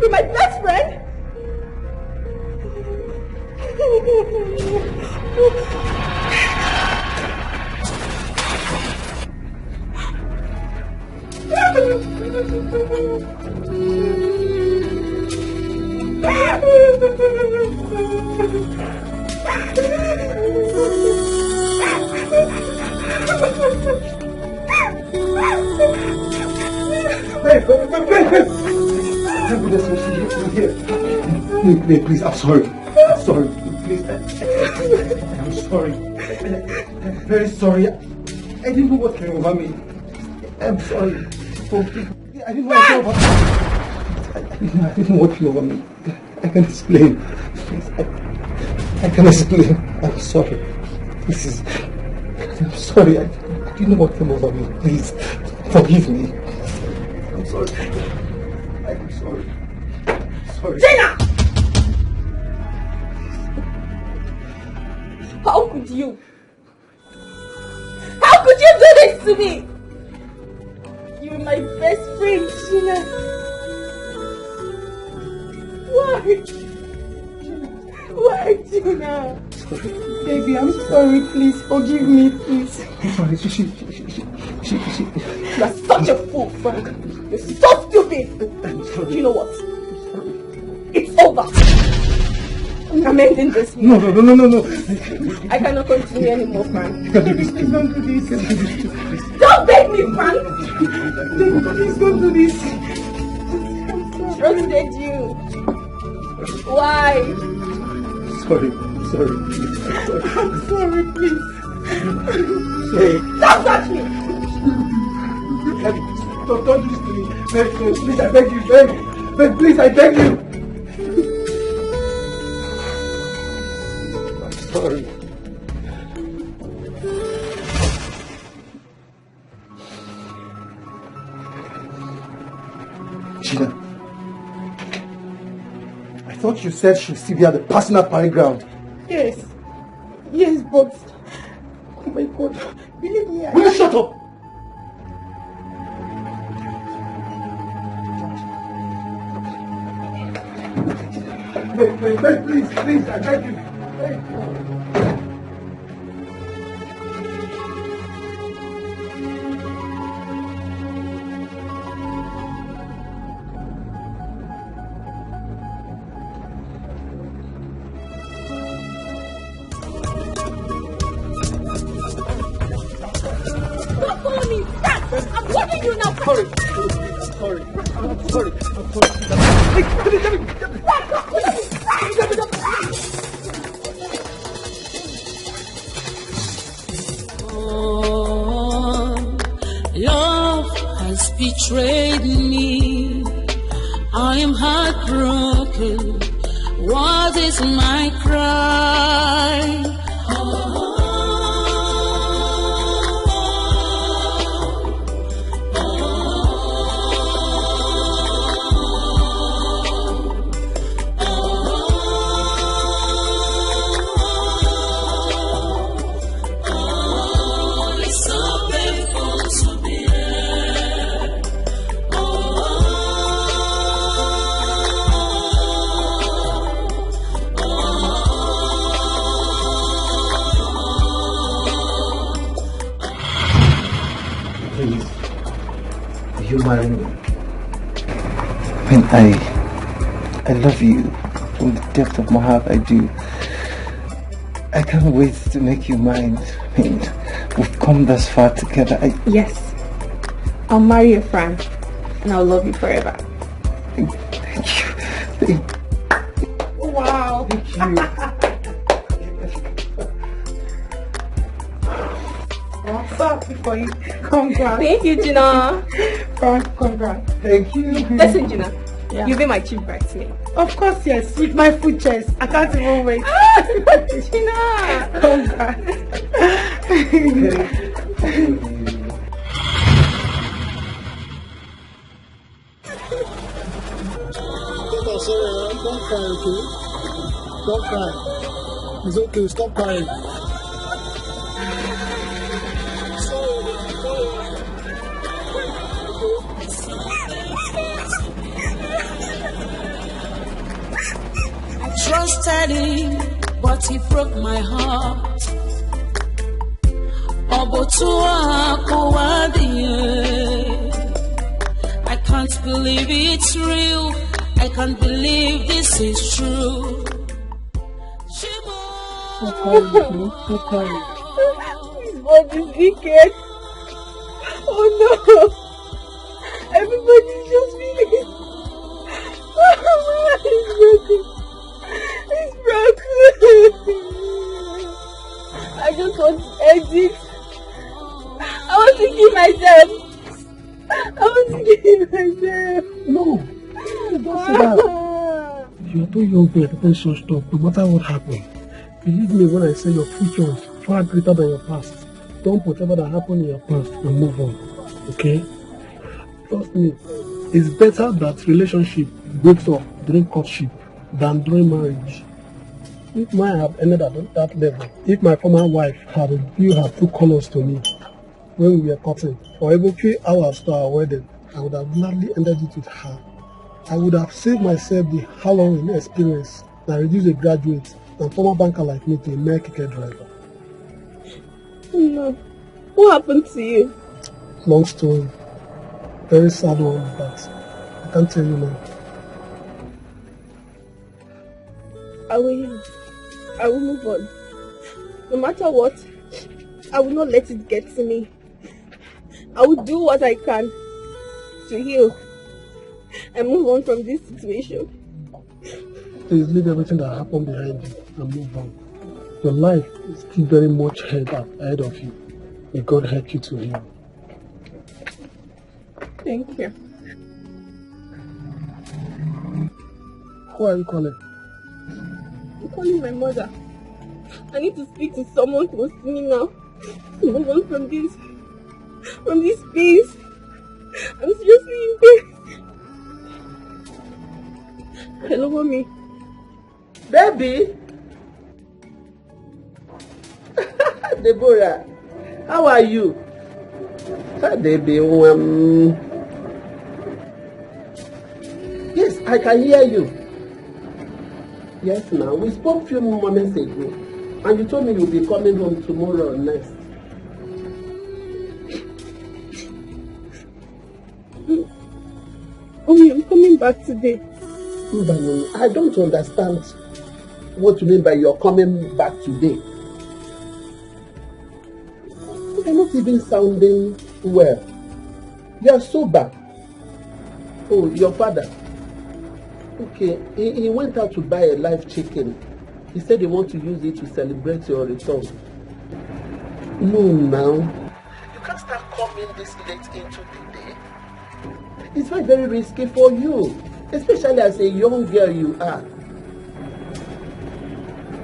be my best friend? Wait, please, I'm sorry. I'm sorry. Please, I'm sorry. I'm very sorry. I didn't know what came over me. I'm sorry. I didn't know what came over me. I didn't know what came over me. I can explain. Please, I can explain. I'm sorry. I'm sorry. I didn't know what came over me. Please, forgive me. I'm sorry. I'm sorry. Sorry. Gina! How could you? How could you do this to me? You're my best friend, Gina. Why? Why, Gina? Baby, I'm sorry. Please forgive me, please. I'm sorry. You're such a fool, Frank. You're so stupid. I'm sorry. You know what? It's over. I'm ending this. No. I cannot continue anymore, Frank. You can do this. Please don't do this. You can do this too, please. Don't beg me, Frank. Please don't do this. Trusted you. Why? Sorry. I'm sorry, please. Sorry. Don't touch me. Don't do this to me. Please, I beg you. Please, I beg you. I'm sorry. Gina, I thought you said she'll still be at the personal parade ground. Yes, but oh my God, believe me. Will you shut up? Wait, please, I beg you. Don't follow me, Frank. I'm warning you now. Sorry. I'm sorry. Love has betrayed me. I am heartbroken. What is my cry? You marry me. When I love you from the depth of my heart. I do. I can't wait to make you mine. I mean, we've come this far together. Yes, I'll marry you, Frank, and I'll love you forever. Thank you. Wow. Thank you. For you. Congrats. Thank you, Gina. Congrats. Thank you. Listen, Gina. Yeah. You'll be my chief bridesmaid. Of course, yes. With my food chest. I can't even wait. Gina. Congrats. Don't cry, okay? Don't cry. It's okay. Stop crying. trusted him, but he broke my heart. I can't believe it's real. I can't believe this is true. His body is wicked. Oh no! Everybody's just feeling. It's broken. It's broken. I just want to exit. I want to kill myself. No, don't say that. You're too young to explain such stuff, no matter what happens. Believe me when I say your future is far greater than your past. Don't put whatever that happened in your past and move on, okay? Trust me, it's better that relationship breaks up during courtship than during marriage. If mine had ended at that level, if my former wife had revealed her true colors to me when we were courting, or even 3 hours to our wedding, I would have gladly ended it with her. I would have saved myself the harrowing experience and reduced a graduate and former banker like me to a mere keke driver. No. What happened to you? Long story. Very sad one, but I can't tell you now. I will move on. No matter what, I will not let it get to me. I will do what I can to heal and move on from this situation. Please leave everything that happened behind you and move on. Your life is still very much ahead of you. May God help you to heal. Thank you. Who are you calling? I'm calling my mother. I need to speak to someone close to me now. Move on from this pain. I'm seriously in pain. Hello, mommy. Baby. Deborah, how are you? Baby, yes, I can hear you. Yes, now we spoke a few moments ago, and you told me you'll be coming home tomorrow or next. Mommy, I'm coming back today. I don't understand what you mean by you're coming back today. You're not even sounding well. You're sober. Oh, your father. Okay, he went out to buy a live chicken. He said he wants to use it to celebrate your return. No, now. You can't start coming this late into the day. It's very, very risky for you. Especially as a young girl you are.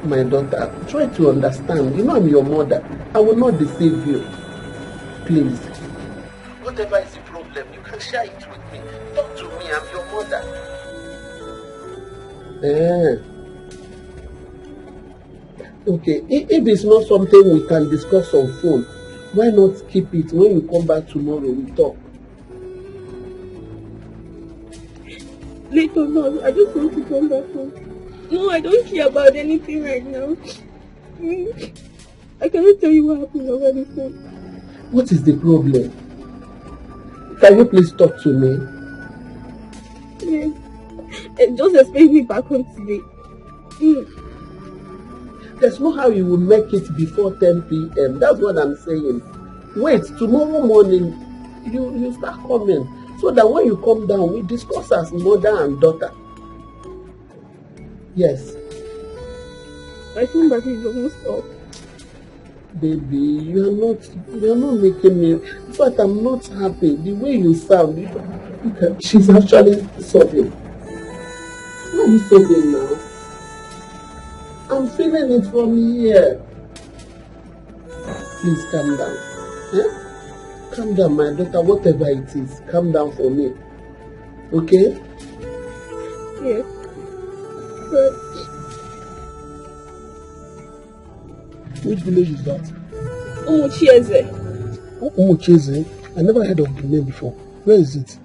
My daughter, try to understand. You know I'm your mother. I will not deceive you. Please. Whatever is the problem, you can share it with me. Talk to me, I'm your mother. Okay, if it's not something we can discuss on phone, why not keep it? When you come back tomorrow, we talk. Later on, I just want to come back home. No, I don't care about anything right now. I cannot tell you what happened over the phone. What is the problem? Can you please talk to me? Yes. Just expect me back home today. There's no how you will make it before 10 p.m. That's what I'm saying. Wait, tomorrow morning, you start coming. So that when you come down, we discuss as mother and daughter. Yes. My phone battery is almost off. Baby, you're not making me. In fact, I'm not happy. The way you sound, she's actually sobbing. Why are you sobbing now? I'm feeling it from here. Please calm down. Eh? Calm down, my daughter, whatever it is. Calm down for me. Okay? Yes. But Which village is that? Umuchieze. Umuchieze? I never heard of the name before. Where is it?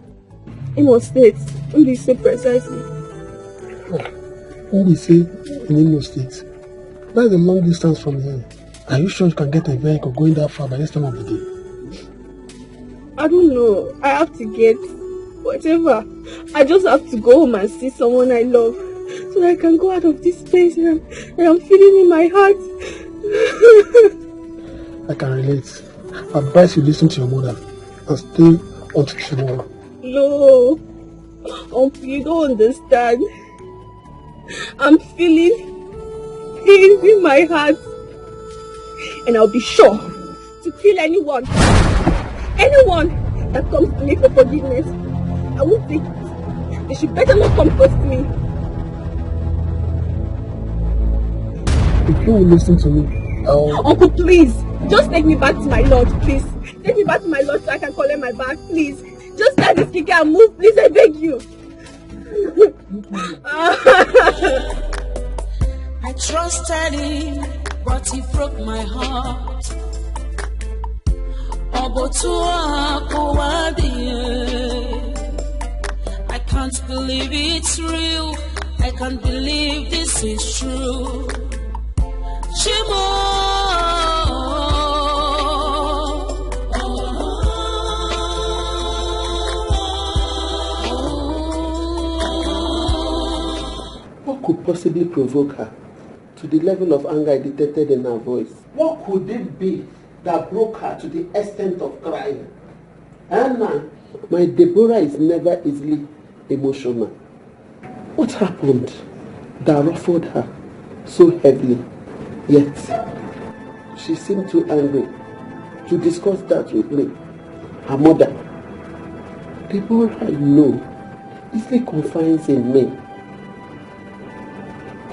Imo State. Only so precisely. who we say in Imo State. That's a long distance from here. Are you sure you can get a vehicle going that far by this time of the day? I don't know. I have to get whatever. I just have to go home and see someone I love so that I can go out of this place that I'm feeling in my heart. I can relate. I advise you listen to your mother and stay until tomorrow. No, you don't understand. I'm feeling pains in my heart, and I'll be sure to kill anyone that comes to me for forgiveness. I won't take it. They should better not come close to me. If you will listen to me, Uncle, please, just take me back to my lodge, please. Take me back to my lodge so I can collect my bag, please. Just start this kicker and move, please, I beg you. I trusted him, but he broke my heart. I can't believe it's real. I can't believe this is true. Shimo. What could possibly provoke her to the level of anger I detected in her voice? What could it be that broke her to the extent of crying? Anna, my Deborah is never easily emotional. What happened that ruffled her so heavily? Yet, she seemed too angry to discuss that with me. Her mother, Deborah, I know, easily confides in me.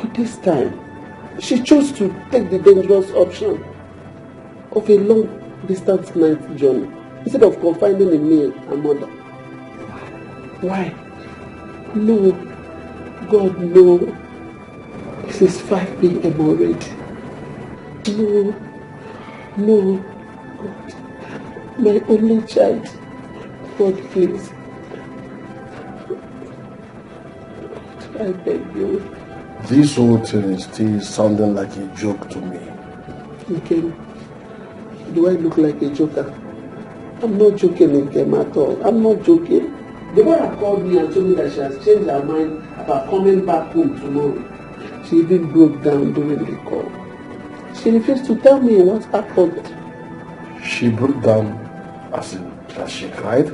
But this time, she chose to take the dangerous option of a long-distance night journey instead of confiding in me, her mother. Why? No. God, no. This is 5 p.m. already. No. God. My only child. God, please. God, I beg you. This whole thing is still sounding like a joke to me. Okay. Do I look like a joker? I'm not joking, Nkem, at all. I'm not joking. Deborah called me and told me that she has changed her mind about coming back home tomorrow. She even broke down during the call. She refused to tell me what happened. She broke down as in that she cried?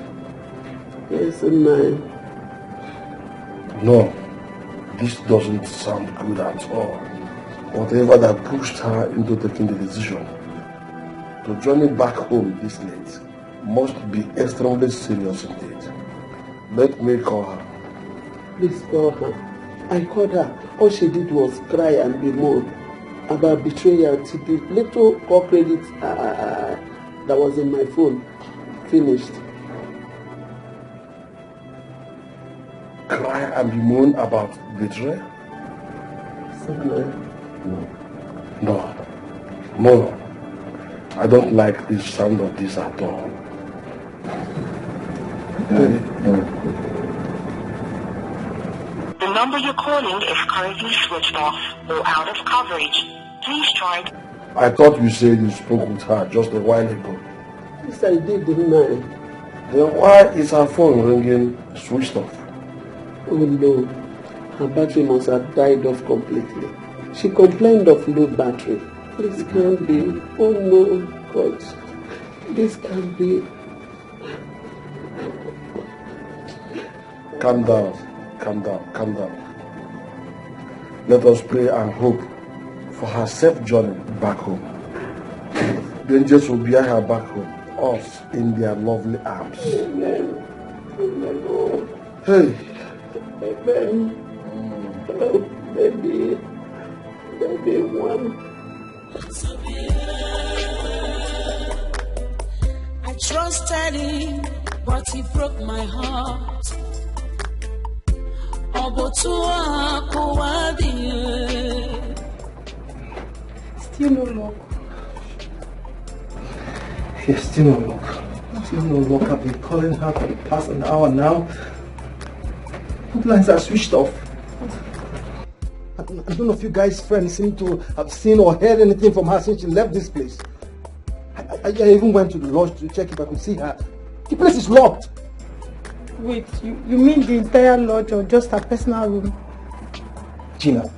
Yes, and I... No, this doesn't sound good at all. Whatever that pushed her into taking the decision to journey back home this late must be extremely serious indeed. Let me call her. Please call her. I called her. All she did was cry and bemoan about betrayal till the little call credit that was in my phone finished. Cry and bemoan about betrayal? No. I don't like the sound of this at all. The number you're calling is currently switched off or out of coverage. Please try. I thought you said you spoke with her just a while ago. Yes, I did, didn't I? Then why is her phone ringing switched off? Oh no, her battery must have died off completely. She complained of low battery. This can't be. Oh no, God. This can't be. Calm down. Let us pray and hope for her safe journey back home. The angels will bear her back home, us in their lovely arms. Amen. Amen. Hey. Amen. Oh, baby one. I trusted him, but he broke my heart. Still no luck. Yes, still no luck. Still no luck. I've been calling her for the past an hour now. Both lines are switched off. I don't know if you guys' friends seem to have seen or heard anything from her since she left this place. I even went to the lodge to check if I could see her. The place is locked. Wait, you mean the entire lodge or just her personal room? Gina,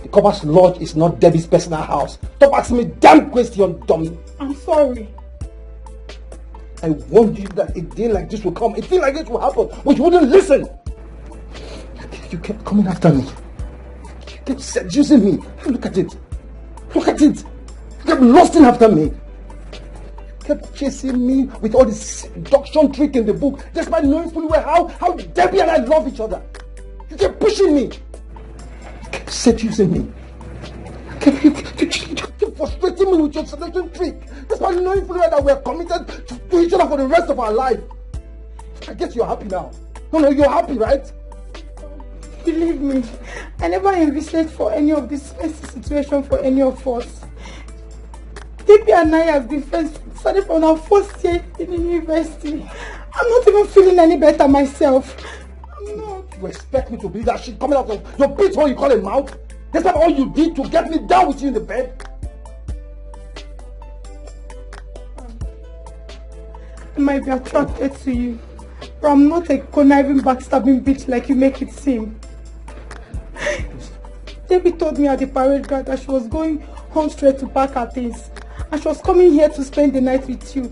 the Copper's lodge is not Debbie's personal house. Stop asking me damn question, dummy. I'm sorry. I warned you that a day like this will come. A thing like this will happen, but you wouldn't listen. You kept coming after me. You kept seducing me. Look at it. Look at it. You kept lusting after me. You kept chasing me with all this seduction trick in the book, despite knowing fully well how Debbie and I love each other. You kept pushing me. You kept seducing me. You kept frustrating me with your seduction trick, despite knowing fully well that we are committed to each other for the rest of our life. I guess you're happy now. No, you're happy, right? Believe me, I never envisaged for any of this messy situation for any of us. Debbie and I have been friends starting from our first year in the university. I'm not even feeling any better myself. I'm not. You expect me to believe that shit coming out of your pit hole you call a mouth? That's not all you did to get me down with you in the bed? I might be attracted to you, but I'm not a conniving, backstabbing bitch like you make it seem. Debbie told me at the parade ground that she was going home straight to pack her things, and she was coming here to spend the night with you.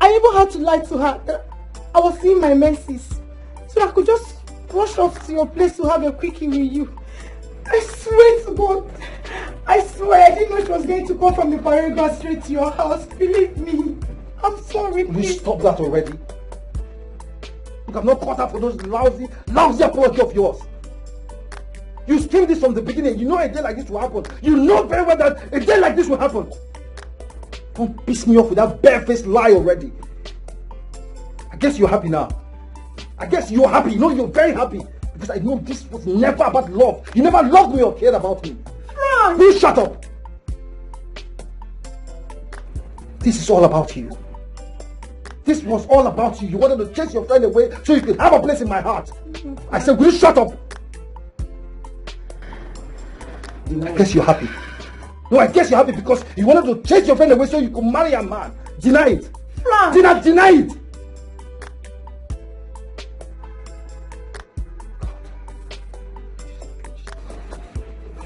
I even had to lie to her that I was seeing my menses, so I could just rush off to your place to have a quickie with you. I swear to God, I swear I didn't know she was going to come from the parade ground straight to your house. Believe me. I'm sorry, please. Will you stop that already? Look, I'm not caught up for those lousy apology of yours. You schemed this from the beginning. You know a day like this will happen. You know very well that a day like this will happen. Don't piss me off with that barefaced lie already. I guess you're happy now. I guess you're happy. You know you're very happy. Because I know this was never about love. You never loved me or cared about me. Frank! Please shut up. This is all about you. This was all about you. You wanted to chase your friend away so you could have a place in my heart. I said, will you shut up? I guess you're happy. No, I guess you're happy because you wanted to chase your friend away so you could marry a man. Deny it. Frank! Deny it.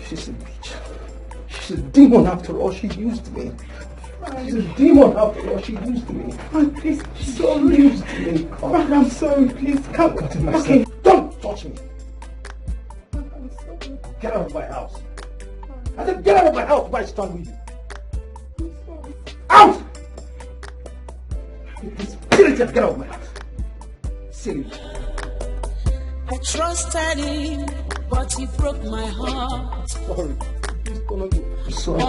She's a bitch. She's a demon after all. She used me. She's a demon after all. She used me. Frank, please. So used me. Frank, I'm sorry. Please, come. Okay. Don't touch me. Frank, I'm sorry. Get out of my house. I said get out of my house before I stand with you. I'm sorry. Out! Spirit, get out of my house. Silly. I trusted him, but he broke my heart. Sorry. Please don't go. I'm sorry. I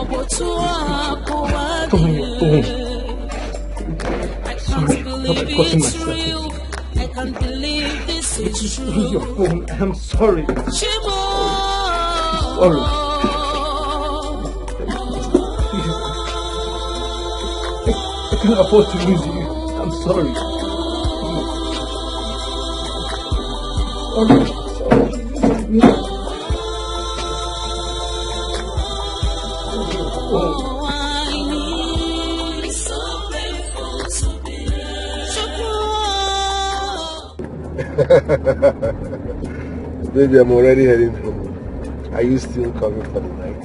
can't believe it's real. I can't believe this is true. Leave your phone. I'm sorry. Shimo. Sorry. I can't afford to lose you. I'm sorry. Oh, I need something to be Baby, I'm already heading home. Are you still coming for the night?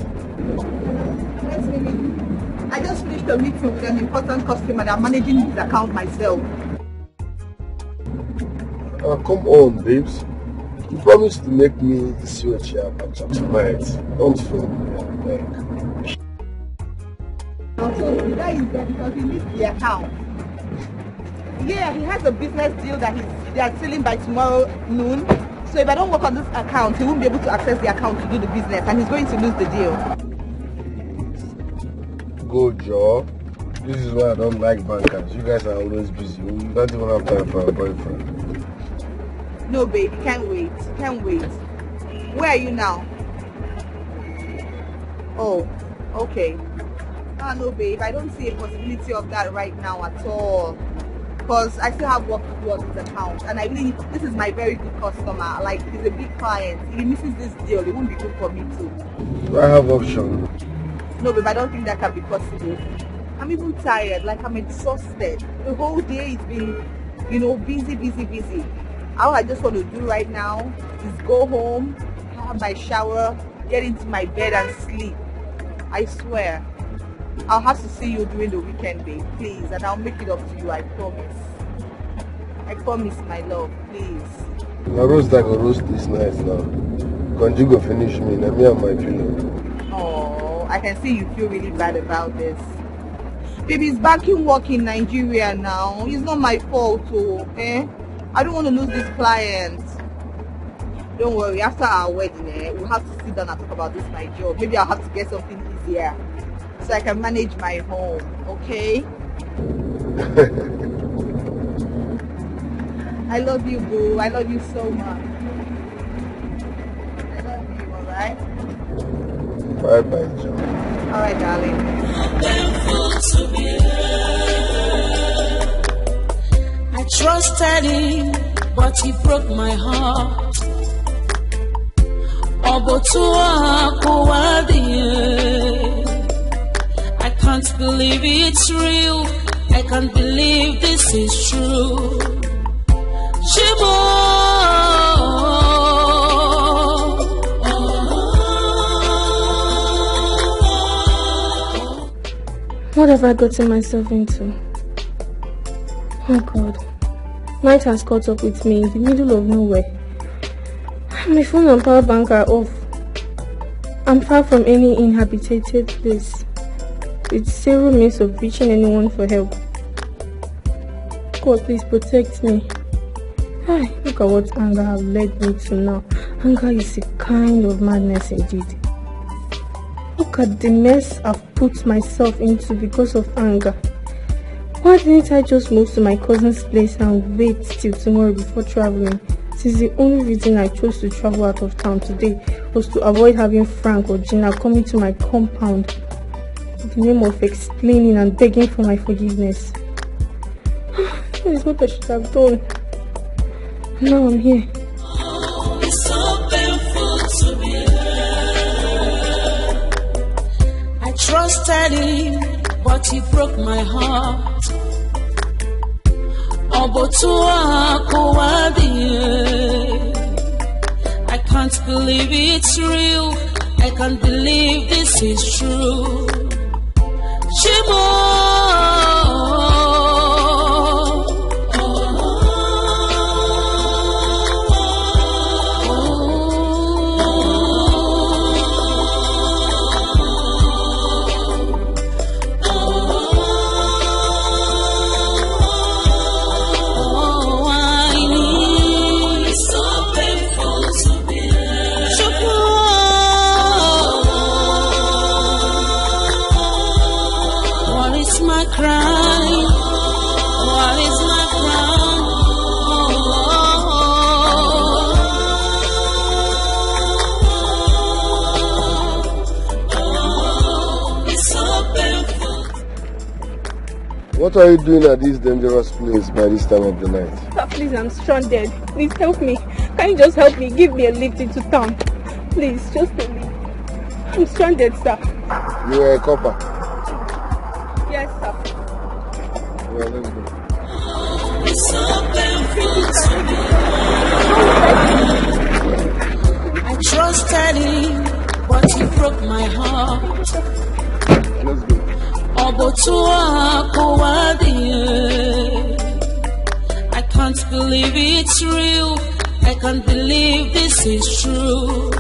Yes, baby. I just finished a meeting with an important customer and I'm managing his account myself. Come on, babes. You promised to make me the sweet chair tonight. Don't fail me. So the guy is there because he needs the account. Yeah, he has a business deal that they are selling by tomorrow noon. So if I don't work on this account, he won't be able to access the account to do the business and he's going to lose the deal. Good job. This is why I don't like bankers. You guys are always busy. You don't even have time for a boyfriend. No, baby, can't wait. Can't wait. Where are you now? Oh, okay. Ah, no, babe, I don't see a possibility of that right now at all. because I still have work to do on this account, and this is my very good customer. Like, he's a big client. If he misses this deal, it won't be good for me too. Do I have option? No, babe, I don't think that can be possible. I'm even tired, like I'm exhausted. The whole day it's been, busy. All I just want to do right now is go home, have my shower, get into my bed and sleep. I swear. I'll have to see you during the weekend, babe, please, and I'll make it up to you, I promise. I promise, my love, please. My roast that go roast this night now. Conju go finish me, now me and my pillow. Oh, I can see you feel really bad about this. Baby, he's back in work in Nigeria now. It's not my fault, eh? I don't want to lose this client. Don't worry, after our wedding, we'll have to sit down and talk about this, my job. Maybe I'll have to get something easier so I can manage my home, okay? I love you, boo. I love you so much. I love you, alright? Bye-bye, Joe. Alright, darling. I trusted him, but he broke my heart. I can't believe it's real. I can't believe this is true. What have I gotten myself into? Oh God. Night has caught up with me in the middle of nowhere. My phone and power bank are off. I'm far from any inhabited place, with zero means of reaching anyone for help. God, please protect me. Ay, look at what anger has led me to now. Anger is a kind of madness indeed. Look at the mess I've put myself into because of anger. Why didn't I just move to my cousin's place and wait till tomorrow before traveling? Since the only reason I chose to travel out of town today was to avoid having Frank or Gina coming to my compound in the name of explaining and begging for my forgiveness. That is what I should have done. Now I'm here. It's so painful to be here. I trusted him, but he broke my heart. I can't believe it's real. I can't believe this is true. What are you doing at this dangerous place by this time of the night? Sir, please, I'm stranded. Please help me. Can you just help me? Give me a lift into town. Please, just a lift. I'm stranded, sir. You are a copper? Yes, sir. Well, let's go. I trusted him, but he broke my heart. Let's go. I can't believe it's real. I can't believe this is true.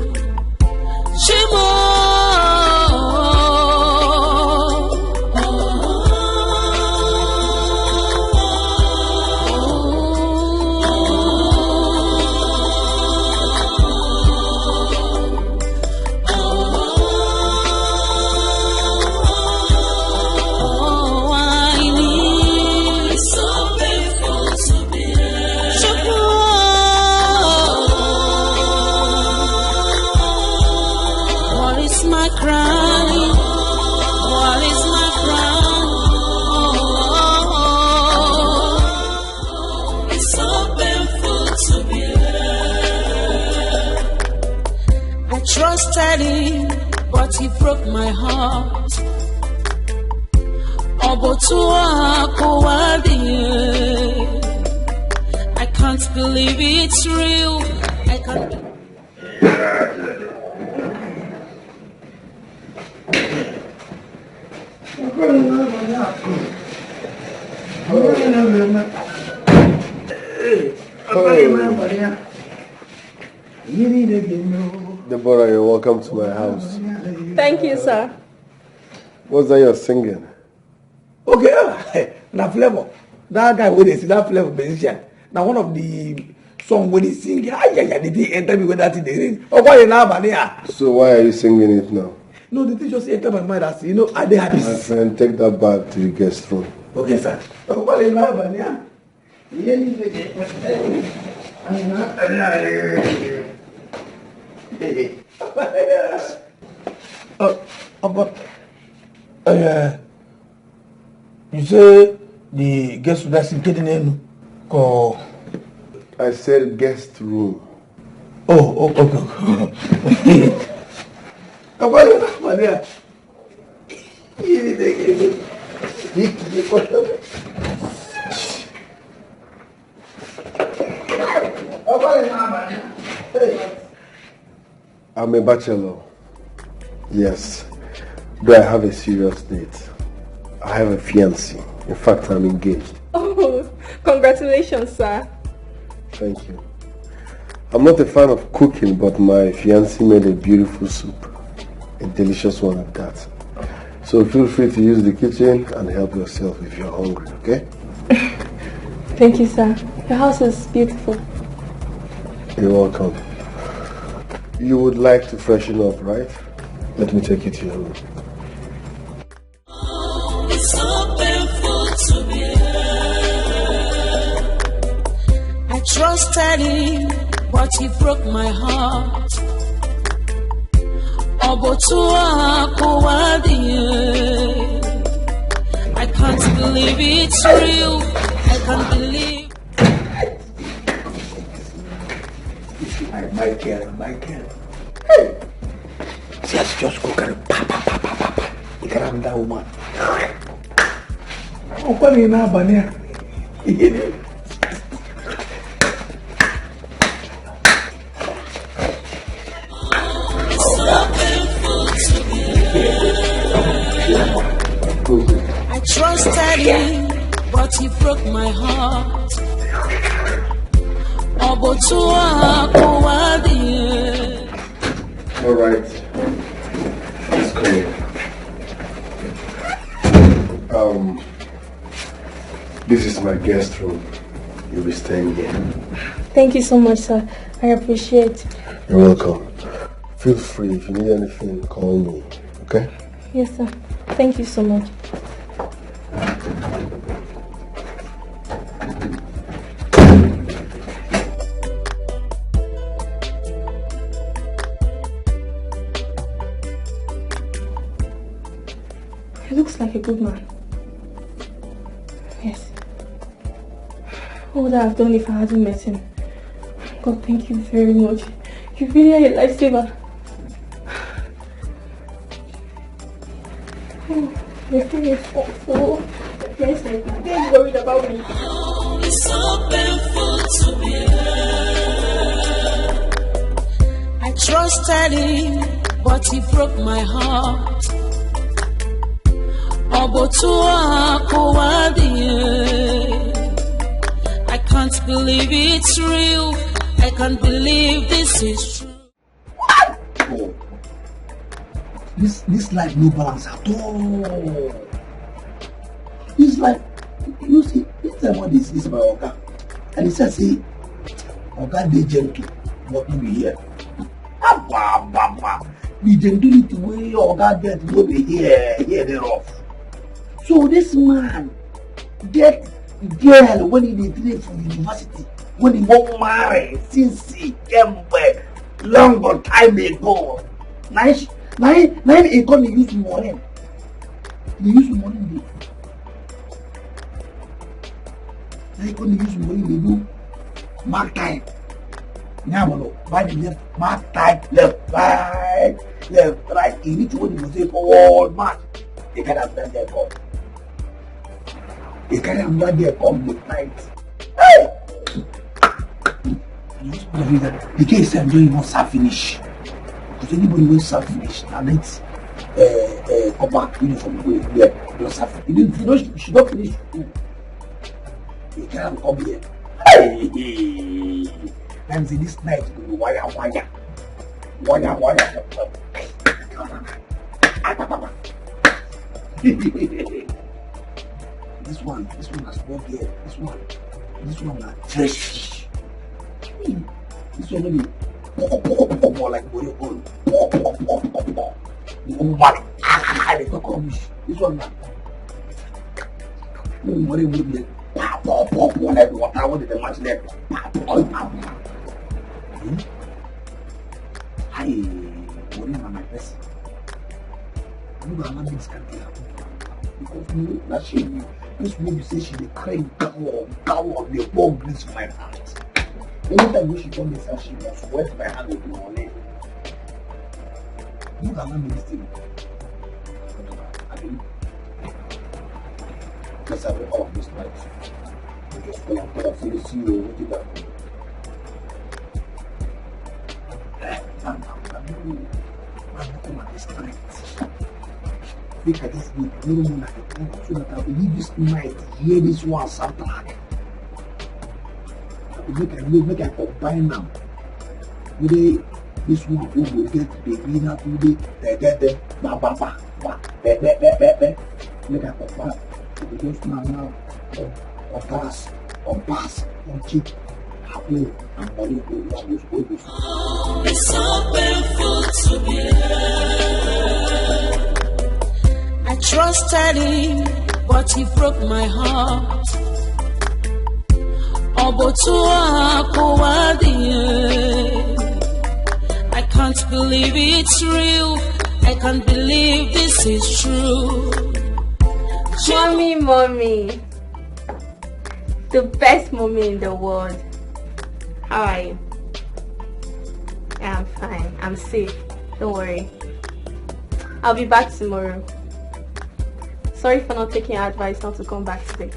trusted him, but he broke my heart. I can't believe it's real. I can't. Deborah, you're welcome to my house. Thank you, sir. What's that you're singing? Okay, now flavor. That guy when they see that flavor musician. Now one of the song when he sing, did he enter me with that in the ring? Oh, why now, man? So why are you singing it now? No, the thing just entered my mind as I did have this. My friend, take that back to the guest room. Okay, sir. Oh, why now, man? You say the guest room that's in Kedinen? I said guest room. Oh, okay. I'm a bachelor. Yes. Do I have a serious date? I have a fiancé. In fact, I'm engaged. Oh, congratulations, sir. Thank you. I'm not a fan of cooking, but my fiancé made a beautiful soup. A delicious one at that. So feel free to use the kitchen and help yourself if you're hungry, okay? Thank you, sir. Your house is beautiful. You're welcome. You would like to freshen up, right? Let me take you to your room. It's so painful to be here. I trusted him, but he broke my heart. I can't believe it's real. I can't believe. Michael. Hey! Just go carry pa. You can have that woman. Oh, what is now, Bania? I trusted him, but he broke my heart. All right. Let's go. This is my guest room. You'll be staying here. Thank you so much, sir. I appreciate it. You're welcome. Feel free. If you need anything, call me. Okay? Yes, sir. Thank you so much. He looks like a good man. Yes. What would I have done if I hadn't met him? God, thank you very much. You really are a lifesaver. Your thing is awful. Yes, like that. They're worried about me. It's so painful to be here. I trusted him, but he broke my heart. I can't believe it's real. I can't believe this is true. What? Oh. This life no balance at all. This life, you see, this time what this is my Oga. And he says, see, Oga dey gentle, but no be here. The gentility way Oga get no be here they rough. So this man get girl when he dey from university, when he won't marry since he came back long time ago. Nice, he come use money. They use money dey. Now he come use money dey do mark time. Now, by the left, mark time left. Bye. right, left, right. You need to go to the music all man. They can have that there come. They can have that there come midnight. Hey! The case I'm doing not serve finish. Because anybody will serve finish. And it's come back uniform there. Don't serve. You should not finish. You can't come here. Hey! And say this night will be wire. This one has worked here. This one is fresh fish. This one will be more like body oil. The woman, they talk rubbish. This one now. Money will be like like water. What did the match there? Hi, money na my person. You don't allow this kind of happen. Because you know that she, this movie say she dey cry cow, the ball bleeds my heart. Anytime when she come inside, she must wet my hand with money. You don't allow me this thing. I mean, let's have it off this night. You just go and put a full zero, what did that? I'm come at this night. Look at this week, no more like a plan, so that I will leave this night, hear this one soundtrack. Make I combine them. This one who will get the winner today, they ba. Make I combine. Because now, on pass, on cheap, happy, and money go. It's so painful to be loved. I trusted him, but he broke my heart. I can't believe it's real. I can't believe this is true. Mommy, the best mommy in the world. How are you? Yeah, I'm fine. I'm safe. Don't worry. I'll be back tomorrow. Sorry for not taking your advice not to come back today.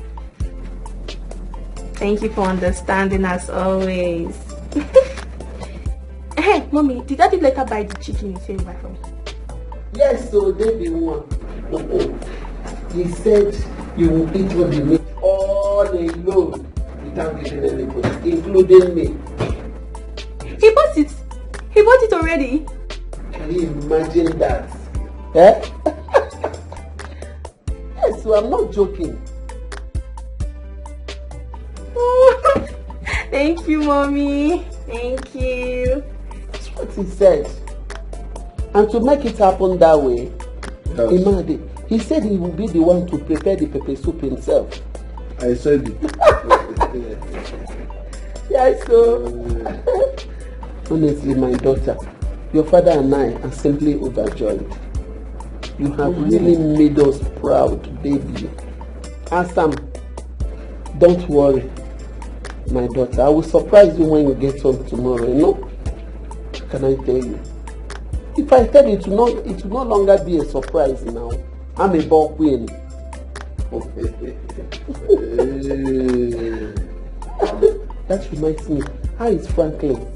Thank you for understanding as always. Hey, Mommy, did Daddy later buy the chicken you said you buy from me? Yes, so they be one. He said you will eat what you make all alone without giving anybody, including me. He bought it. He bought it already. Can you imagine that? Eh? Yes, so I'm not joking. Thank you, Mommy. Thank you. That's what he said. And to make it happen that way, Imade, he said he will be the one to prepare the pepper soup himself. I said it. Yes, so honestly, my daughter, your father and I are simply overjoyed. You have really made us proud, baby. And Sam, don't worry, my daughter. I will surprise you when you get home tomorrow. You know? Can I tell you? If I tell you, it will no longer be a surprise now. I'm a ball queen. That reminds me. How is Franklin?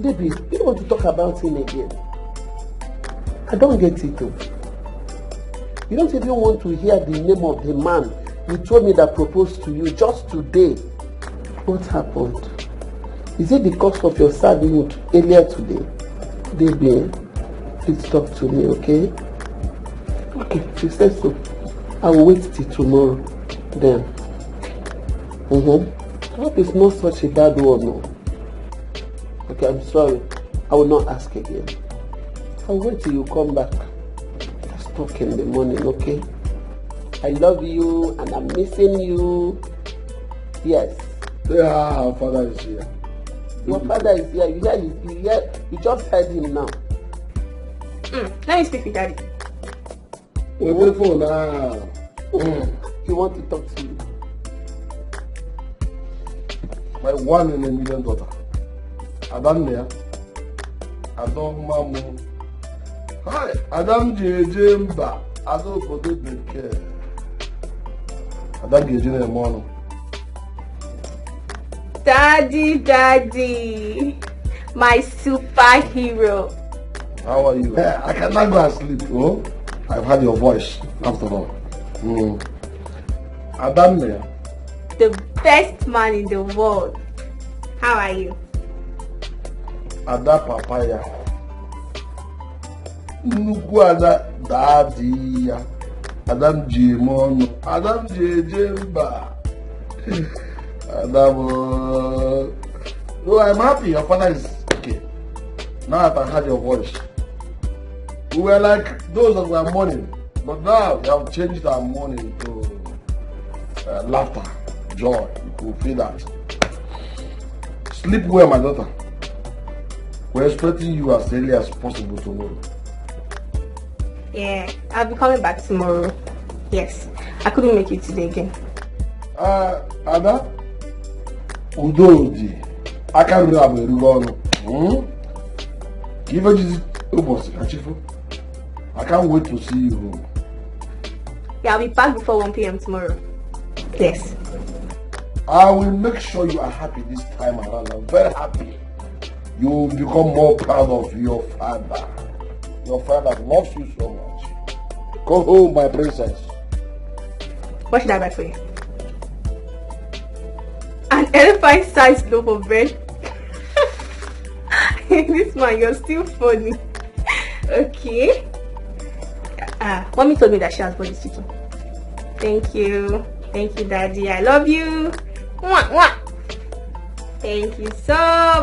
Baby, you don't want to talk about him again. I don't get it though. You don't even want to hear the name of the man you told me that proposed to you just today. What happened? Is it because of your sad mood earlier today? Baby, please talk to me, okay? Okay, she said so. I will wait till tomorrow. Then. I hope it's not such a bad one, no. Okay, I'm sorry. I will not ask again. I'll wait till you come back. Let's talk in the morning, okay? I love you and I'm missing you. Yes. Yeah, our father is here. Your father is here. You just heard him now. Let me speak with Daddy. We're grateful now. He wants to talk to you. My 1 in a million daughter. Adam there. Adam Mamu. Hi, Adam Jemba. Adam Kodo Dikeh. Adam Gejine Mono. Daddy, my superhero. How are you? I cannot go and sleep. Oh, I've heard your voice after all. Adam there. The best man in the world. How are you? Ada Papaya. Nnukwu Ada Daddy ya. Adam Jimono. Adam Jemba. Adam. No, I'm happy. Your father is okay. Now that I heard your voice. We were like those that were mourning. But now we have changed our mourning to laughter, joy. You can feel that. Sleep well, my daughter. We're expecting you as early as possible tomorrow. Yeah, I'll be coming back tomorrow. Yes, I couldn't make it today again. Ada? Udodi. I can't remember the Give us I can't wait to see you home. Yeah, I'll be back before 1 p.m. tomorrow. Yes. I will make sure you are happy this time around. I'm very happy. You will become more proud of your father. Your father loves you so much. Go home, my princess. What should I buy for you? An elephant-sized loaf of bread. This man, you're still funny. Okay. Mommy told me that she has bought this chicken. Thank you. Thank you, Daddy. I love you. Mwah, mwah. Thank you so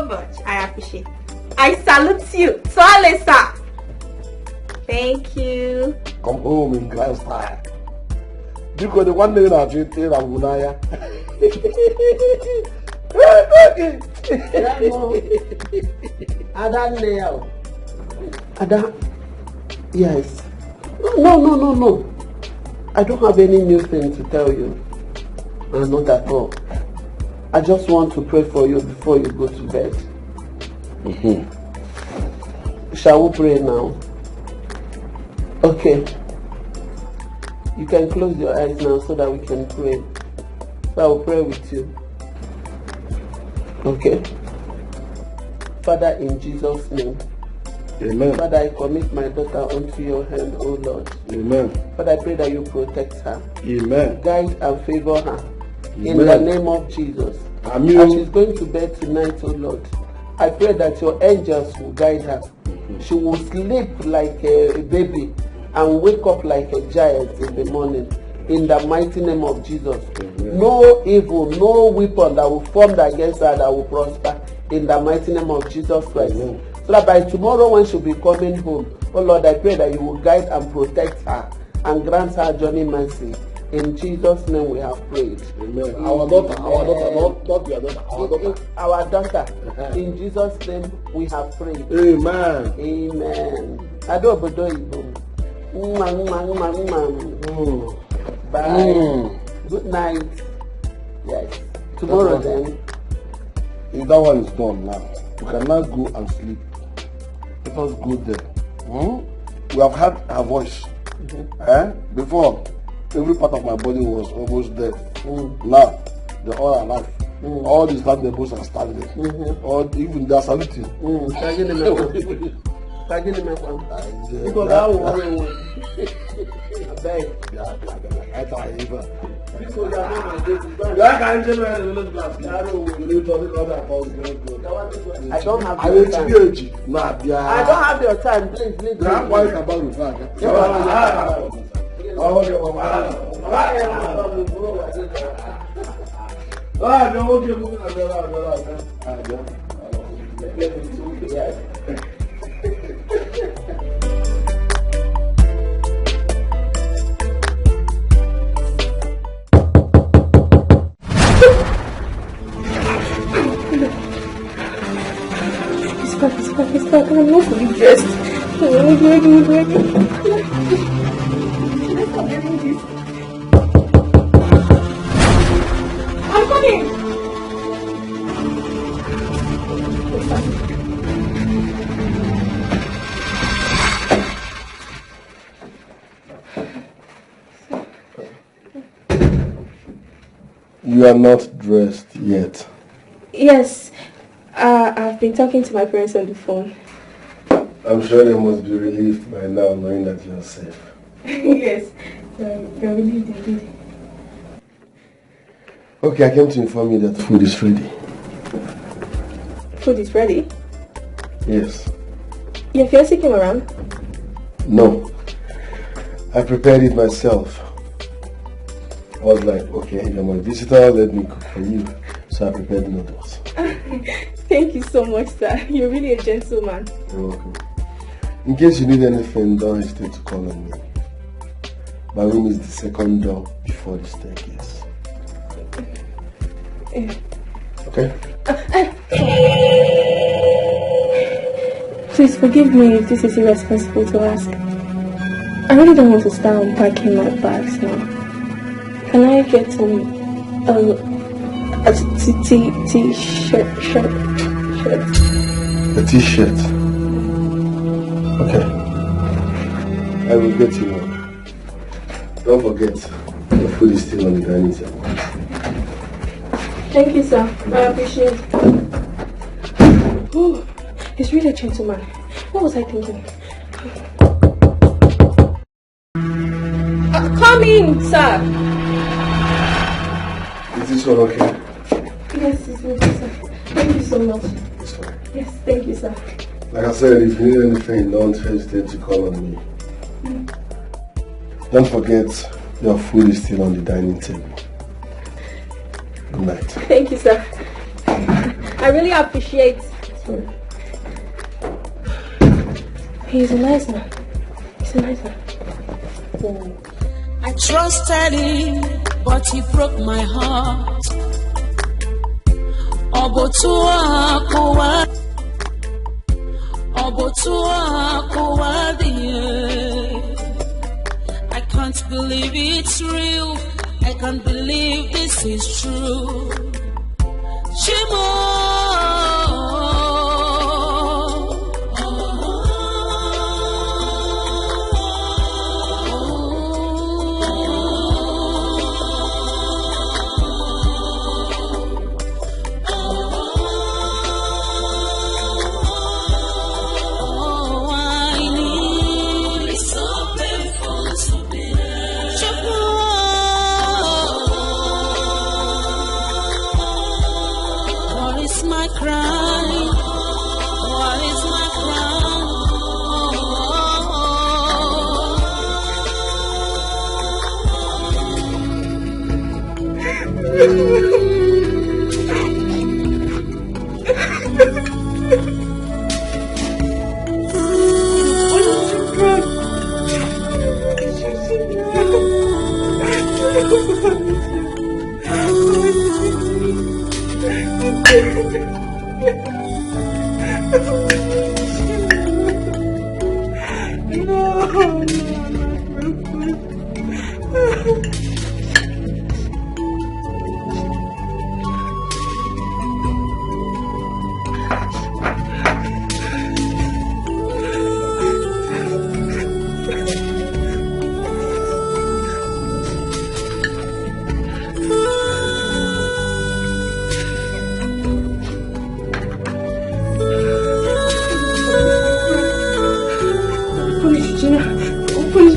much. I appreciate it. I salute you. Solace. Thank you. Come home in grand style. Because the one day that you tell Amunaya. Ada, yes. No. I don't have any new thing to tell you. Not at all. I just want to pray for you before you go to bed. Shall we pray now? Okay. You can close your eyes now so that we can pray. So I will pray with you. Okay. Father, in Jesus' name. Amen. Father, I commit my daughter unto your hand, O Lord. Amen. Father, I pray that you protect her. Amen. Guide and favor her. Amen. In the name of Jesus. Amen. As she's going to bed tonight, O Lord, I pray that your angels will guide her. She will sleep like a baby and wake up like a giant in the morning. In the mighty name of Jesus. Amen. No evil, no weapon that will form against her that will prosper. In the mighty name of Jesus Christ. Amen. So that by tomorrow when she'll be coming home, oh Lord, I pray that you will guide and protect her and grant her journey mercy. In Jesus' name we have prayed. Amen. Our daughter, not your daughter, our daughter. Our daughter. In Jesus' name we have prayed. Amen. Amen. Bye. Good night. Yes. Tomorrow then. If that one is done now, you can now go and sleep. Let us go there. We have heard her voice. Before, every part of my body was almost dead. Now, they're all alive. All these stand tables are standing. Or even they are saluting. I don't have your time. Please. It's back. I'm not fully dressed. I'm coming. You are not dressed yet. Yes, I've been talking to my parents on the phone. I'm sure they must be relieved by now knowing that you are safe. Yes, they're relieved indeed. Okay, I came to inform you that food is ready. Food is ready? Yes. Your fiancé came around? No. I prepared it myself. I was like, okay, you're my visitor, let me cook for you. So I prepared noodles. Thank you so much, sir. You're really a gentleman. You're welcome. In case you need anything, don't hesitate to call on me. My room is the second door before the staircase. Okay? Please forgive me if this is irresponsible to ask. I really don't want to start unpacking my bags now. Can I get a t-shirt? A t-shirt? Okay. I will get you one. Don't forget, the food is still on the dining table. Thank you, sir. I appreciate it. Oh, he's really a gentleman. What was I thinking? Come in, sir. Is this one okay? Yes, it's okay, sir. Thank you so much. It's fine. Yes, thank you, sir. Like I said, if you need anything, don't hesitate to call on me. Don't forget, your food is still on the dining table. Good night. Thank you, sir. I really appreciate. Sorry. He's a nice man. He's a nice man. Oh. I trusted him, but he broke my heart. I can't believe it's real. I can't believe this is true. Shimo.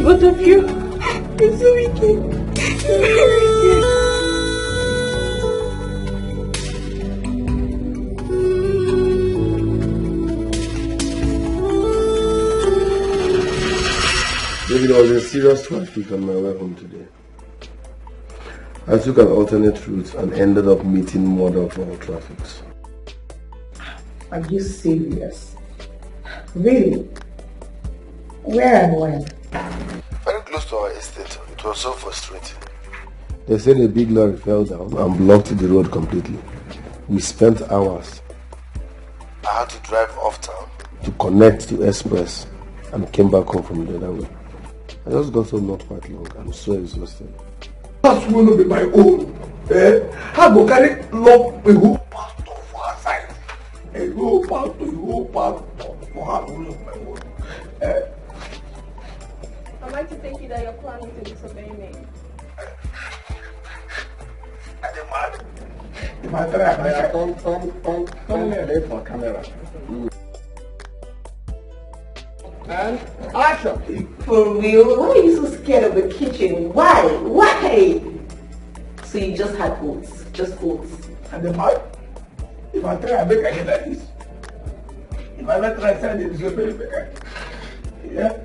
Both of you. You're so wicked. Maybe there was a serious traffic on my way home today. I took an alternate route and ended up meeting more of all traffics. Are you serious? Really? Where and when? Very close to our estate. It was so frustrating. They said a big lorry fell down and blocked the road completely. We spent hours. I had to drive off town to connect to Express and came back home from the other way. I just got home not quite long. I'm so exhausted. That will not be my own. How go carry love a whole pastor for her side? A whole pastor for her to love my own. Am I to take it that you're planning to disobey me? I demand If I try, Come here for camera. And action. For real? Why are you so scared of the kitchen? Why? Why? So you just had oats? Just oats? And the man, if I try, I make again like this. If I not try, I send it to the baker. Yeah?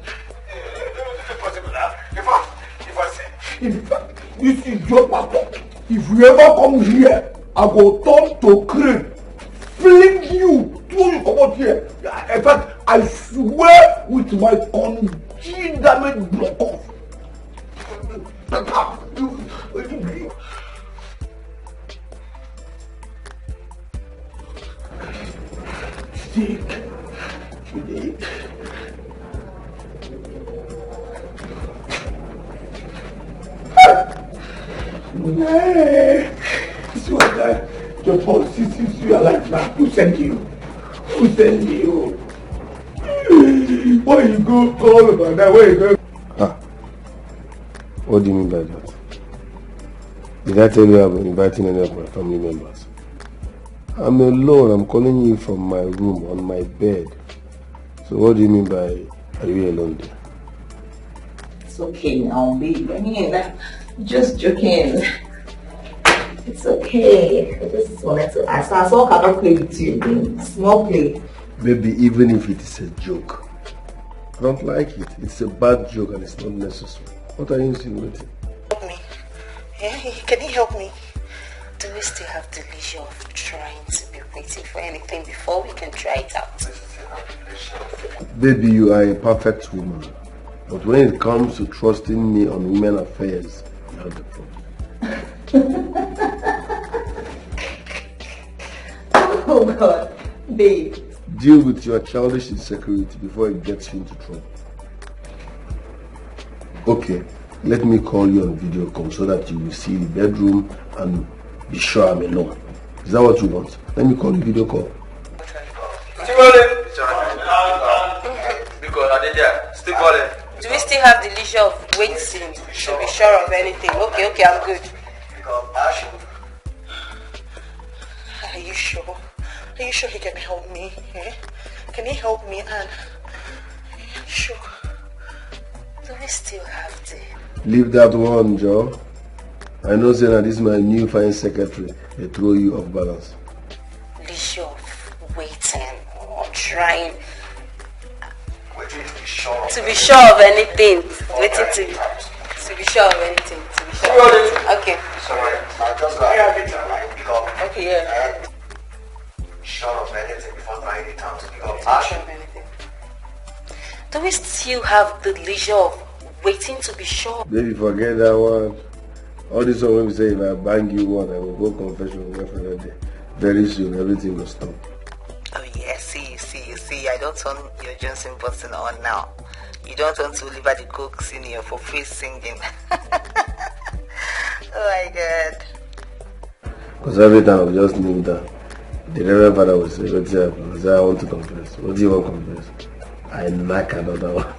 If this is your pastor, if you ever come here, I go turn to crane, fling you, throw you come out here. In fact, I swear with my congealed block off. Stick. So that your boss sees you alive now. Who sent you? Who sent you? Where you go all about that? Where you go? What do you mean by that? Did I tell you I'm inviting any of my family members? I'm alone. I'm calling you from my room on my bed. So what do you mean by are you alone there? It's okay now, babe. I mean, I'm just joking. It's okay. I just wanted to ask. I saw I cannot play with you. Small play. Baby, even if it is a joke, I don't like it. It's a bad joke and it's not necessary. What are you insinuating? Help me. Yeah, can you help me? Do we still have the leisure of trying to be waiting for anything before we can try it out? Baby, you are a perfect woman. But when it comes to trusting me on women affairs, you have the problem. Oh God, babe. Deal with your childish insecurity before it gets you into trouble. Okay, let me call you on video call so that you will see the bedroom and be sure I'm alone. Is that what you want? Let me call you video call. Do we still have the leisure of waiting to be sure of anything? Okay, I'm good. Are you sure? Are you sure he can help me? Eh? Can he help me? And are you sure? Do we still have the... Leave that one, Joe. I know say that this is my new fine secretary. They throw you off balance. leisure of waiting or trying to be sure of anything. Waiting to be sure of anything. To be sure of anything. Okay. Okay, yeah. Sure of anything before trying it out to pick up Sure of anything. Do we still have the leisure of waiting to be sure? Baby, forget that one. All this one when we say if I bang you one, I will go confession with my friend day. Very soon, everything will stop. Oh yeah, see, I don't turn your Johnson button on now. You don't want to Oliver the Cook Senior for free singing. Oh my God. Because every time I just knew that the Reverend Father would say, what's happening? I said, I want to confess. What do you want to confess? I like another one.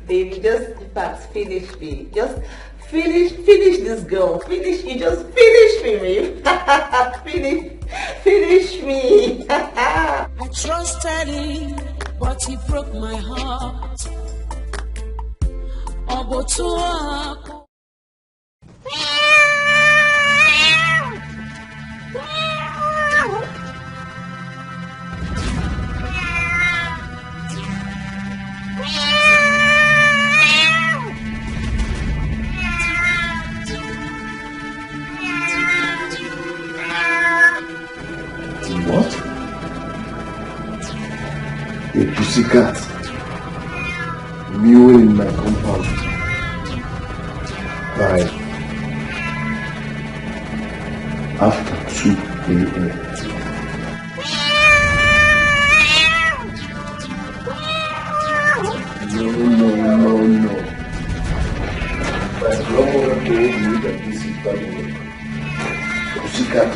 Baby, just finish me. Just finish this girl. Finish me. Just finish me, babe. finish me. I trusted him, but he broke my heart. What? A pussycat mewing in my compound. Right. After 2 a.m. No. My brother told me that this is bad. Pussycat.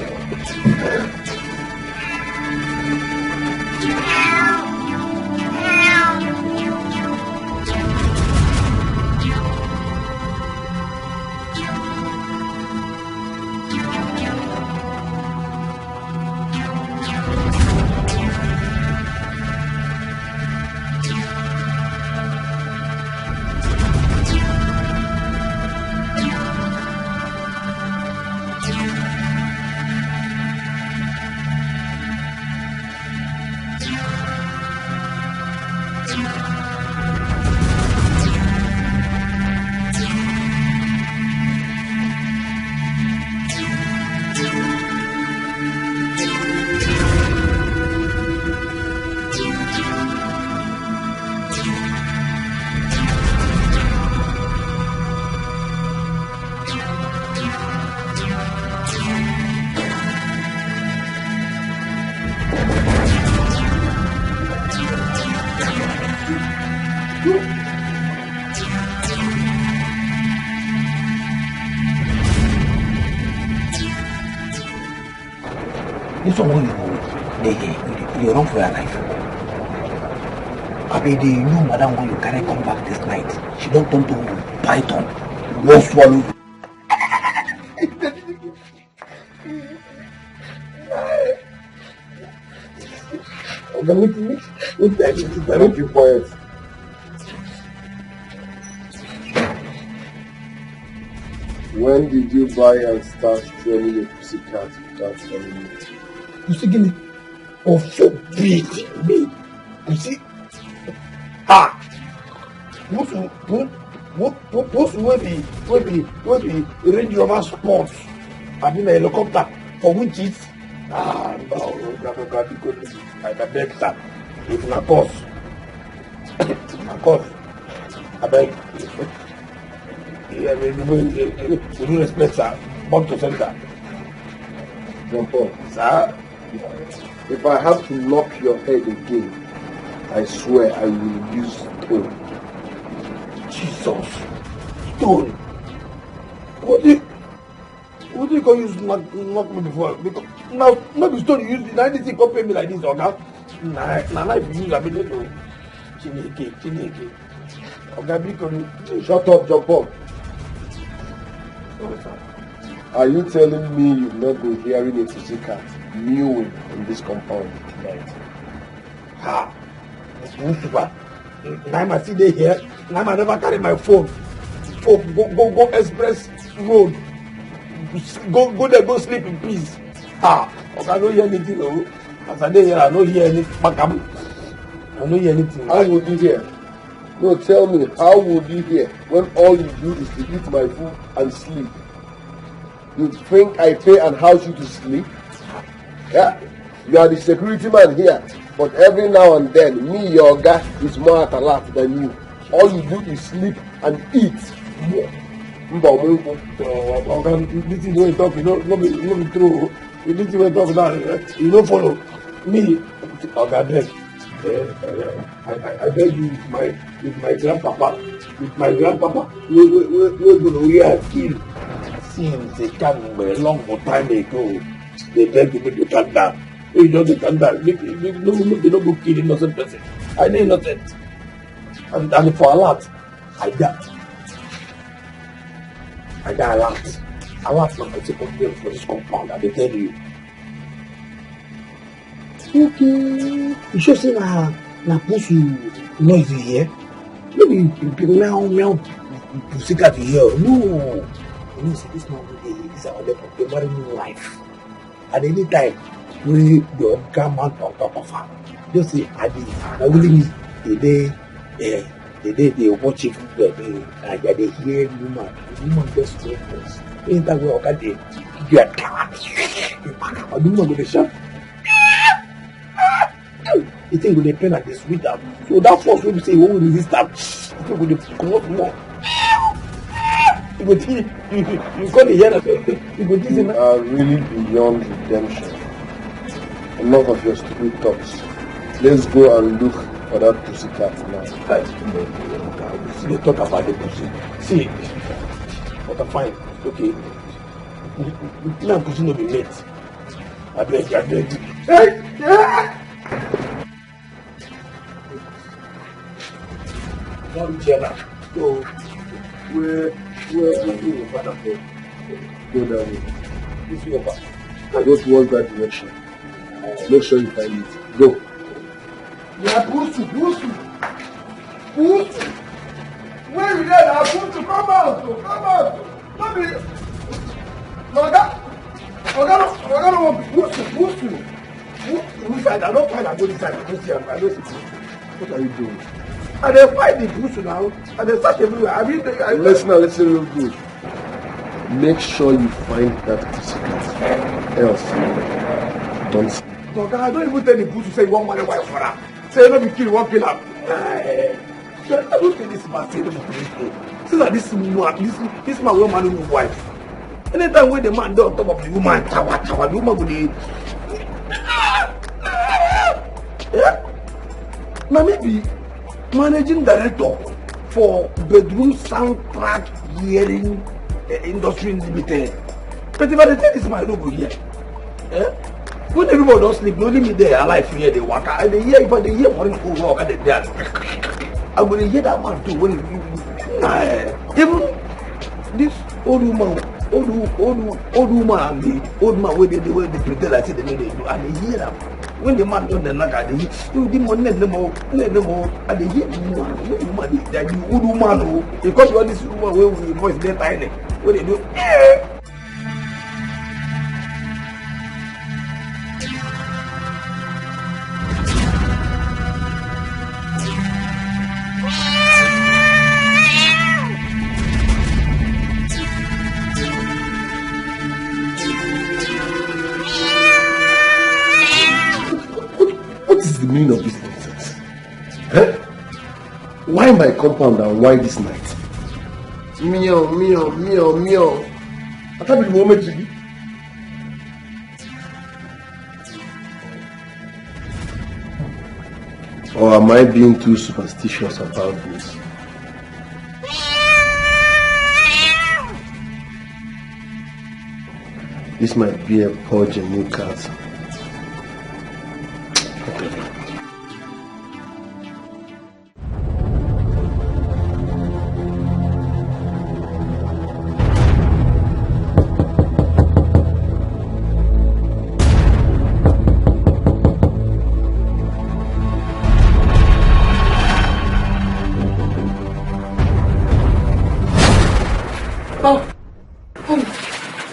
This one you run for your life. I mean, the new madam when you carry come back this night, she don't turn to python. You won't swallow. Keep quiet. When did you buy and start training your pussycat without telling me? Pussy give me oh so big. Pussy. Ah. Pussy will be Range Rover Sports. I mean a helicopter for witches. Ah, no, I can beg that. It's my course. I beg. Yeah, we do respect, sir. Born to center. John Paul, sir. If I have to knock your head again, I swear I will use stone. Jesus. Stone. What do you call use knock me before? Because now not the stone you use. Now anything come pay me like this, or now if you use, I mean no. Chineke. Okay, shut up, John Paul. Are you telling me you've not been hearing a pussycat mewing in this compound tonight? Ha! Super. Now I see they here. Now I never carry my phone. Go express road. Go there, go sleep in peace. Ha! Okay, I don't hear anything. No. As I dey here, I don't hear anything. I don't hear anything. How would you hear? No, tell me, how would you hear when all you do is to eat my food and sleep? You think I pay and house you to sleep? Yeah, you are the security man here, but every now and then, me, your guy, is more at alert than you. All you do is sleep and eat. This is the way you talk, not be true. This is the way you talk now, you don't follow me. Okay, beg. I beg you with my grandpapa, we're gonna hear kill. Since they come a long time ago, they beg me to calm down. You don't calm down. They don't go kill innocent person. I know innocent. And for a lot, I got a lot. A lot from my second bill for this compound, I tell you. Okay. You should say na push you noisy here. Maybe meow pussycat here. No. You know, see this man is our level. They marry new life. At any time, we your grandma on top of her. Just say I will me the day they watch it, they hear the woman just breakfast. In that way, okay, they get tired. I do not go to shop. The thing will depend on the sweet up. So that force will say, who will resist that? The thing will come out more. You got the head. You are really beyond redemption. Enough of your stupid thoughts. Let's go and look for that pussycat now. They talk about the pussy. See, what I find, okay. Me and pussy no be mate. I beg you. Hey! Now we hear that. So, where your father go? Go down here. This is your father. Go towards that direction. Make sure you find it. Go. Yeah, pussy. Where you there? Pussy, come out. Don't be. Oga, pussy. I don't find a good side. I don't see. What are you doing? And they find the pussy now. And they search everywhere. Listen real good. Make sure you find that pussycat. Else, don't sleep. Oga, I don't even tell the pussy say you want money wife for her. Say you don't be kill, one kill her. I don't think this man say no be police. See that this man will marry his wife. Anytime when the man dey on top of the woman, chawa, the woman will dey. Yeah? Now maybe managing director for bedroom soundtrack hearing industry limited. But if I tell this man, I don't go here. Yeah? When everybody don't sleep, only me there alive here, they walk out. And they hear, if they hear morning who walk and they dance. I will hear that man too. When even this old woman and the old man where they pretend like they do, and they hear them. When the man don't the knock, they hear the money and they hear the woman that you old woman because you are this woman where we voice their tiny. What they do? What is the meaning of this nonsense? Eh? Why my compound and why this night? Meow. I can't be the moment to be. Or am I being too superstitious about this? This might be a poor genuine cat.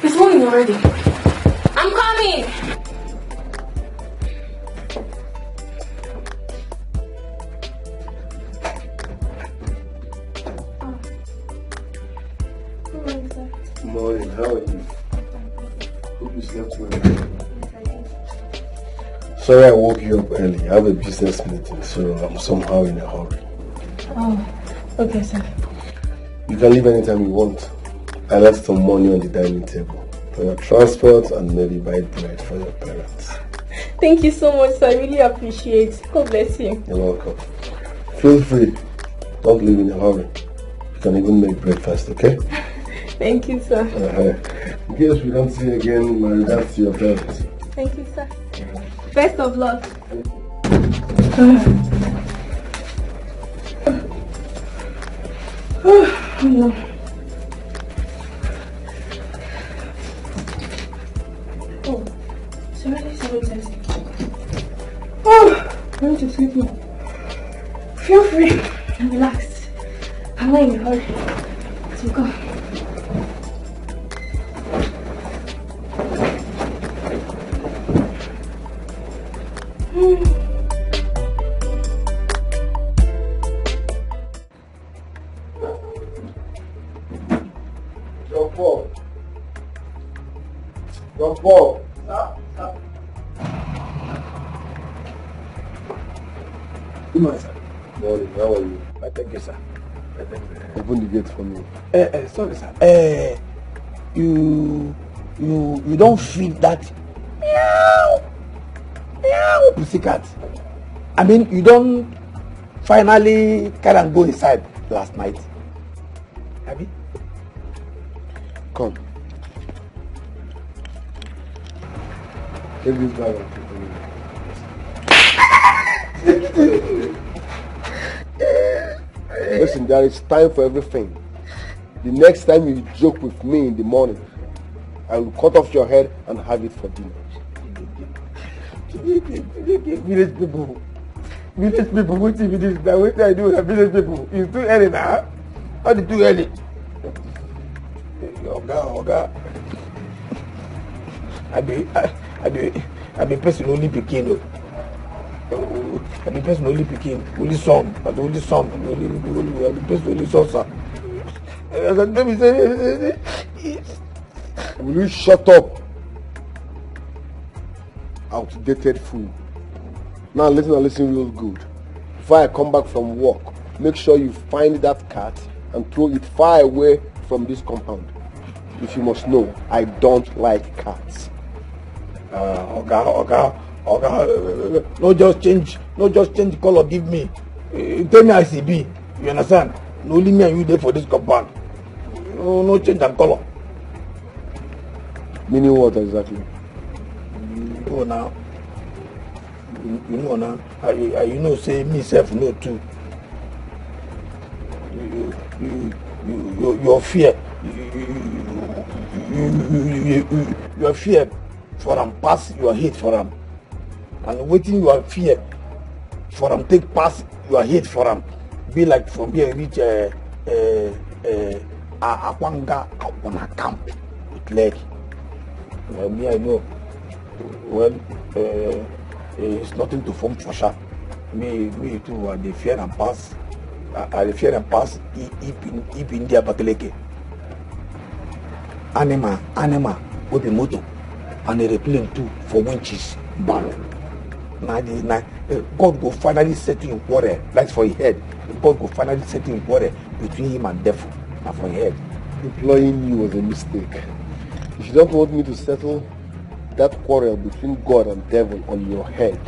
It's morning already. I'm coming! Morning, how are you? Hope you slept well. Sorry I woke you up early. I have a business meeting, so I'm somehow in a hurry. Oh, okay, sir. You can leave anytime you want. I left some money on the dining table for your transport and maybe buy bread for your parents. Thank you so much, sir. I really appreciate it. God bless you. You're welcome. Feel free. Don't leave in a hurry. You can even make breakfast, okay? Thank you, sir. In case we don't see you again, my regards to your parents. Thank you, sir. Best of luck. No. Oh, it's already 7:30. Oh, I need to sleep now. Feel free and relax. I'm not in a hurry. So go. John Paul. Good morning, sir. Morning, how are you? Thank you, sir. Open the gate for me. Sorry, sir. You don't feel that meow pussycat. I mean, you don't finally kind of go inside last night. Abi? Come. Take this bag and put it in. Listen, there is time for everything. The next time you joke with me in the morning, I will cut off your head and have it for dinner. Village people, what is this? What I do with village people? It's too early now. How did too early? Oga. I be person only picking. I be person only picking. Only son, but only son. Only I be person only son, sir. Will you shut up? Outdated fool. Now listen real good. Before I come back from work, make sure you find that cat and throw it far away from this compound. If you must know, I don't like cats. Oga, no just change color, give me. Tell me I see be. You understand? No, only me and you there for this compound. No change and color. Meaning what exactly? Oh, now. You know now. You know, say me self no too. Your fear. Your fear for them pass your hate for them. And waiting your fear for them take pass your hate for them. Be like from here reach Akwanga Akwana camp with leg. Me I know. Well, it's nothing to form for sure. Me too. They fear and pass. I fear and pass. If India Bakaleke. Anima with the motor and a plane too for winches. Bam. God will finally set you in quarrel. That's for your head. God will finally set you in quarrel between him and devil. And for your head. Employing you was a mistake. If you don't want me to settle that quarrel between God and devil on your head,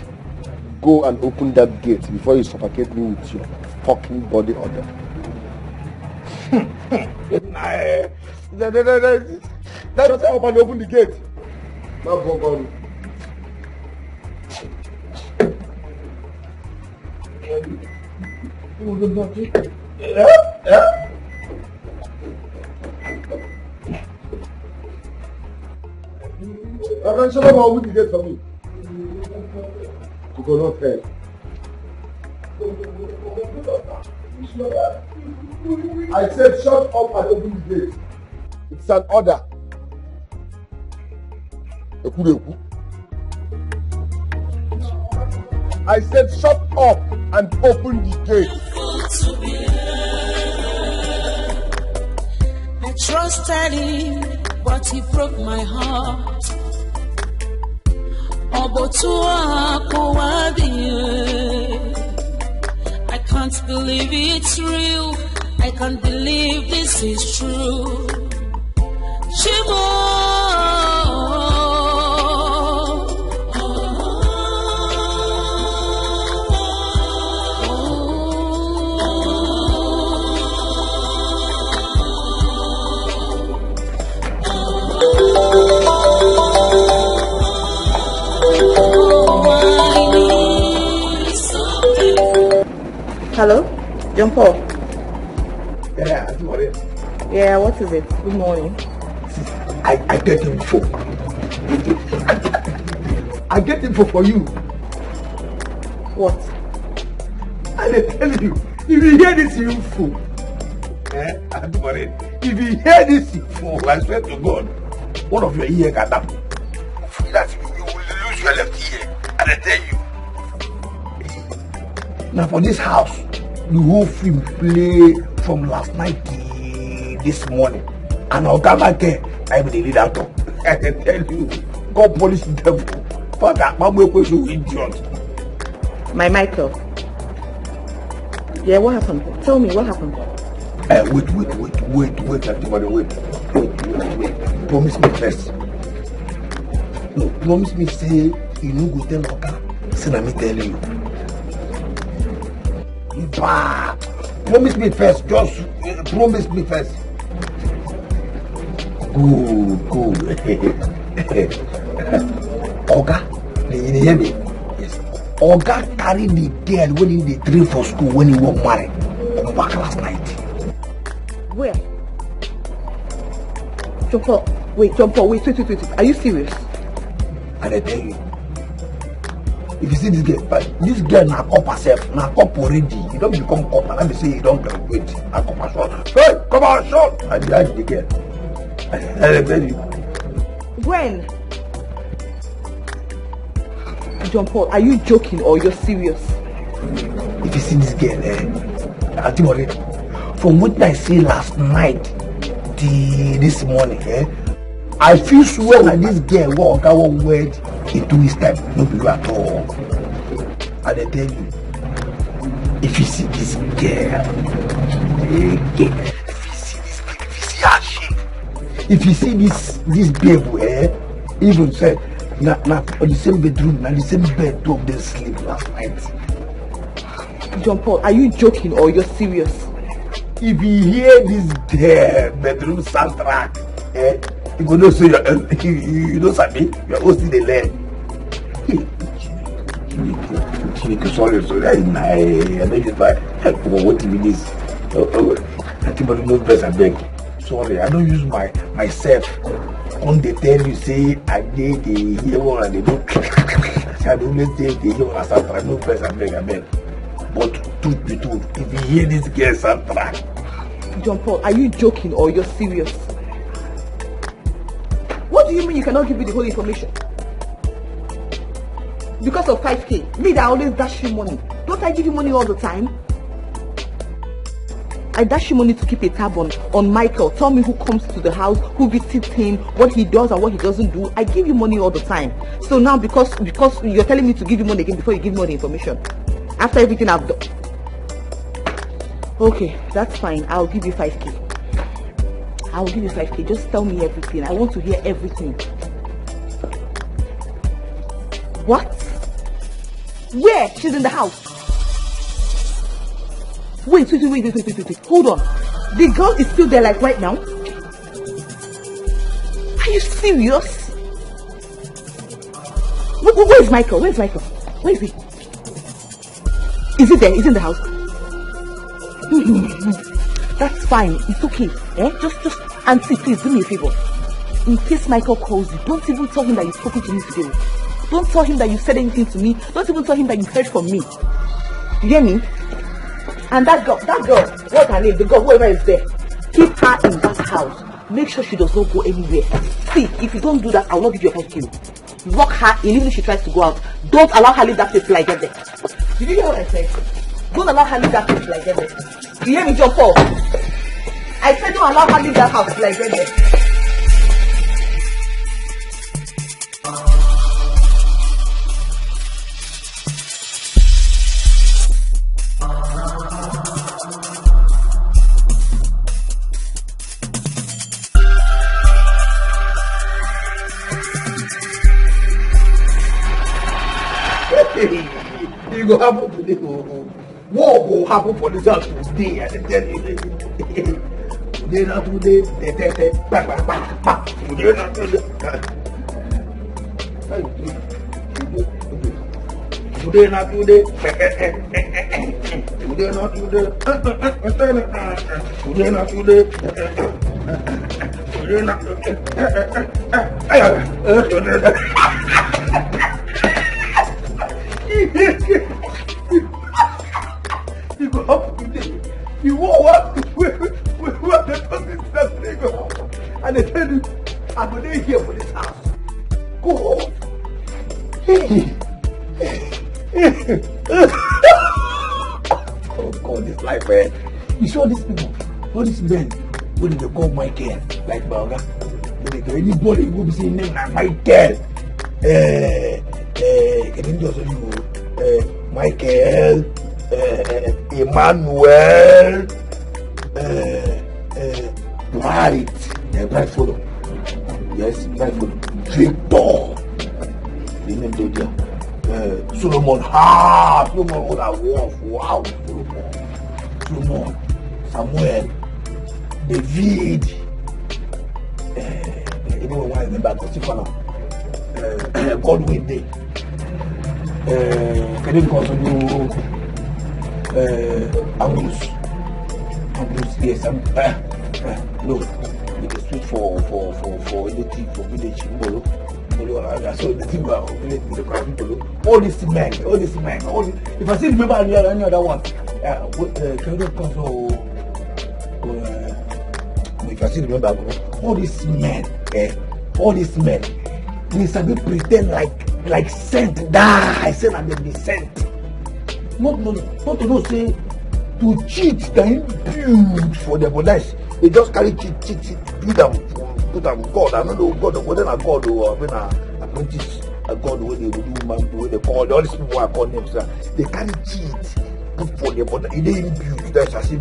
go and open that gate before you suffocate me with your fucking body odor. Shut up and open the gate. Now go on. Shut up and open the gate for me. You go not fail. I said shut up and open the gate. It's an order. I said shut up and open the gate. I trusted him, but he broke my heart. I can't believe it's real. I can't believe this is true. Shibo. Hello? John Paul? Yeah, I do what it. Yeah, what is it? Good morning. I get info. I get info for you. What? I tell you, if you hear this info, I do what it. If you hear this info, I swear to God, one of your ears got up. That you will lose your left ear. And I tell you. Now for this house, the whole film play from last night to this morning. And I'll come back here, I will lead out. I can tell you, God polish the devil. Father, my boy was you idiot. My Michael. Yeah, what happened? Tell me, what happened? Wait, everybody, wait. Promise me first. No, promise me, say, you no go tell Oga. Say, let me tell you. Promise me first, just promise me first. Good. Oga, you hear me? Yes. Oga carried the girl when he did train for school when he was married. Come back last night. Where? John Paul, wait. Are you serious? And I tell you, if you see this girl now cop herself, now cop already. You don't become cop, and let me say you don't graduate. Now cop her shot. Hey, come on, shot! And you hide the girl. And I tell you. When? John Paul, are you joking or you're serious? If you see this girl, I think already. From what I say last night till this morning, I feel sure that this girl walk our word in 2 weeks time. No people at all. And I tell you, if you see this girl, if you see her shape, if you see this babe, even say, na on the same bedroom, na the same bed of they sleep last night. John Paul, are you joking or you're serious? If you hear this bedroom soundtrack, you go know say you know Sabi, you're hosting the land. Sorry, I know you buy. What do you mean is? I think I know best. I beg. Sorry, I don't use myself. On the tell you say I did the hero and they do. I don't say the hero and Sandra. I know best. I beg. But truth be told, if you hear this girl Sandra. John Paul, are you joking or you're serious? What do you mean you cannot give me the whole information? Because of 5K, me that always dash you money. Don't I give you money all the time? I dash you money to keep a tab on Michael. Tell me who comes to the house, who visits him, what he does and what he doesn't do. I give you money all the time. So now because you're telling me to give you money again before you give me all the information. After everything I've done. Okay, that's fine. I'll give you 5K. I'll give you 5K. Just tell me everything. I want to hear everything. What? Where? She's in the house. Wait. Hold on. The girl is still there like right now? Are you serious? Where's Michael? Where is he? Is he there? Is he in the house? That's fine. It's okay. Just auntie, please do me a favor. In case Michael calls you, don't even tell him that you've spoken to me today. Don't tell him that you said anything to me. Don't even tell him that you heard from me. You hear me? And that girl, what's her name? The girl, whoever is there, keep her in that house. Make sure she does not go anywhere. See, if you don't do that, I will not give you a 5K. Lock her in, even if she tries to go out. Don't allow her leave that place till I get there. Did you hear what I said? Don't allow her leave that place till I get there. You hear me, John Paul? I said don't allow her leave that house till I get there. It will happen today. What will happen for this house today? I tell you. Today, not today. Today, not today. Today, not today. Today, not today. Today, not today. Today, not You go up today. You walk up. We are the person that they go. And they tell you, I'm going to here for this house. Go home. Oh God, this life, man. You saw these people, all these men, what did they call Michael? Like Banga. Anybody who be saying name like Michael. Michael, Emmanuel, Bright, Bright photo. Yes, Bright photo. Victor, the name there. Solomon, Solomon, what a wolf, wow, Solomon, Samuel, David, even when I remember Kotifana, Godwin Day. Can you continue? Ambrose, yes, no, with the street for anything for village, so the thing about village with the crowd people, all these men, if I still remember any other one, can you console? If I still remember, all these men, they sabi pretend like sent. I said that they be sent. Not to know say to cheat they build for them, but that's they just carry cheat build them put them God. I don't know God whether a God or an apprentice a God where they will do man where they call all these people are called names. They carry cheat put for them, but they didn't build. That's as if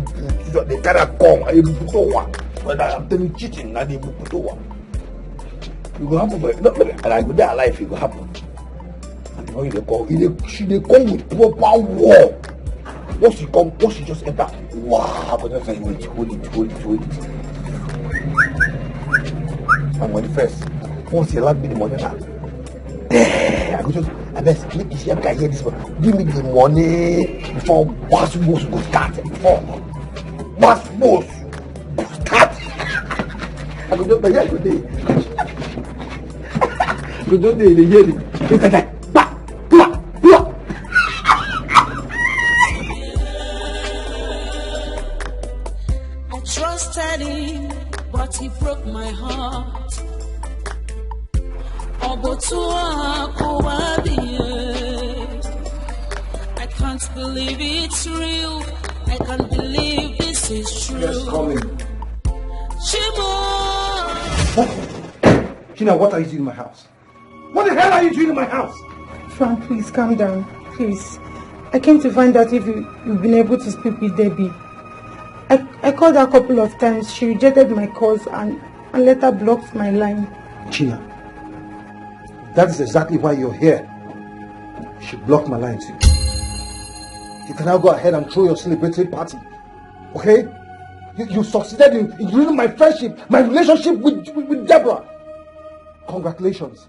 build. They carry come I put one. But I'm telling you cheating, now they put one. It will happen, but not and I go there alive. It will happen. And when they come, they come with proper war. Once she just enter, wow! But that's like hold it. And when once he allowed me the money, now, damn. I go just, I best make this young guy hear this one. Give me the money before boss go start. Before boss start. I go just, yeah, good day. Good day, they hear it. It's like, I trusted him, but he broke my heart. I can't believe it's real. I can't believe this is true. Yes, coming. What? Gina, what are you doing in my house? What the hell are you doing in my house? Frank, please calm down. Please. I came to find out if you've been able to speak with Debbie. I called her a couple of times. She rejected my calls and later blocked my line. Gina, that is exactly why you're here. She blocked my line too. You can now go ahead and throw your celebratory party. Okay? You succeeded in ruining my friendship, my relationship with Deborah. Congratulations.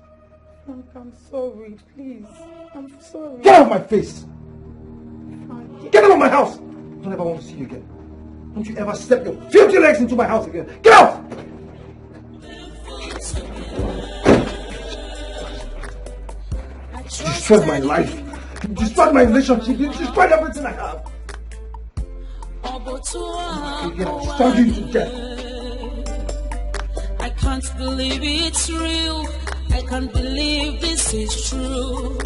Frank, I'm sorry. Please. I'm sorry. Get out of my face. Frank, get out of my house. Don't ever want to see you again. Don't you ever step your filthy legs into my house again. Get out! You destroyed my life. You destroyed my relationship. You destroyed everything I have. You're starving to death. I can't believe it's real. I can't believe this is true.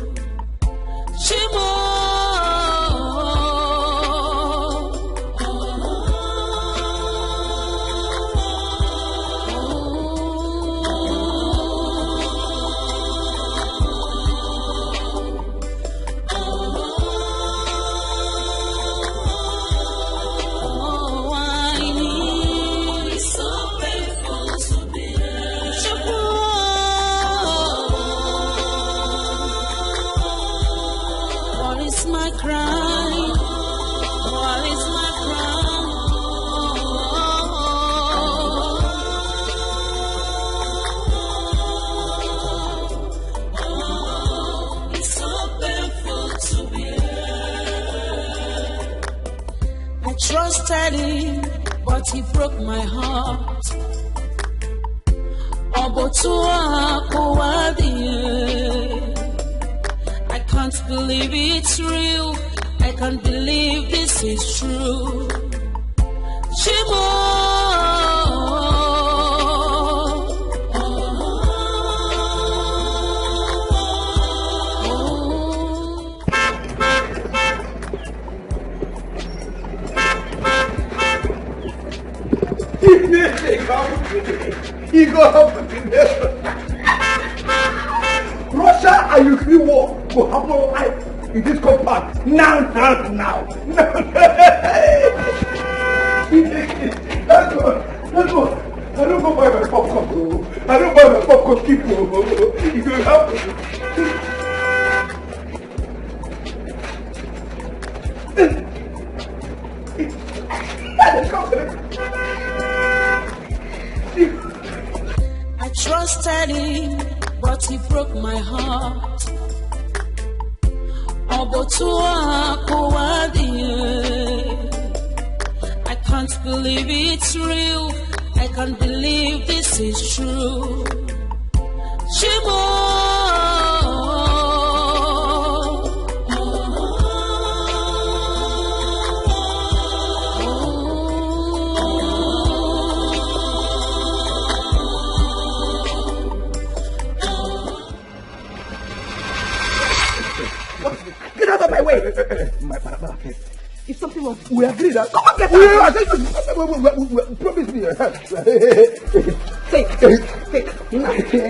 Trusted him, but he broke my heart. I can't believe it's real. I can't believe this is true. He got up with the Russia and Ukraine war will happen live in this compound. Now. Let's go. I don't go buy my popcorn. I don't buy my popcorn. Keep going. It's going to happen. I trusted him, but he broke my heart. I can't believe it's real. I can't believe this is true. Get out of my way! If something wrong, we agree that. Come on, get out! Promise me. Take.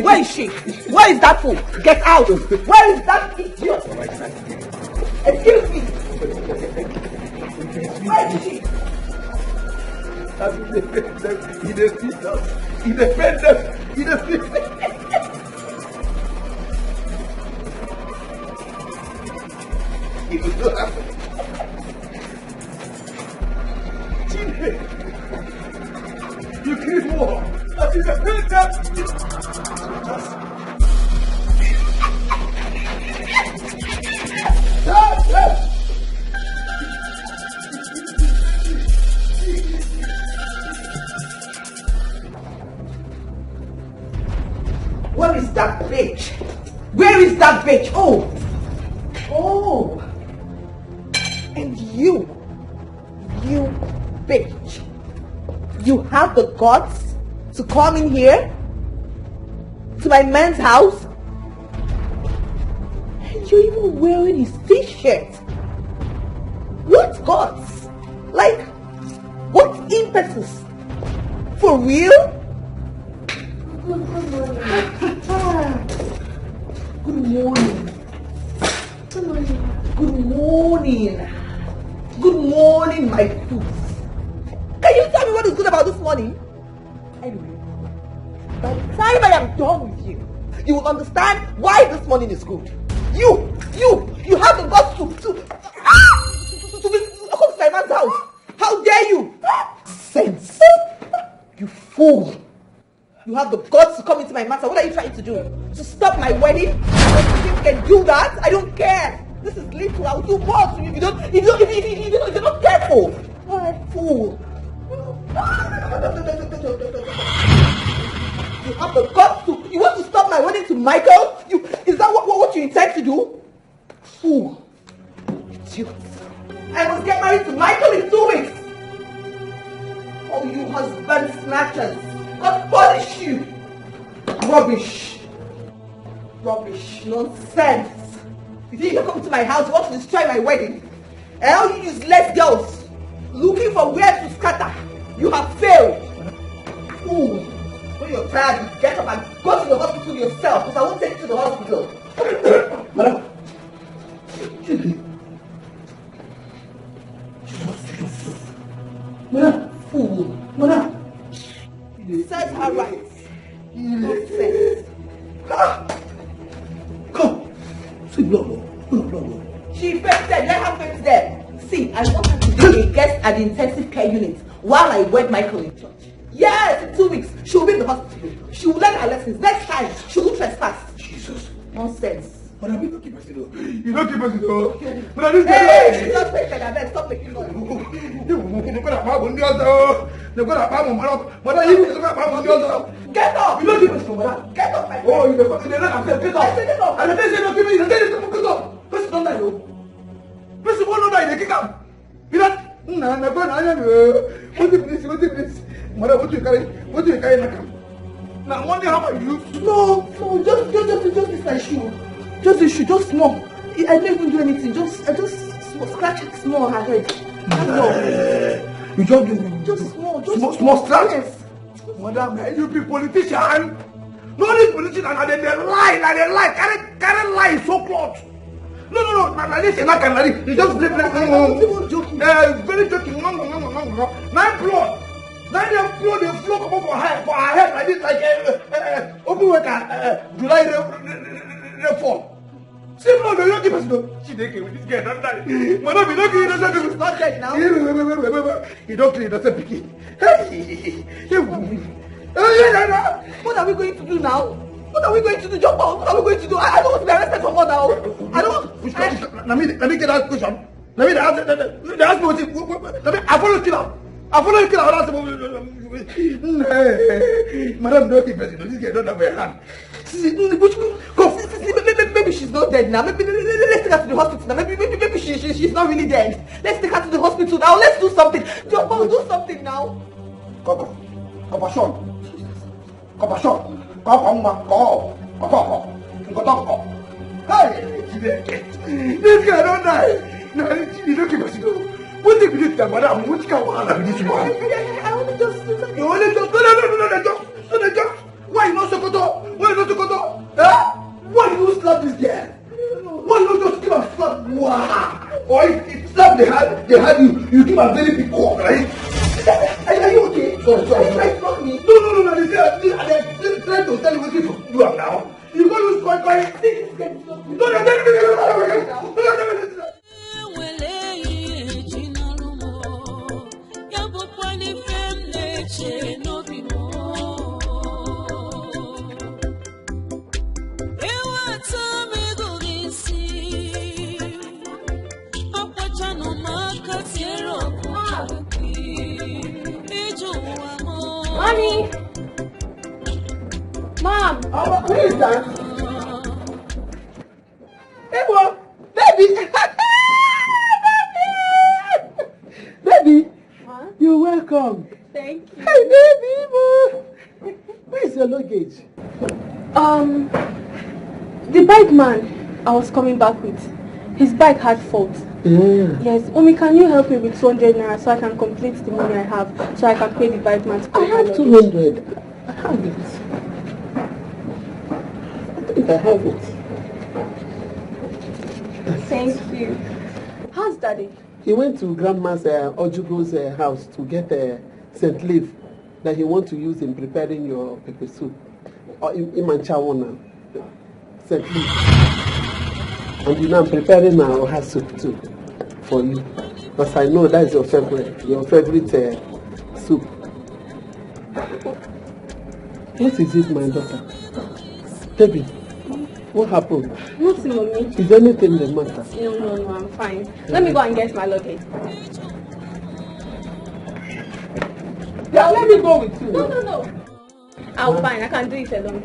Where is she? Where is that fool? Get out! Where is that idiot? Excuse me! Where is she? He defeats us. He defends us. He defeats us. It will not happen. You create war. That is a great Where is that bitch? Where is that bitch? Oh! Oh! And you bitch, you have the guts to come in here to my man's house and you're even wearing his t-shirt. What guts? Like, what impetus? For real? Good morning. Good morning. Good morning. Good morning, my food. Can you tell me what is good about this morning? Anyway, by the time I am done with you, you will understand why this morning is good. You have the guts to come to my man's house. How dare you? Sense. You fool. You have the guts to come into my man's house. What are you trying to do? To stop my wedding? You think you can do that? I don't care. This is little. I'll do more to you if you're not careful. Fool. You have the guts to. You want to stop my wedding to Michael? Is that what you intend to do? Fool. Idiot. I must get married to Michael in 2 weeks. Oh, you husband snatchers. God punish you. Rubbish. Nonsense. You think you're coming to my house, you want to destroy my wedding? All you useless girls looking for where to scatter. You have failed. Fool. When you're tired, you get up and go to the hospital yourself, because I won't take you to the hospital. Madam. Madam. Fool. Madam. Set her right. Nonsense. Come. See, blood. She fainted. Let her faint there. See, I want her to be a guest at the intensive care unit while I wed Michael in church. Yes, in 2 weeks. She will be in the hospital. She will learn her lessons. Next time, she will trespass. Jesus. Nonsense. But I mean, don't keep us though. You don't keep us though. But this hey, she's not fainted. I bet. Stop making noise. Get up! You don't keep us though. Get up, my friend. Oh, you're fucking get up. I said get up. And the person don't keep me. Get up. Person don't die though. Person won't die. They kick up. You know? What is this? Mother, what do you carry? Now, one day, how about you? No, just this my shoe. Just the shoe, just small. I didn't even do anything. I just scratch it small on her head. That's all. You just small. Small scratch? Yes. Madam, you be politician. No, this politician, and they lie. Carry lie so close. No. This is not can you just play. I'm joking. Very joking. No. 9 blood. 9 blood, they flow come up for her head like this, like open worker, July the fall. See, no, you don't keep us though. She didn't with this girl, don't die. Madam, you don't keep us. It's not dead now. You don't clean, doesn't pick it. What are we going to do now? What are we going to do, Jumbo? What are we going to do? I don't want to be arrested for more now. I don't want. Let me get that question. Let me ask me what I follow you now. Madam, don't keep us. This girl don't have a hand. Maybe she's not dead now. Maybe let's take her to the hospital now. Maybe she's not really dead. Let's take her to the hospital now. Let's do something. Jumbo, do something now. Compassion. Hey, this guy don't die. No, you don't keep us. What did you do, madam? Which can one have this one? I only just do something. You only just no. Why you not Sokoto? Huh? Why you slap this girl? Why you not just give a slap? Wow. Or if slap they had you give a very big cock, right? Are you okay? Sorry. Not me. No. They're trying to tell you what you are now. You go use coin. No. Mommy! Mom! Oh, who is that? Ewo, baby. Baby, you're welcome. Thank you. Hey, baby. Where is your luggage? The bike man I was coming back with, his bike had fault. Yeah. Yes, Omi, can you help me with 200 naira so I can complete the money I have, so I can pay the bike man to pay I have 200. I have it. I think I have it. Thank you. How's Daddy? He went to Grandma's Ojugo's house to get St. Leaf that he wants to use in preparing your pepper soup. Or in Manchawana, St. Leaf. And you know I'm preparing my oha soup too for you. Because I know that is your favorite soup. What is it, my daughter? Debbie, what happened? Nothing, Mommy. Is anything the matter? No, I'm fine. Let me go and get my luggage. Yeah, let me go with you. No. I'm fine. I can do it alone.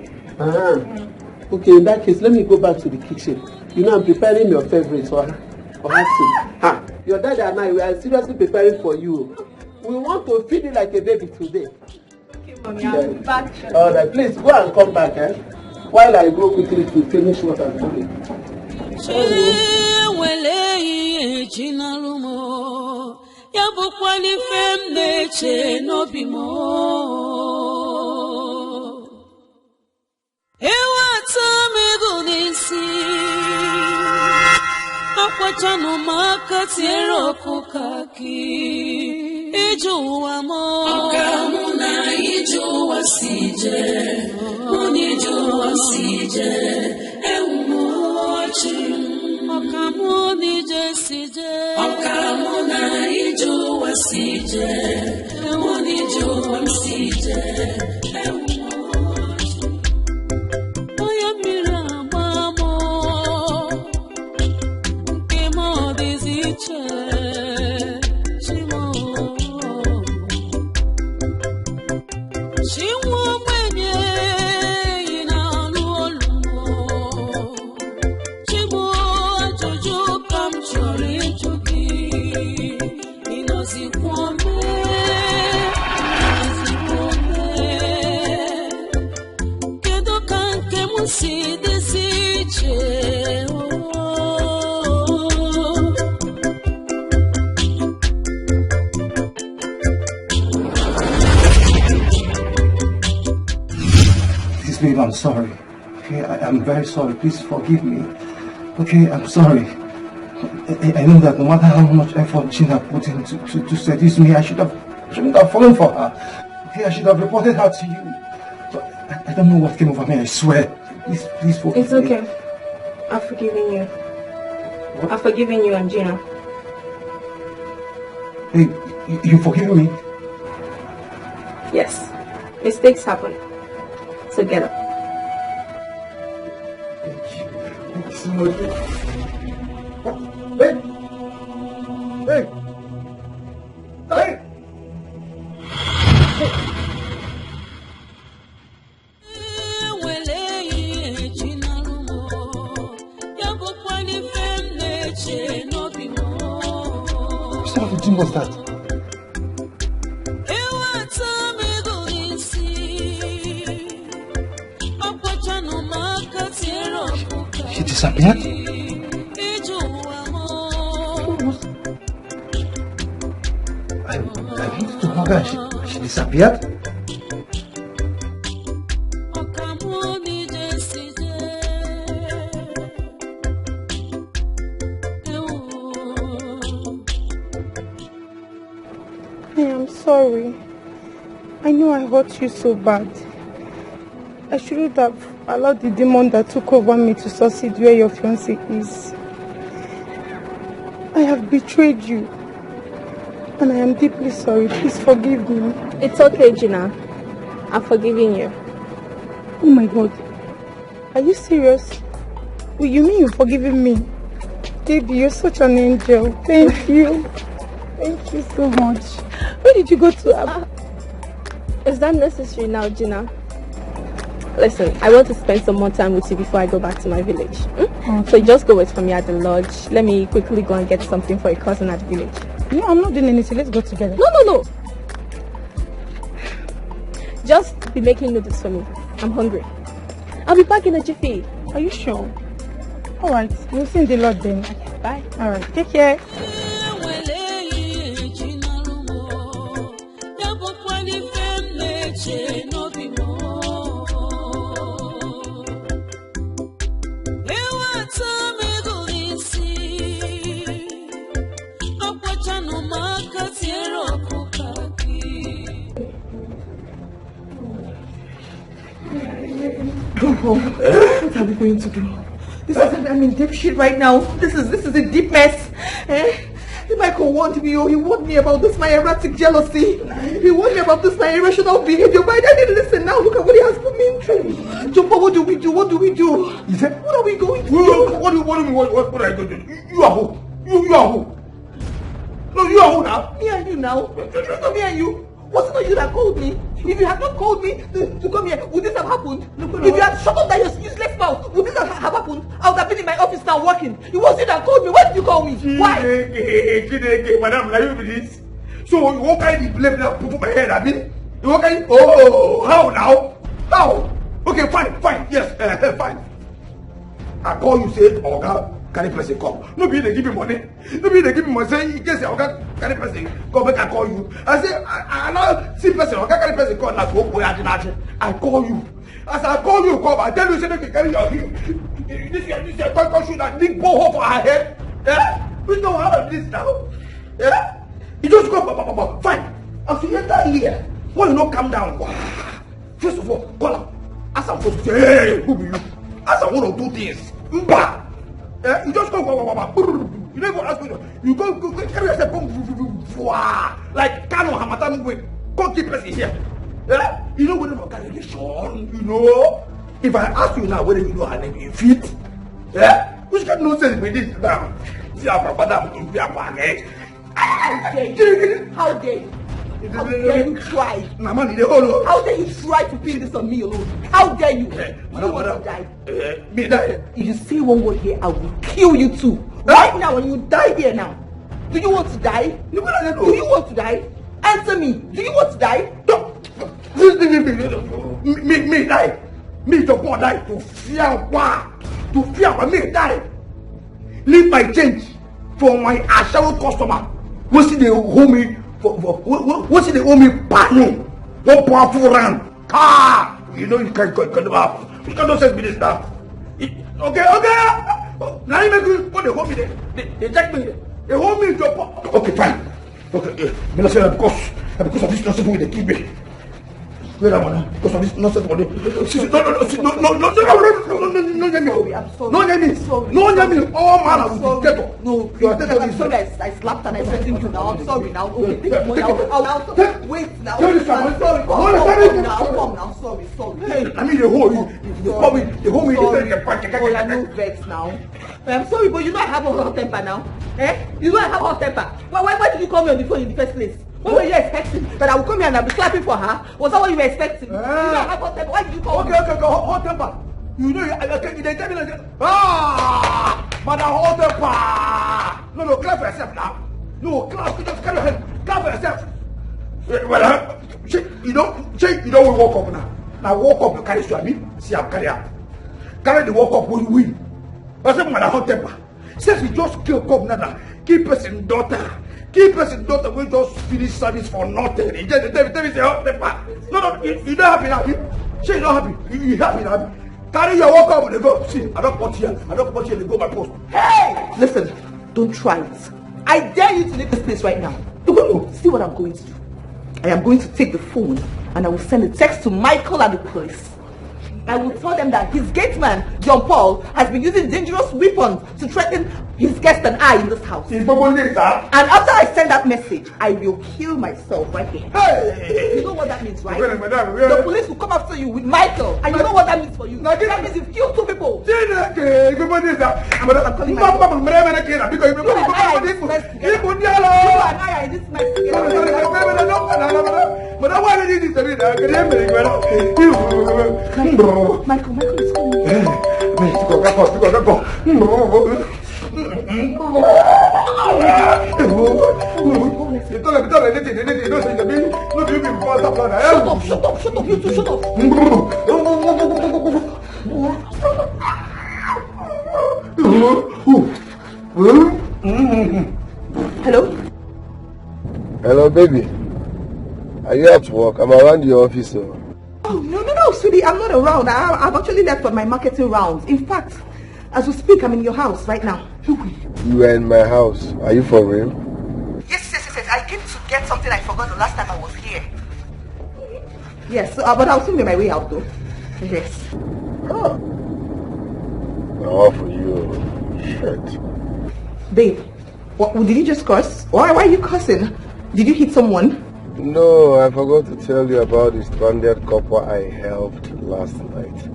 Okay, in that case, let me go back to the kitchen. You know, I'm preparing your favorite soup. Your dad and I, we are seriously preparing for you. We want to feed you like a baby today. Okay, Mommy, I'll be back. All right, please go and come back, while I go quickly to finish what I'm doing. Akwachano makatiero kukaki Ijuwa mo Okamuna ijuwa sije Unijuwa sije Eumochi Okamuni je sije Okamuna ijuwa sije Unijuwa sije Eumochi Oyamira mamo See this Babe, I'm sorry. Okay, I'm very sorry. Please forgive me. Okay, I'm sorry. I know that no matter how much effort Gina put in to seduce me, I shouldn't have fallen for her. Okay, I should have reported her to you. But I don't know what came over me, I swear. Please forgive me. It's okay. I've forgiven you. What? I've forgiven you and Gina. Hey, you forgive me? Yes. Mistakes happen. So get up. Thank you so much. Hey! Hey! Hey! What sort of a dream was that? She disappeared? I wanted to hug her. She disappeared? I am sorry. I know I hurt you so bad. I shouldn't have allowed the demon that took over me to succeed where your fiancé is. I have betrayed you. And I am deeply sorry. Please forgive me. It's okay, Gina. I'm forgiving you. Oh my God. Are you serious? Well, you mean you're forgiving me? Baby, you're such an angel. Thank you. Thank you so much. Where did you go to? Is that necessary now, Gina? Listen, I want to spend some more time with you before I go back to my village. So just go wait for me at the lodge. Let me quickly go and get something for a cousin at the village. No, I'm not doing anything. Let's go together. No. Just be making noodles for me. I'm hungry. I'll be back in a jiffy. Are you sure? Alright, we'll see in the lodge then. Okay, bye. Alright, take care. What are we going to do? I'm in deep shit right now. This is a deep mess. Michael warned me. He warned me about this, my erratic jealousy. He warned me about this, my irrational behavior. But I didn't listen. Now look at what he has put me into. Jumbo, what do we do? What are we going to do? What are you going to do? You are who? You are who? No, you are who now? Me and you now. Me and you. Was it not you that called me? If you had not called me to come here, would this have happened? If you had shut up that useless mouth, would this have happened? I would have been in my office now working. It was you that called me. Why did you call me? Why? Madam, like you this. So you walk out the blame now, put my head, I mean? You walk out, oh, how now? How? Okay, fine, yes, fine. I call you, say, oh God. Can a person come? Nobody they give me money. Nobody they give me money. Say, in case I can a person come back and call you. I say, I now see person. Can a person call now? I call you. As I call you, come. I tell you, say, okay, carry your this can't shoot that big ball for her head. Yeah, we don't have this now. Yeah, you just come, fine. As you enter here, why you not come down? First of all, call him. As I'm supposed to say, hey, who be you? As I want to do this, you just go, you never ask me. You go carry yourself, like Kano Hamatan way. Go keep person here. Yeah? You know whether for calculation, you know. If I ask you now whether you know her name, you fit. Yeah? Which kind of nonsense with this now? See how Papa to be a bag. How dare you? How dare you? How dare you try? How dare you try to pin this on me alone? How dare you? You want to die? Me die. If you say one word here, I will kill you too. Right now, when you die here now. Do you want to die? Do you want to die? Answer me. Do you want to die? Me die. Me to go die. To fear what? To fear what? Me die. Leave my change for my ashawo customer. What's the homie? What's the only panel? One powerful round. You know you can't about. You can't say this now. Okay. Now you make you put the homie there. They take me. The homie to okay, fine. Okay, because of this nonsense they keep me. Wait a minute. Because of this nonsense no. Oh man, I'm sorry. No, I'm sorry. I slapped and I said you now. I'm sorry now. Okay, take money out. Wait now. I'm sorry. Come now. Sorry. Hey, I mean the whole me. I no vex now. I'm sorry, but you know I have a hot temper now. You know I have a hot temper. Why did you call me on the phone in the first place? What were you expecting? That I would come here and I'll be clapping for her? Was that what you were expecting? You know I have hot temper. Why did you call me? Okay, hot temper. You know, they tell me like that. But a hot temper. No, clap for yourself now. No, clap for yourself. Well, you don't walk up now. Now walk up, you carry Swami. See, I'm carry up. Carry the walk up when you win. I said, man, a hot temper. Says he just kill come now. Keep us in daughter. Keep us in daughter. We just finish service for nothing. He just tell me say hot temper. No, you not happy now. Say you not happy. You happy now. Carry your walk up and go. See, I don't put here. They go by post. Hey! Listen, don't try it. I dare you to leave this place right now. See what I'm going to do. I am going to take the phone and I will send a text to Michael and the police. I will tell them that his gate man, John Paul, has been using dangerous weapons to threaten his guest and I in this house. And after I send that message, I will kill myself right here. Hey. You know what that means, right? The police will come after you with Michael. And you know what that means for you? That means you've killed 2 people. I'm calling my But I want to do this. Michael is coming. Shut up, you two, shut up. Hello? Hello, baby. Are you at work? I'm around the office. So. Oh, no, sweetie, I'm not around. I've actually left for my marketing rounds. In fact, as we speak, I'm in your house right now. You are in my house. Are you for real? Yes. I came to get something I forgot the last time I was here. Yes, but I'll soon be my way out though. Yes. Oh. Now for you. Shit. Babe, did you just curse? Why are you cursing? Did you hit someone? No, I forgot to tell you about the stranded couple I helped last night.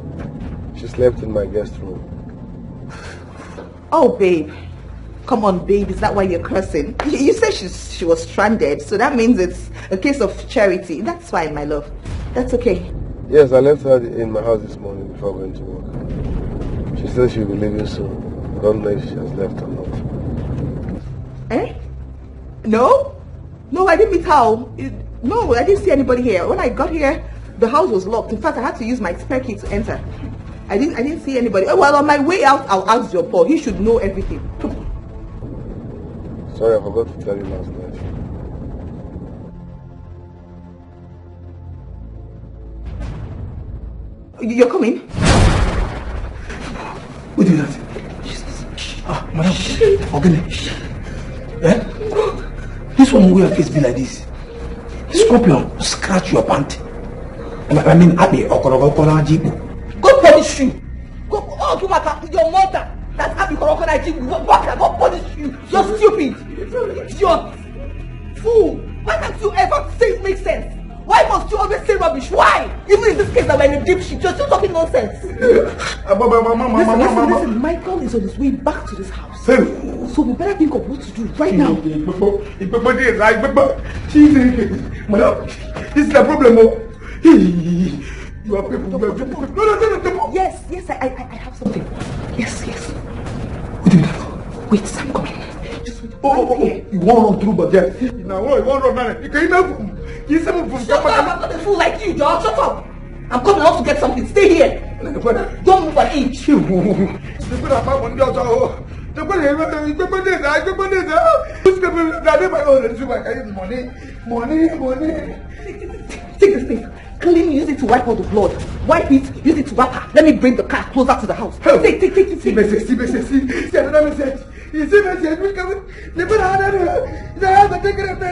She slept in my guest room. Oh, babe. Come on, babe. Is that why you're cursing? You said she was stranded, so that means it's a case of charity. That's fine, my love. That's okay. Yes, I left her in my house this morning before going to work. She said she'll be leaving soon. I don't know if she has left or not. Eh? No, I didn't meet her. No, I didn't see anybody here. When I got here, the house was locked. In fact, I had to use my spare key to enter. I didn't see anybody. Well, on my way out, I'll ask your Paul. He should know everything. Sorry, I forgot to tell you last night. You're coming? Who did that? Jesus. Madam. Okay. Eh? This one will your face be like this. Scorpion, scratch your pant. I mean, Abby, God punish you. Your mother. That's Abby God punish you. You're stupid. Idiot. Fool. Why can't you ever say it makes sense? Why must you always say rubbish? Why? Even in this case that we're in a deep shit, you're still talking nonsense. Listen, Michael is on his way back to this house. So we better think of what to do right now. This is the problem. You are people. No. Yes, I have something. Yes. Wait, I'm coming. Just wait. Oh. You won't run through, but yes. Now, you won't run, man. You can't even. Shut up, I'm not a fool like you, George. Shut up. I'm coming out to get something. Stay here. Don't move an inch. Money. Take this thing. Clean, use it to wipe out the blood. Wipe it, use it to wrap her. Let me bring the car closer to the house. Take. You see me say we come the brother da ba take it da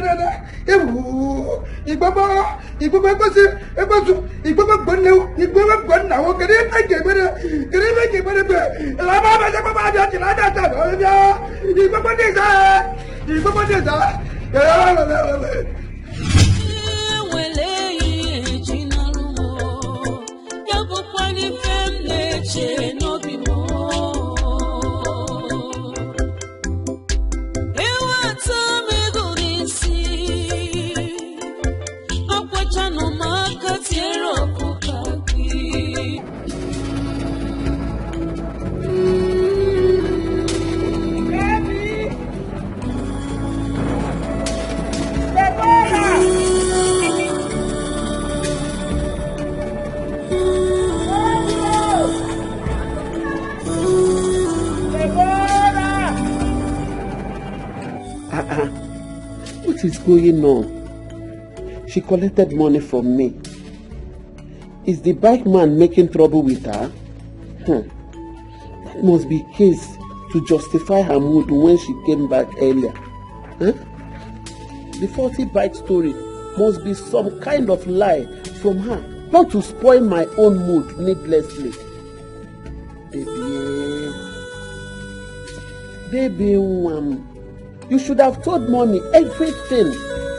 igbo gbonna o kere take be la ba ja ti la da ta o ja igbo de za no be more. What is going on? She collected money from me. Is the bike man making trouble with her? That must be case to justify her mood when she came back earlier. The 40 bike story must be some kind of lie from her, not to spoil my own mood needlessly. Baby, you should have told mommy everything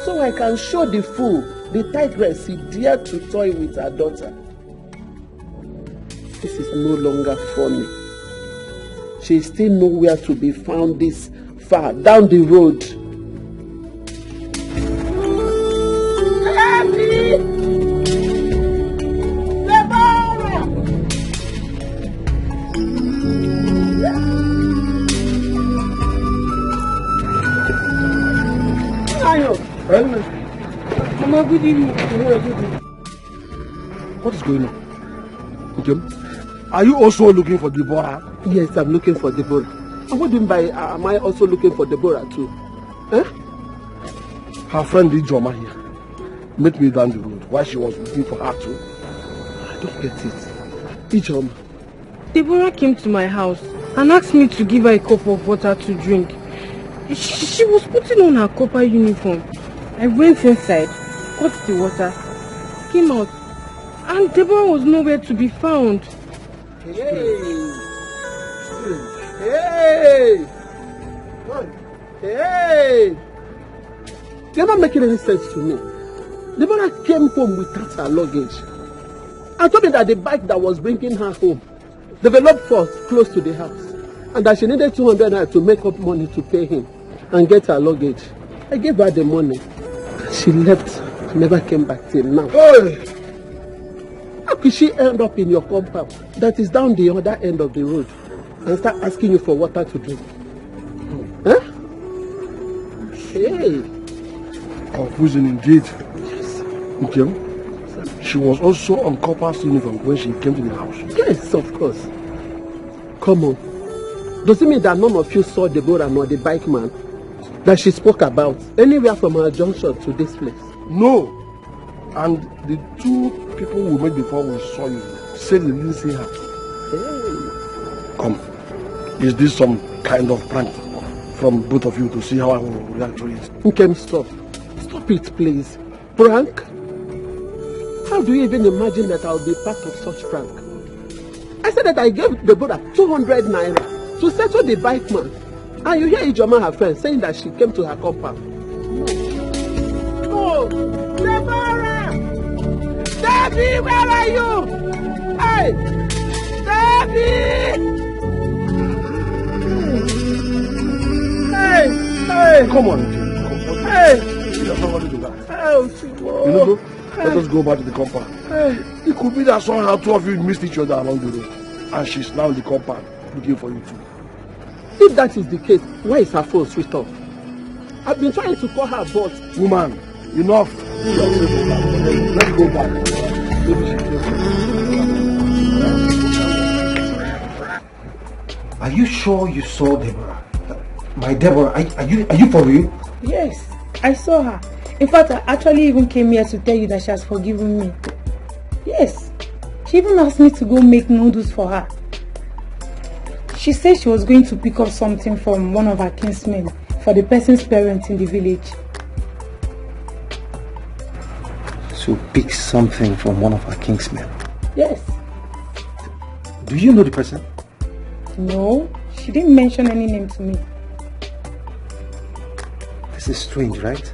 so I can show the fool, the tigress he dared to toy with her daughter. This is no longer funny. She is still nowhere to be found this far down the road. Happy! Mama, good evening. What is going on? Okay. Are you also looking for Deborah? Yes, I'm looking for Deborah. And what do you mean by am I also looking for Deborah too? Eh? Her friend Ijoma here met me down the road while she was looking for her too. I don't get it. Ijoma. Deborah came to my house and asked me to give her a cup of water to drink. She was putting on her copper uniform. I went inside, got the water, came out, and Deborah was nowhere to be found. Hey! Hey! Hey! You're not making any sense to me. Deborah came home without her luggage. I told me that the bike that was bringing her home developed fault close to the house, and that she needed 200 naira to make up money to pay him and get her luggage. I gave her the money. She left, never came back till now. Hey! How could she end up in your compound that is down the other end of the road and start asking you for water to drink? Huh? Hey! Confusing indeed. Yes. Okay. She was also on Copper's uniform when she came to the house. Yes, of course. Come on. Does it mean that none of you saw Deborah nor the bike man that she spoke about anywhere from our junction to this place? No. And the two people we met before we saw you said they didn't see her. Hey. Come. Is this some kind of prank from both of you to see how I will react to it? Okay, stop. Stop it, please. Prank? How do you even imagine that I'll be part of such prank? I said that I gave Deborah 200 naira to settle the bike man. And you hear Ijoma, her friend, saying that she came to her compound. No. Deborah! Debbie, where are you? Hey! Debbie! Hey! Hey! Come on, Hey! There's nobody to that. Oh, You know, let us go back to the compound. Hey! It could be that somehow two of you missed each other along the road. And she's now in the compound looking for you too. If that is the case, why is her phone switched off? I've been trying to call her, but... Woman, enough. Let's go back. Are you sure you saw Deborah? My Deborah, are you for real? Yes, I saw her. In fact, I actually even came here to tell you that she has forgiven me. Yes, she even asked me to go make noodles for her. She said she was going to pick up something from one of her kinsmen for the person's parents in the village. So pick something from one of her kingsmen? Yes. Do you know the person? No, she didn't mention any name to me. This is strange, right?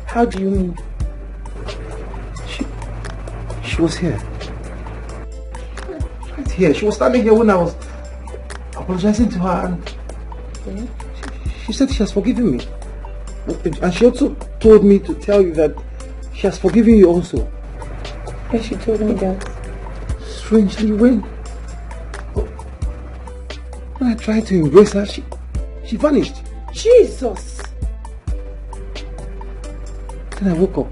How do you mean? She was here. Right here. She was standing here when I was apologizing to her, and she said she has forgiven me. And she also told me to tell you that she has forgiven you also. Yes, she told me that. Strangely, when I tried to embrace her, she vanished. Jesus! Then I woke up.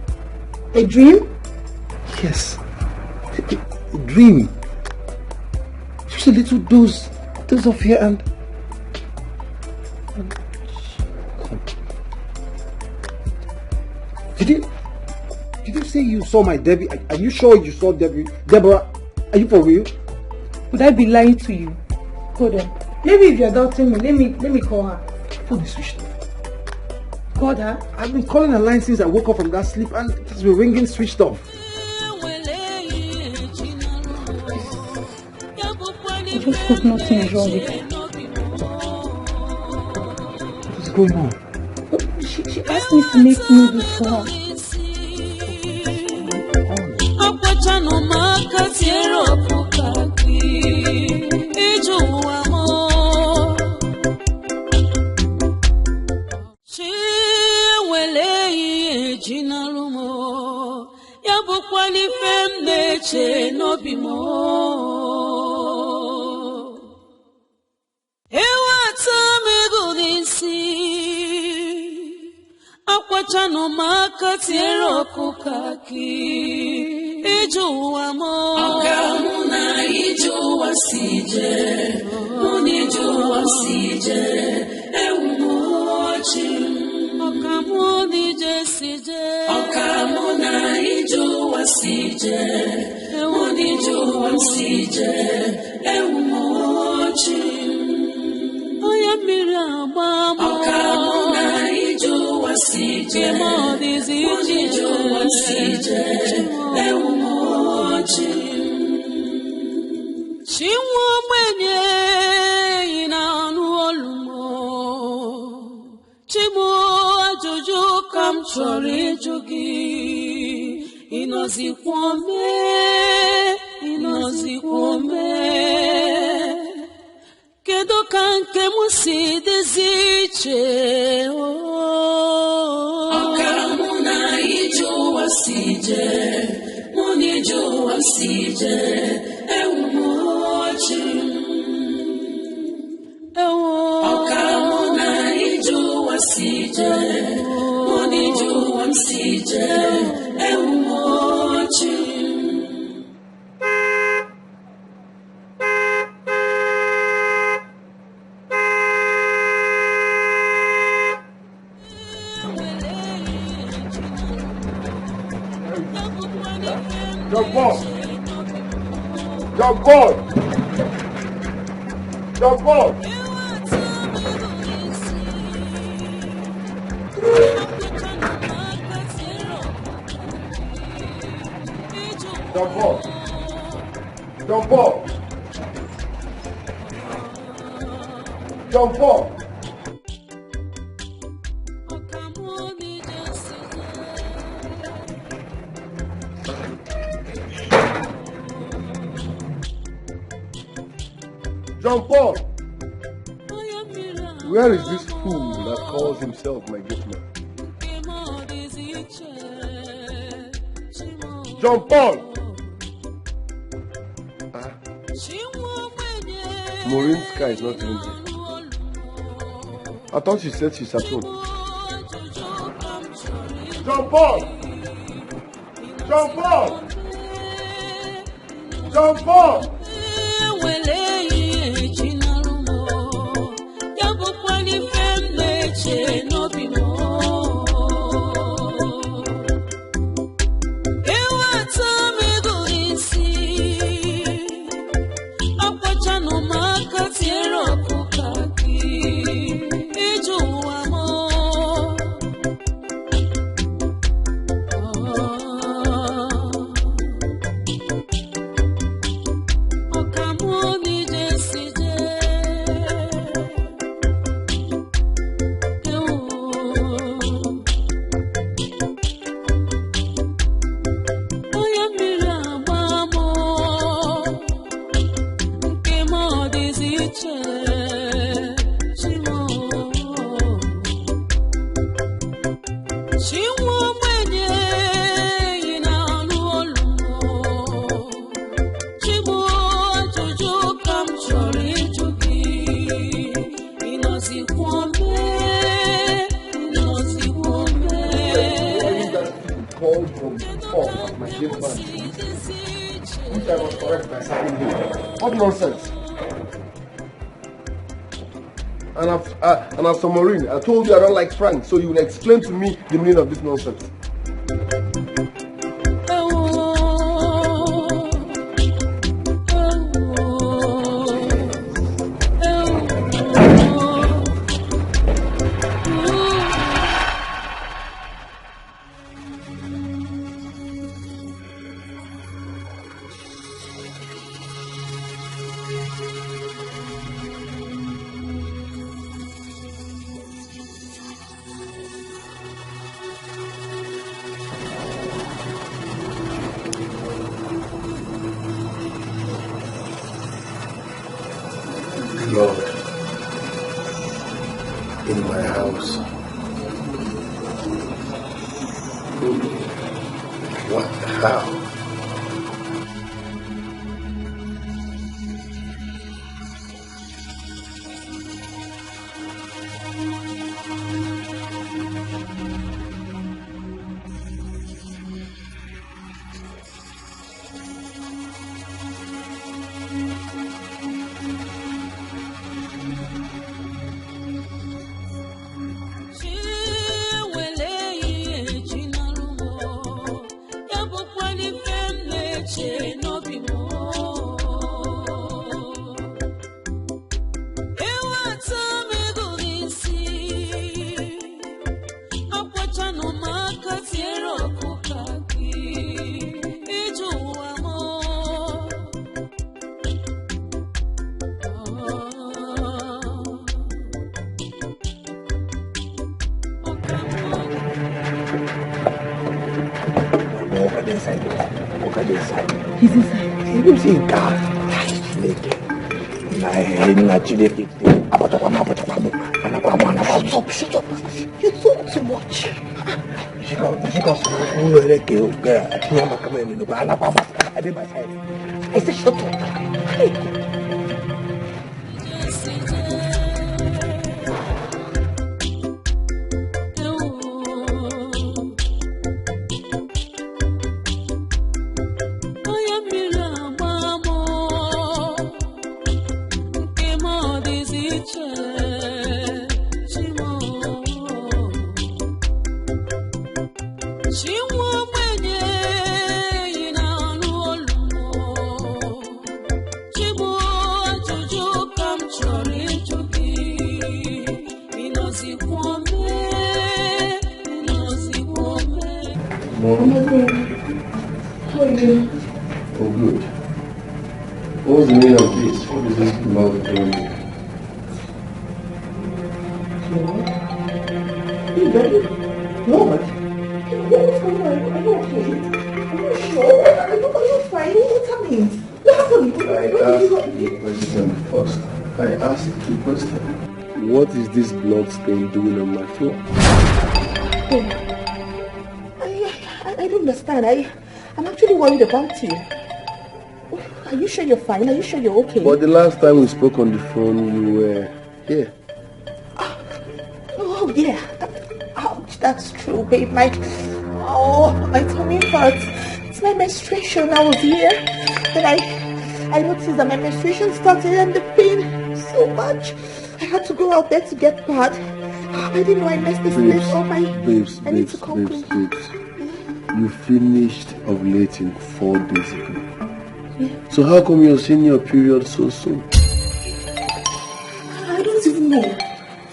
A dream? Yes. A dream. Just a little dose of fear and Did you say you saw my Debbie? Are you sure you saw Deborah? Are you for real? Would I be lying to you? Hold on. Maybe if you're doubting me, let me call her. Phone is switched off. Called her? I've been calling her line since I woke up from that sleep, and it has been ringing switched off. I just hope nothing is wrong with her. What's going on? She asked me to make noodles for her. Akwachano maka tiero kukaki Iju wamo Okamuna iju wasije Uniju wasije Ewumochi Okamuni jesije Okamuna iju wasije Uniju wasije Ewumochi Oya mirabamo Okamuna iju wasije Modizi iju wasije Ewumochi Chinwo mwenye ina nuolumo Chimo ajuju kam chori jugi Inozi kwome Kedo kanke musi deziche Okamuna iju wasije Muniju wasije Ewumochi Okamuna iju wasije Muniju wasije Ewumochi Jump on! Jump on! Jump on! Jump on! Jump on! Jump on! Jump on! Where is this fool that calls himself my gift man? Jump on! Maureen's car is not even here. I thought she said she's at home. Jump on! Jump on! Jump on! What nonsense! And after Maureen, I told you I don't like Frank, so you will explain to me the meaning of this nonsense. Lord, in my house. What? How? inside. Walk inside. He's inside. You see God. Shut up. You talk too much. I said shut up. Oh, good. What was the meaning of this? What is this love doing? Are you ready? Lord. What's going on? Are you okay? Are you sure? Are you fine? What's happening? What happened? I asked you a question first. I asked you a question. What is this blood stain doing on my floor? I don't understand. I'm actually worried about you. Are you sure you're fine? Are you sure you're okay? But the last time we spoke on the phone, you were here. Oh, yeah. Ouch, that's true, babe. My tummy hurts. It's my menstruation. I was here. Then I noticed that my menstruation started and the pain so much. I had to go out there to get pad. I didn't know I messed this place up. I need to come clean. You finished ovulating 4 days ago. Yeah. So how come you're seeing your period so soon? I don't even know.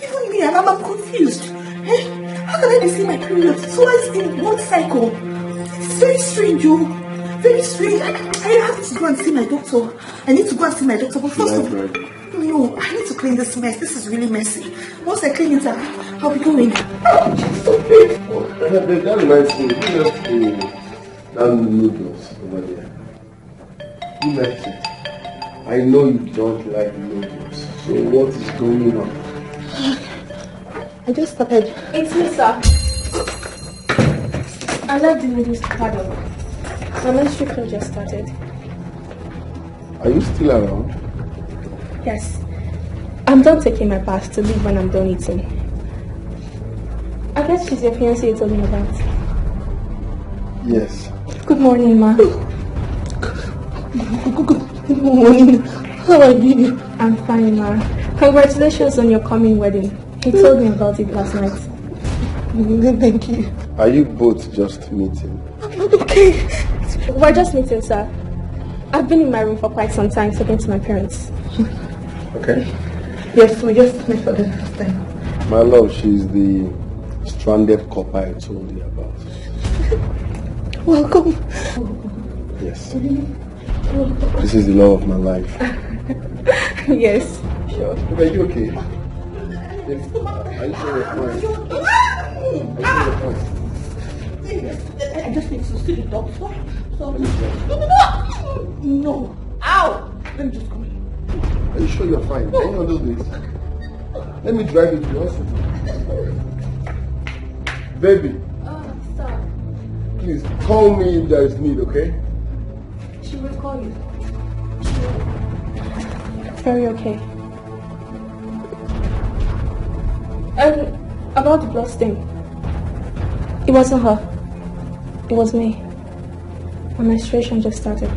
Even me, I'm confused. How can I be seeing my period twice in one cycle? It's very strange, yo. Very strange. I have to go and see my doctor. I need to go and see my doctor. But first of all, no, I need to clean this mess. This is really messy. Once I clean it up, I'll be going. So painful. That reminds me, you just that noodles over there. You left it. I know you don't like noodles. So what is going on? I just started. It's me, sir. I left the noodles to pardon. My menstruation just started. Are you still around? Yes. I'm done taking my bath to leave when I'm done eating. I guess she's your fiancée you told me about. Yes. Good morning, ma. Good morning. How are you? I'm fine, ma. Congratulations on your coming wedding. He told me about it last night. Thank you. Are you both just meeting? I'm not okay. We're just meeting, sir. I've been in my room for quite some time talking to my parents. Okay. Yes, we just met for the first time. My love, she's the stranded copper I told you about. Welcome. Yes. This is the love of my life. Yes. Sure. Are you okay? Are you sure you're fine? I just need to see the doctor. No. Ow! Let me just come in. Are you sure you're fine? Can you handle this? Let me drive you to the hospital. Baby. Sir. Please, call me if there is need, okay? She will call you. Very okay. And about the blood stain. It wasn't her. It was me. My menstruation just started.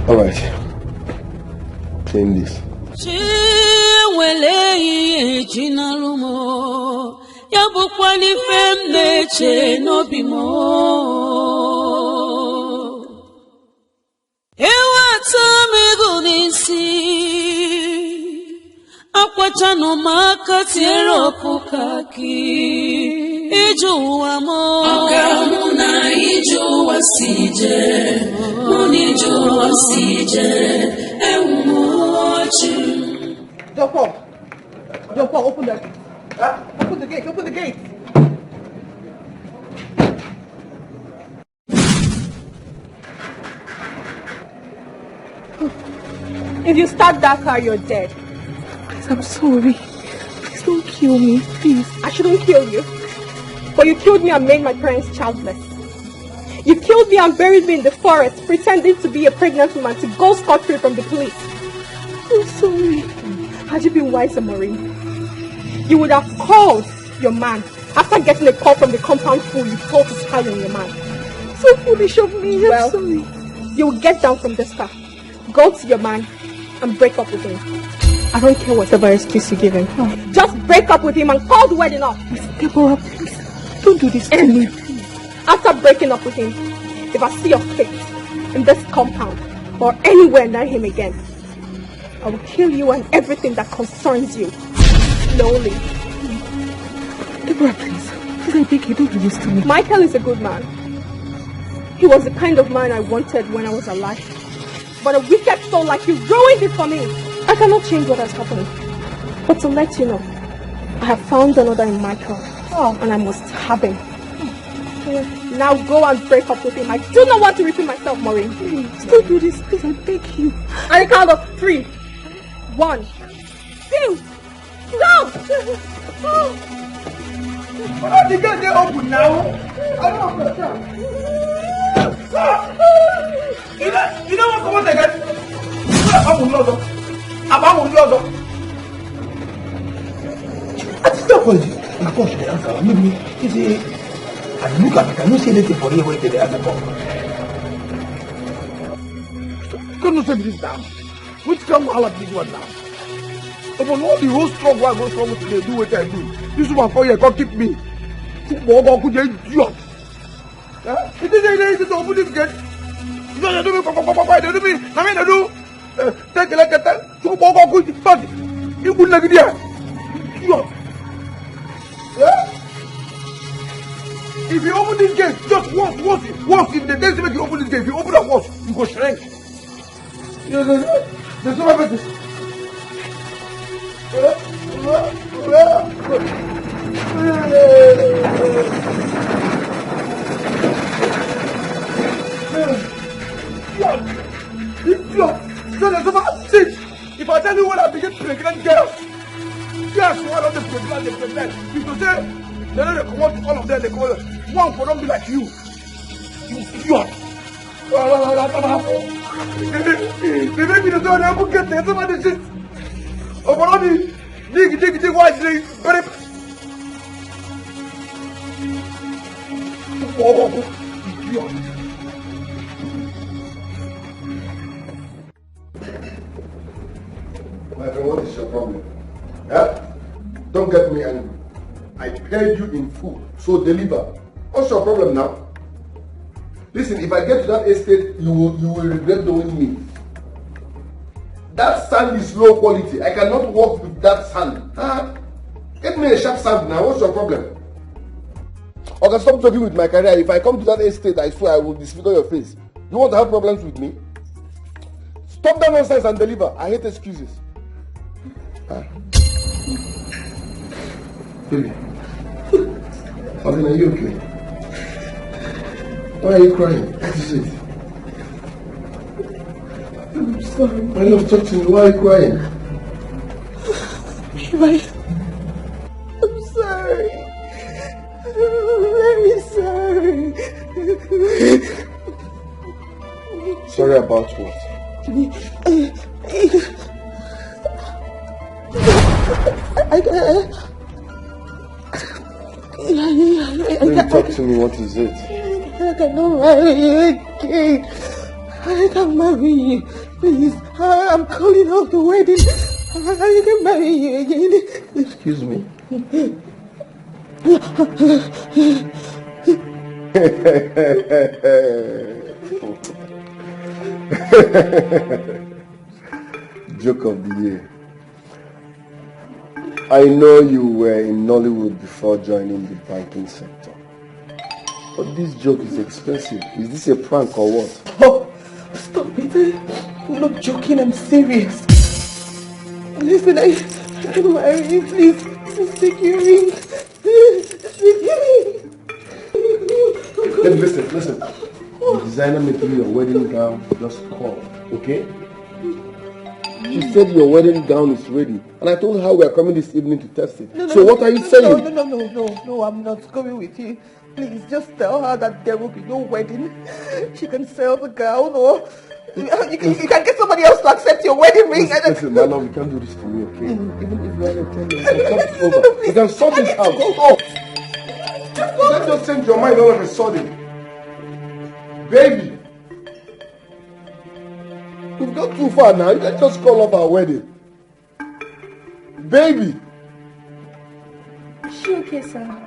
All right. Clean this. Akwachano maka tiero kukaki ijuwa mo Okamuna ijuwa sije Muni ijuwa sije Emumochu Jump up. Jump up, open that. Open the gate, open the gate. If you start that car, you're dead. Please, I'm sorry. Please don't kill me, please. I shouldn't kill you. But you killed me and made my parents childless. You killed me and buried me in the forest, pretending to be a pregnant woman to go scot-free from the police. I'm sorry. Had you been wiser, Maureen, you would have called your man after getting a call from the compound fool you told to spy on your man. So foolish of me, I'm sorry. You will get down from this car, go to your man, and break up with him. I don't care whatever excuse you give him. Just break up with him and call the wedding off. Deborah, please, don't do this to me. After breaking up with him, if I see your face in this compound or anywhere near him again, I will kill you and everything that concerns you. Slowly. Deborah, please. Please, I beg you, don't do this to me. Michael is a good man. He was the kind of man I wanted when I was alive. But a wicked soul like you ruined it for me. I cannot change what has happened. But to let you know, I have found another in Michael. And I must have him. Now go and break up with him. I do not want to repeat myself, Maureen. Please, don't do this. Please, I beg you. I count of 3. 1, 2, go! Why the gate dey open now? I don't understand. You know what come on again? I still call you. Of course, the answer. Maybe you see, I look at it. I don't see anything for you. Wait till the answer comes. Come on, take this down. Which come all of this one now? Upon all the whole struggle I go struggle today, do what I do. This woman for you, come keep me. Football, could you idiot? It is easy to open this gate. You don't do me, papa, they do me. I mean, I do. Take a look at that. Football, could you, but you couldn't like it here. Idiot. If you open this gate, just once, if the next time you open this gate, if you open it once, you go shrink. There's no better. If I tell you what I begin pregnant girls, yes, one of the pregnant, you to say, they don't come out all of them, they call one for them be like you. You idiot. They make me the door, they will get there, somebody shit. Oh, but only dig, why dig, very. Oh, idiot. My friend, what is your problem? Yeah? Don't get me angry. I paid you in full, so deliver. What's your problem now? Listen, if I get to that estate, you will regret knowing me. That sand is low quality. I cannot work with that sand. Get me a sharp sand now. What's your problem? Okay, stop talking with my career. If I come to that estate, I swear I will disfigure your face. You want to have problems with me? Stop that nonsense and deliver. I hate excuses. Baby. Are you okay? Why are you crying? What is it? I'm sorry. My love, talk to me. Why are you crying? I'm sorry. I'm very sorry. Sorry about what? Talk to me. What is it? I cannot marry you again. I can't marry you. Please, I'm calling off the wedding. I can marry you again. Excuse me. Joke of the year. I know you were in Nollywood before joining the banking sector. But this joke is expensive. Is this a prank or what? Oh, stop it. I'm not joking, I'm serious. Listen, I'm marrying, please. Just take your ring. Take your ring. Listen. The designer making your wedding gown just called, okay? She said your wedding gown is ready. And I told her we are coming this evening to test it. So what are you saying? No, I'm not coming with you. Please, just tell her that there will be no wedding. She can sell the gown or... You can get somebody else to accept your wedding ring. Listen, my love, you can't do this to me, okay? Even if you want to tell me, we can sort this over. You can sort this out. You can't just change your mind all of a sudden. Baby! We've got too far now. You can't just call off our wedding. Baby! Is she okay, sir?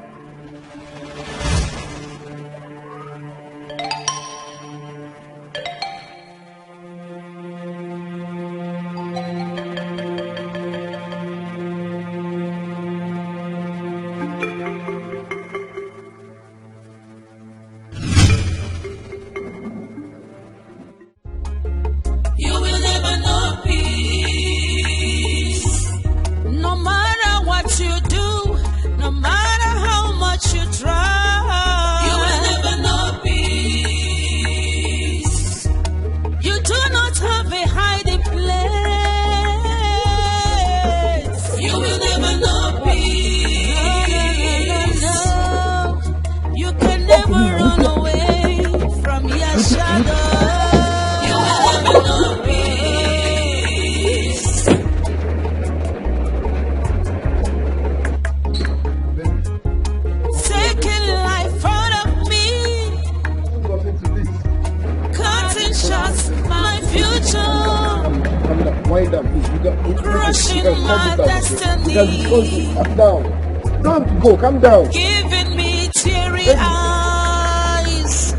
Calm down. Giving me teary eyes,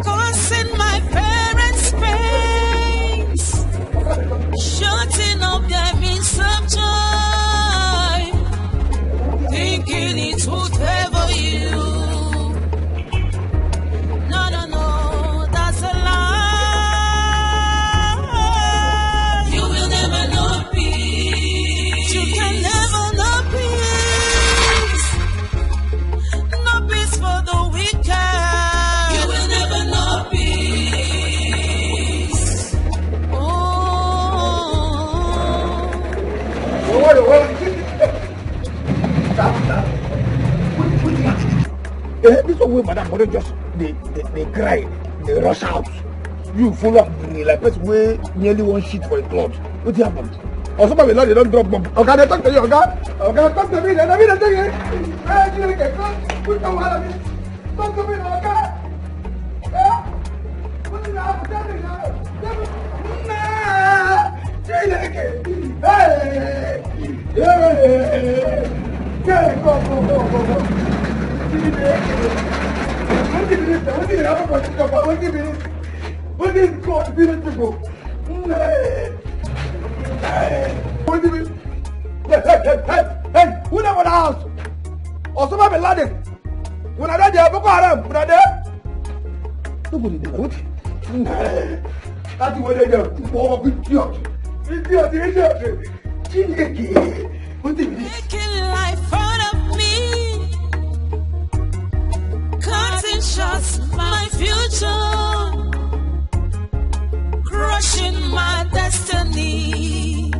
causing my parents pains, shutting up their means of joy, thinking it would favor you. No, that's a lie. You will never know peace. You can never know peace. This one way, madam, but just they cry, they rush out. You follow up me like person way nearly one sheet for a cloth. What happened? Or somebody they don't drop bomb. Okay, they talk to you, okay? Okay, talk to me. Let me take it. Put the water. Talk to me, okay? Yeah? What is that? Tell me now. Hey! Go. What is God beautiful? Hey, who never the house? Or somebody landed. When I got there, Boko Haram, when I there? Nobody did what? That's what they do. Oh, idiot. Making life out of me, cutting shots my future, crushing my destiny,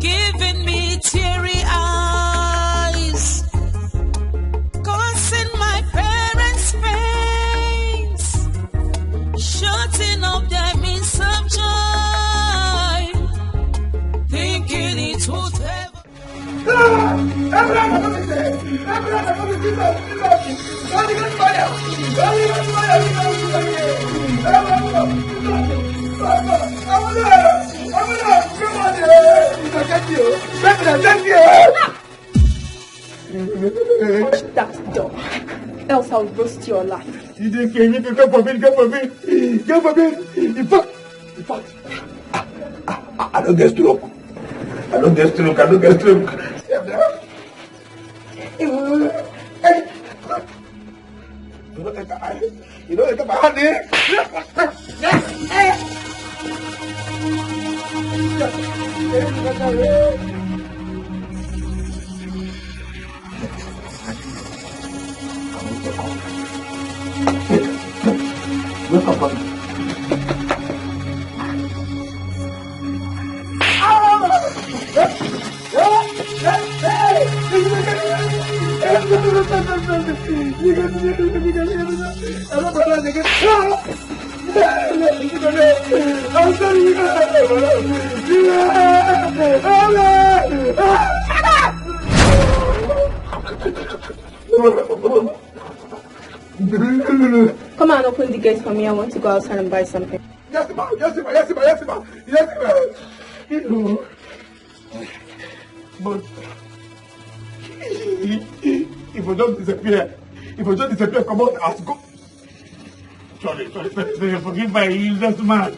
giving me teary eyes, causing my parents pains, shutting up their means of joy, thinking it would ever. Watch that door, else I'll roast your life. You didn't care, you can come for me. In fact, I don't get stroke. I don't get stroke. You don't enter my hand here. Wake up, buddy. I'm sorry. Come on, open the gate for me. I want to go outside and buy something. Yes, ma'am. Yes, ma'am. Yes, ma'am. Yes, ma'am. Yes, ma'am. But if I don't disappear, come out as go. Sorry, forgive my useless mouth.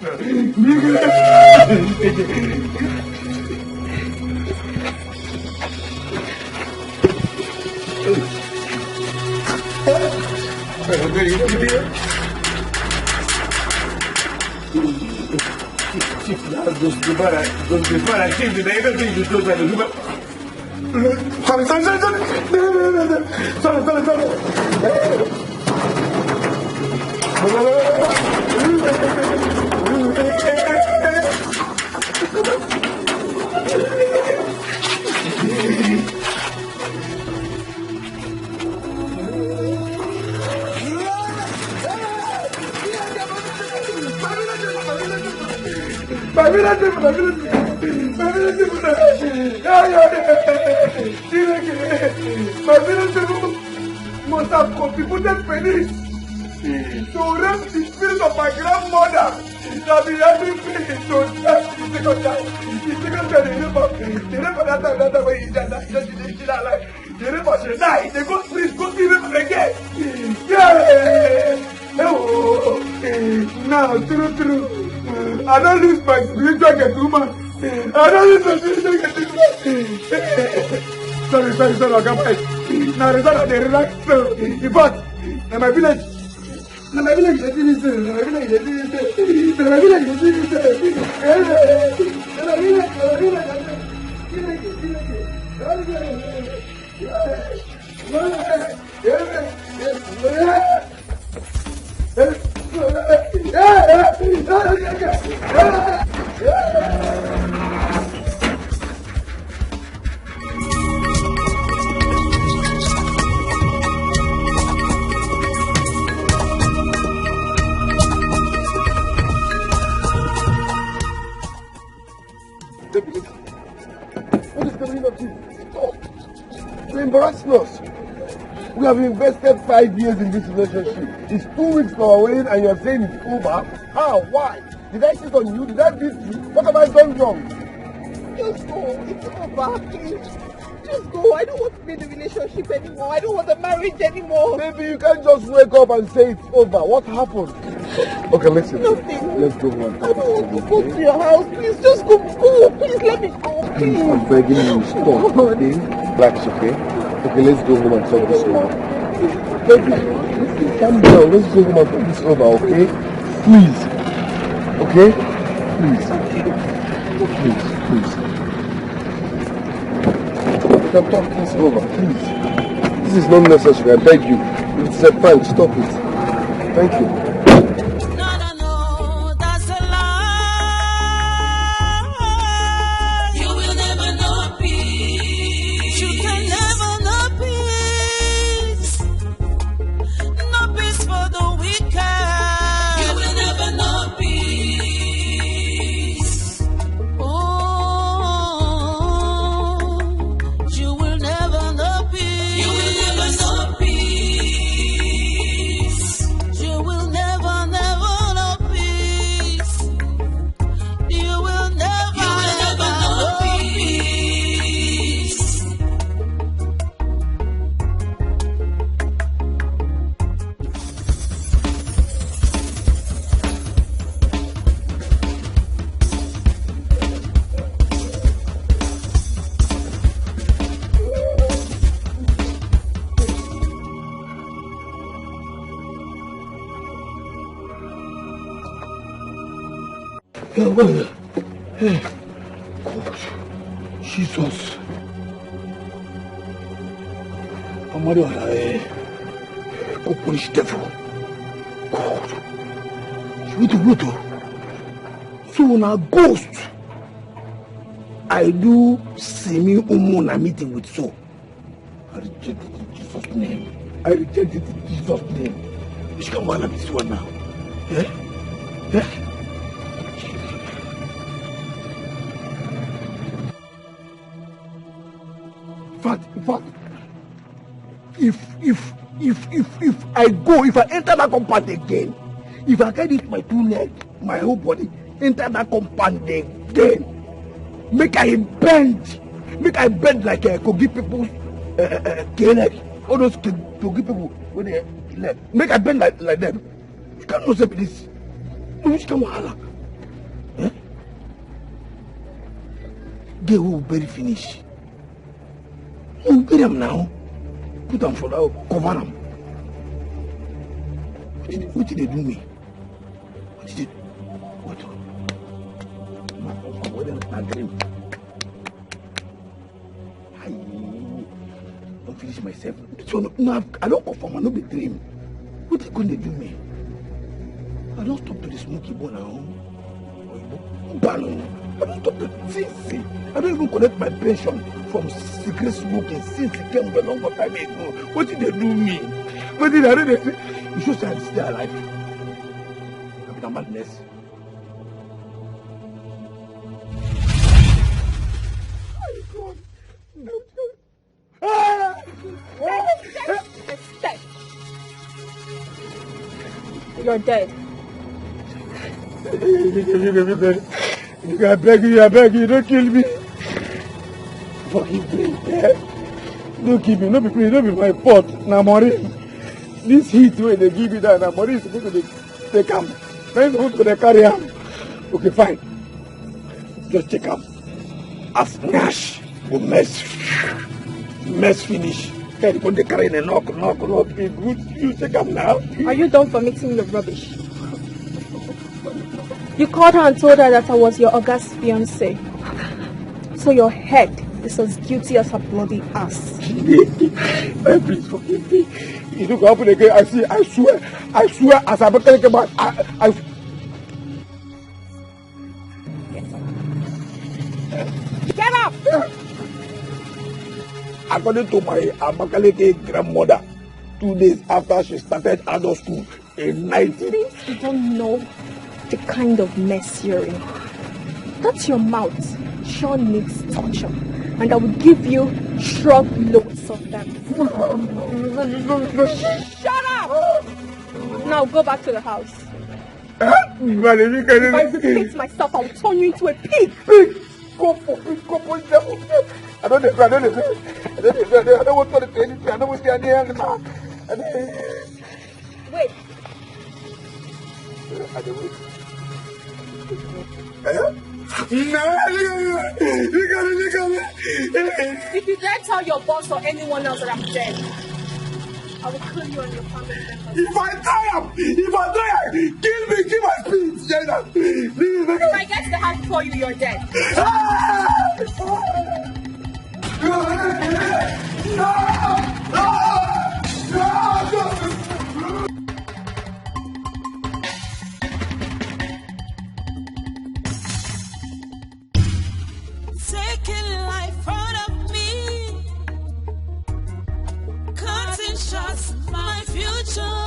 Must have contributed pennies to raise the spirit of my grandmother that be having me to death the second time. The second time the name for that time when he died, the name for she died, the ghost priest go see him again. Yeah. Oh, now true. I don't lose my spiritual get woman. I don't lose my spiritual get woman. Sorry, Oga. Now the result of the relax. In fact, in my village, they do this. What is coming up to? Stop. You're embarrassing us. We have invested 5 years in this relationship. It's 2 weeks for our wedding and you're saying it's over? How? Why? Did I cheat on you? Did I beat you? What have I done wrong? Just go. It's over, please. Just go. I don't want to be in the relationship anymore. I don't want the marriage anymore. Maybe you can't just wake up and say it's over. What happened? Okay, listen. Nothing. Let's go home. I don't want to go to your house. Please, just go. Go. Please, let me go. Please, I'm begging you. Stop. Okay? Relax, okay? Okay, let's go home and talk this over. Baby, calm down. Let's go home and talk this over, okay? Please. Okay? Please. Please. We can talk this over, please. This is not necessary, I beg you. It's a prank, stop it. Thank you. Hey, God, Jesus. go punish devil. God. You do. So now ghost. I do semi umuna meeting with so. I reject it in Jesus' name. I reject it in Jesus' name. Which can one this one now? Yeah? Yeah? In fact, if I go, if I enter that compound again, if I get it my 2 legs, my whole body, enter that compound again, make I bend like I could give people leg, all those to give people with their leg, make I bend like them. You cannot say this. Which come on, eh? They will bury finish. You bury them now. Put them for that, cover them. What did they do me? What did they do? What? My dream. I don't finish myself. So no, I don't confirm. I don't be dream. What are you going to do me? I don't stop to the smoky bone now. I don't stop to see. I don't even collect my pension from cigarette smoking since it came a long time ago. What did they do me? What did I do? You should say I'm still alive. I'm a madness. You're dead. I beg you, don't kill me. Forgive me. Don't kill me, don't be my fault. Now, Maureen, this heat where they give you that, now Maureen is supposed to take him. Then supposed to carry him. Okay, fine. Just take him. As Nash will mess finish. Then put the carry in a knock. Be good. You take him now. Are you done for mixing the rubbish? You called her and told her that I was your August fiancé. So your head is as guilty as her bloody ass. Please forgive me. It will happen again. I swear, as I'm telling about, I Get up! According to my Abakaleke grandmother, 2 days after she started adult school in 19... Please, you don't know the kind of mess you're in. That's your mouth. Sure needs torture. And I will give you shrug loads of them. Shut up! Now go back to the house. If I repeat myself, I will turn you into a pig. Pig! Go for devil. I don't want to do anything. I don't want to do anything. Wait. If you dare tell your boss or anyone else that I'm dead, I will kill you and your family members. If I die, kill me, kill my speech. If I get to the house before you, you're dead. Taking life out of me, cutting shots at my future,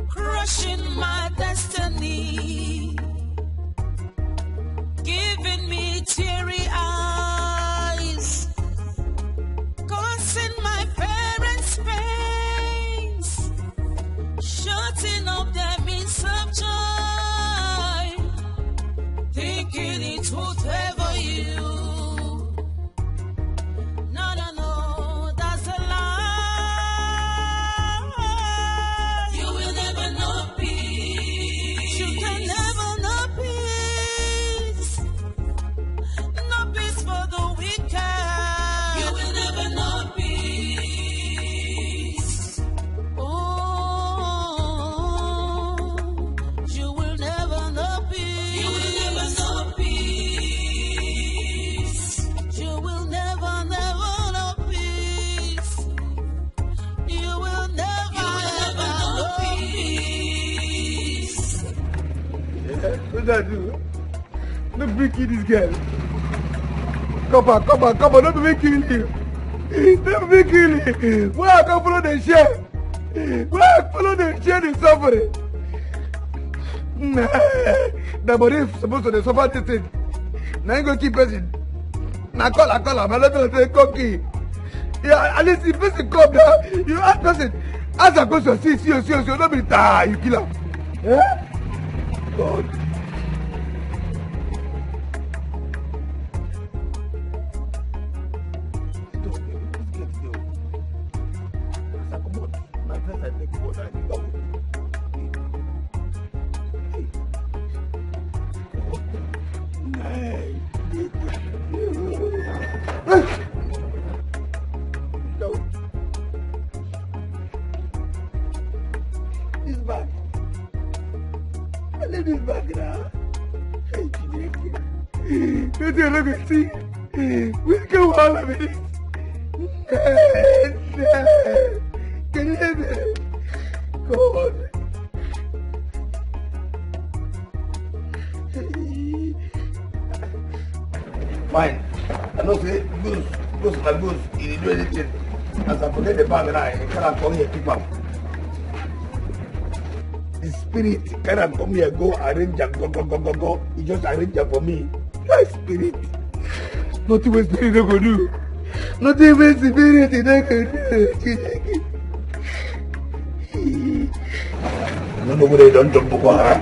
crushing my destiny, giving me teary eyes, what I do? Don't be kill this girl. Come on, don't be killing him. Don't be killing him. Why I can't follow the share? Why I follow the share the suffering? Nah, the body is supposed to suffer this thing. Now you go keep person. Now call him. I let him say cocky. Yeah, at least if person come now, you ask person. As I go to see, don't be tired, you kill him. Yeah? God. This bag. I leave this bag now. Hey, don't you look and see? We'll go all of it. Can you hear me? God. Fine. I know say goose my goose. He didn't do anything. As I forget the bag now, I can't come here pick up. The spirit cannot come here go arrange and go. He just arrange for me. My spirit. Nothing was spirit no go do. Nothing was spirit no go do. I don't know whether they don't jump Boko Haram.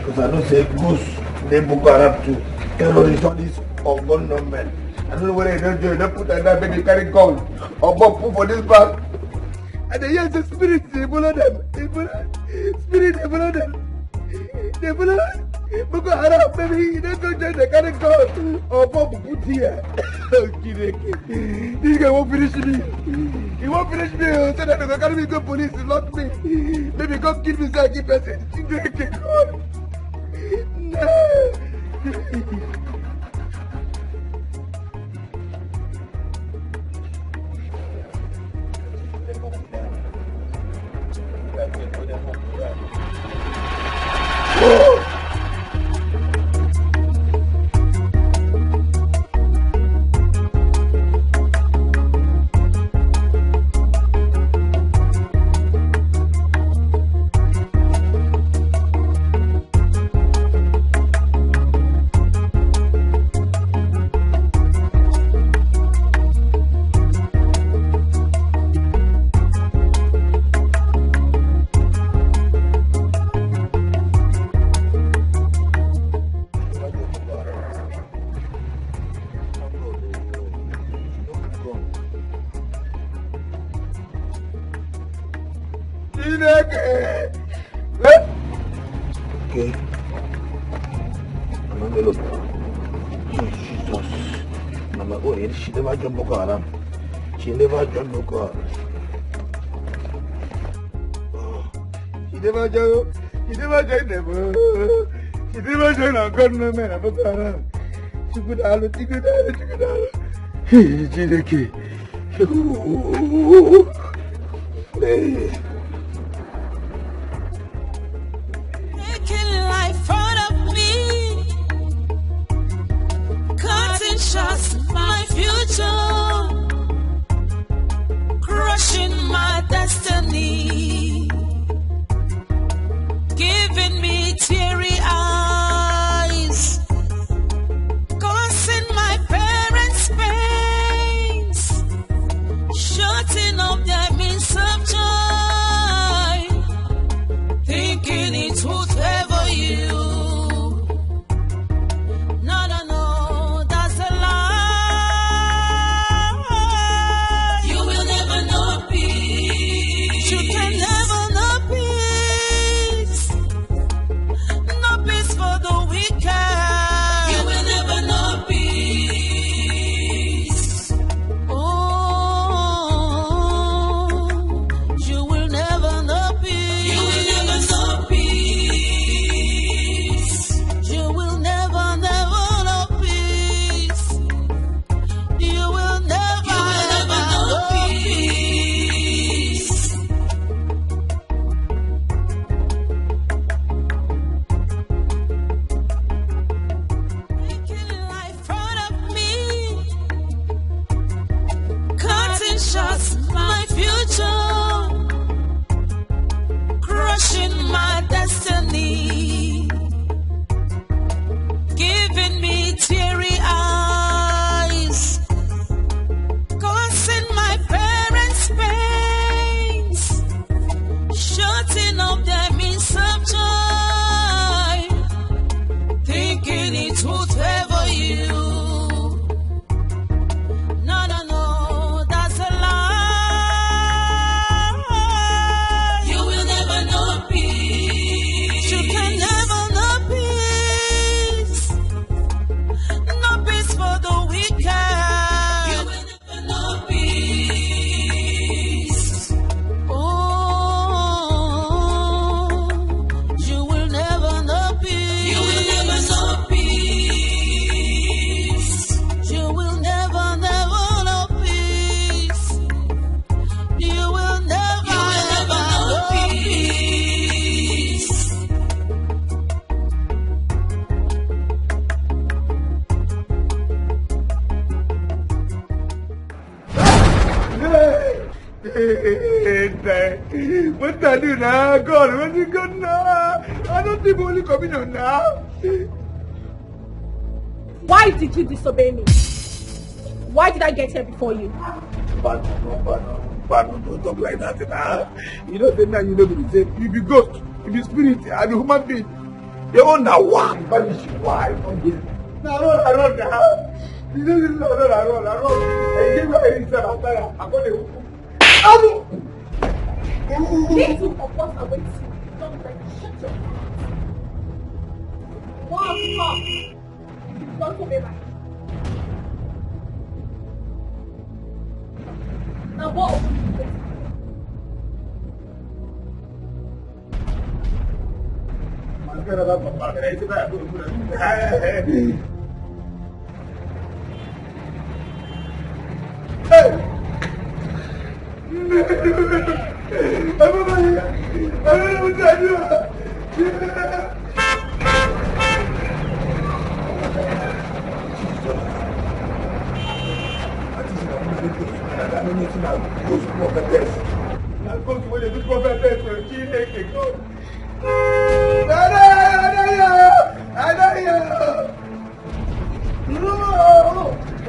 Because I know say goose they Boko Haram too. Terrorists on this or gun number. I don't know whether they don't join. Don't put that baby carry gun or bomb put for this bag. And they hear the spirit, they follow them. Spirit, they follow them. They follow them. Boko Haram, baby, you don't go join the carry gun or bomb put here. This guy won't finish me. He won't finish me. So that they carry me go police, lock me. Baby, come kill me so I keep person. No. Okay. Mama, look. Jesus. Mama, oh, she never joined Boko Haram. She never joined Boko Haram. She never joined them. She never joined our government of Boko Haram. She could have Dikeh. Taking life out of me, cutting shots my future, crushing my destiny, giving me teary eyes, causing my parents pains, shutting up their means of joy. Thinking it would favor you. No, that's a lie. You will never know peace. You can never know peace. No peace for the wicked. You will never know peace. Oh, What I do now? God, where's it gone now? I don't think only coming on now. Why did you disobey me? Why did I get here before you? But don't talk like that now. You know, now you know the same. You be ghost, you be spirit, and human being. You own that one, but it's why. No, I don't now. You know this is I run. I give you anything I'm going to. These two of us are waiting. Don't like shut your mouth. One stop. Don't obey my. Now what?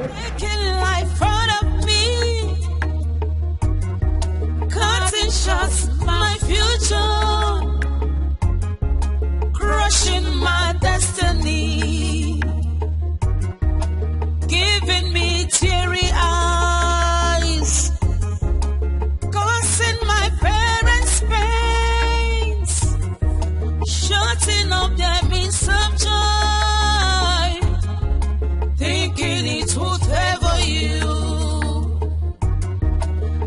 Making life out of me, cutting shots, my future, crushing my destiny, giving me teary eyes, causing my parents pains, shutting up their means of joy. Thinking it would favor you.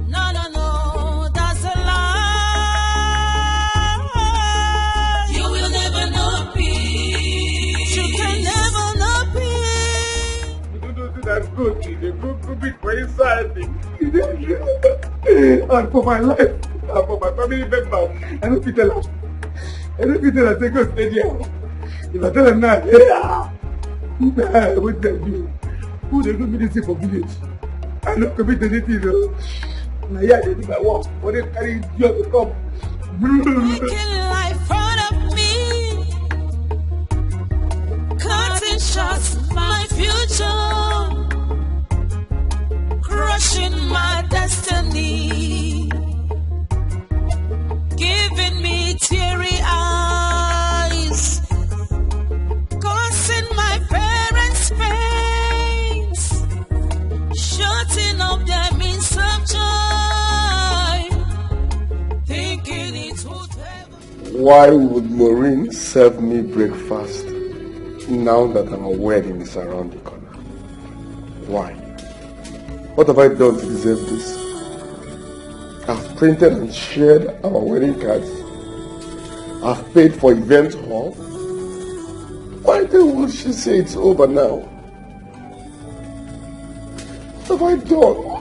No, that's a lie. You will never know peace. You can never know peace. You don't do that good. The good bit for inside. And for my life, and for my family members, I don't fit tell them. I don't fit tell them, say, go stay there. If I tell them now, what they do? Who they do medicine for village? I don't commit anything. Now, yeah, they do my work. But they carry you to come. Making life out of me, cutting shots, my future, crushing my destiny, giving me teary eyes, causing my parents pains, shutting up their means of joy, thinking it would ever. Why would Maureen serve me breakfast now that our wedding is around the corner? Why? What have I done to deserve this? I've printed and shared our wedding cards. I've paid for event hall. Why then would she say it's over now? What have I done?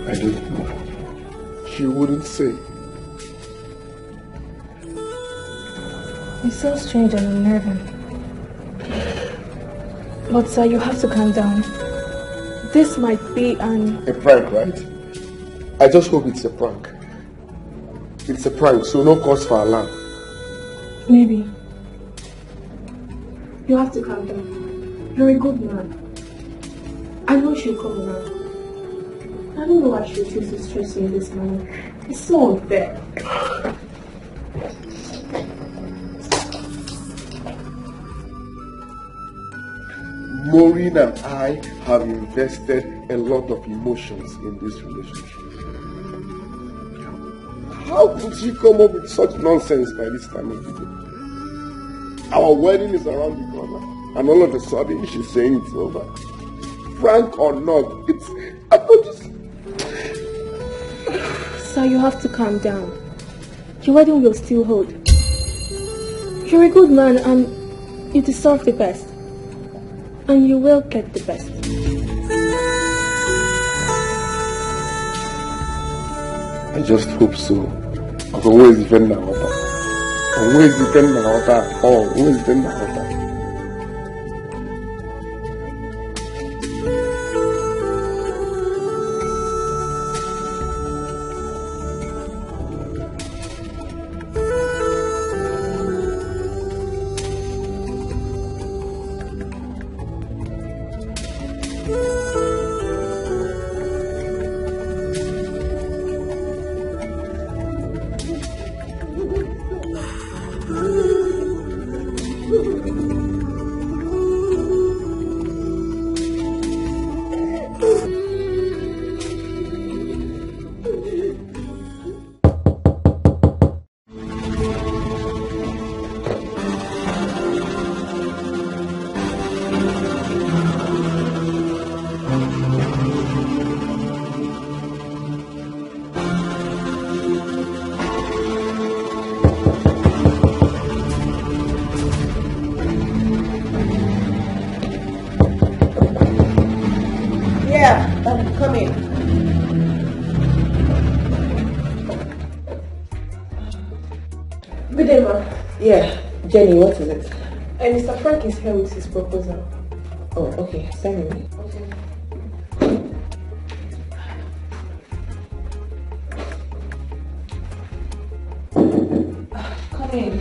I don't know. She wouldn't say. It's so strange and unnerving. But sir, you have to calm down. This might be a prank, right? I just hope it's a prank. It's a prank, so no cause for alarm. Maybe. You have to calm down. You're a good man. I know she'll come around. I don't know why she chooses to stress you in this manner. It's so unfair. Maureen and I have invested a lot of emotions in this relationship. How could she come up with such nonsense by this time of the day? Our wedding is around the corner, and all of a sudden she's saying it's over. Frank or not, I could just... Sir, you have to calm down. Your wedding will still hold. You're a good man and you deserve the best. And you will get the best. I just hope so. I'm always defending my water. I'm always defending my water. Oh, always defending my water. Come in. Good day, ma'am. Yeah, Jenny, what is it? Mr. Frank is here with his proposal. Oh, okay. Send me. Okay. Come in.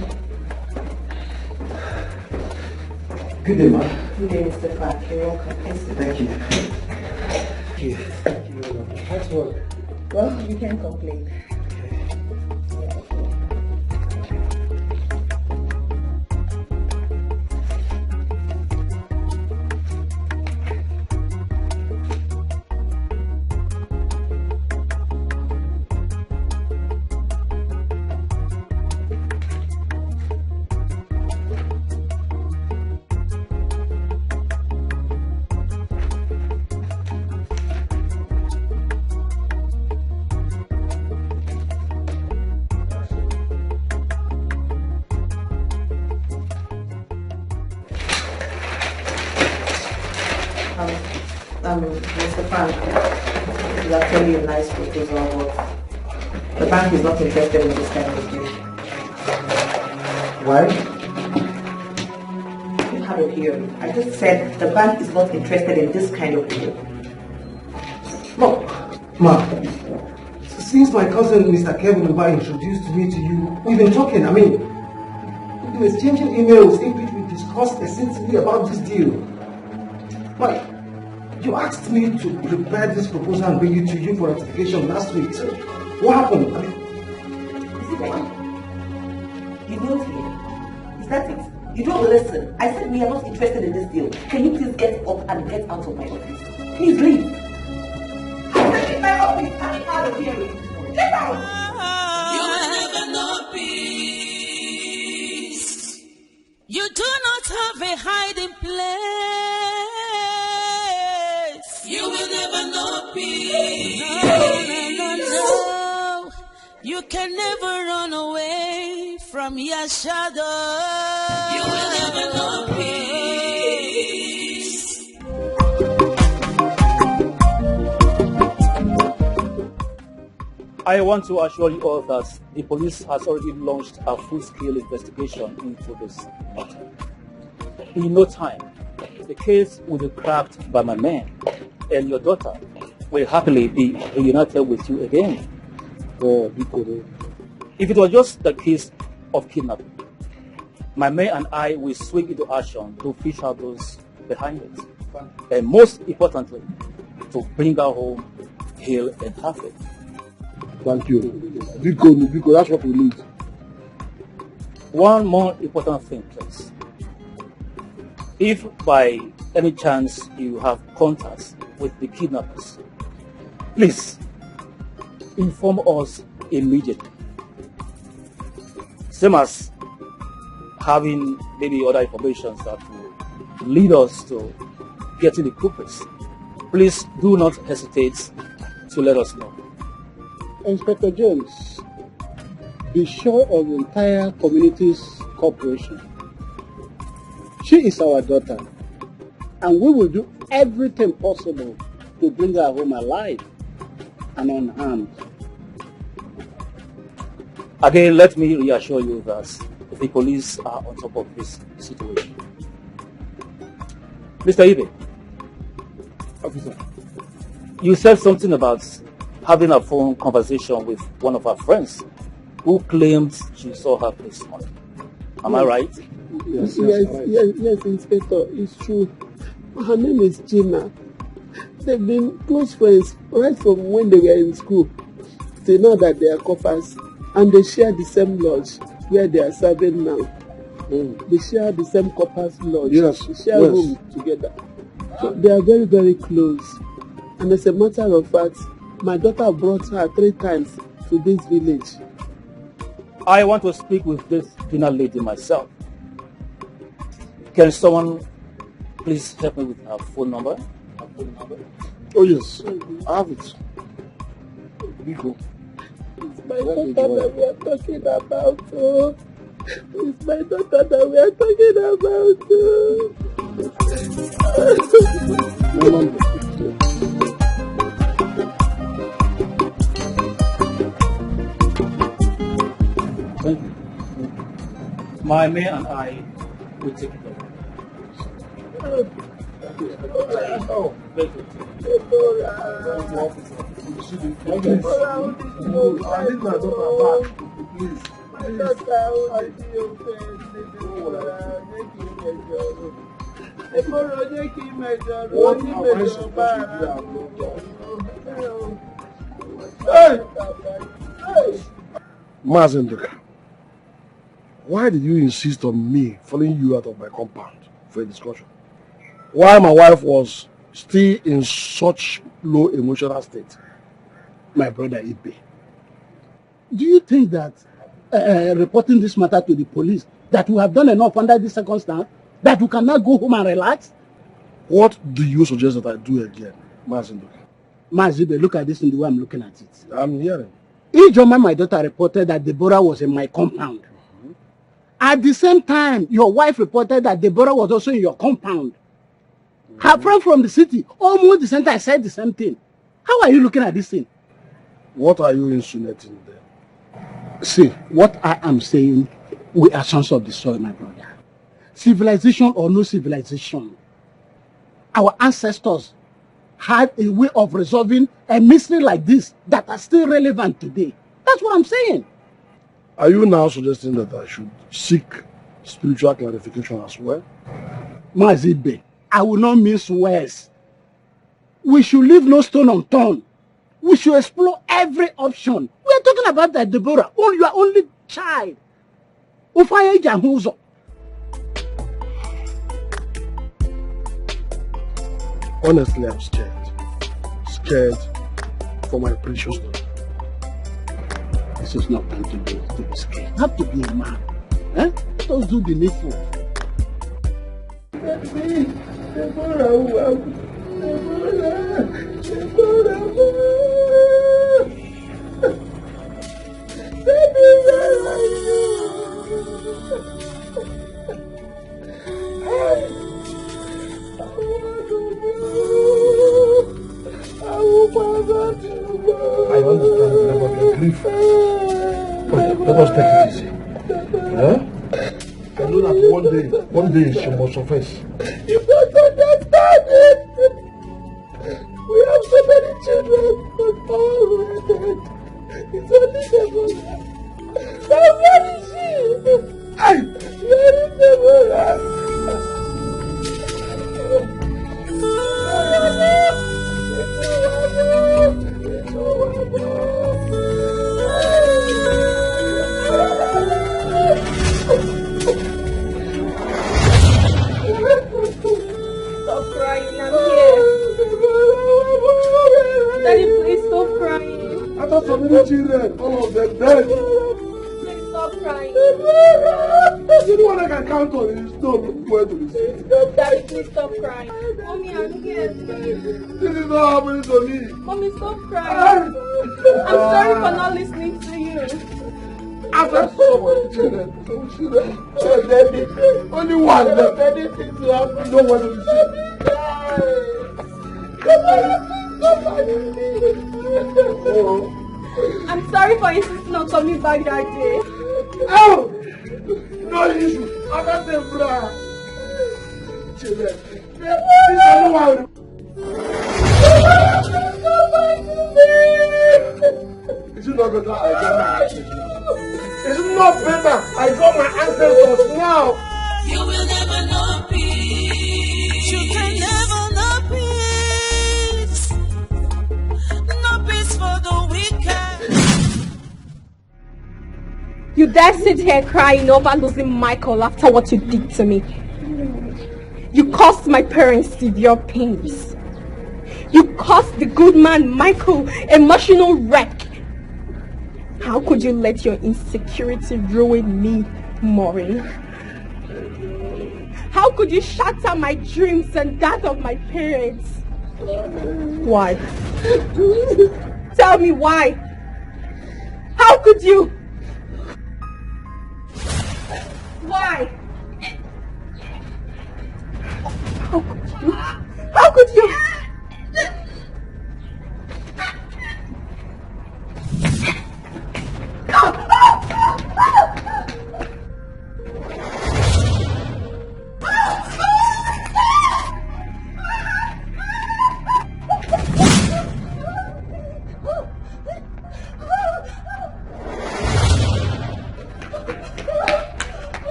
Good day, ma'am. Good day, Mr. Frank. You're welcome. Thank you. Thank you very much. How's work? Well, you can't complain. Mr. Frank, it's actually a nice proposal, but the bank is not interested in this kind of deal. Why? You have a hearing. I just said the bank is not interested in this kind of deal. No, ma. Since my cousin Mr. Kevin Uba introduced me to you, we've been talking. I mean, we've been exchanging emails in which we discussed extensively about this deal. Why? You asked me to prepare this proposal and bring it to you for ratification last week. So, what happened? I mean, is it like you don't hear? Is that it? You don't listen. I said we are not interested in this deal. Can you please get up and get out of my office? Please leave. I said in my office. I'm out of here. Get out. You will never know peace. You do not have a hiding place. You will never know peace. No. You can never run away from your shadow. You will never know peace. I want to assure you all that the police has already launched a full-scale investigation into this matter. In no time, the case will be cracked by my men, and your daughter will happily be reunited with you again. If it was just the case of kidnapping, my men and I will swing into action to fish out those behind it. And most importantly, to bring her home healed and happy. Thank you. Because that's what we need. One more important thing, please. If by any chance you have contacts with the kidnappers, please inform us immediately. Same as having maybe other information that will lead us to getting the culprits. Please do not hesitate to let us know. Inspector James, be sure of the entire community's cooperation. She is our daughter, and we will do everything possible to bring her home alive and unharmed. Again, let me reassure you that the police are on top of this situation. Mr. Ibe. Officer. You said something about having a phone conversation with one of our friends who claimed she saw her this morning. Am I right? Yes, Inspector, it's true. Her name is Gina. They've been close friends right from when they were in school. They know that they are coppers and they share the same lodge where they are serving now. They share the same coppers lodge. Yes. They share room together. So they are very, very close. And as a matter of fact, my daughter brought her 3 times to this village. I want to speak with this Gina lady myself. Can someone please help me with her phone number? Oh yes, I have it. Biko. It's my daughter that we are talking about. Oh. It's my daughter that we are talking about. Thank you. My man and I will take it over. Oh, thank you. I need my daughter back, please. Mazenduka, why did you insist on me following you out of my compound for a discussion? Why my wife was still in such low emotional state? My brother Ibe, do you think that reporting this matter to the police, that we have done enough under this circumstance, that we can now go home and relax? What do you suggest that I do again, Mazenduka? Mazibe, look at this in the way I'm looking at it. I'm hearing. Ijoma, my daughter, reported that Deborah was in my compound. At the same time, your wife reported that Deborah was also in your compound. Her friend from the city, almost the same time, said the same thing. How are you looking at this thing? What are you insinuating then? See, what I am saying, we are sons of the soil, my brother. Civilization or no civilization, our ancestors had a way of resolving a mystery like this that are still relevant today. That's what I'm saying. Are you now suggesting that I should seek spiritual clarification as well? Mazibe, I will not miss words. We should leave no stone unturned. We should explore every option. We are talking about that, Deborah. Your only child. Honestly, I'm scared. Scared for my precious daughter. This is not time to be scared. You have to be a man. Eh? Let us do the needful. I understand about your grief. But let us take it easy. Huh? I know that one day she must suffice. You don't understand it. We have so many children, but all were dead. It's only Deborah. Now where is she? Where is Deborah? Stop crying, I'm here. Daddy, please stop crying. I thought so many children, all of them dead. Please stop crying. You know what I can count on is no where to be seen. Daddy, please stop crying. Mommy, I'm here. This is not happening to me. Mommy, stop crying. I'm sorry for not listening to you. I've had so many children. Only one left. No one to be seen. I'm sorry for insisting on coming back that day. Oh! No issue. I'm not the bra. Children. Is it not better I got my ancestors? Is it not better I got my ancestors now? You will never know peace. You can never know peace. No peace for the wicked. You dare sit here crying over losing Michael after what you did to me. You caused my parents severe pains. You caused the good man Michael emotional wreck. How could you let your insecurity ruin me, Maureen? How could you shatter my dreams and that of my parents? Why? Tell me why? How could you? Why? How could you? How could you?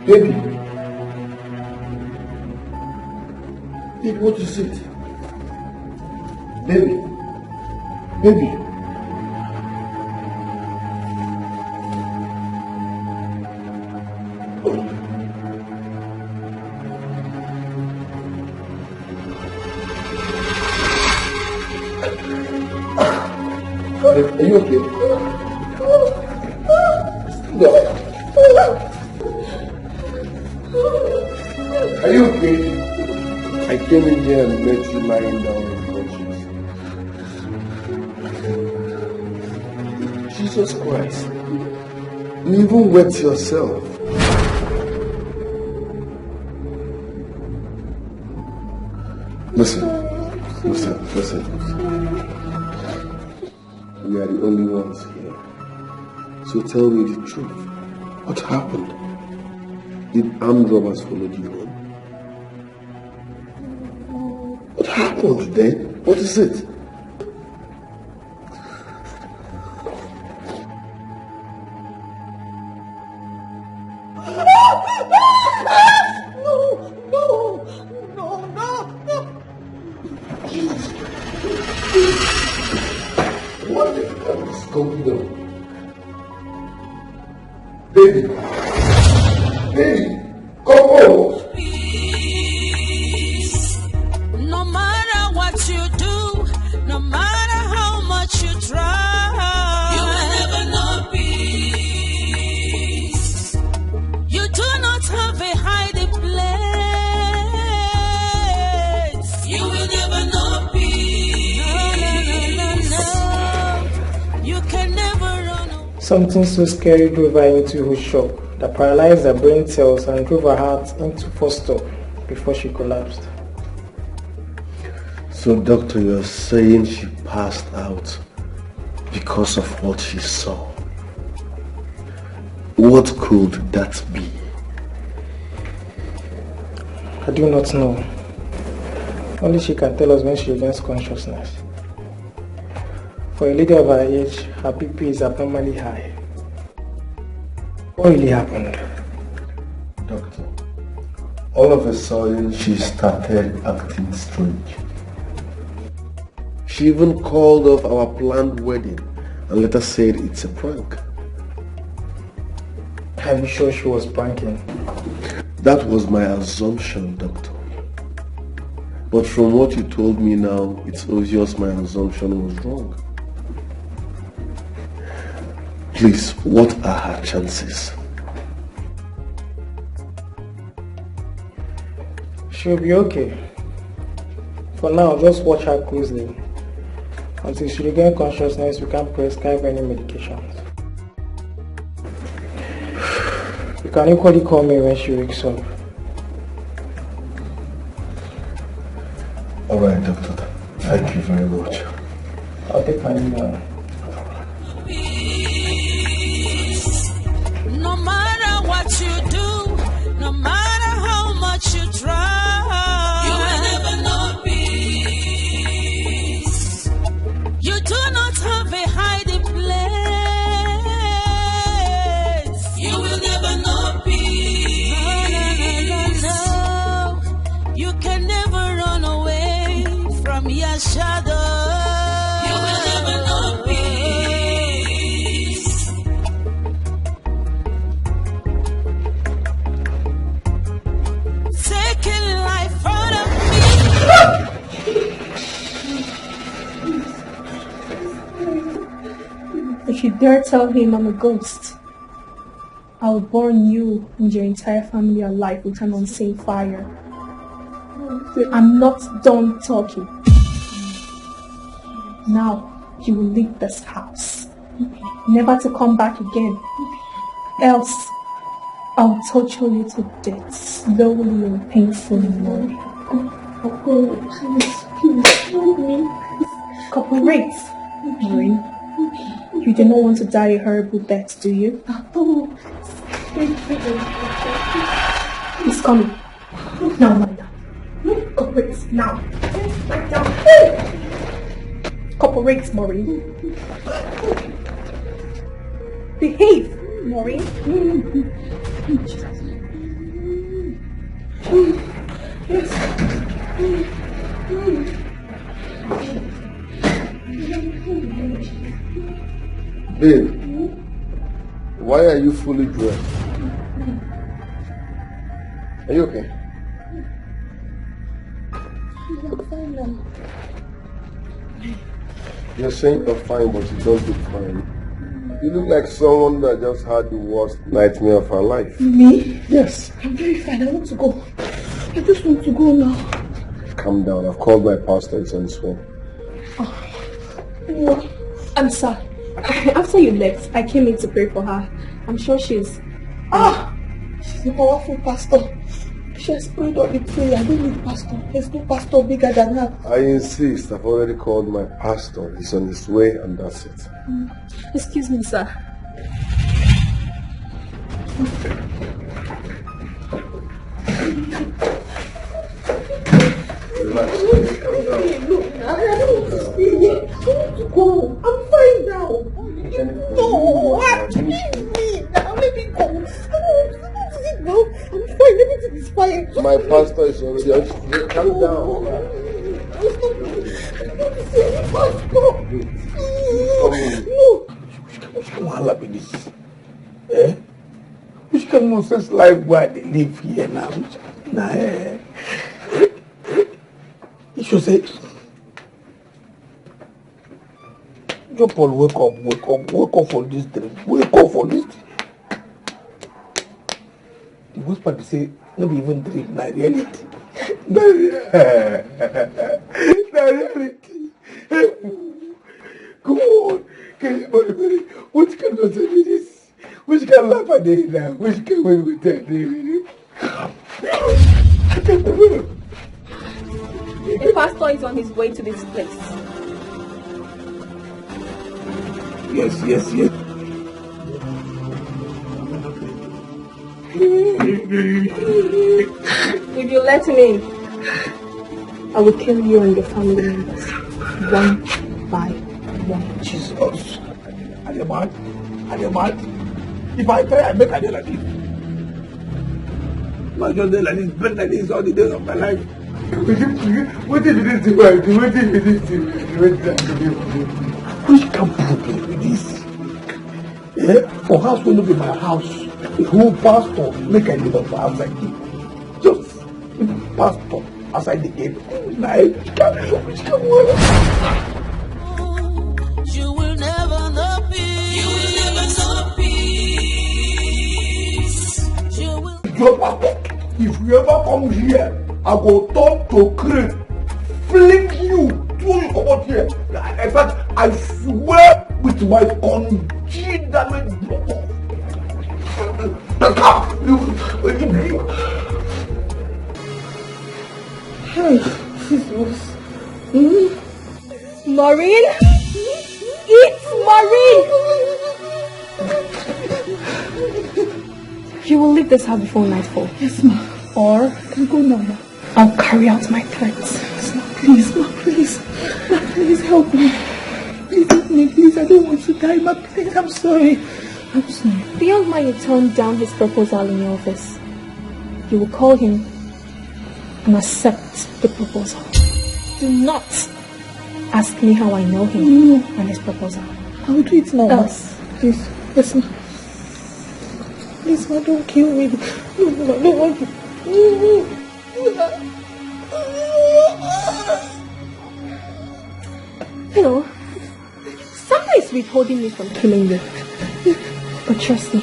Baby. Baby, what is it? Baby. Baby. Are you okay? No. Are you okay? I came in here and met you lying down unconscious. Jesus Christ. You even wet yourself. Listen. We are the only ones here. So tell me the truth. What happened? Did armed robbers follow you home? What happened then? What is it? What the hell is going on? Baby! Baby! Come on! No matter what you do, no matter how much you try, you will never know peace. You do not have a hiding place. You will never know peace. No. You can never run away. Something so scary drove her into a shock that paralyzed her brain cells and drove her heart into first stop before she collapsed. So, doctor, you're saying she passed out because of what she saw? What could that be? I do not know. Only she can tell us when she regains consciousness. For a lady of her age, her BP is abnormally high. What really happened? Doctor, all of a sudden she started acting strange. She even called off our planned wedding and later said it's a prank. Are you sure she was pranking? That was my assumption, doctor. But from what you told me now, it's obvious my assumption was wrong. Please, what are her chances? She'll be okay. For now, just watch her closely. Until she regains consciousness, we can't prescribe any medications. You can equally call me when she wakes up. Alright, doctor. Thank you very much. I'll take my email. No matter what you do, no matter how much you try, you will never know peace. You do not have a hiding place. You will never know peace. No. You can never run away from your shadow. You will never know peace. Taking life out of If you dare tell him I'm a ghost, I will burn you and your entire family alive with an unseen fire. I'm not done talking. Now you will leave this house, never to come back again. Else, I'll torture you to death, slowly and painfully, Mori. Please, help me. Cooperate, Maureen. You do not want to die a horrible death, do you? He's coming. Now, lie down. Cooperate, now. Lie down. Cooperate, Maureen. Behave, Maureen. Yes. Babe, why are you fully dressed? Are you okay? I'm fine now. You're saying you're fine, but you don't look fine. You look like someone that just had the worst nightmare of her life. Me? Yes. I'm very fine. I want to go. I just want to go now. Calm down. I've called my pastor. It's on his phone. No. I'm sorry. After you left, I came in to pray for her. I'm sure she's... She's a powerful pastor. She has prayed all the prayer. I don't need pastor. There's no pastor bigger than her. I insist. I've already called my pastor. He's on his way and that's it. Excuse me, sir. Relax. Look, I don't want to stay here. I want to go. I'm fine now. No, leave me now. Let me go. I don't want to sit now. I'm fine. Everything is fine. My pastor is already on his way. Calm down. Which kind of wahala be this? Eh? Which kind of nonsense life where they live here now? You should say, John Paul, wake up for this dream. Wake up for this. The worst part is say, not even dream, not reality. Not reality. Come on. Which kind of say this? Which kind of laugh are they now? Which kind of way with that? The pastor is on his way to this place. Yes. If you let me in, I will kill you and your family members, one by one. Jesus. Are you mad? If I try, I make a day like this. I just day like this, bed like this all the days of my life. What if you didn't do? What if you didn't do? Which can prove with this? Yeah? For house will not be my house. The whole pastor make a little for outside gate. Just pastor outside the gate. Which can You will never know peace. You will never know you ever come here, I go talk to crane, fling you, throw you come out here. In fact, I swear with my congealed blood. Hey, Jesus. Maureen? It's Maureen! You will leave this house before nightfall. Yes, ma. Or I can go now, ma. I'll carry out my threats. Yes, ma, please, ma, please. Ma, please help me. Please help me, please. I don't want to die, ma, please. I'm sorry. I'm sorry. The young man you turned down his proposal in your office. You will call him and accept the proposal. Do not ask me how I know him and his proposal. I will do it now. Else. Please. Yes, ma. Please, ma, don't kill me. No, ma, I don't want to. You know, something is withholding me from killing you. But trust me,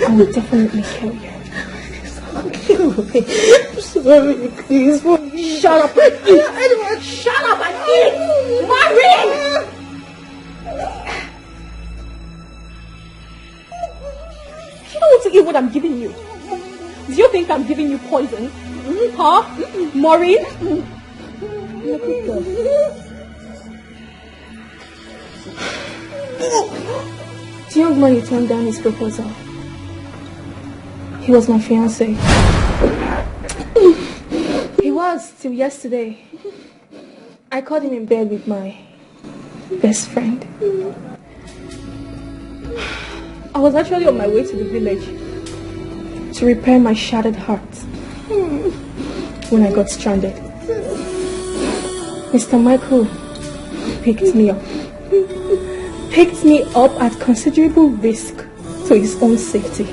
I will definitely kill you. Kill me. I'm sorry, please. Shut up, my feet! Shut up, my feet! Maureen! You don't want to eat what I'm giving you. Do you think I'm giving you poison? Huh? Maureen? You're a good girl. The young man you turned down his proposal. He was my fiancé. He was till yesterday. I caught him in bed with my best friend. I was actually on my way to the village to repair my shattered heart when I got stranded. Mr. Michael picked me up. Picked me up at considerable risk to his own safety.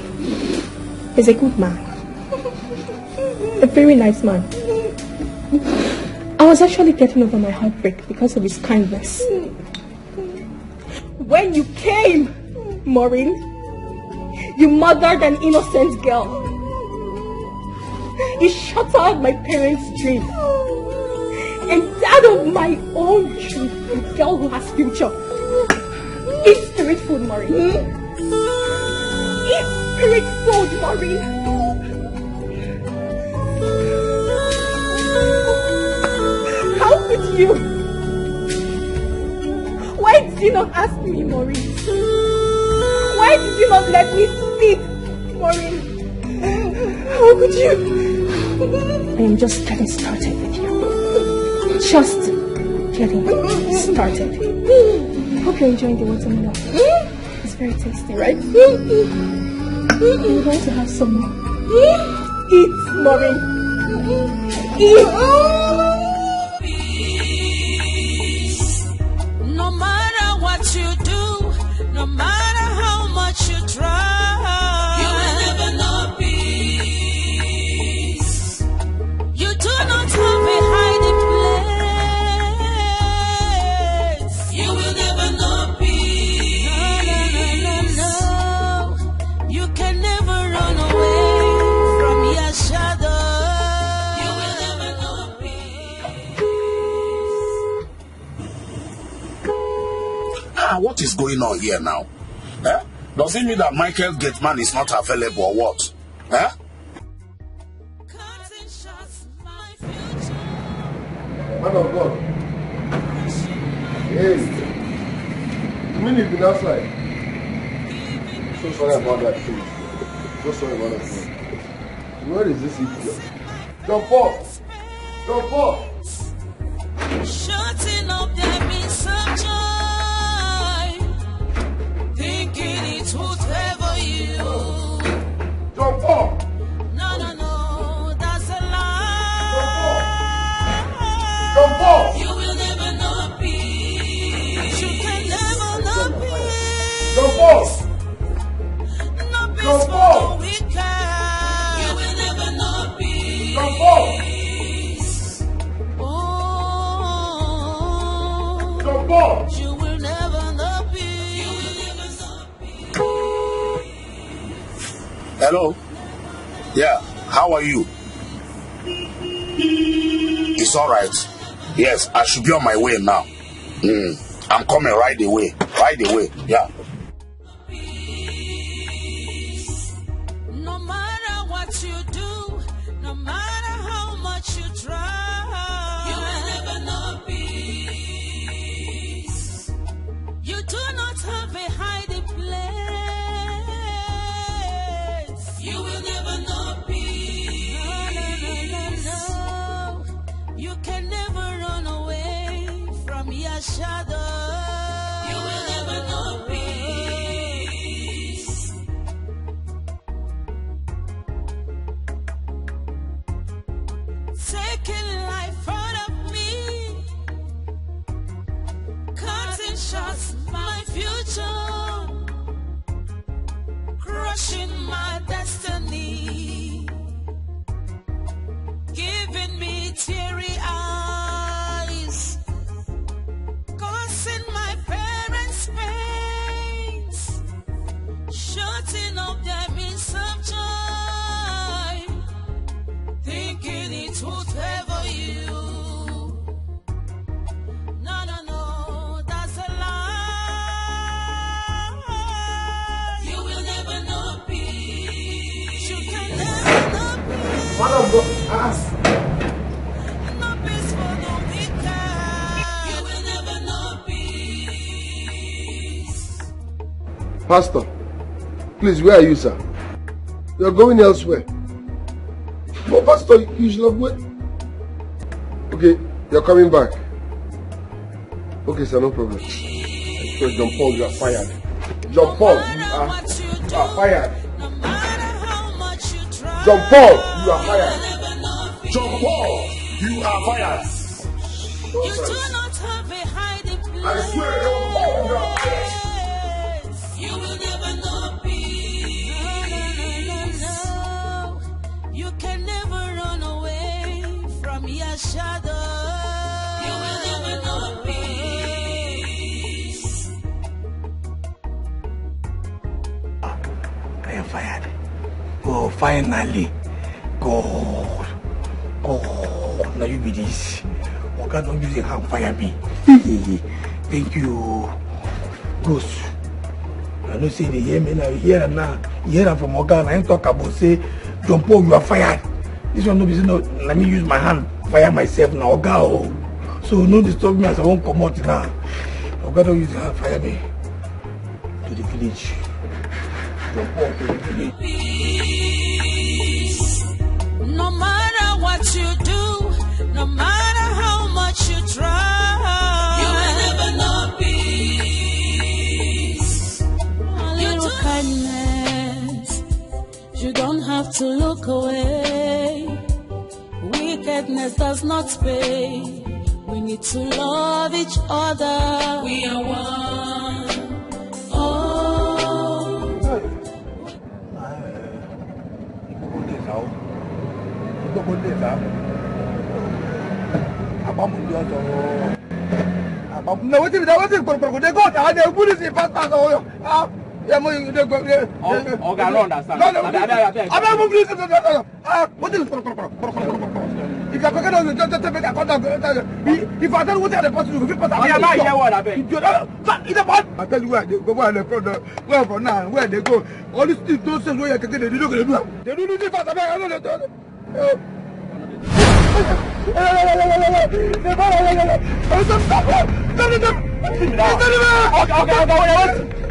He's a good man. A very nice man. I was actually getting over my heartbreak because of his kindness. When you came, Maureen, you murdered an innocent girl. You shattered my parents' dream. And that of my own dream, a girl who has future. Eat spirit food, Maureen. Eat spirit food, Maureen. How could you? Why did you not ask me, Maureen? Why did you not let me speak, Maureen? How could you? I am just getting started with you. Just getting started. Hope you're enjoying the watermelon. It's very tasty, right? You're going to have some more. Eat, Maureen. Eat. No matter what you do, no matter how much you try, you will never know peace. You do not have a hiding place. You will never know peace. No. You can never run away from your shadow. You will never know peace. What is going on here now? Eh? Does it mean that Michael Gateman is not available or what? Eh? Man of God. Yes. You mean you've been outside? So sorry about that, please. So sorry about that, please. Where is this idiot? Jump off! Jump off! Shutting up there means some joy. Thinking it would favor you. Jump off! No, that's a lie. Jump off! You will never know peace. You can never know peace. Jump off! No peace Jump for off! the wicked. You will never know peace. Jump off! Jump off! You will never know peace. Hello? Yeah. How are you? It's all right. Yes, I should be on my way now. I'm coming right away. Right away. Yeah. No matter what you do, no matter how much you try, you will never know peace. You do not have a hiding place. You will never know peace. No. You can never run away from your shadow. You will never know peace. Taking life out of me, cutting shots my future, crushing my destiny, giving me teary eyes, causing my parents pains, shutting up their means of joy, thinking it would favor you. No, that's a lie. You will never know peace. You can never know peace. One of the No peace for the wicked. You will never know peace. Pastor, please, where are you, sir? You're going elsewhere. But Pastor, you should have waited. Okay, you're coming back. Okay, sir, no problem. John Paul, you are fired. John Paul, you are fired. John Paul, you are fired. John Paul, you are fired. You do not have a hiding place. I swear, John Paul, you are fired. You will never know peace. No. You can never run away from your shadow. You will never know peace. I am fired. Oh, finally. God. Now you be this. Oh, God, don't use your hand fire me. Thank you. Ghost. I know say they hear me now. Hear now. Hear them from Oga. I ain't talk about say, John Paul, you are fired. This one no be say no. Let me use my hand fire myself now, Oga. Oh. So no disturb me as I won't come out now. Oga don't use your hand fire me to the village. John Paul to the village. No matter what you do, no matter how much you try, you will never know peace. A little kindness, you don't have to look away. Wickedness does not pay. We need to love each other. We are one. No, what is that? What is it? They go down there. Who is it? I don't understand. What is it? If you're going to just make a contact, if I don't want to pass you, if you pass, I tell you where they go, where from now, where they go. All these things don't say where you can get it. They don't do it fast. I don't know.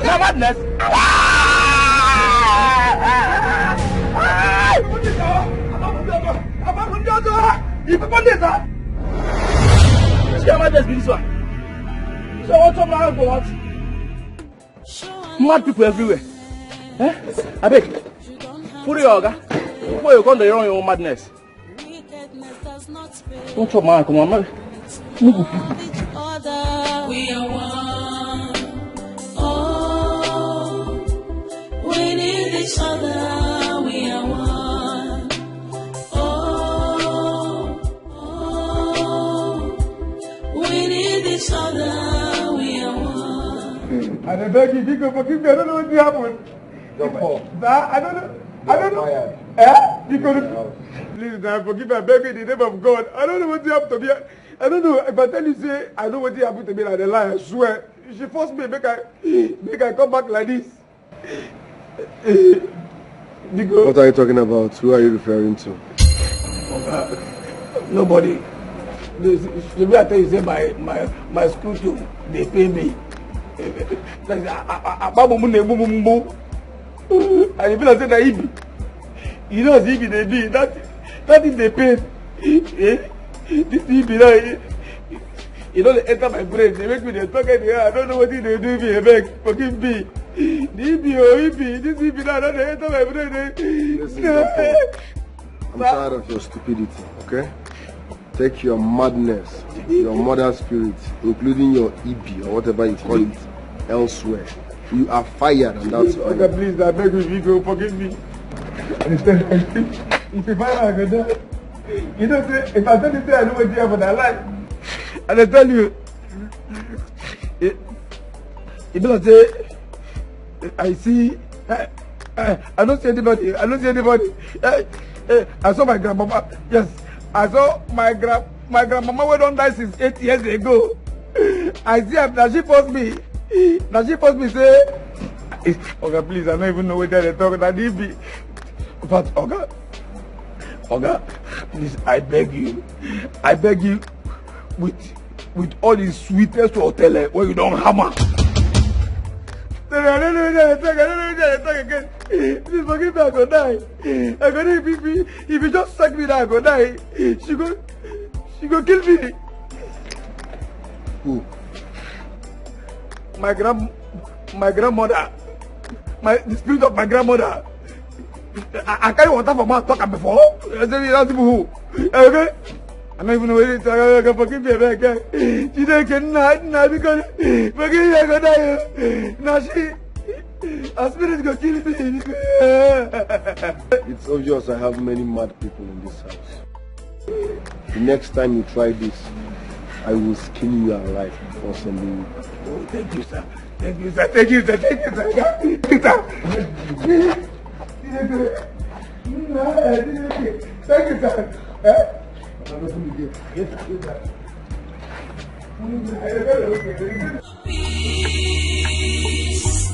Madness. Mad people everywhere. I beg. Put your organ. Before you come to your own madness. Don't talk, man. Come on, man. We are one. Oh, we need each other. We are one. Oh, we need each other. We are one. I beg you, forgive me. I don't know what happened. I don't know. I don't know. Eh? Because please now forgive me, I beg you in the name of God. I don't know what happened to me. I don't know if I tell you say I know what happened to me like the lie, I swear. She forced me make I come back like this. What are you talking about? Who are you referring to? Nobody. The way I tell you say my school too, they pay me. And if I say that Ibi, you know as Ibi they be, that is they pay. This Ibi now, you know they enter my brain, they make me they talk at the air. I don't know what they do me, I beg, forgive me. The Ibi or Ibi, this Ibi now, they enter my brain. Listen, I'm tired of your stupidity, okay? Take your madness, your mother spirit, including your Ibi or whatever you call it, elsewhere. You are fired, and that's why. Okay, please, I beg you, go forgive me. If you find out, I go die. You know, if I tell you, I know what you have for that life. And I tell you, it be like say, I see, I don't see anybody. I saw my grandmama. Yes, I saw my grandmama who don't die since 8 years ago. I see her. Now she forced me. Say, okay, please, I don't even know what they're talking about. But okay, please, I beg you, with all the sweetest to hotel where you don't hammer. I don't know again. Please forgive me, I go die. I go die if you just suck me down, I go die. She go kill me. Who? My grandmother. The spirit of my grandmother. I carry water for my talk before. I said, that's who. Okay? I don't even know what it is. I can forgive me. She didn't get nothing because forgive me, I go die. Now her spirit go kill me. It's obvious I have many mad people in this house. The next time you try this, I will skin you alive before sending you. Oh, thank you, sir. Thank you, sir. Thank you, sir. Thank you, sir. Thank you, sir. Thank you, sir. Peace.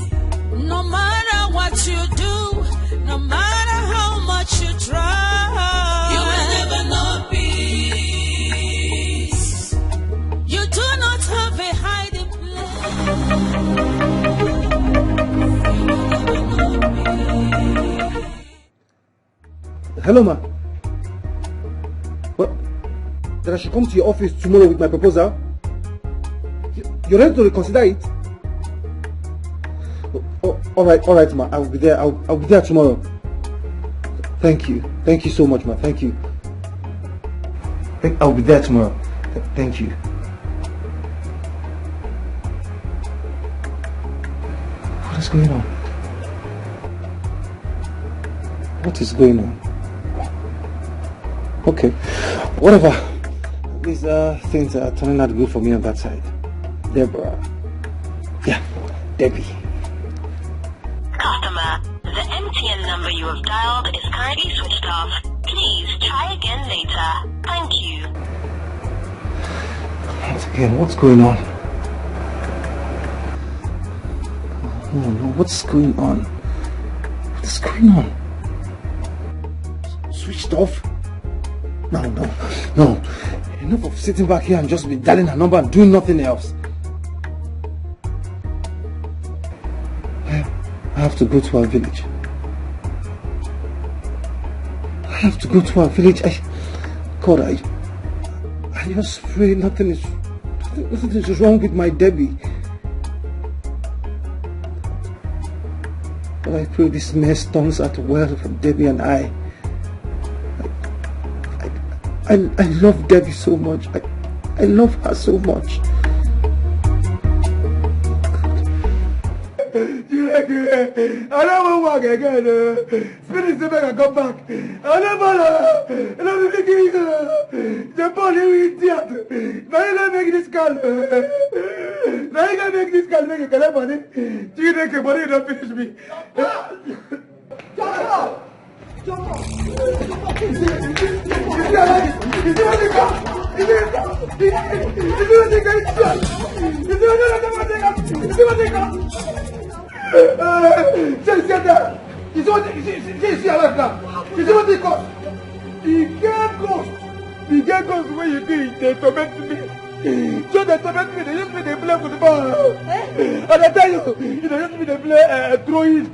No matter what you do, no matter how much you try, you will never know peace. You do not have a hiding place. Hello, ma. What? That I should come to your office tomorrow with my proposal? You're ready to reconsider it? Oh, all right, ma. I'll be there. I'll be there tomorrow. Thank you so much, ma. Thank you. I'll be there tomorrow. Thank you. What is going on? What is going on? Okay, whatever. These things are turning out good for me on that side. Deborah. Yeah, Debbie. Customer, the MTN number you have dialed is currently switched off. Please try again later. Thank you. Once again, what's going on? No, what's going on? What's going on? Switched off? No. Enough of sitting back here and just be dialing her number and doing nothing else. I have to go to our village. I just pray nothing is wrong with my Debbie. But I pray this mess turns out well for Debbie and I. I love Debbie so much. I love her so much. I don't want to work again. Spirit say make I come back. I don't want to. I don't make it. The body will idiot. Now you make this call. Now you make this call. Make it money. You make money. Don't finish me. The gang goes where you think they torment me. So they torment me, they use me to play football. And I tell you, they use me to play throwing.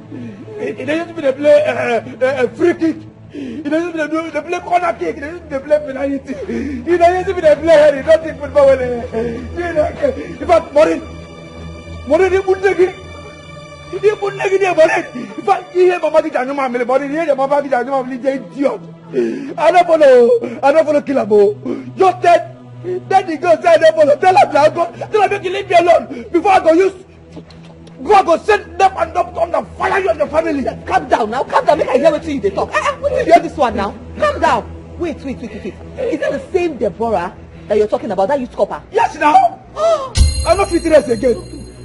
They use me to play free kick. They use me to play corner kick. They use me to play penalty. They use me to play he don't think football well. In fact, Morin, he put the he put negative Morin. In fact, he hear Mama Gijanuma, Morin, he hear Mama Gijanuma, he idiot. I don't follow Killabo. Just that the girl said I don't follow. Tell her to leave me alone before I go send them and up on the fire you and your family. Calm down now, calm down. Make I hear what you they talk. What did you hear this one now? Calm down. Wait. Is it the same Deborah that you're talking about? That you copper? Yes, now. I'm not fit to rest again.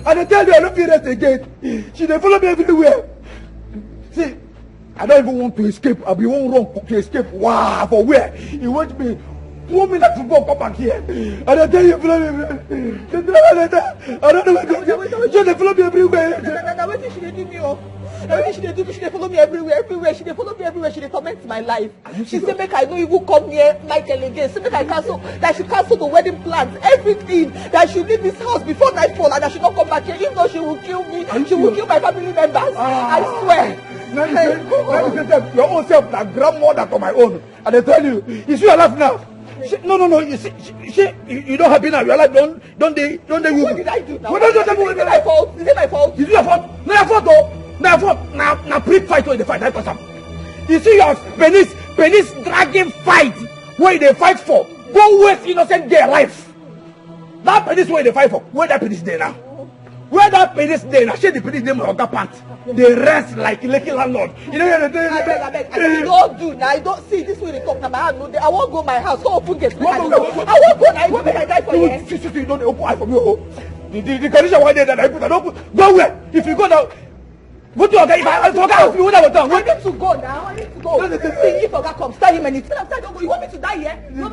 And I tell you, I'm not fit to rest again. She they follow me everywhere. See. I don't even want to escape. I'll be one wrong to escape. Wow, for where? He wants me 2 minutes to go come back here. And I tell you, follow me. I don't know where to go. They follow me everywhere. What did she do me? What did she do me? She follow me everywhere. She follow me everywhere. She torment my life. She said, make I know you will come near Michael again. She make I cancel. That she cancel the wedding plans, everything. That she leave this house before nightfall and that she don't come back here. Even though she will kill me, she will kill my family members. I swear. Your own self, like grandmother to my own. And I tell you, is she alive now? No. You see, you don't happy now. You're alive. Don't they? What did I do now? Is it my fault? Is it my fault? Is it your fault? No, your fault though. No, your fault. Now, pre-fight when they fight. That person. You see your penis dragging fight where they fight for. Don't waste innocent their life. That penis where they fight for. Where that penis there now? Where that penis there now? Share the penis name of pants. They rest like lucky landlord. You know what I don't do now. I don't see this way they come to my hand. No, I won't go my house. Go open gate. I won't go now. I won't make I die for you. You don't open eye for me. The condition why they that I put an open. Go where? If you go now. Go to okay, if I forgot you would have done. I need to go now. I need to go. See if Oga comes, tell him anything. After don't go. You want me to die here? Go.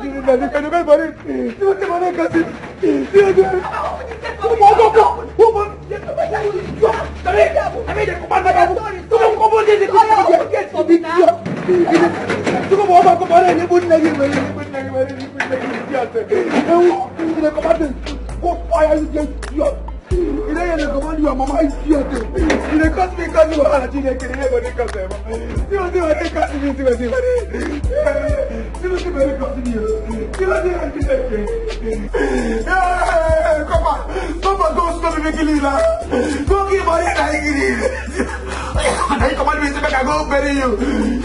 Your mama is here too. You cost me because you are a teenager. You never cost them. You want to cost me to see what it is. You want to cost me. You want to come on. Go stop me making it. Go give money and I give it. And you command me to make I go bury you.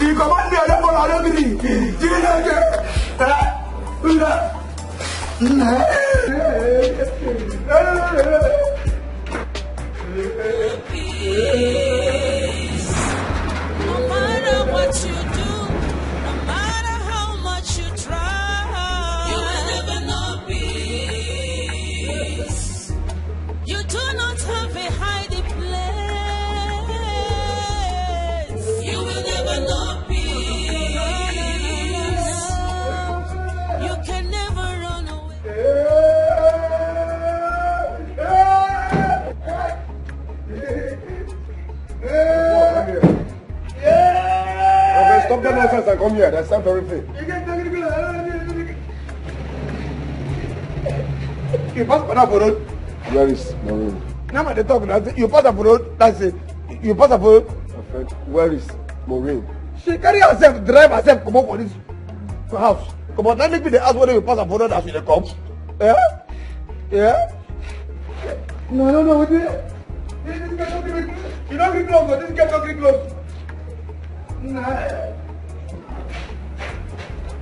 You command me, I don't follow. I don't believe. You No matter what you do, no matter how much you try, you will never know peace. You do not have a hiding place. You will never know peace. You can never run away. Okay, stop that nonsense and come here. That's time for everything. You pass for road. Where is Maureen? Now they talk. You pass for road. That's it. You pass for road. Where is Maureen? She carry herself, drive herself, come up for this house. Come on, now make me the house where you pass for road as you come. Yeah. No. Wait. This guy don't give me. You don't get close. This guy don't get close.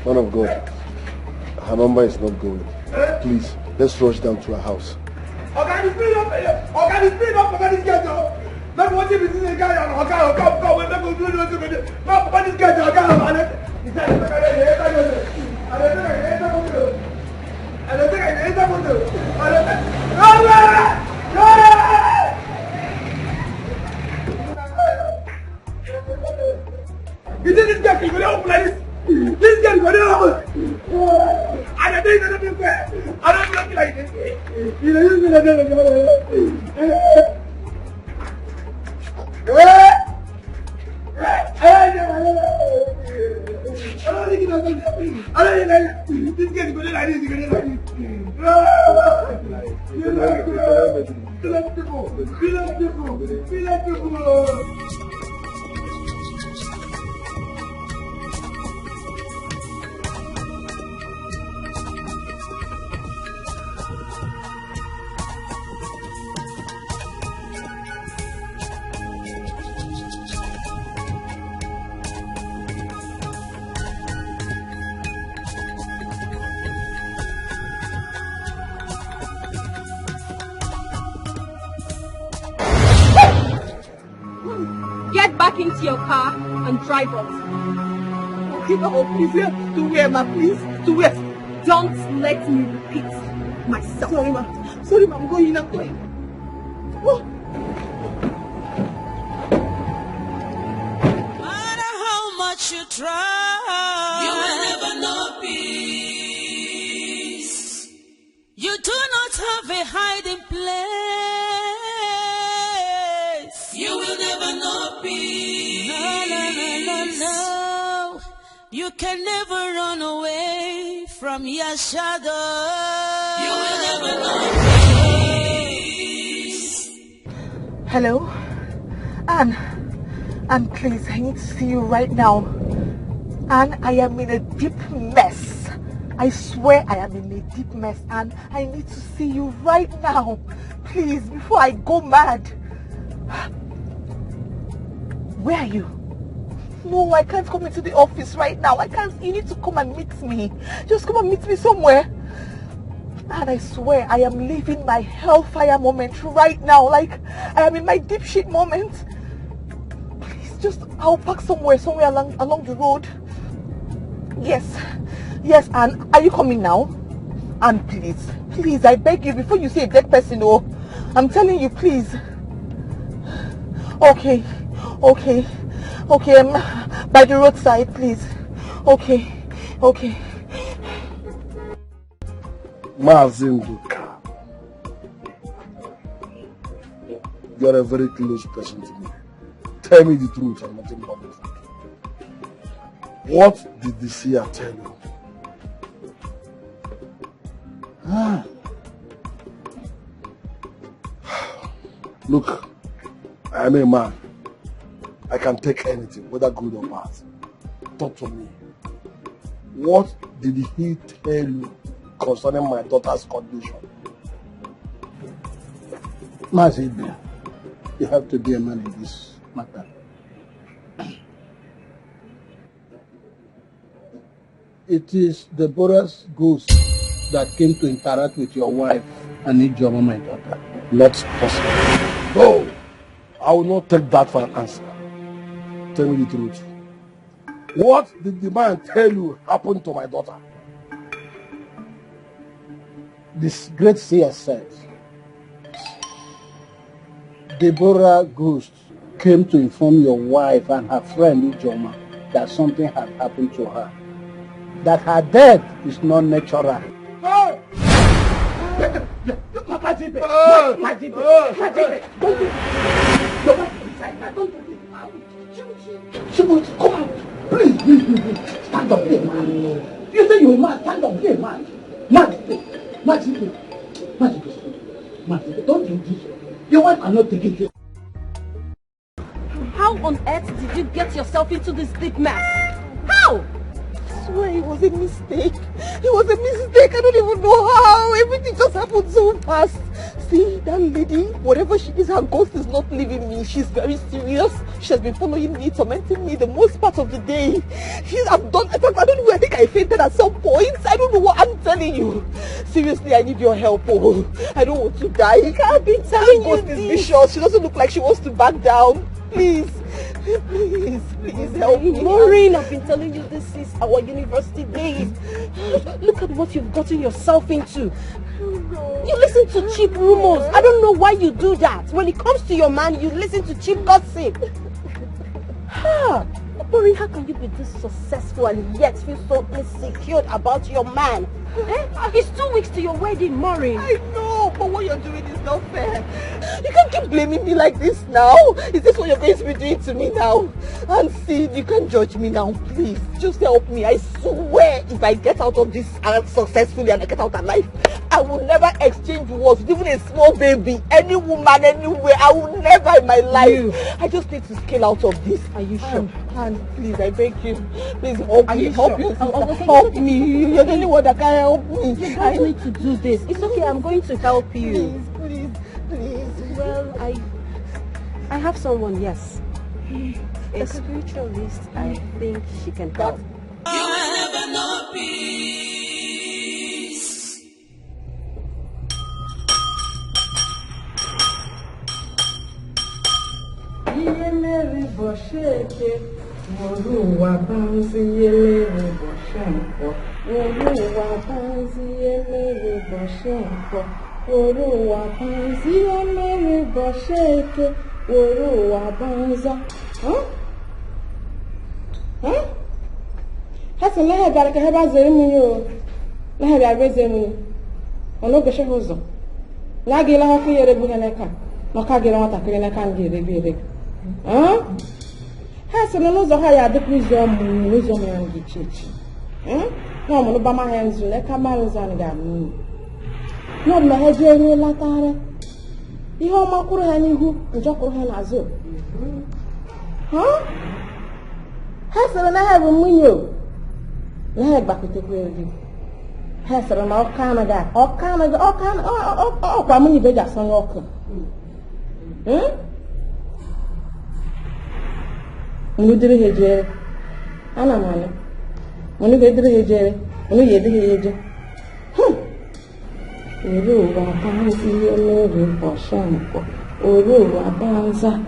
Man of God, her number is not going. Please, let's rush down to her house. Okay, speed up. This guy. Let me watch him. This is a guy. Come. Let me do this. No, this guy. You think this guy Village people. Get back into your car and drive off. Okay, oh, please, to where, ma, please? To where? Don't let me repeat myself. Sorry, ma. Sorry, ma, I'm going. Oh. You try, you will never know peace. You do not have a hiding place. You will never know peace. No. You can never run away from your shadow. You will never know peace. Hello? Anne, please, I need to see you right now. Anne, I am in a deep mess. I swear I am in a deep mess, Anne. I need to see you right now. Please, before I go mad. Where are you? No, I can't come into the office right now. I can't. You need to come and meet me. Just come and meet me somewhere. And I swear I am living my hellfire moment right now. Like, I am in my deep shit moment. I'll park somewhere along the road. Yes, Anne, are you coming now? Anne, please, I beg you, before you say a dead person, oh, I'm telling you, please. Okay, by the roadside, please. Okay. Mazinduka, you're a very close person to me. Tell me the truth and nothing but the truth. What did the seer tell you? Look, I am a man. I can take anything, whether good or bad. Talk to me. What did he tell you concerning my daughter's condition? Mazibe, you have to be a man in this matter. It is Deborah's ghost that came to interact with your wife and Ijoma, my daughter. Not possible. No, I will not take that for an answer. Tell me the truth. What did the man tell you happened to my daughter? This great seer said, Deborah ghost came to inform your wife and her friend Ijoma that something had happened to her. That her death is not natural. Hey! Mazibe, come out. Please. Stand up here, man. You say you're a man. Stand up here, man. Mazibe, don't do this. Your wife cannot take it. How on earth did you get yourself into this deep mess? How? I swear it was a mistake. It was a mistake. I don't even know how. Everything just happened so fast. See, that lady, whatever she is, her ghost is not leaving me. She's very serious. She has been following me, tormenting me the most part of the day. I've done, in fact, I don't know, I think I fainted at some point. I don't know what I'm telling you. Seriously, I need your help. Oh, I don't want to die. I can't be telling you. Her ghost is vicious. She doesn't look like she wants to back down. Please help me. Maureen, I've been telling you this is our university days. Look at what you've gotten yourself into. You listen to cheap rumors. I don't know why you do that. When it comes to your man, you listen to cheap gossip. Maureen, how can you be this successful and yet feel so insecure about your man? It's 2 weeks to your wedding, Maureen. I know, but what you're doing is not fair. You can't keep blaming me like this now. Is this what you're going to be doing to me now? And see, you can't judge me now, please. Just help me. I swear, if I get out of this successfully and I get out alive, I will never exchange words with even a small baby, any woman, anywhere. I will never in my life. I just need to scale out of this. Are you sure? And please, I beg you, please help me. Help me. You're the only one that can help me. You don't need to do this. It's okay. I'm going to help you. Please. Well, I have someone. Yes. A spiritualist, I think she can help. You will never know peace. Yelere bosheke, Oruwa banzi yelere boshenko, Oruwa banzi yelere boshenko, Oruwa banzi yelere bosheke, Oruwa banza. Hasa lehe baraka heba zerimunyo, lehe baraka zerimunyo. Ono geshe hozo. Nagi la hoku yere buheneka, makagila wata kireneka ngere bere. Hasa n'ụzọ ha ya adịkwa ụzọ ọmụmụ ụzọ mere gị chichi. Na ọmụmụ ba ma ha nzu na ka mara ụzọ ga amụ. Na ọmụmụ ha je ruo latara. Ihe ọma kwuru ha n'ihu, njọ kwuru ha n'azụ. Ha sịrị na ha bụ nwunye o. Na ha gbakwutekwa ego. Ha sịrị na ọka anaghị ọkwa nwunye be ji asọnye ọkụ. Mudiri hejere, ana mane. Munu gediri hejere, munu yediri heje. Oru wa banzi yelere boshenko, oru wa banza.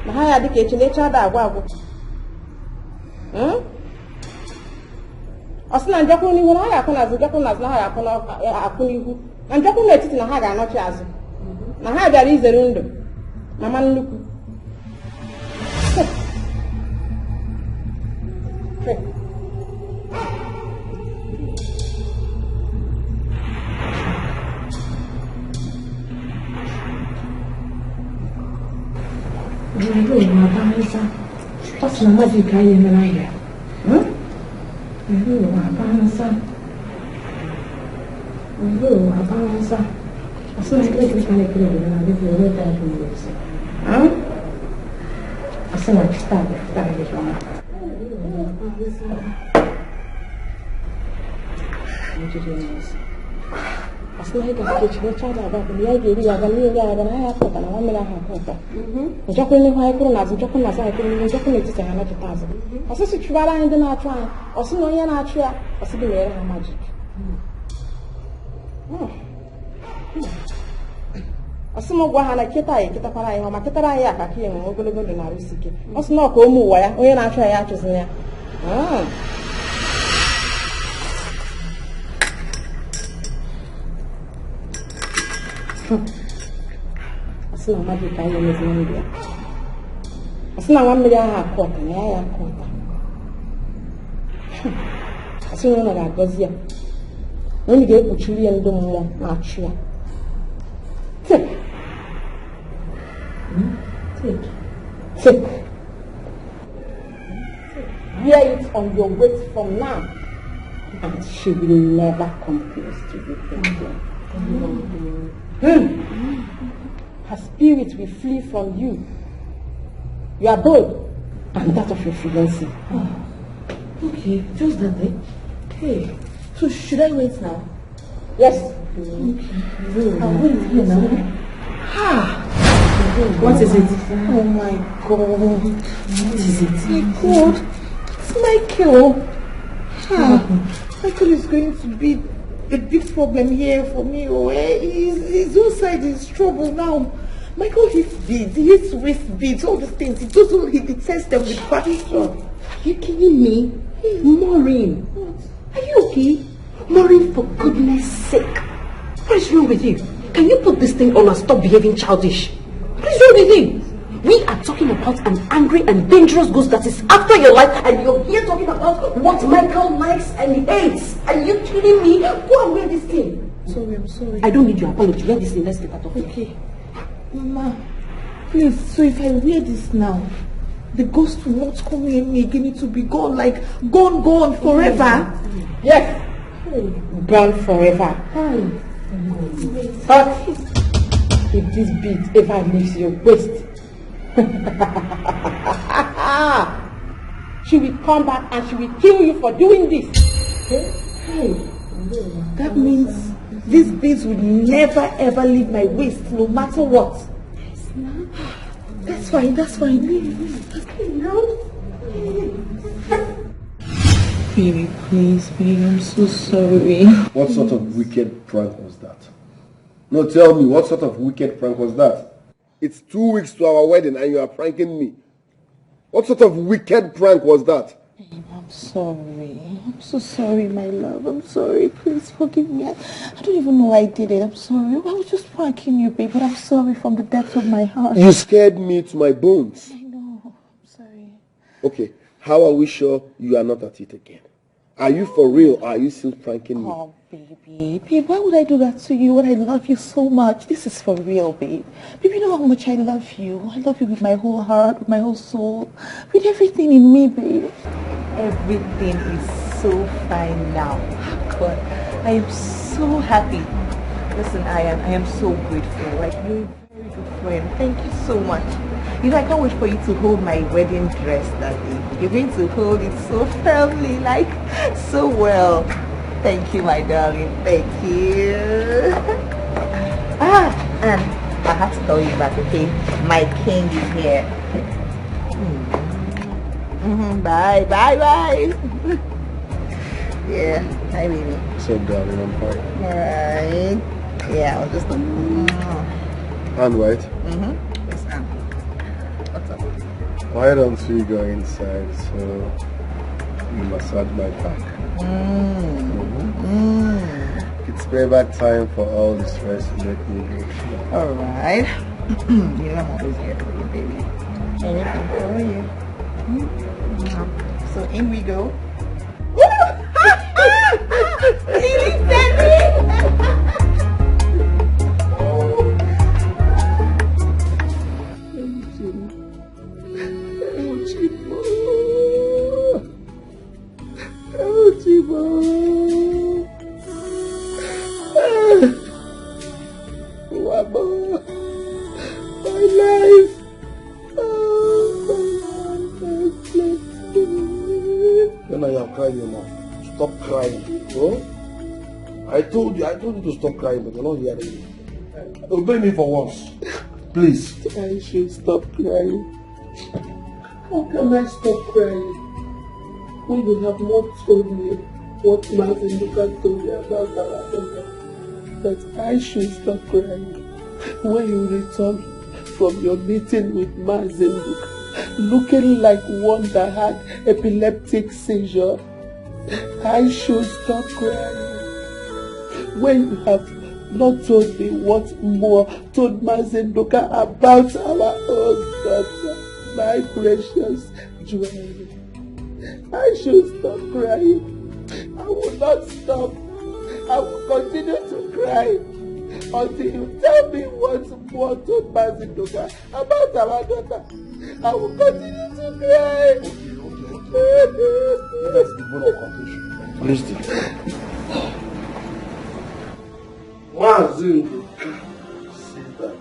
Na haya dike echinecha da agwa. Osina njokwu n'ihu na ha ga-akụ n'azụ, njokwu n'azụ na ha ga-akụ n'ihu. Na njokwu n'etiti na ha ga-anọchi azụ. Na ha bịara izere ndụ. Mama nnukwu. What's the magic I am in here? Asimo gwa ha na kita para ya ma kita ya ka ki enwe ogologo ndụ na rusike. Osino ka omu ụwa ya onye na-achụ ya achụzina ya. Asina mmadụ ka ya emezi ndị ya. Asina nwa mmiri ahụ akọta na ya akọta. Asina na ga-agọzi ya. Onye ga-ekpuchiri ya ndị mmụọ na-achụ ya. Take. Wear it on your waist from now, and she will never come close to you again. Her spirit will flee from you. You are bold, and that of your fiancé. Okay, just that day. Hey, so should I wait now? Yes. Okay. I'll wait here now. What is it? Oh my God. What is it? My God. It's Michael. Michael is going to be a big problem here for me. His own side is trouble now. Michael hates beads, he hates waist beads, all these things. He detests them with passion. Are you kidding me? Maureen. Are you okay? Maureen, for goodness sake. What is wrong with you? Can you put this thing on and stop behaving childish? What is wrong with you? We are talking about an angry and dangerous ghost that is after your life, and you're here talking about what Michael likes and hates. Are you kidding me? Go and wear this thing. Sorry, I'm sorry. I don't need your apology. Wear this thing. Let's get out of here. Okay. Mama, please, so if I wear this now, the ghost will not come near me again. It will be gone, like gone forever. Yes. Gone forever. But if this beat ever leaves your waist, she will come back and she will kill you for doing this. That means these beads will never ever leave my waist, no matter what. That's fine. Baby, please, baby, I'm so sorry. What sort of wicked prank was that? No, tell me, what sort of wicked prank was that? It's 2 weeks to our wedding and you are pranking me. What sort of wicked prank was that? Babe, I'm sorry. I'm so sorry, my love. I'm sorry. Please forgive me. I don't even know why I did it. I'm sorry. I was just pranking you, babe, but I'm sorry from the depths of my heart. You scared me to my bones. I know. I'm sorry. Okay, how are we sure you are not at it again? Are you for real or are you still pranking me? Oh, baby. Babe, why would I do that to you when I love you so much? This is for real, babe. Babe, you know how much I love you. I love you with my whole heart, with my whole soul, with everything in me, babe. Everything is so fine now. But I am so happy. Listen, I am so grateful. Like, you're a very good friend. Thank you so much. You know, I can't wait for you to hold my wedding dress that day. You're going to hold it so firmly, like, so well. Thank you, my darling. Thank you. And I have to tell you that, okay? My king is here. Bye. Yeah, hi, baby. So, darling, I'm fine. Alright. Yeah, I'll just... And right? Yes, what's up? Why don't we go inside so you massage my back? It's payback time for all the stress you make me go through. Alright. You know I'm always here for you, baby. Anything for you. So in we go. Stop crying. Oh? I told you to stop crying, but you're not hearing me. Obey me for once. Please. I should stop crying. How can I stop crying when you have not told me what Mazinduka told me about our daughter? That I should stop crying when you return from your meeting with Mazinduka, looking like one that had epileptic seizure. I should stop crying when you have not told me what more told Mazinduka about our own daughter, my precious Joel. I should stop crying. I will not stop. I will continue to cry until you tell me what more told Mazinduka about our daughter. I will continue to cry. That's the bone of confusion. Listen. Mazinduka said that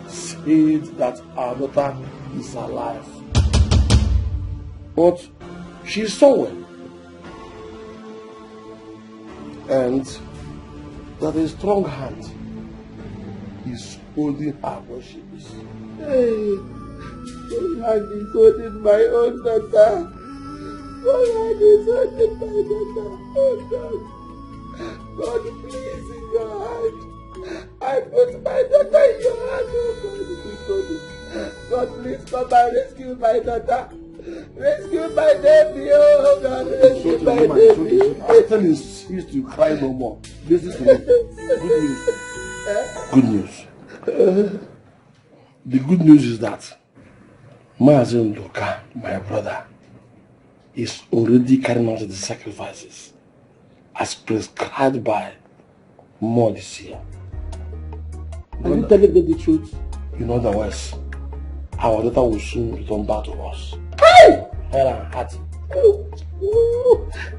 said that our daughter is alive. But she's somewhere. And that a strong hand is holding her where she is. Hey, your hand is holding my own daughter. Your hand is holding my daughter. Oh God. God, please, in your hand. I put my daughter in your hand. Oh God, please come and rescue my daughter. Rescue my baby, oh God, rescue my baby. After you cease to cry no more. Listen to me. Good news. The good news is that Mazinduka, my brother, is already carrying out the sacrifices as prescribed by more this year. Are you telling me the truth? In other words, our daughter will soon return back to us. Hey! Helen, Hattie.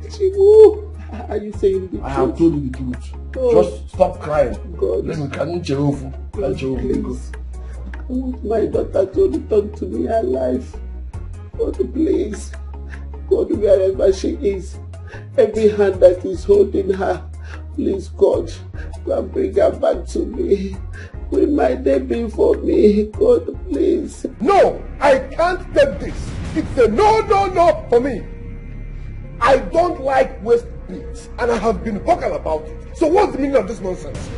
Chibu, are you saying the truth? I have told you the truth. Oh. Just stop crying. God. Let me can Jehovah. Please. I want my daughter to return to me alive. God, please. God, wherever she is, every hand that is holding her, please, God, go and bring her back to me. Bring my baby for me. God, please. No, I can't take this. It's a no for me. I don't like waste beats, and I have been vocal about it. So what's the meaning of this nonsense?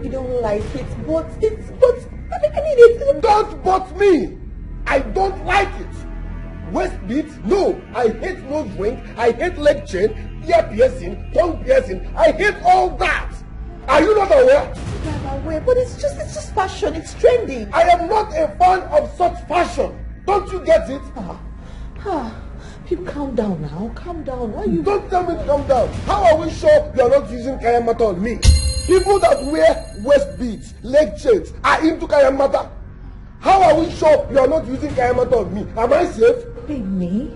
You don't like it, but I mean it's... Don't but me! I don't like it. Waist beats? No. I hate nose ring. I hate leg chain, ear piercing, tongue piercing. I hate all that. Are you not aware? I'm aware, but it's just fashion. It's trendy. I am not a fan of such fashion. Don't you get it? People, calm down now. Calm down. Why you? Don't tell me to calm down. How are we sure you are not using kayamata on me? People that wear waist beads, leg chains are into kayamata. How are we sure you are not using kayamata on me? Am I safe? Babe, me?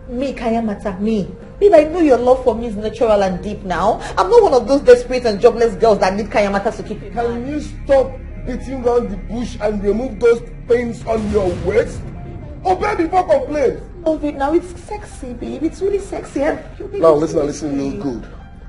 Me, kayamata, me. Babe, I know your love for me is natural and deep now. I'm not one of those desperate and jobless girls that need kayamata to keep you. Can you stop beating around the bush and remove those pains on your waist? Obey before complain. Love it now. It's sexy, babe. It's really sexy. Now listen real good.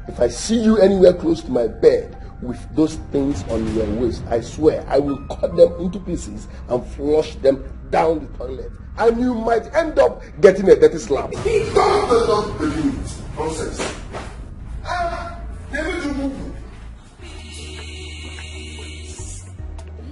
If I see you anywhere close to my bed with those things on your waist, I swear I will cut them into pieces and flush them down the toilet. And you might end up getting a dirty slap. Don't believe it. Nonsense. Never do move.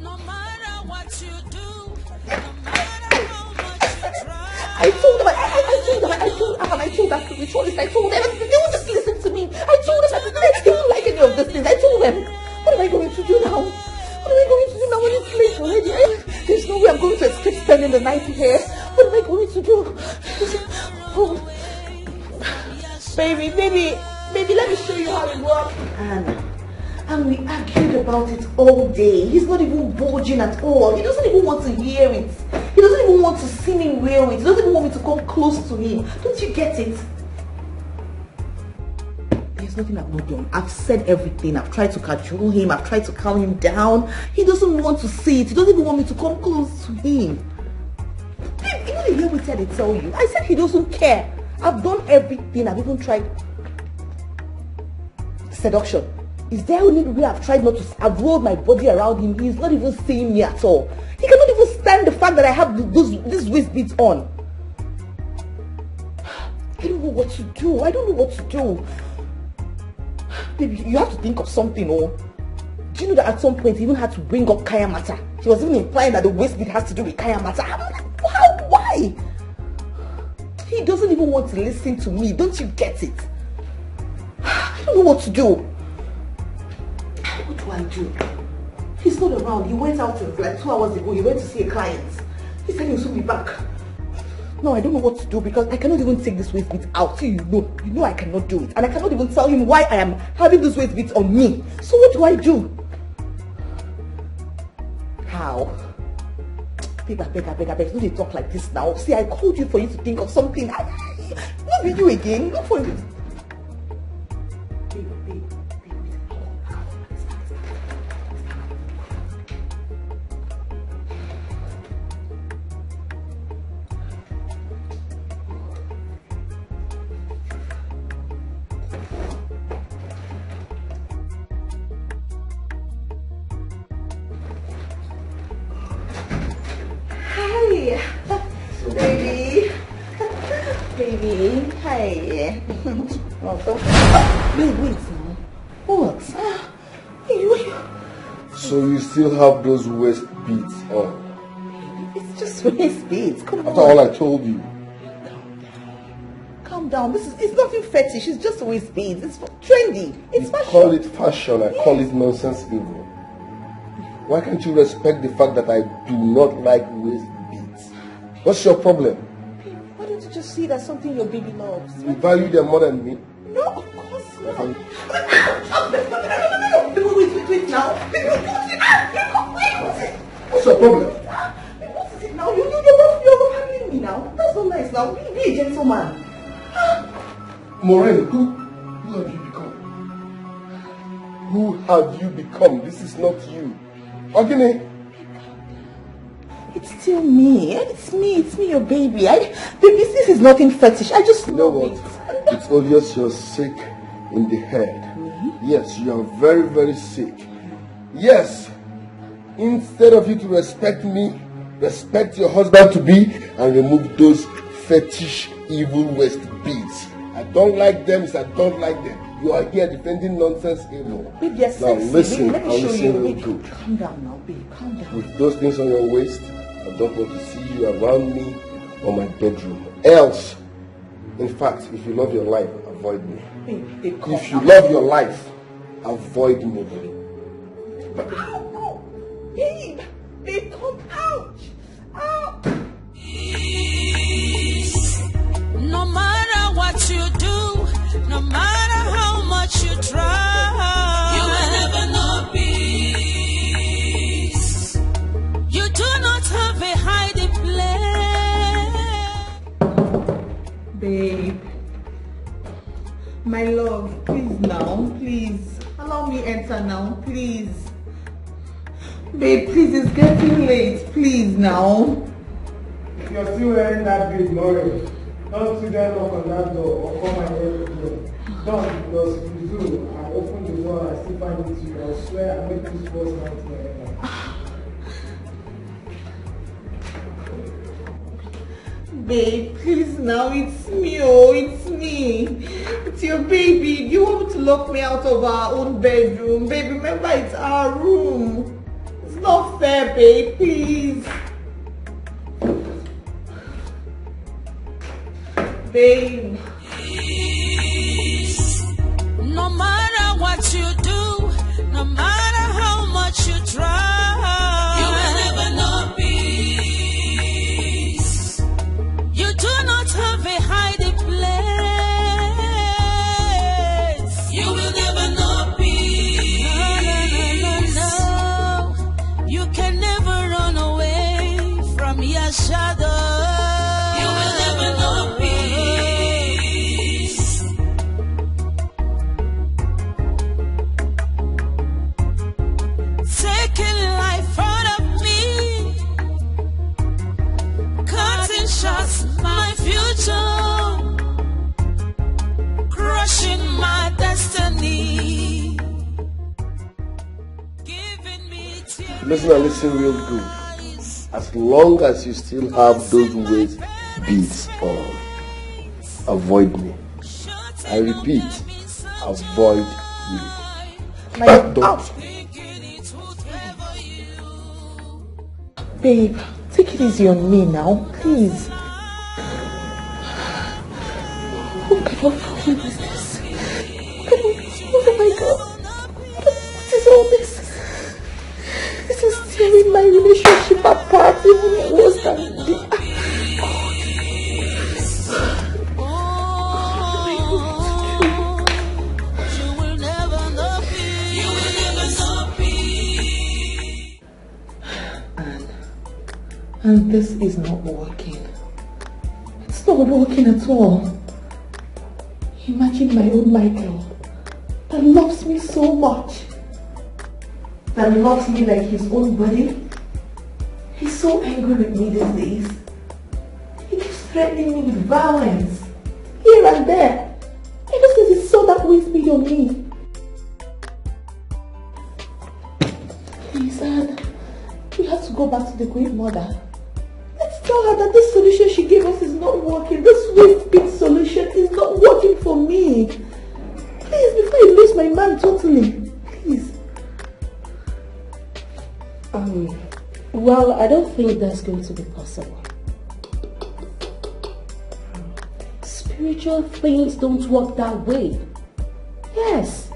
No matter what you do, no matter how much you try. I told them, I told that spiritualist, I told them, and they won't just listen to me. I told them that they don't like any of these things. I told them, what am I going to do now? What am I going to do now when it's late already? There's no way I'm going to escape spending the night here. What am I going to do? Oh. Baby, let me show you how it works. And we argued about it all day. He's not even budging at all. He doesn't even want to hear it. He doesn't even want to see me wear it. He doesn't even want me to come close to him. Don't you get it? There's nothing I've not done. I've said everything. I've tried to cajole him. I've tried to calm him down. He doesn't want to see it. He doesn't even want me to come close to him. You know the way we said it, tell you. I said he doesn't care. I've done everything. I've even tried seduction. Is there any way I've tried not to? I've rolled my body around him. He's not even seeing me at all. He cannot even stand the fact that I have these waist beads on. I don't know what to do. I don't know what to do. Baby, you have to think of something, oh. Do you know that at some point he even had to bring up kayamata? He was even implying that the waist bead has to do with kayamata. I'm like, how? Why? He doesn't even want to listen to me. Don't you get it? I don't know what to do. What do I do? He's not around. He went out like 2 hours ago. He went to see a client. He said he'll soon be back. No, I don't know what to do because I cannot even take this waist bead out. You know I cannot do it. And I cannot even tell him why I am having this waist bead on me. So what do I do? How? Babe, I beg. Don't you talk like this now. See, I called you for you to think of something. Not with you again. Not for you. Baby, hi. Welcome. Wait now. What? So you still have those waist beads on? It's just waist beads. Come on. After all I told you. Calm down. It's nothing fetish. It's just waist beads. It's trendy. It's fashion. Call it fashion. I call it nonsense evil. Why can't you respect the fact that I do not like waist beads? What's your problem? Why don't you just see that something your baby loves? You value them more than me? No, of course not. No. Wait now. Wait. What's your problem? What is it now? You're woman. Maureen, who have you become? Who have you become? This is not you. Okay? It's still me. It's me, your baby. Baby, this is nothing fetish. I just know what? It's obvious you're sick in the head. Yes, you are very, very sick. Yes. Instead of you to respect me, respect your husband to be and remove those fetish evil waist beads. I don't like them, I don't like them. You are here defending nonsense evil. Baby, you're now sexy. listen, Baby, let me I'll show listen you. real Baby, good. calm down now, baby. Calm down. With those things on your waist, I don't want to see you around me or my bedroom. Else, in fact, if you love your life, avoid me. Baby, if you love your life, avoid me. Babe, babe, come out. No matter what you do, no matter how much you try, you will never know peace. You do not have a hiding place. Babe, my love, please now, please. Allow me enter now, please. Babe, please, it's getting late. Please now. If you're still wearing that big Lauren, don't sit there knock on that door or come and help the door. Don't, because if you do, I open the door and I still find it to you. I swear I make this first nightmare ever. Babe, please now, it's me, oh, it's me. It's your baby. Do you want me to lock me out of our own bedroom? Babe, remember it's our room. It's not fair, babe, please. Babe. No matter what you do, no matter how much you try, you will never know peace. You do not have a hiding place. You will never know peace. No. You can never run away from your shadow. You will never know peace. Taking life out of me, cutting shots, my future, crushing my destiny. Listen and listen real good. As long as you still have those waist beads on, avoid me. I repeat, avoid me. Don't. Babe, take it easy on me now, please. What kind of problem is this? Oh my God. What is all this? This is tearing my relationship apart even worse than the... And this is not working. It's not working at all. Imagine my own Michael that loves me so much, that loves me like his own body. He's so angry with me these days. He keeps threatening me with violence here and there. Ever since he saw that waist bead on me. Please, Anne, we have to go back to the Great Mother. Let's tell her that this solution she gave us is not working. This waist bead solution is not working for me. Please, before you lose my man totally. Please. Well, I don't think that's going to be possible. Spiritual things don't work that way. Yes.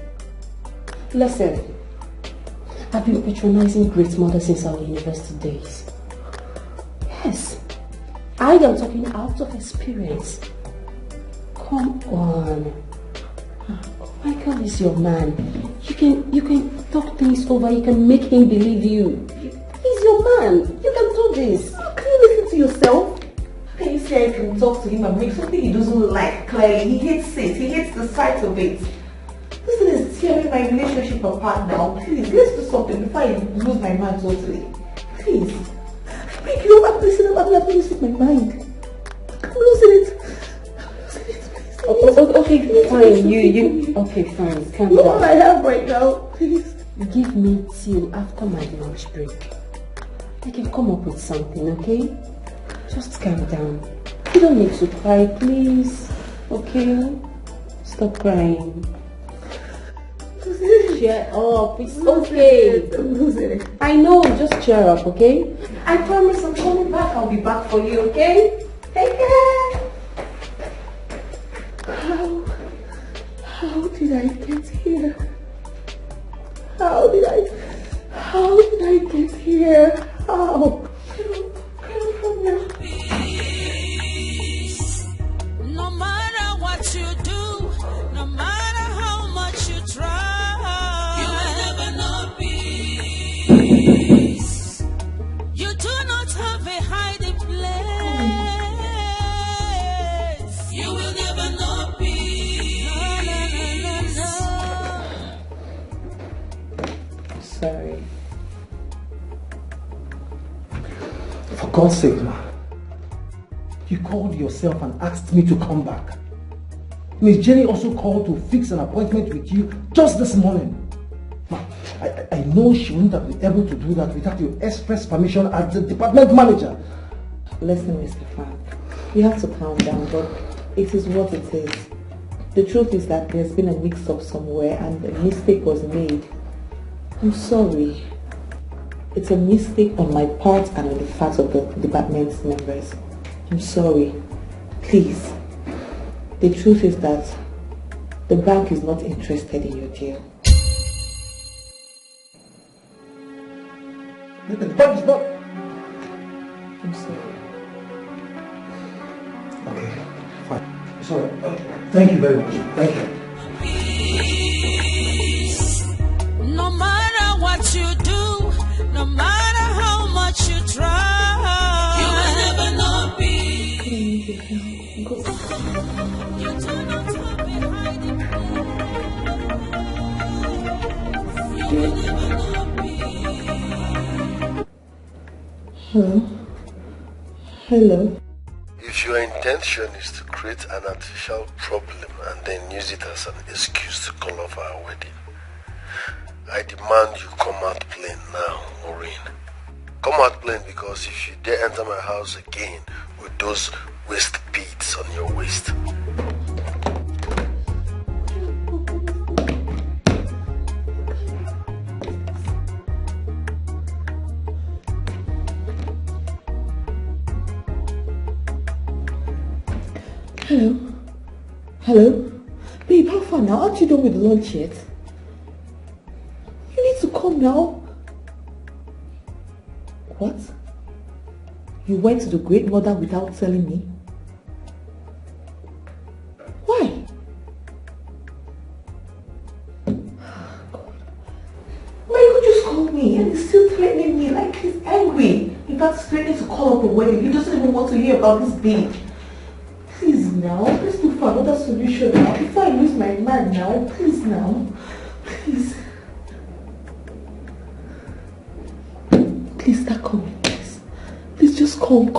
Listen, I've been patronizing Great Mother since our university days. Yes, I am talking out of experience. Come on. Michael is your man. You can talk things over. You can make him believe you. He's your man. You can do this. Can you listen to yourself? Please. see I can talk to him and make something he doesn't like clearly. He hates it. He hates the sight of it. This thing is tearing my relationship apart now. Please, let's do something before I lose my mind totally. Please. Make you up, listen, I'm not losing my mind. I'm losing it. Okay, fine. Okay, fine. Calm down. All I have right now, please. Give me till after my lunch break. I can come up with something, okay? Just calm down. You don't need to cry, please. Okay? Stop crying. Cheer up. It's okay. I'm losing it. I know. Just cheer up, okay? I promise I'm coming back. I'll be back for you, okay? Take care. How did I get here? How did I get here? How? No matter what you do, no matter how much you try, you will never know peace. You do not have a hiding place. You will never know peace. No. Sorry. For God's sake, ma. You called yourself and asked me to come back. Miss Jenny also called to fix an appointment with you just this morning. Ma, I know she wouldn't have been able to do that without your express permission as the department manager. Listen, Mr. Frank, you have to calm down, but it is what it is. The truth is that there's been a mix-up somewhere and a mistake was made. I'm sorry. It's a mistake on my part and on the part of the department members. I'm sorry. Please. The truth is that the bank is not interested in your deal. The bank is not... I'm sorry. Okay, fine. Sorry. Thank you very much. Thank you. No matter what you do, no matter how much you try, you will never know peace. You do not have a hiding place. You will never know peace. Hello? Hello? If your intention is to create an artificial problem and then use it as an excuse to call off our wedding, I demand you come out plain now, Maureen. Come out plain, because if you dare enter my house again with those waist beads on your waist. Hello? Hello? Babe, how far now? Aren't you done with the lunch yet? You need to come now. What? You went to the great mother without telling me? Why? Why you just call me and he's still threatening me like he's angry? In fact, he's threatening to call up a wedding. He doesn't even want to hear about this babe. Please now, let's look for another solution now. Before I lose my mind now, please now. Please. Please start coming, please. Please just come.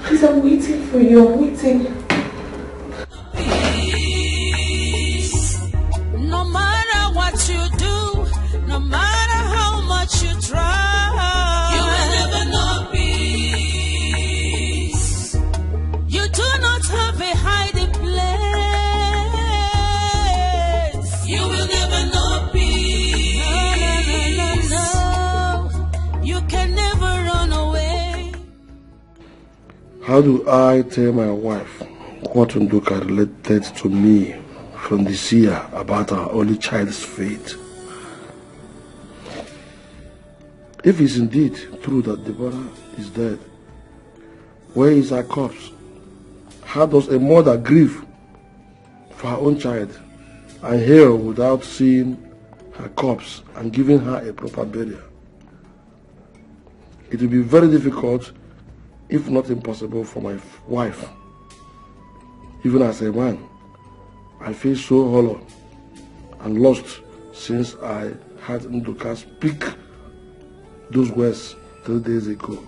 Please, I'm waiting for you, I'm waiting. No matter what you do, no matter how much you try, you will never know peace. You do not have a hiding place. You will never know peace. No. You can never run away. How do I tell my wife what Nduka related to me from this year about our only child's fate? If it's indeed true that Deborah is dead, where is her corpse? How does a mother grieve for her own child and heal without seeing her corpse and giving her a proper burial? It will be very difficult, if not impossible, for my wife. Even as a man, I feel so hollow and lost since I had Nduka speak those words 3 days ago.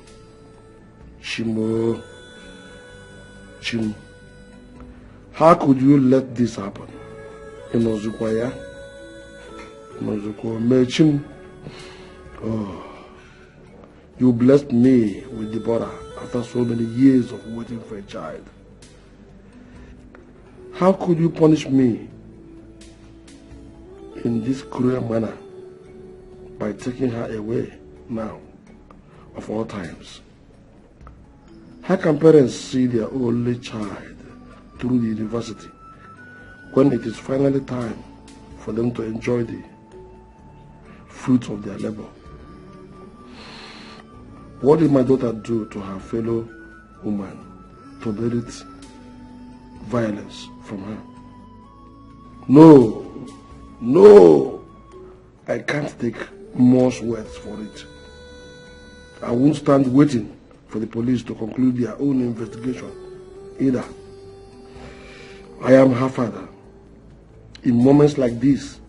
Chimo, Chim, how could you let this happen? Inozukwaya, Inozukwa Mechim. Oh, you blessed me with Deborah after so many years of waiting for a child. How could you punish me in this cruel manner by taking her away now, of all times? How can parents see their only child through the university when it is finally time for them to enjoy the fruits of their labor? What did my daughter do to her fellow woman to merit violence from her? No, I can't take more words for it. I won't stand waiting for the police to conclude their own investigation either. I am her father. In moments like this,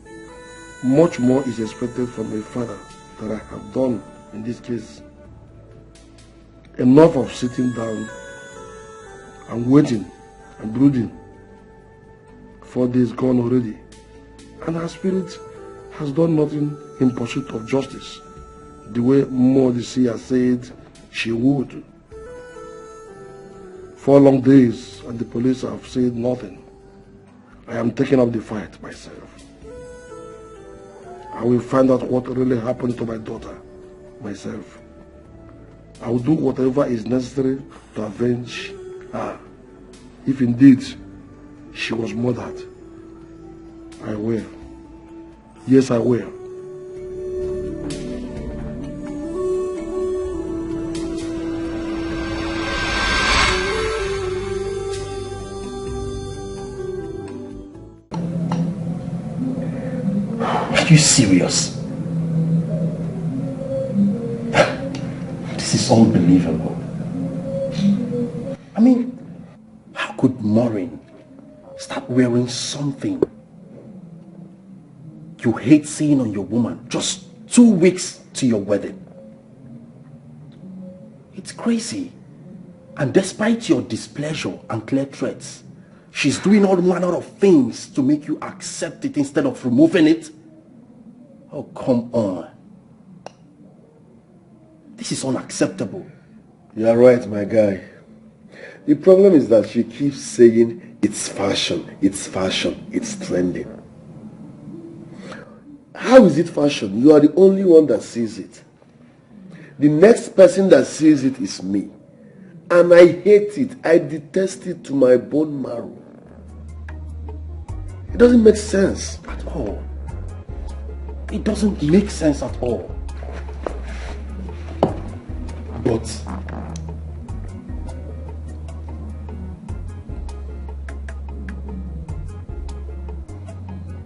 much more is expected from a father than I have done in this case. Enough of sitting down and waiting and brooding. 4 days gone already, and her spirit has done nothing in pursuit of justice, the way Modisi has said she would. 4 long days and the police have said nothing. I am taking up the fight myself. I will find out what really happened to my daughter myself. I will do whatever is necessary to avenge her. If indeed she was murdered, I will. Yes, I will. Are you serious? This is unbelievable. I mean, how could Maureen start wearing something you hate seeing on your woman just 2 weeks to your wedding? It's crazy. And despite your displeasure and clear threats, she's doing all manner of things to make you accept it instead of removing it. Oh, come on. This is unacceptable. You are right, my guy. The problem is that she keeps saying it's fashion, it's trending. How is it fashion? You are the only one that sees it. The next person that sees it is me. And I hate it. I detest it to my bone marrow. It doesn't make sense at all. It doesn't make sense at all. But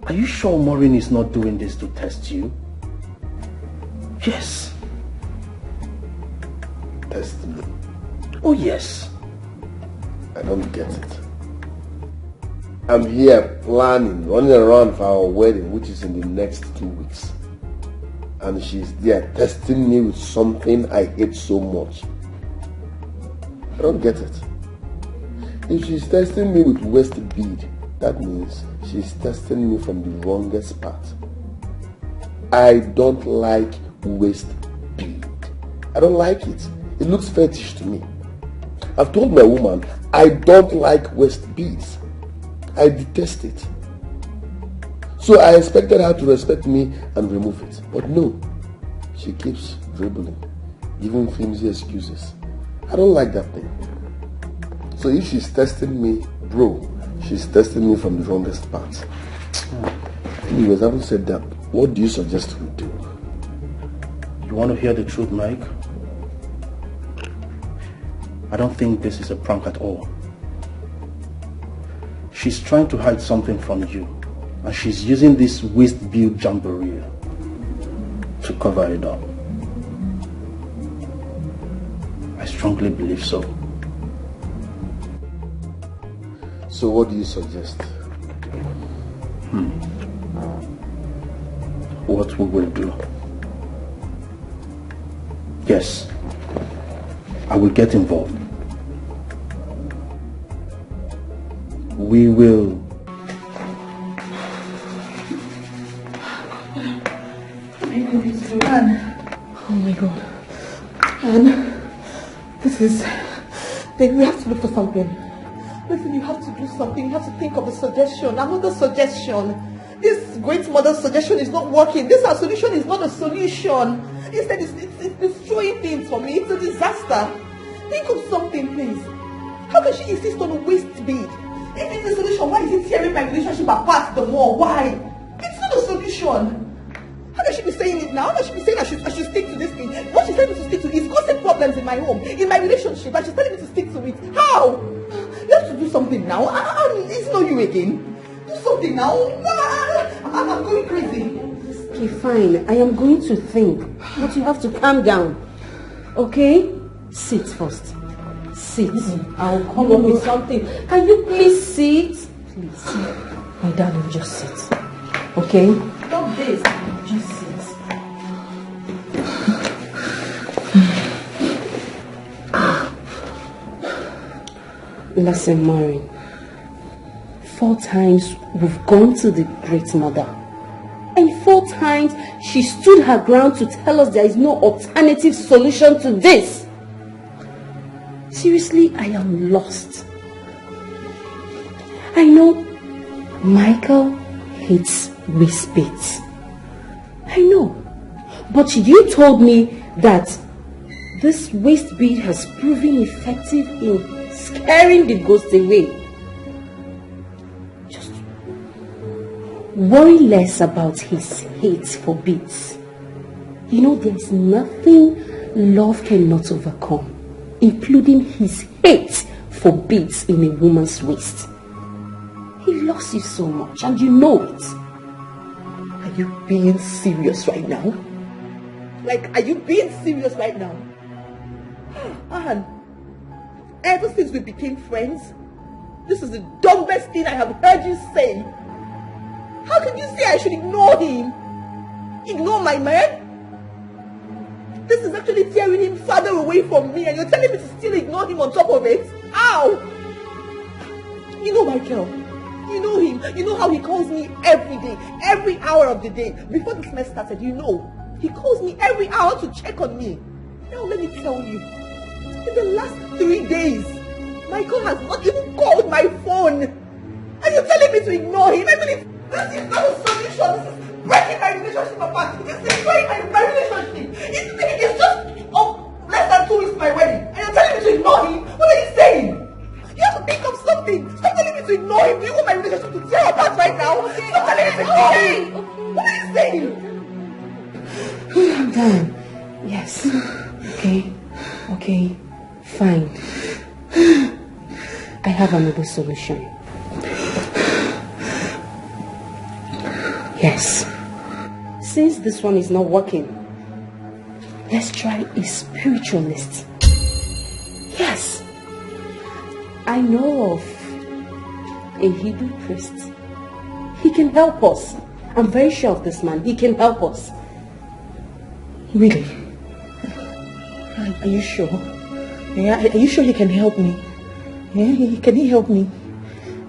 are you sure Maureen is not doing this to test you? Yes. Test me? Oh yes. I don't get it. I'm here planning, running around for our wedding, which is in the next 2 weeks. And she's there testing me with something I hate so much. I don't get it. If she's testing me with waist bead, that means she's testing me from the wrongest part. I don't like waist bead. I don't like it. It looks fetish to me. I've told my woman I don't like waist beads. I detest it. So I expected her to respect me and remove it. But no, she keeps dribbling, giving flimsy excuses. I don't like that thing. So if she's testing me, bro, she's testing me from the wrongest part. Anyways, having said that, what do you suggest we do? You want to hear the truth, Mike? I don't think this is a prank at all. She's trying to hide something from you, and she's using this waist-built jamboree to cover it up. I strongly believe so. So what do you suggest? What we will do? Yes, I will get involved. We will. Oh my God. Anne, this is... Then we have to look for something. Listen, you have to do something. You have to think of a suggestion. Another suggestion. This great mother's suggestion is not working. This our solution is not a solution. Instead, it's destroying things for me. It's a disaster. Think of something, please. How can she insist on a waist bead? If it's a solution, why is it tearing my relationship apart the more? Why? It's not a solution. How can she be saying it now? How can she be saying I should stick to this thing? What she's telling me to stick to is causing problems in my home, in my relationship, and she's telling me to stick to it. How? You have to do something now. It's not you again. Do something now. I'm going crazy. Okay, fine. I am going to think. But you have to calm down. Okay? Sit first. Sit. I'll come up with something. Can you please sit? Please. My darling, just sit. Okay? Stop this. Just sit. Listen, Maureen. 4 times we've gone to the great mother. And 4 times she stood her ground to tell us there is no alternative solution to this. Seriously, I am lost. I know Michael hates waist beads. I know. But you told me that this waist bead has proven effective in scaring the ghost away. Just worry less about his hate for beads. You know, there's nothing love cannot overcome, including his hate for beads in a woman's waist. He loves you so much, and you know it. Are you being serious right now? Like, are you being serious right now? Anne, ever since we became friends, this is the dumbest thing I have heard you say. How can you say I should ignore him? Ignore my man? This is actually tearing him farther away from me, and you're telling me to still ignore him on top of it? Ow! You know Michael. You know him. You know how he calls me every day, every hour of the day. Before this mess started, you know. He calls me every hour to check on me. Now let me tell you, in the last 3 days, Michael has not even called my phone. And you're telling me to ignore him? I mean, this is not a solution. This is breaking my relationship apart. This is destroying my relationship. It's just less than 2 weeks to my wedding. And you're telling me to ignore him? What are you saying? You have to think of something. Stop telling me to ignore him. Do you want my relationship to tear apart right now? Okay. Stop telling me to ignore him. What are you saying? I'm done. Yes. Okay. Fine. I have another solution. Yes. Since this one is not working, let's try a spiritualist. Yes. I know of a Hebrew priest. He can help us. I'm very sure of this man. He can help us. Really? Are you sure? Yeah, are you sure he can help me? Yeah, can he help me?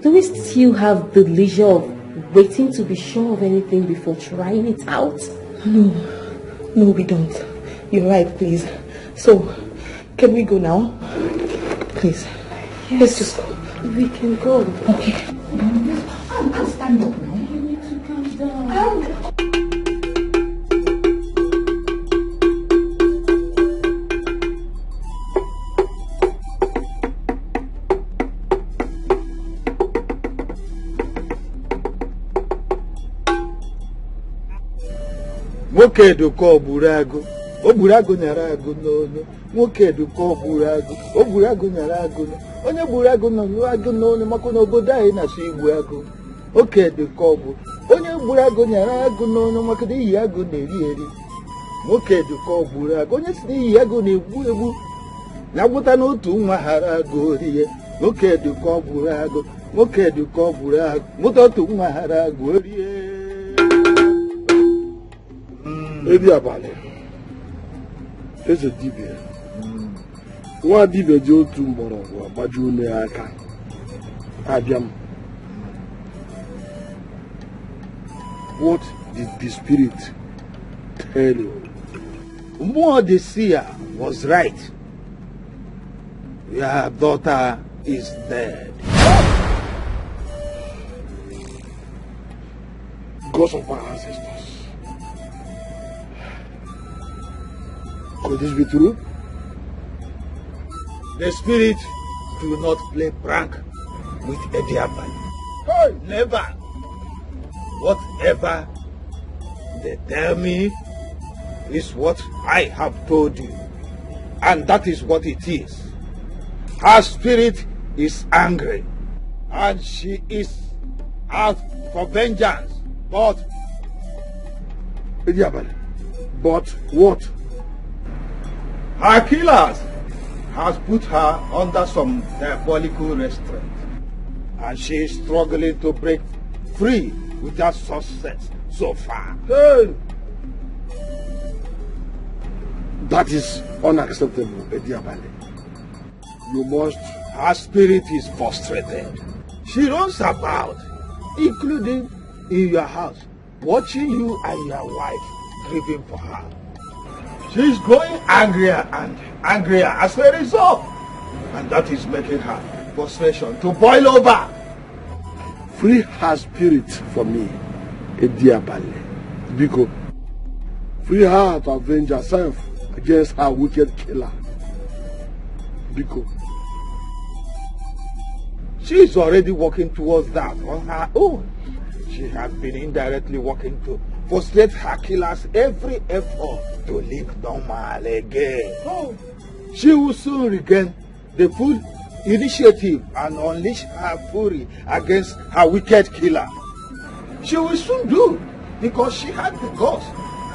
Do we still have the leisure of waiting to be sure of anything before trying it out? No, we don't. You're right, please. So, can we go now? Please. Yes, let's just go. We can go. Okay. I'll stand up now. You need to calm down. Nwoke Edoka ogburu agụ nyara agụ n'onu. Nwoke Edoka ogburu agụ nyara agụ. Onye gburu agụ nọ agụ n'onu maka na obodo anyị na-asụ igbu agụ. Nwoke Edoka ogbu. Onye gburu agụ nyara agụ n'onu maka na iyi agụ na-eri eri. Nwoke Edoka ogburu agụ. Onye si na iyi agụ na-egbu egbu. Nyabuta no tu mahara gorie. Nwoke dị ka ọ bụrụ agụ. Nwoke dị ka ọ bụrụ agụ. Mụta tu mahara gorie. Edi abalị. Eze dibịa. Nwa dibịa ji otu mgbọrọgwụ agbajuo onye aka. Abịa m. What did the spirit tell you? Mmụọ the seer was right. Your daughter is dead. Because of my ancestors. Could this be true? The spirit do not play prank with a diablo. Hey! Never. Whatever they tell me is what I have told you. And that is what it is. Her spirit is angry. And she is out for vengeance. But what? Her killers has put her under some diabolical restraint. And she is struggling to break free without success so far. Hey! That is unacceptable, Ediabale. You must... Her spirit is frustrated. She runs about, including in your house, watching you and your wife grieving for her. She is growing angrier and angrier as a result. And that is making her frustration to boil over. Free her spirit for me, Ediabale. Because free her to avenge herself against her wicked killer. Because she is already working towards that on her own. She has been indirectly working to frustrate her killers every effort to live normal again. Oh. She will soon regain the full initiative and unleash her fury against her wicked killer. She will soon do, because she had the gods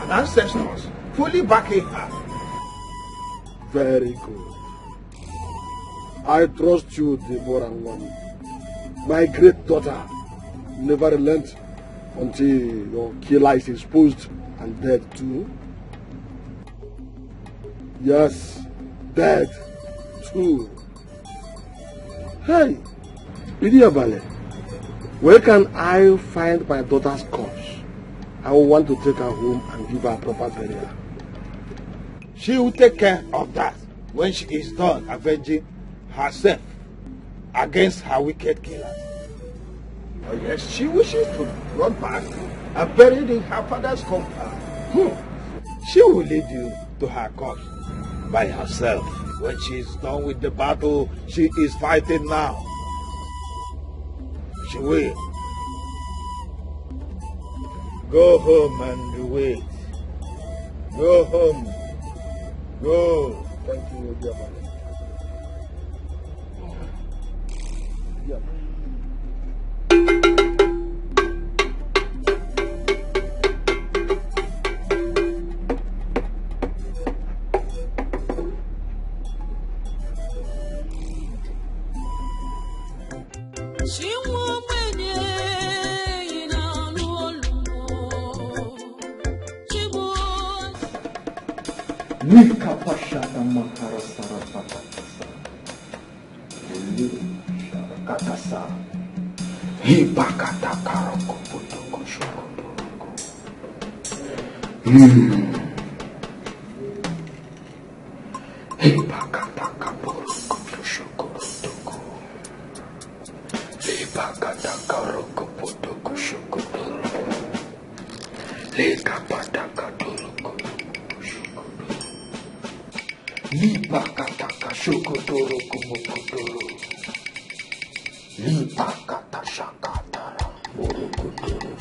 and ancestors fully backing her. Very good. I trust you, Deborah One. My great daughter never relent until your killer is exposed and dead too. Yes, dead too. Hey, Idiabale, where can I find my daughter's corpse? I will want to take her home and give her proper burial. She will take care of that when she is done avenging herself against her wicked killers. Oh yes, she wishes to run back and buried in her father's compound. She will lead you to her corpse by herself when she is done with the battle she is fighting now. She will. Go home and wait. Go home. Go. Thank you, dear man. Nika pashata mahara sarapata katasa hibakata karoko potoko shokotoroko hibakata kaporoko shokotoroko hibakata karoko potoko shokotoroko lekapata katoroko Lipakataka shokotoro kumokotoro. Lipakata shakatara morokotoro.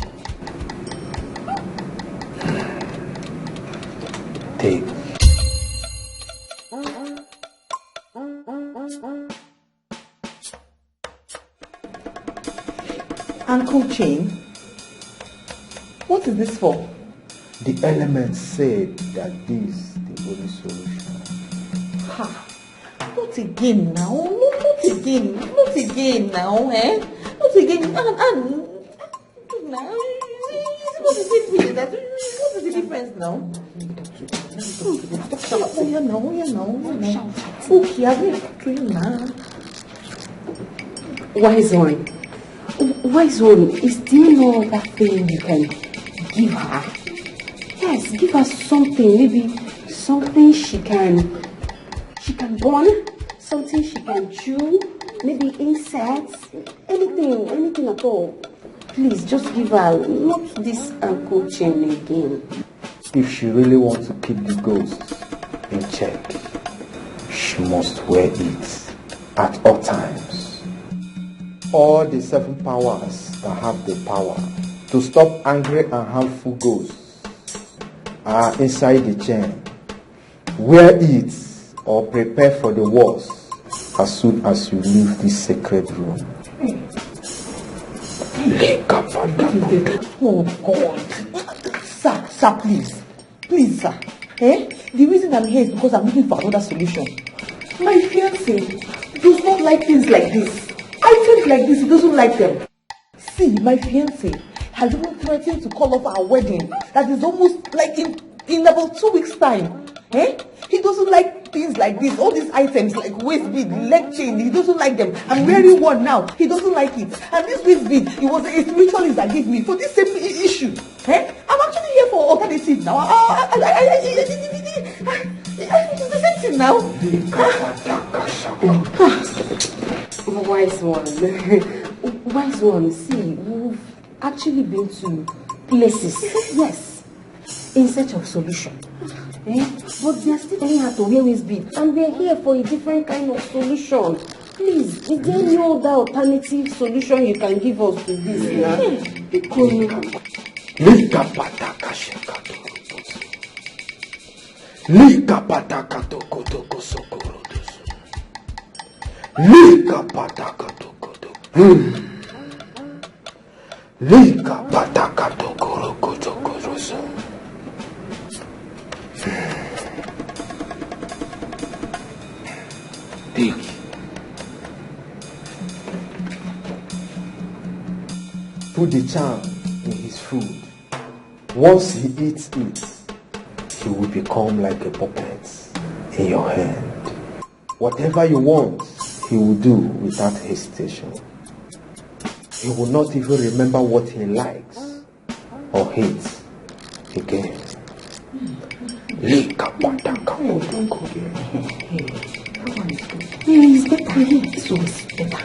Take. Uncle Chain, what is this for? The elements said that this is the only solution. Ha! Not again now. Not again. Not again now, eh? Not again. And now. What is the difference now? Oh, yeah, no. Okay, I'm doing now. Wise one, is there no other thing you can give her? Yes, give her something, maybe something she can burn, something she can chew, maybe insects, anything at all. Please, just give her, not this ankle chain again. If she really wants to keep the ghosts in check, she must wear it at all times. All the 7 powers that have the power to stop angry and harmful ghosts are inside the chain. Wear it or prepare for the worst as soon as you leave this sacred room. Oh God. Sir, please. Please, sir. Eh? The reason I'm here is because I'm looking for another solution. My fiancé does not like things like this. Items like this, he doesn't like them. See, my fiancé has even threatened to call off our wedding. That is almost like in about 2 weeks' time. Eh? He doesn't like things like this. All these items like waist bead, leg chain, he doesn't like them. I'm wearing one now. He doesn't like it. And this waist bead, it was a spiritualist that gave me for this same issue. Eh? I'm actually here for alternative now. It's the same thing now. Wise one, see, we've actually been to places, yes, in search of solution. But they are still telling her to wear waist bead, and we are here for a different kind of solution. Please, is there no other alternative solution you can give us to this? Put the charm in his food. Once he eats it, he will become like a puppet in your hand. Whatever you want, he will do without hesitation. He will not even remember what he likes or hates again. He's better. So it's better.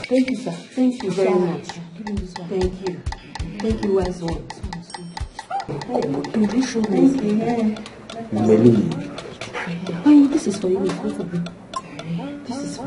Thank you, sir. Thank you very much. Thank you. Thank you, wise one. Thank you. Many. Oh, this is for you. This is for you. This is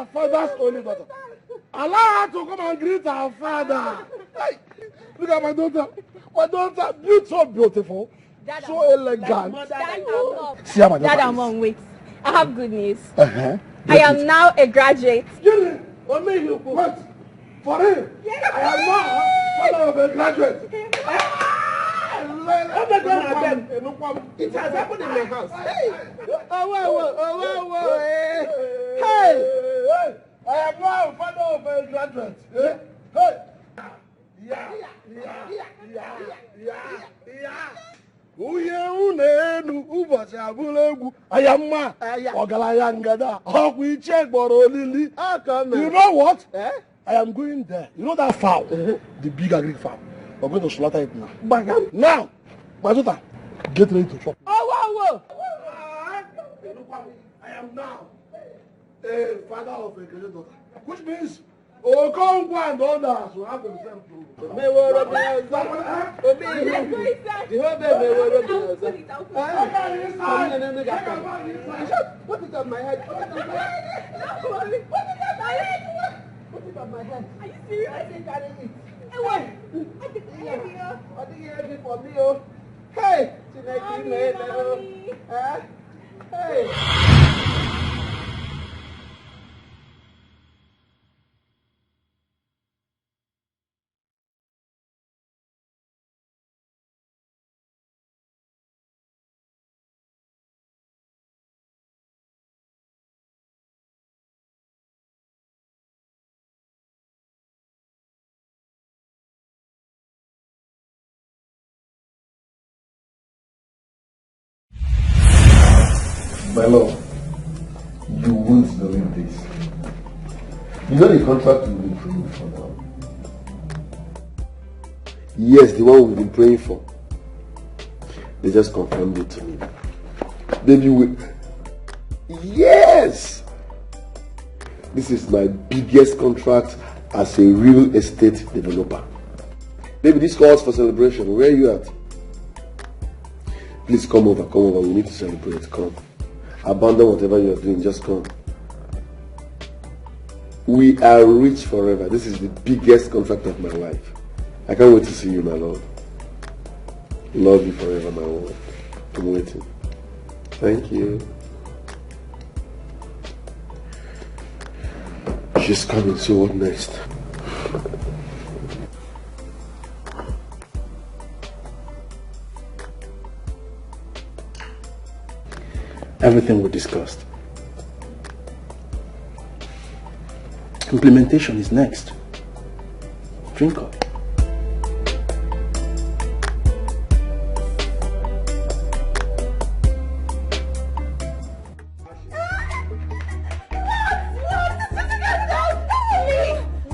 our father's only daughter. Allow her to come and greet our father. Hey, look at my daughter. My daughter, so beautiful, Dad, so elegant. Dad, See how my daughter Dad, is. I'm on wait. I have good news. Uh-huh. I am now a graduate. Wait, for real? Yes. I am now father of a graduate. It has happened in my house. Hey! Hey! I am now father of a graduate. Hey! Uye unenu ụbọchị abụla egwu ayamma ọgaranya ngada ọkwa iche gbọrọ olili. You know what? I am going there. You know that fowl? The big agric fowl. We're going to slaughter it now. Now, Mazuta, get ready to chop. I am now a father of a great daughter, which means Okonkwo and others will have themselves to. Put it on my head. Put it on my head. Put it on my head. Put it on my head. Are you serious? I think I need it. I think you're ready for me. Hey! Hey! My love, you won't believe this. You know the contract we've been praying for now? Yes, the one we've been praying for. They just confirmed it to me. Baby, yes! This is my biggest contract as a real estate developer. Baby, this calls for celebration. Where are you at? Please come over. We need to celebrate. Come. Abandon whatever you are doing, just come. We are rich forever. This is the biggest contract of my life. I can't wait to see you, my love. Love you forever, my love. I'm waiting. Thank you. She's coming, so what next? Everything we discussed. Implementation is next. Drink up.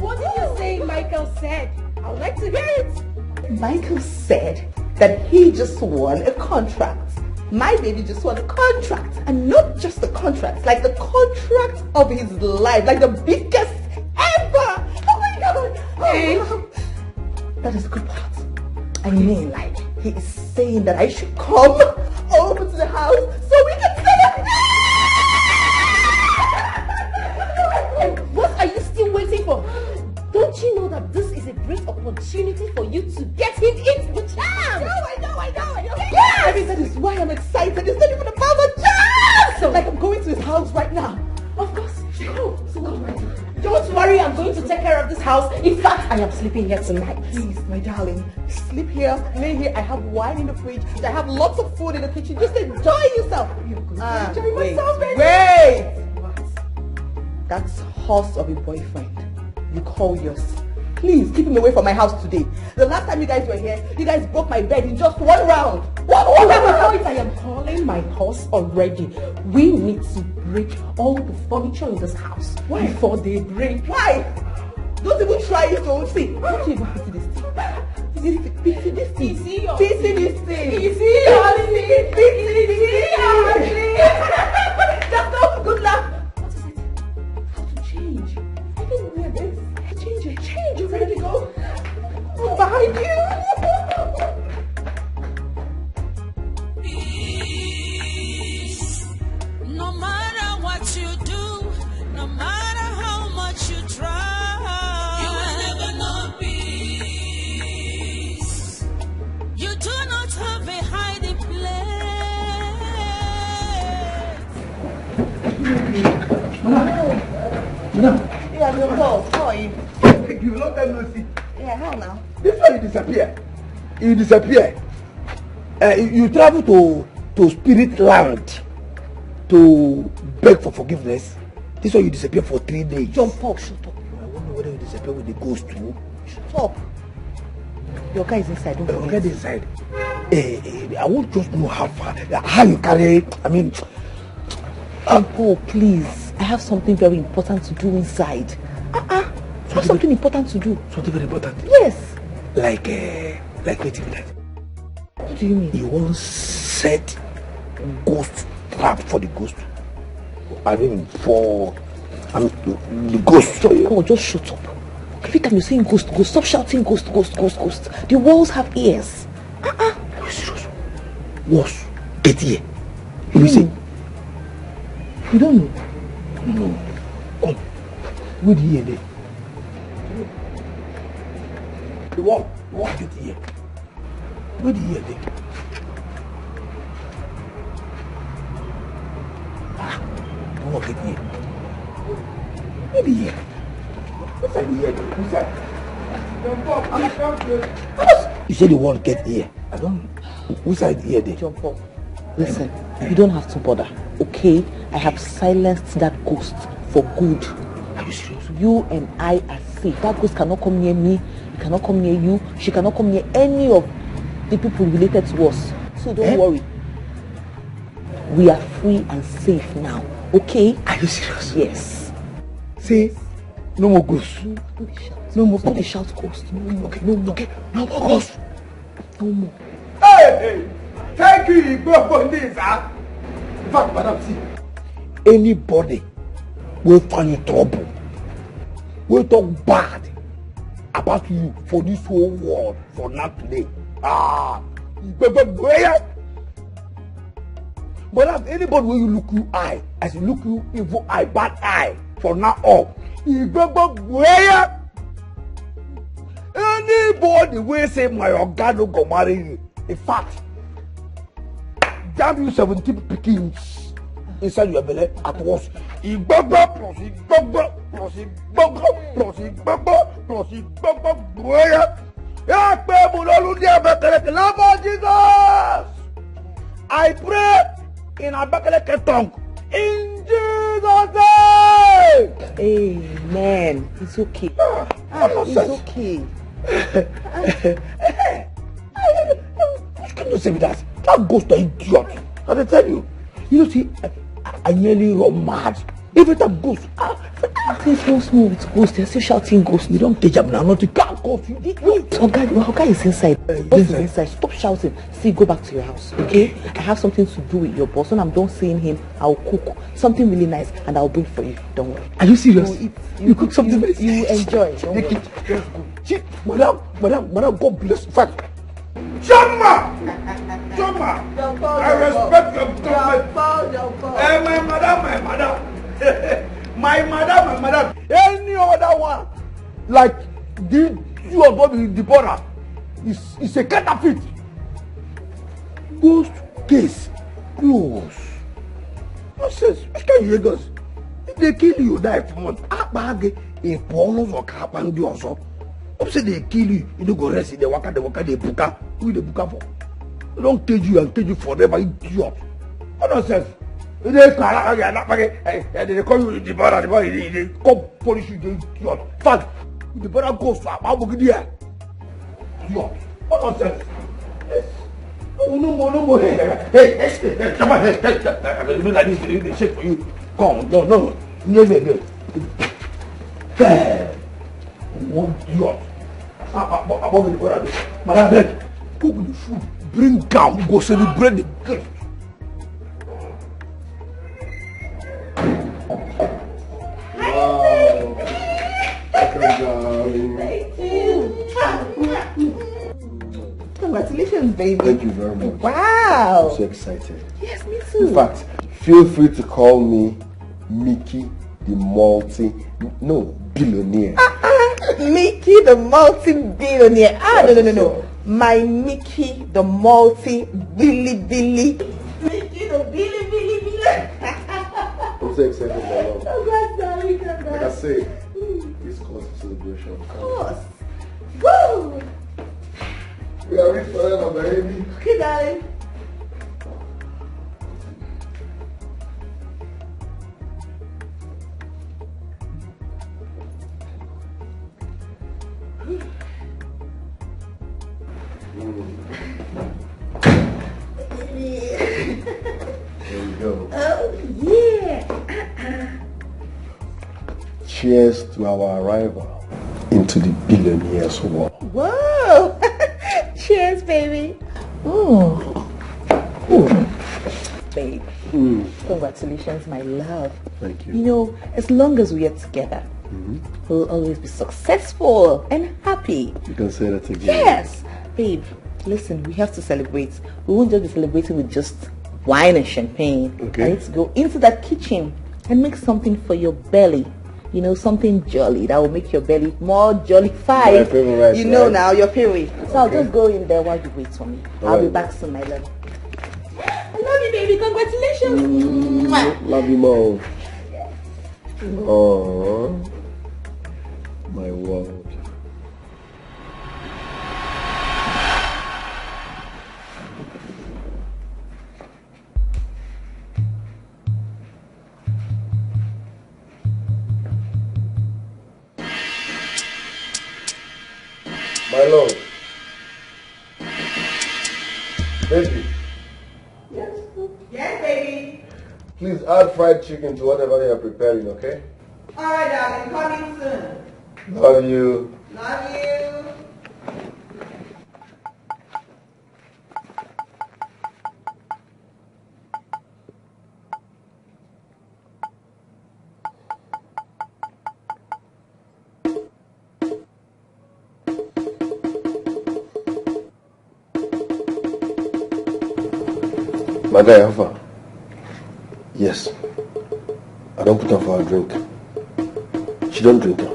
What did you say Michael said? I would like to hear it. Michael said that he just won a contract. My baby just won a contract, and not just a contract, like the contract of his life, like the biggest ever. Oh my God! Oh, that is the good part. I mean, like, he is saying that I should come over to the house so we can celebrate. What are you still waiting for? Don't you know that this is a great opportunity for you to get him into the jam? I know. Yes! I mean, that is why I'm excited. It's not even about the jam! So, like, I'm going to his house right now. Of course. Go. Don't worry, I'm going to take care of this house. In fact, I am sleeping here tonight. Please, my darling, sleep here, lay here. I have wine in the fridge. I have lots of food in the kitchen. Just enjoy yourself. You're going to enjoy myself, baby. Wait! That's horse of a boyfriend. You call yours. Please, keep him away from my house today. The last time you guys were here, you guys broke my bed in just one round. One round! I am calling my horse already. We need to break all the furniture in this house. Why? Before they break. Why? Don't even try it, don't see. Don't you even pity this thing? Pity this thing. Pity this thing. Just go. Good luck. What is it? How to change? I don't know where this. Change it. You ready to go? I'm behind you. No matter what you do, no matter how No. Yeah, no, how are you? You will not tell no see. Yeah, how now? This why you disappear. You disappear. You travel to spirit land to beg for forgiveness. This why you disappear for 3 days. John Paul, shut up. I wonder whether you disappear with the ghost too. Shut up. Your guy is inside. Don't forget inside. I won't just know how far, how you carry. I mean, John Paul, please. I have something very important to do inside. I have something important to do. Something very important. Yes. Like waiting for that. What do you mean? You won't set ghost trap for the ghost. I mean for the ghost. John Paul, just shut up. Every time you're saying ghost, ghost, stop shouting ghost, ghost, ghost, ghost. The walls have ears. Are you serious? Walls get ear. You will say. You don't know? No. Come. Where the ear there? The wall get ear. Where the ear there? The wall get ear. Where the ear? Inside the ear there. Inside. You say the wall get ear. I don't. Inside the ear there. John Paul, listen. You don't have to bother. Okay? I have silenced that ghost for good. Are you serious? You and I are safe. That ghost cannot come near me. It cannot come near you. She cannot come near any of the people related to us. So don't worry. We are free and safe now. Okay? Are you serious? Yes. Say, no more ghosts. No more. Don't shout ghost. No more. Okay. No more. Okay. No more ghosts. No more. Hey! Thank you, for this, huh? In fact, madam, see, anybody will find you trouble, will talk bad about you for this whole world for now today. But as anybody will you look you eye, as you look you evil eye, bad eye, for now on, anybody will say my organ go marry you. In fact, damn you 17 pickings inside your belly at once. I pray in Abakaleke tongue. In Jesus' name. Amen. It's okay. It's okay. What can you say with that? That ghost is idiot. I tell you. You know, see, I nearly run mad. Every time ghost. Please don't small with ghost. They're still shouting ghost. You don't take them now. Not to can't ghost. Oga is inside. Boss is inside. Stop shouting. See, go back to your house. Okay? I have something to do with your boss. When I'm done seeing him, I'll cook something really nice and I'll bring for you. Don't worry. Are you serious? You cook something very you enjoy. Don't worry. Just go. See, madam, God bless you. Fact. Chama! I respect your government. My madam. Any other one, like the you are going to the border, is a counterfeit. Ghost case close. Nonsense. Which can you hear us? If they kill you, die for months. In Paulos or Kapandi also. If say they kill you, you don't go rest in the waka, they buka. Who the buka for? They don't cage you and cage you forever, idiot. What nonsense? They call you the border, they come polish you, the idiot. Fact, the border goes to how much there? Idiot. What nonsense? No more. Hey, come on, hey, like this, they shake for you. Come, no. Never. One idiot. Above the border. Madam, cook the food. Bring down, go celebrate the gift. Wow. Congratulations, baby. Thank you very much. Wow. I'm so excited. Yes, me too. In fact, feel free to call me Mickey the billionaire. Mickey the multi-billionaire. No. My Mickey the multi-billy. Mickey the billy. I'm so excited, my love. Like I say, this calls for celebration. Of course. Woo! We are rich forever, baby. Okay, darling. There we go. Oh, yeah. Cheers to our arrival into the billionaire's world. Whoa! Cheers, baby. Babe, congratulations, my love. Thank you. You know, as long as we are together, we'll always be successful and happy. You can say that again. Yes! Babe, listen, we have to celebrate. We won't just be celebrating with just wine and champagne. Okay. I need to go into that kitchen and make something for your belly. You know, something jolly that will make your belly more jollified. My favorite, you know right? now, your favorite. So I'll just go in there while you wait for me. I'll be back soon, my love. I love you, baby. Congratulations. Love you more. Oh, my world. My lord. Baby. Yes, baby. Please add fried chicken to whatever you are preparing, okay? Alright, darling. Coming soon. Love you. Love you. My guy, how far? Yes. I don't put her for a drink. She don't drink now.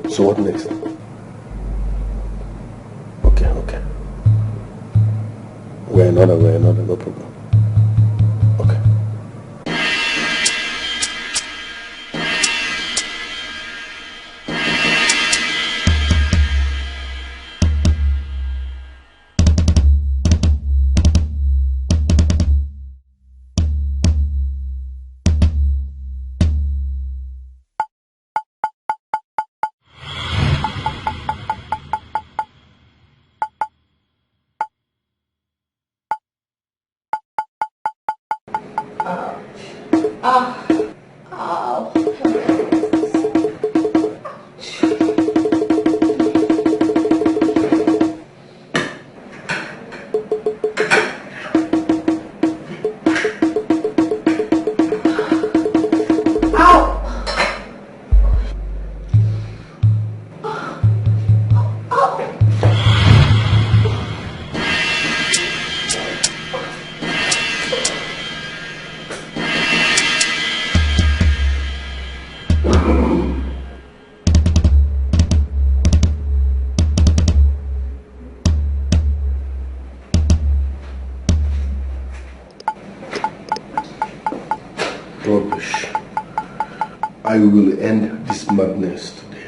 So what next? Okay. We're another, no problem. Okay. Rubbish. I will end this madness today.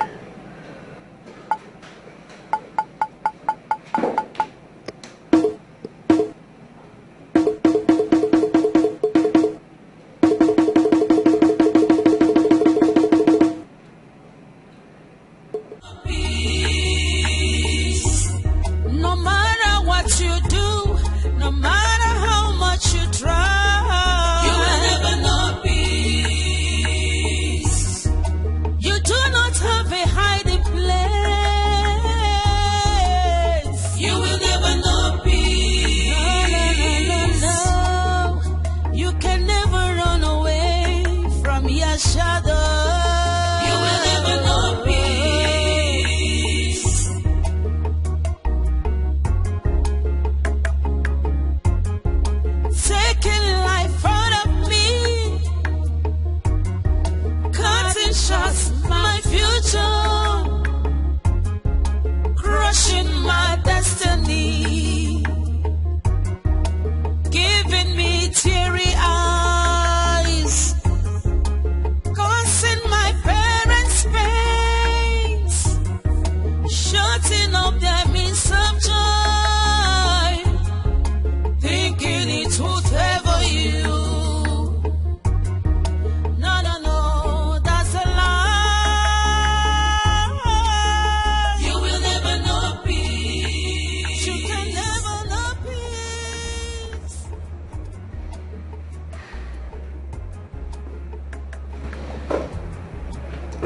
No matter what you do, no matter how much you try, you will never know peace. You do not have a hiding place. You will never know peace. No. You can never run away from your shadow. You will never know peace.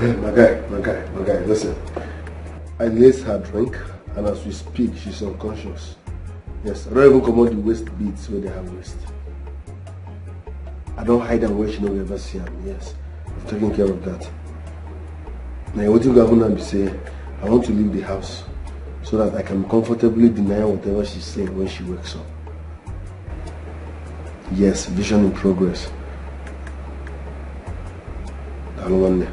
My guy, listen. I laced her drink, and as we speak, she's unconscious. Yes, I don't even command the waist beads where they have waist. I don't hide them where she no ever see them. Yes, I'm taking care of that. Now, what you going to say? I want to leave the house so that I can comfortably deny whatever she's saying when she wakes up. Yes, vision in progress. I don't want that.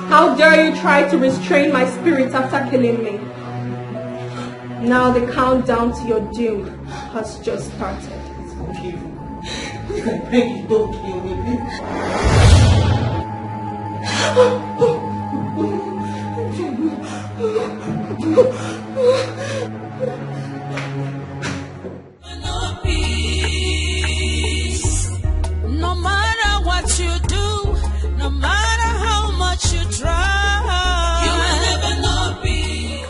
How dare you try to restrain my spirit after killing me? Now the countdown to your doom has just started. I beg you, don't kill me, please. No matter what you do, no matter how much you try, you will never know peace.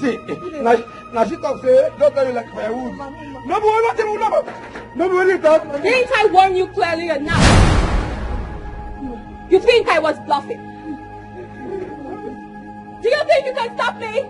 See, now she talks, don't tell you like firewood. Nobody talk. Didn't I warn you clearly enough? You think I was bluffing? Do you think you can stop me?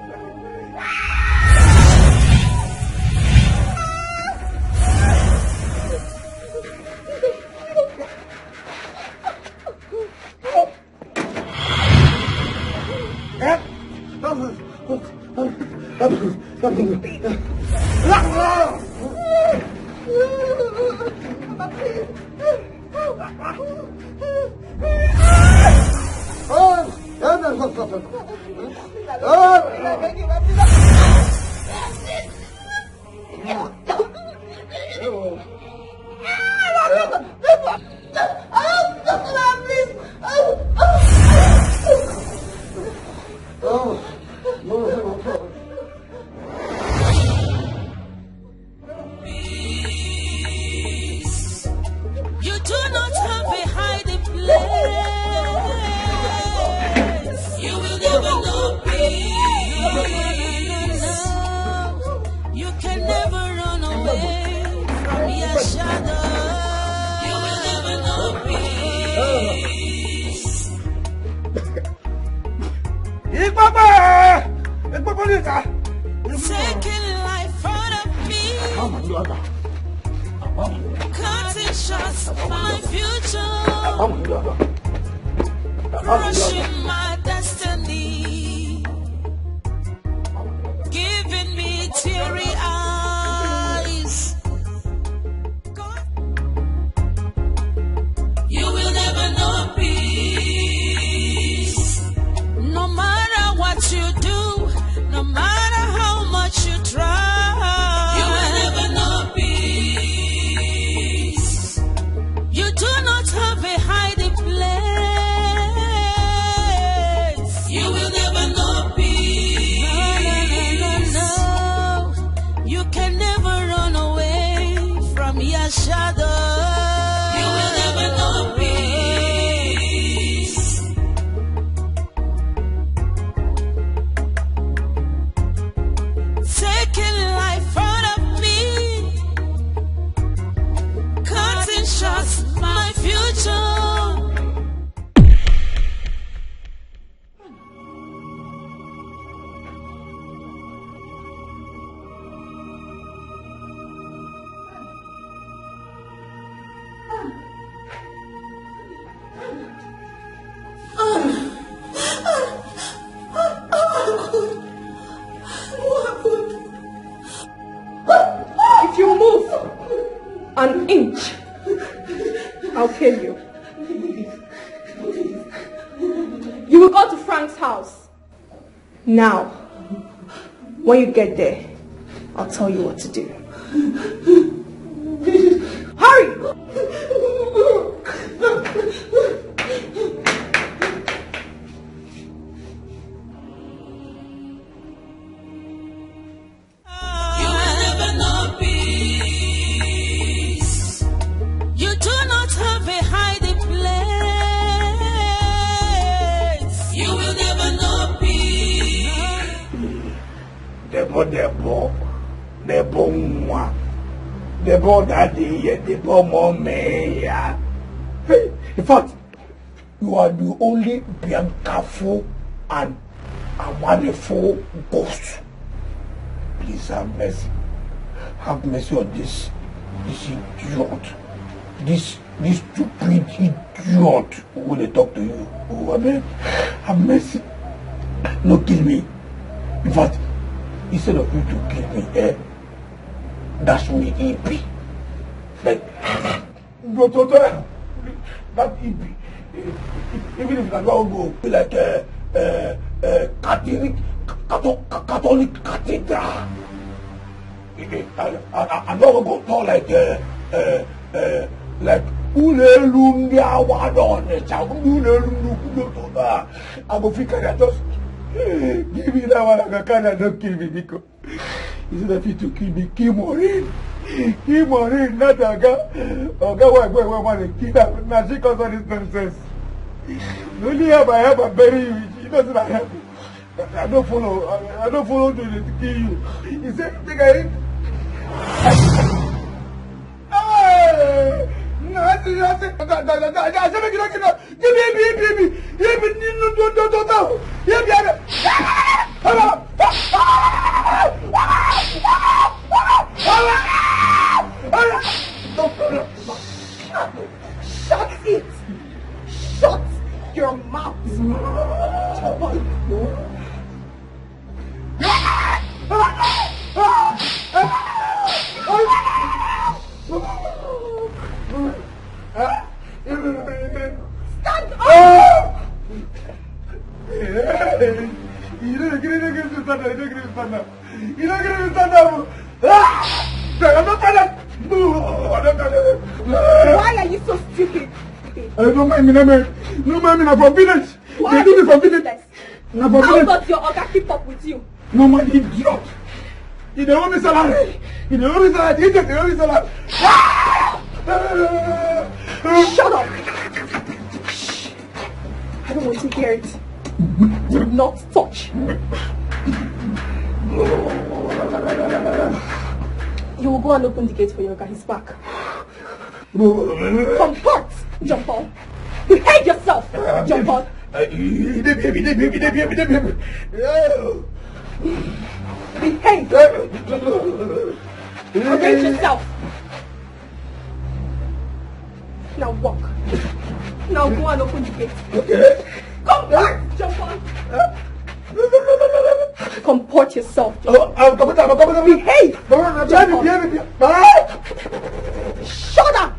Taking life out of me. Cutting shots, my future. Crushing my destiny. Giving me teary eyes. You will never know peace. No matter what you do, no matter how much you try, you will never know peace. You do not have a hiding place. You will never know peace. No. You can never run away from your shadow. You will never know peace. Taking life out of me, cutting shots, my future. If you move an inch, I'll kill you. You will go to Frank's house. Now, when you get there, I'll tell you what to do. Hurry! You will never know peace. You do not have a hiding place. You will never know peace. Debo mwa. Debo daddy, debo mommy. In fact, you are the only Biancafo and wonderful ghost. Please have mercy. Have mercy on this idiot. This stupid idiot when they talk to you. Oh, amen. Have mercy. No, kill me. In fact, instead of you to kill me, dash me EP. Like, that EP. Even if I don't go like Catholic cathedral. I'm not going to go like Ulelumbia Wadon. I go figure that just give me that one. I can't not kill me because instead of you to kill me, keep Maureen, not Aga. Aga, why want to kill her? Now she cause all this nonsense. Only I have a bury you. She doesn't have. I don't follow to kill you. He said, take a hit. Shut it! Shut your mouth! Stand up! You don't get to stand up. You don't get to stand up. I'm not stand up. Why are you so stupid? No mind me, I'm from village. They do me from village. How does your Oga keep up with you? No man, idiot. You don't want me salary. You don't want me salary. You don't want me salary. Shut up. Shh. I don't want to hear it. Do not touch. You will go and open the gate for your guy. He's back. Comport, jump on. Behave yourself, jump on. Behave. Behave yourself. Now walk. Now go and open the gate. Okay. Come back, jump on. Comport yourself. I'm coming. Behave. Shut up.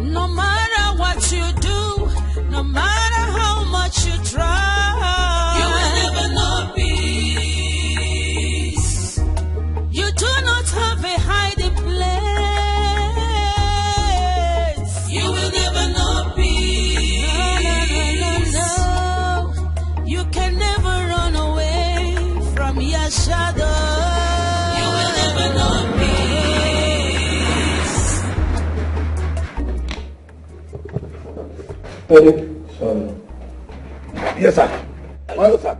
No matter what you do, no matter how much you try, you will never know peace. You do not have a hiding place. You will never know peace. No. You can never run away from your shadow. You will never know peace. Sorry. Yes, sir.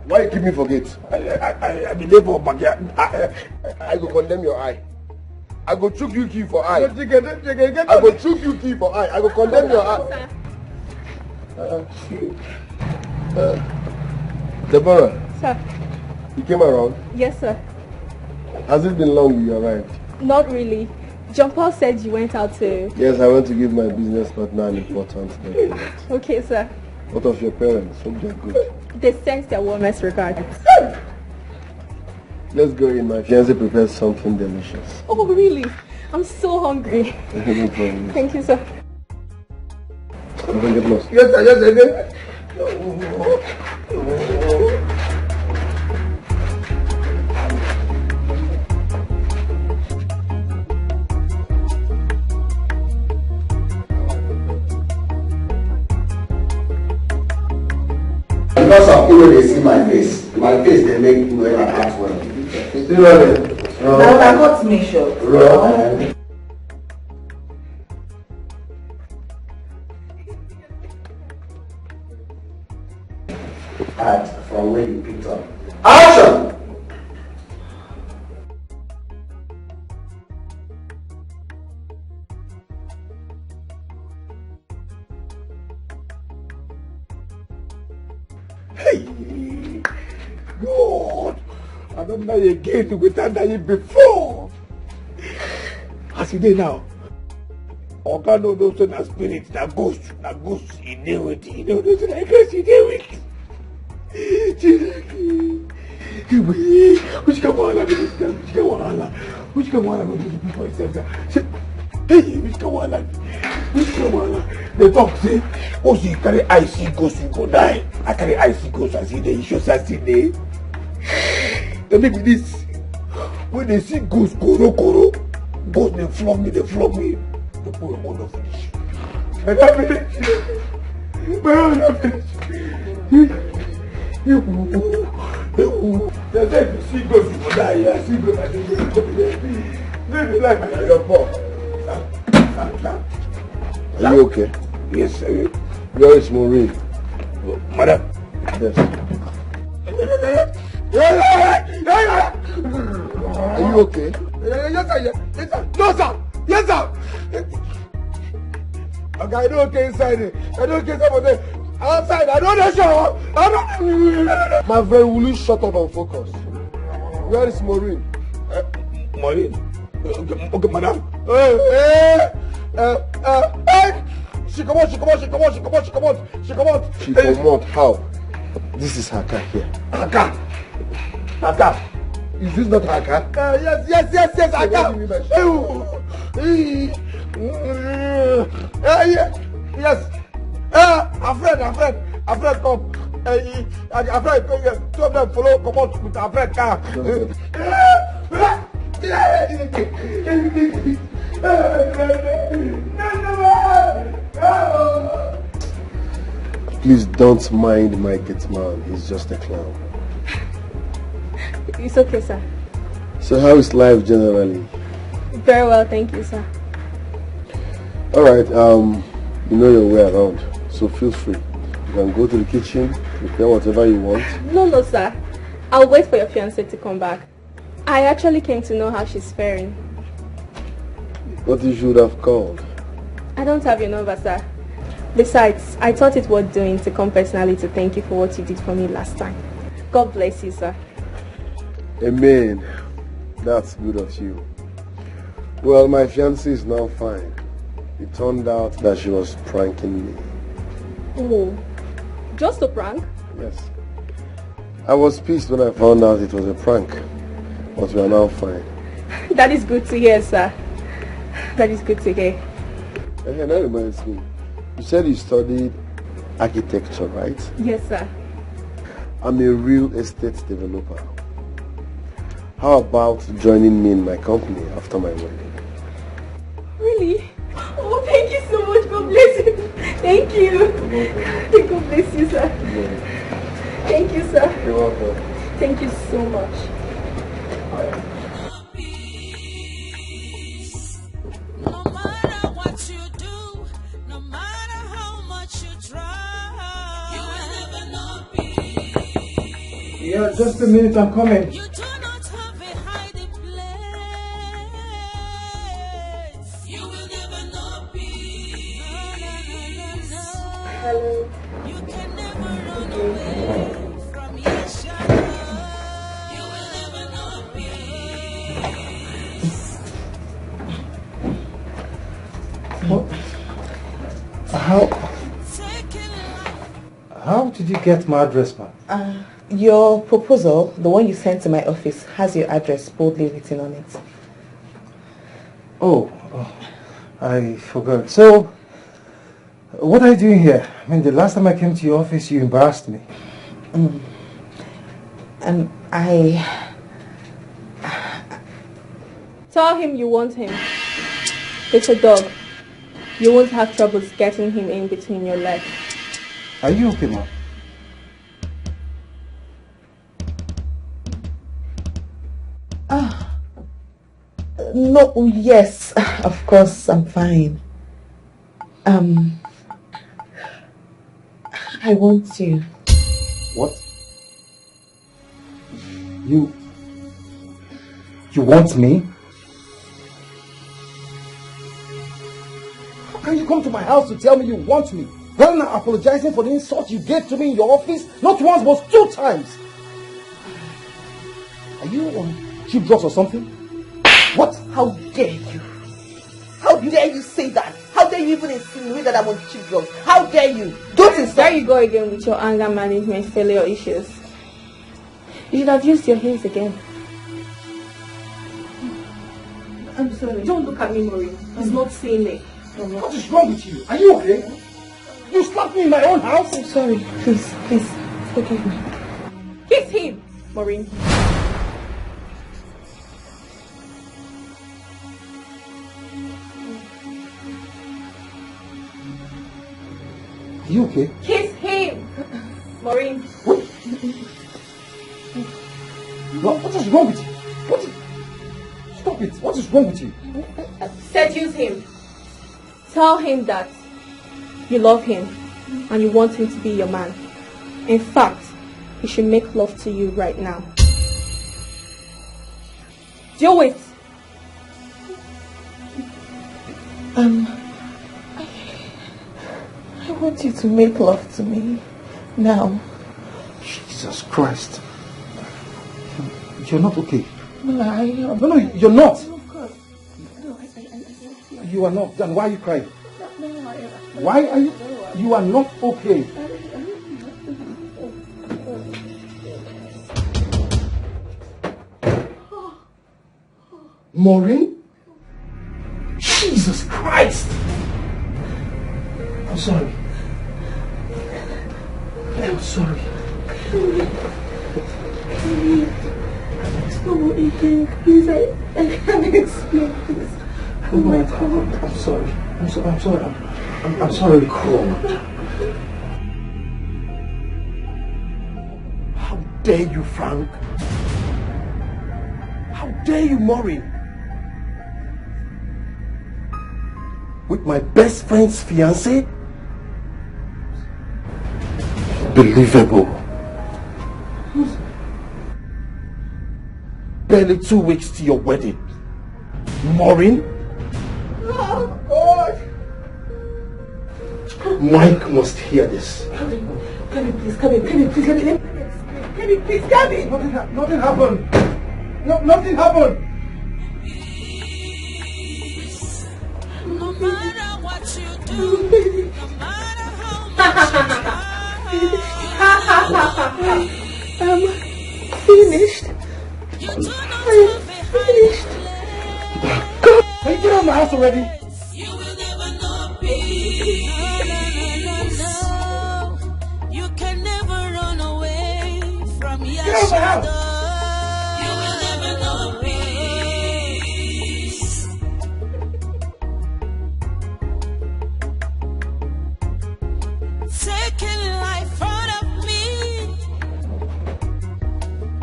Why you keep me for gate? I believe for backyard. I go condemn your eye. I go chook you key for eye. I go chook you key for eye. I go condemn your eye. Deborah. Sir. You came around? Yes, sir. Has it been long you arrived? Not really. John Paul said you went out to... Yes, I went to give my business partner an important document. Okay, sir. What of your parents? Hope they're good. They sent their warmest regards. Let's go in. My fiancé prepared something delicious. Oh, really? I'm so hungry. No problem. Thank you, sir. Don't get lost. Yes, sir. Yes, sir. Because of people they see my face they make me when I act well. Now I got to make sure. Act from where you picked up. Action! Hey, God, I don't know again without dying before. As it is now, Oga no knows that spirit, that ghost, he knew it, he knows that I guess he knew it. Which come on, they talk say, oh, she carry icy ghost, you go die. I carry icy ghost, I see the issues, I see the. They make me this. When they see ghost, koro, ghost, they flog me. They put a hold of finish. And I finish. They say if you see ghost, you go die. I see ghost, I see ghost. Maybe like your poor. Are you okay? Yes, sir. Where is Maureen? Madam. Yes. Are you okay? Yes, sir. Yes, sir. No, sir. Yes, sir. Okay, I don't okay inside it. I don't okay inside there. Outside, I don't know show. My friend, will you shut up and focus? Where is Maureen? Maureen? Okay, madam. She come out. She come out. How? This is her car here. Her car. Is this not her car? Yes, her car. Yes. A friend come. A friend come. Two of them follow. Come out with a friend car. Please don't mind my gate man. He's just a clown. It's okay, sir. So how is life generally? Very well, thank you, sir. Alright, you know your way around. So feel free. You can go to the kitchen, prepare whatever you want. No, sir. I'll wait for your fiancée to come back. I actually came to know how she's faring. But you should have called. I don't have your number, sir. Besides, I thought it worth doing to come personally to thank you for what you did for me last time. God bless you, sir. Amen. That's good of you. Well, my fiancée is now fine. It turned out that she was pranking me. Oh, just a prank? Yes. I was pissed when I found out it was a prank. But we are now fine. That is good to hear, sir. That is good to hear. Hey, that reminds me. You said you studied architecture, right? Yes, sir. I'm a real estate developer. How about joining me in my company after my wedding? Really? Oh, thank you so much. God bless you. Thank you. God bless you, sir. Thank you, sir. You're welcome. Thank you so much. No matter what you do, no matter how much you try, you will never know peace. Yeah, just a minute, I'm coming. You do not have a hiding place. You will never know peace. Hello. You can never run away from your shadow. You will never know peace. How did you get my address, man? Your proposal, the one you sent to my office, has your address boldly written on it. Oh, I forgot. So, what are you doing here? I mean, the last time I came to your office, you embarrassed me. And Tell him you want him. It's a dog. You won't have troubles getting him in between your legs. Are you okay, ma'am? No, yes, of course, I'm fine. I want you. What? You want me? How can you come to my house to tell me you want me? Rather than apologizing for the insult you gave to me in your office, not once but 2 times. Are you on cheap drugs or something? What? How dare you? How dare you say that? How dare you even insinuate that I'm on cheap drugs? How dare you? Don't insult. There you go again with your anger management failure issues. You should have used your hands again. I'm sorry. Don't look at me, Maureen. He's not seeing me. What is wrong with you? Are you okay? You slapped me in my own house? I'm sorry. Please, forgive me. Kiss him, Maureen. Are you okay? Kiss him, Maureen. What is wrong with you? Stop it. What is wrong with you? Seduce him. Tell him that you love him and you want him to be your man. In fact, he should make love to you right now. Do it. I want you to make love to me now. Jesus Christ. You're not okay. No, I am. No, you're not. Of course. No, I You are not. Then why are you crying? No, I am. Why are you? You are not okay. Maureen? Jesus Christ! I'm sorry. I'm sorry. Someone again, please. I can't explain this. I'm sorry. I'm sorry. I'm sorry. God. How dare you, Frank? How dare you, Maureen? With my best friend's fiancé? Believable. Barely 2 weeks to your wedding. Maureen? Oh, God. Mike must hear this. Kevin, please, Kevin, please, Kevin, please, Kevin. Nothing happened. No, nothing happened. No matter what you do, no matter how I'm finished. I'm finished. God, can you get out of my house already? you will never know peace. No. You can never run away from your shadow. You will never know peace. Taking life out of me,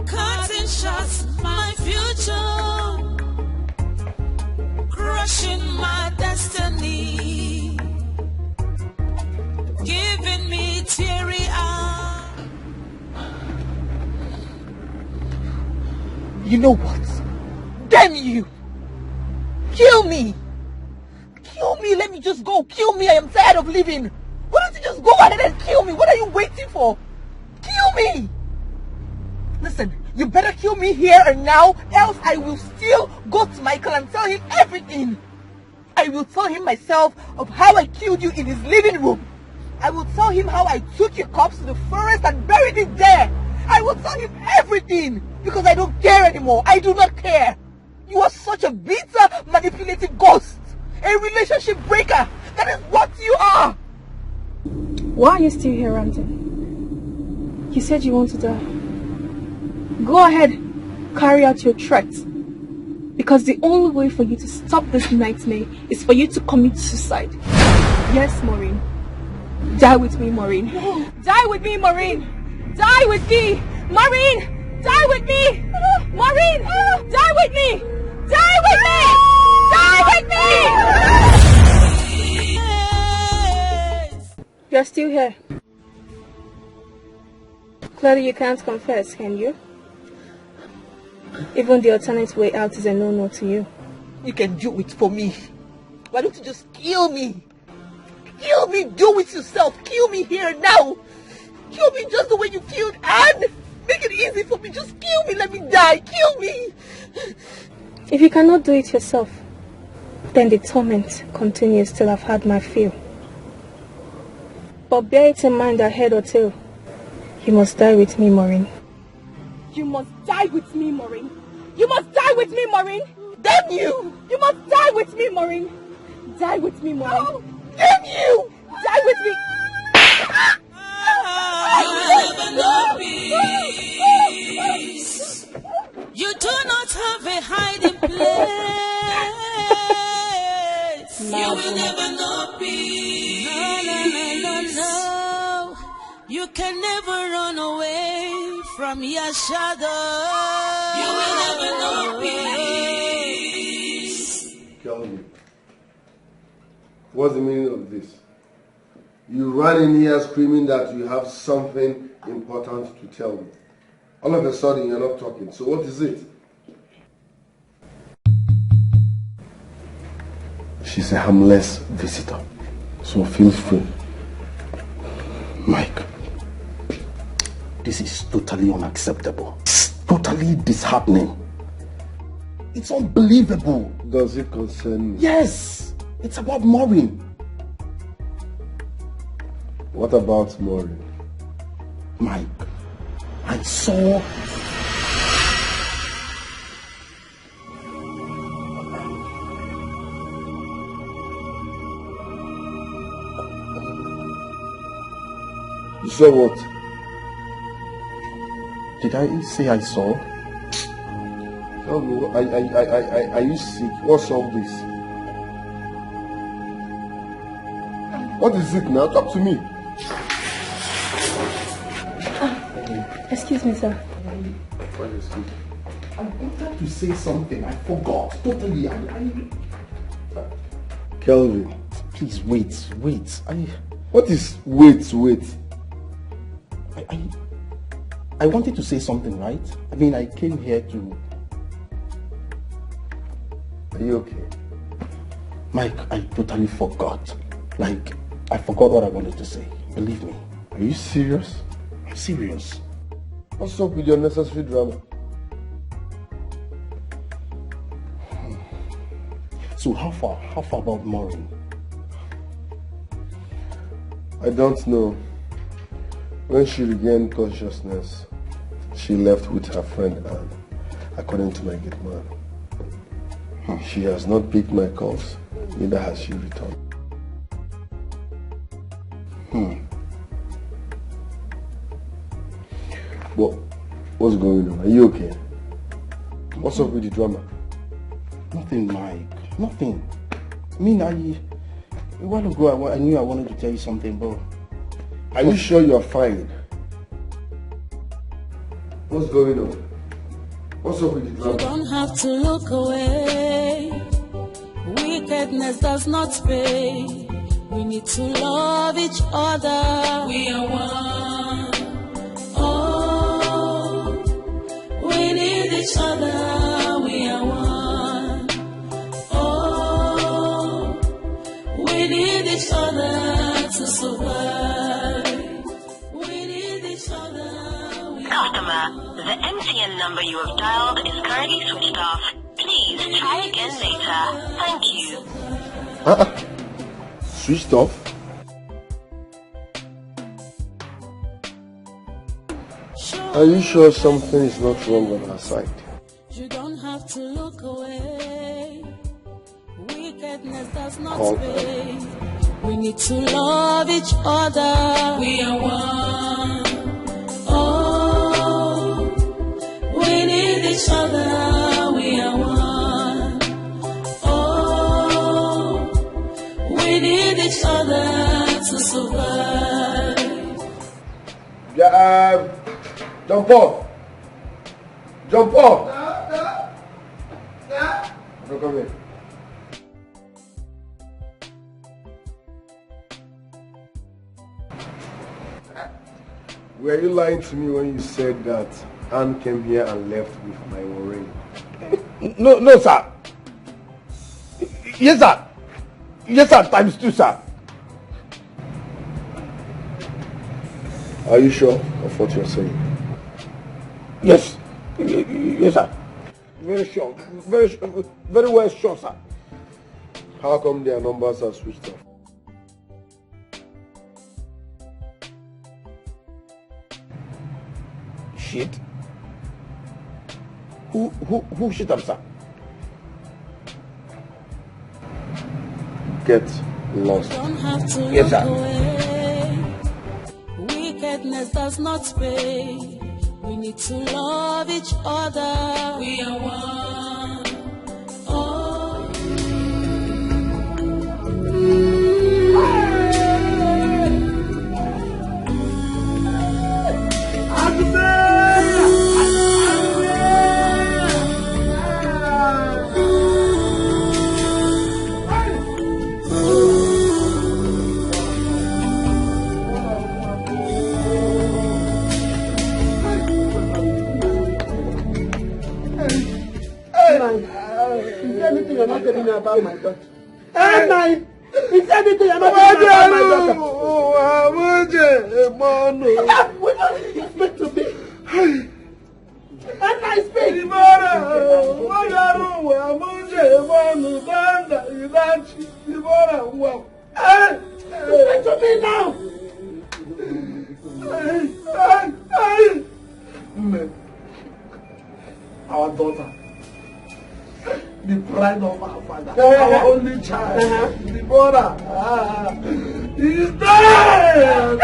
cutting shots my future, crushing my destiny, giving me teary eyes. You know what? Damn you! Kill me! Kill me! Let me just go! Kill me! I am tired of living! Why don't you just go ahead and kill me? What are you waiting for? Kill me! Listen, you better kill me here and now, else I will still go to Michael and tell him everything. I will tell him myself of how I killed you in his living room. I will tell him how I took your corpse to the forest and buried it there. I will tell him everything because I don't care anymore. I do not care. You are such a bitter, manipulative ghost. A relationship breaker. That is what you are. Why are you still here, Ramsey? You said you want to die. Go ahead, carry out your threat. Because the only way for you to stop this nightmare is for you to commit suicide. Yes, Maureen. Die with me, Maureen. No. Die with me, Maureen. Die with me. Maureen, die with me. Maureen, die with me. Die with me. Die with me. You're still here. Clearly you can't confess, can you? Even the alternate way out is a no-no to you. You can do it for me. Why don't you just kill me? Kill me, do it yourself. Kill me here now. Kill me just the way you killed Anne. Make it easy for me. Just kill me. Let me die. Kill me. If you cannot do it yourself, then the torment continues till I've had my fill. But bear it in mind that head or tail, you must die with me, Maureen. You must die with me, Maureen. You must die with me, Maureen. Damn you! You must die with me, Maureen. Die with me, Maureen. Oh, damn you! Die with me. You will never know peace. You do not have a hiding place. You will never know peace. No. You can never run away from your shadow. You will never know peace. Tell me, what's the meaning of this? You ran in here screaming that you have something important to tell me. All of a sudden, you're not talking. So what is it? She's a harmless visitor, so feel free. Mike, this is totally unacceptable. It's totally disheartening. It's unbelievable. Does it concern me? Yes, it's about Maureen. What about Maureen? Mike, I saw... You saw what? Did I say I saw? Tell me, are you sick? What's all this? I'm What is it now? Talk to me. Excuse me, sir. What is it? I wanted to say something. I forgot. Totally. Kelvin. Please wait. What is wait? I wanted to say something, right? I mean, I came here to... Are you okay? Mike, I totally forgot. Like, I forgot what I wanted to say. Believe me. Are you serious? I'm serious. What's up with your necessary drama? So how far about Maureen? I don't know. When she regained consciousness, she left with her friend Anne, according to my gate man. She has not picked my calls, neither has she returned. But what's going on? Are you okay? What's up with the drama? Nothing, Mike. Nothing. I mean, a while ago I knew I wanted to tell you something, but... Are you sure you're fine? What's going on? What's up with the drama? You don't have to look away. Wickedness does not pay. We need to love each other. We are one. Oh, we need each other. We are one. Oh, we need each other to survive. We need each other. Customer, the MTN number you have dialed is currently switched off. Please try again later. Thank you. Switched off? Are you sure something is not wrong on our side? You don't have to look away. Wickedness does not Call pay. We need to love each other. We are one. Oh, we need each other. We are one. Oh, we need each other to survive. Jump off! Jump off! No, come here. Were you lying to me when you said that Anne came here and left with my ring? No, sir. Yes, sir. Yes, sir. Times 2, sir. Are you sure of what you're saying? Yes. Yes, sir. Very sure. Very well sure, sir. How come their numbers are switched off? Shit. Who shit up, sir? Get lost. Don't have to Yes, look sir. away. Wickedness does not pay. We need to love each other. We are one. Oh. Is there anything you're not telling me about my daughter? Hey, man! Is there anything you're not telling me about my daughter? What do you expect to be? And I speak! Speak to me now! Our daughter, the pride of our father, our only child, Deborah, is dead!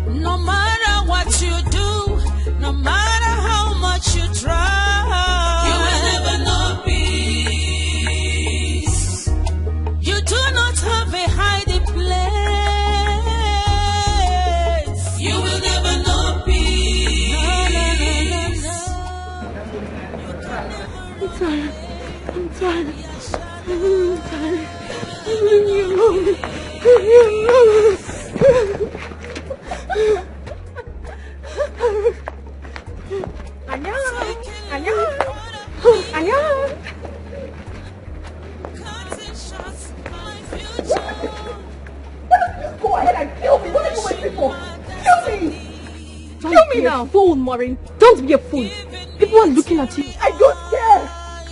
No matter what you do, no matter how much you try, you will never know peace. You do not have a hiding place. You will never know peace. I'm tired. I'm tired. I'm tired. Leave me alone. Leave me alone. Go ahead and kill me. What are you waiting for? Kill me. Kill me now. Fool, Maureen. Don't be a fool. People are looking at you. I don't care.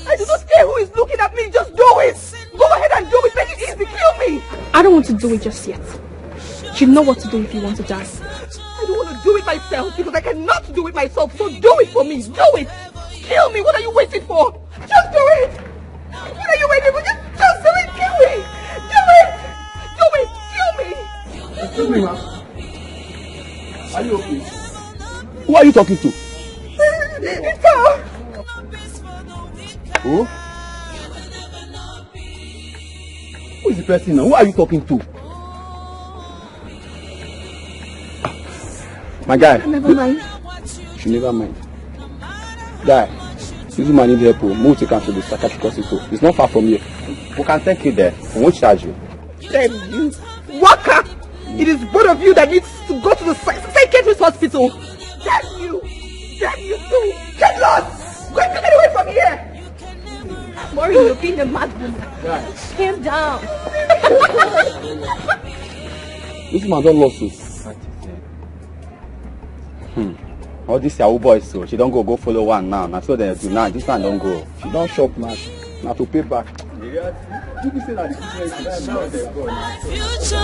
I do not care who is looking at me. Just do it. Go ahead and do it. Make it easy. Kill me. I don't want to do it just yet. You know what to do if you want to die. I don't want to do it myself because I cannot do it myself. So do it for me. Do it. Kill me. What are you waiting for? Just do it. What are you waiting for? Just do it. Kill me. Do it. Do it. Kill me. Excuse me, ma'am. Are you okay? Who are you talking to? It's her. Who? Who is the person now? Who are you talking to? My guy. Never mind. You never mind. Guy, this woman need help. Move to come to the psychiatric hospital. It's not far from here. We can take you there. We won't charge you. Damn you. Waka! It is both of you that needs to go to the psychiatrist hospital. Damn you. Damn you too. Get lost. Get away from here. Maureen, you're being a mad woman. Guy. Calm down. This man don't lost us. All these Yahoo boys, so she don't go follow one now. Now so they do now. This one don't go. She don't shop now. Now to pay back. Future,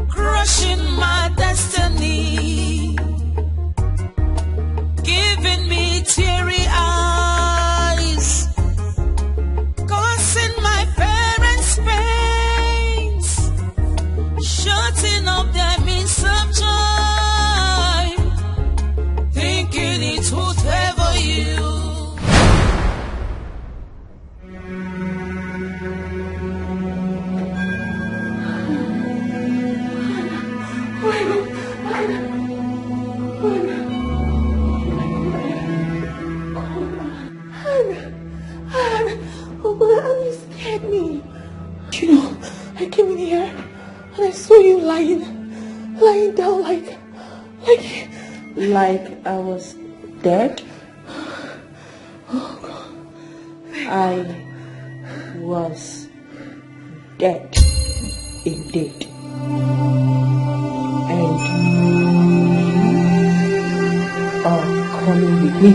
crushing my destiny, giving me teary eyes, causing my parents pains, shutting up their means of joy, thinking it would favor you. Oh God, you scared me. You know, I came in here and I saw you lying down like I was dead. Oh God. I was dead indeed. And you are coming with me.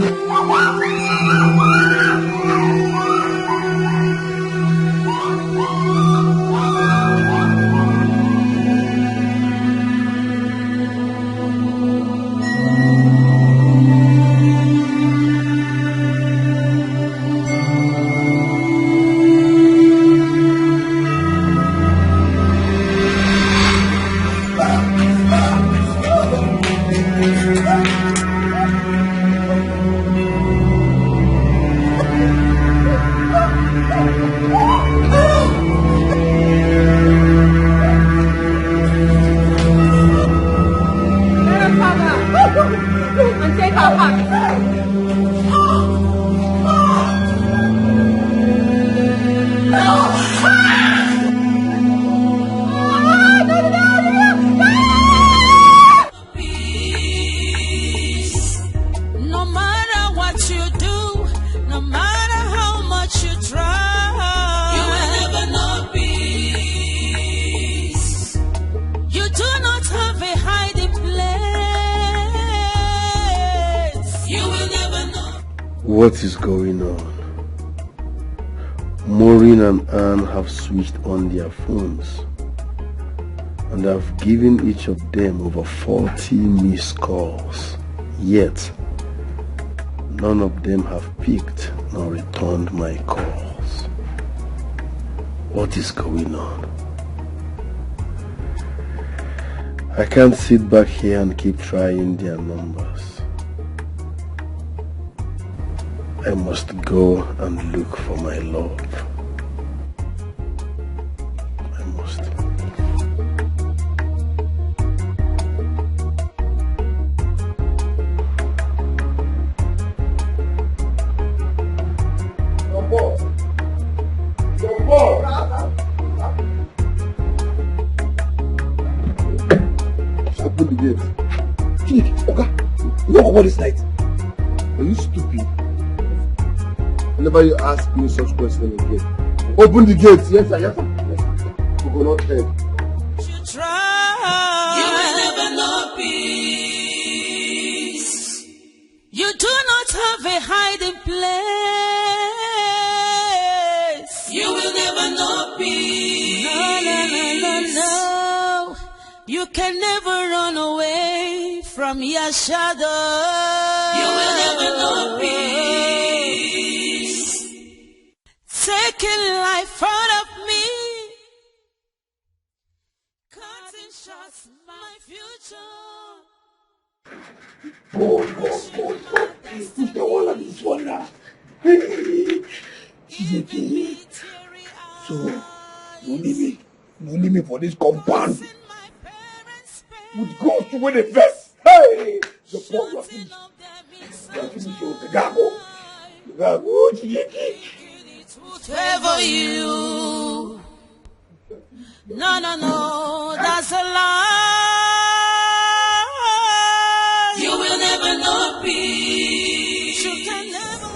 What is going on? Maureen and Anne have switched on their phones and I've given each of them over 40 missed calls. Yet, none of them have picked nor returned my calls. What is going on? I can't sit back here and keep trying their numbers. I must go and look for my love. I must. Open the gate. Okay. Look over this night. Are you stupid? Whenever you ask me such question again, open the gate. Yes, sir. Yes, sir. We will not head. You will never know peace. You do not have a hiding place. You will never know peace. No. You can never run away from your shadow. You will never know peace. Taking life out of me, cutting shots my future. Boy. Who's the one of this one now? So, you leave me for this compound. Would go to win the best. Hey! The poor you are finished. You are finished with the gago. Favor you. No, that's a lie. You will never know peace. You can never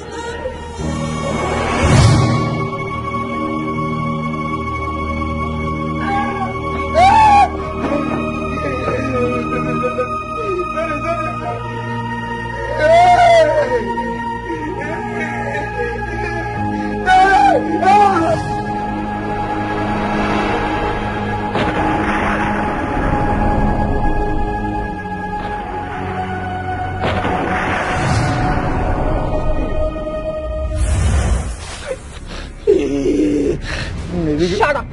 Shut up!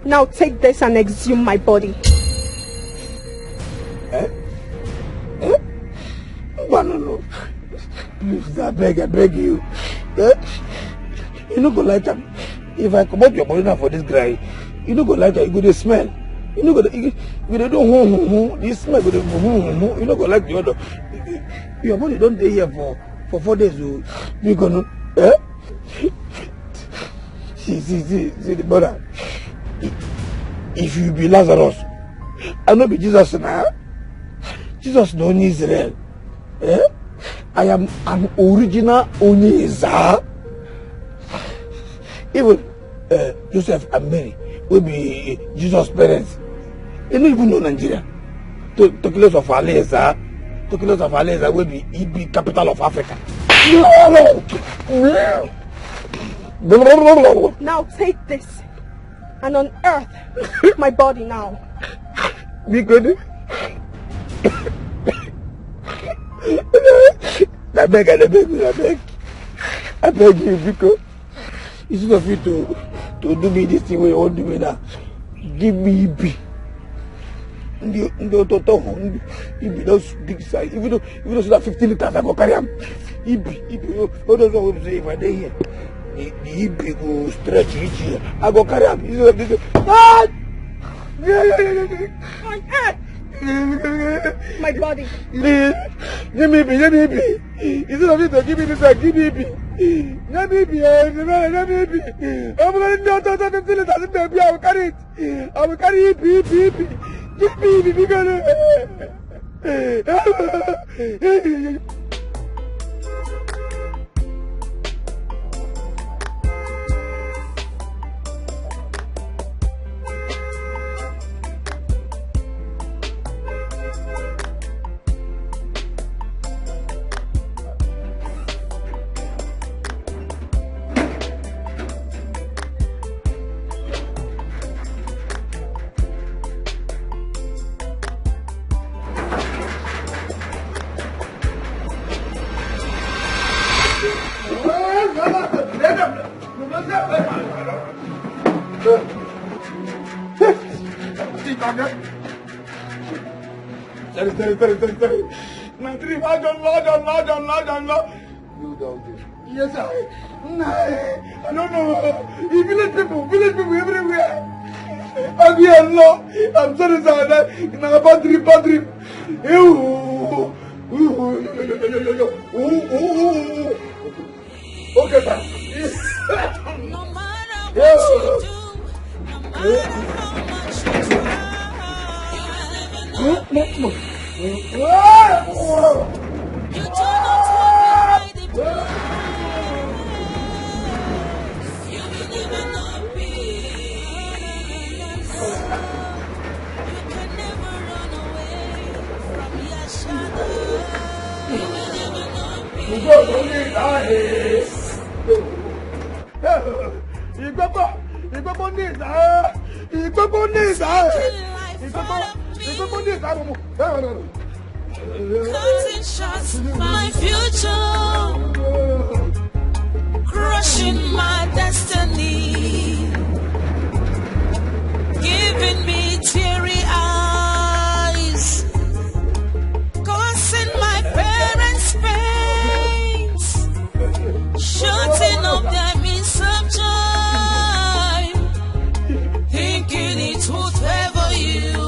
Now take this and exhume my body. No. Please, I beg you. You no go like that. If I come out your body now for this guy, you no go like that. You go to smell. You no go. You go do this smell go to You no go like the other. Your body don't stay here for 4 days. You gonna see the brother. If you be Lazarus, I no be Jesus now. Jesus no need Israel. I am an original Onyeza. Even Joseph and Mary will be Jesus' parents. They don't even know Nigeria. Tokilos of Aleza will be capital of Africa. Now take this and unearth my body now. Be good. I beg you, because instead of you to do me this thing where you want to do me now, give me Ibi. Ibi those big size. Even though so that 15 liters I go carry him. Ibi. All those ones say if I dey here, the Ibi go stretch reach here. I go carry him. Instead of this. My body. Please, give me Ibi. Instead of you to give me this, give me Ibi. Let me be. I'm going to do 15 liters. Baby, I will carry it. I will carry Ibi. Give me Ibi. Sorry. My dream, Lord. You down there. Yes, sir. I don't know. Village people everywhere. I'm sorry, sir. Bad dream. Okay, sir. No matter what you do, no matter how much you try, you will never know. You do not want me the place. You will never know peace. You can never run away from your shadow. You will never know peace. Cutting shots, my future, crushing my destiny, giving me teary eyes, causing my parents pains, shutting up them in some time, thinking it would favor you.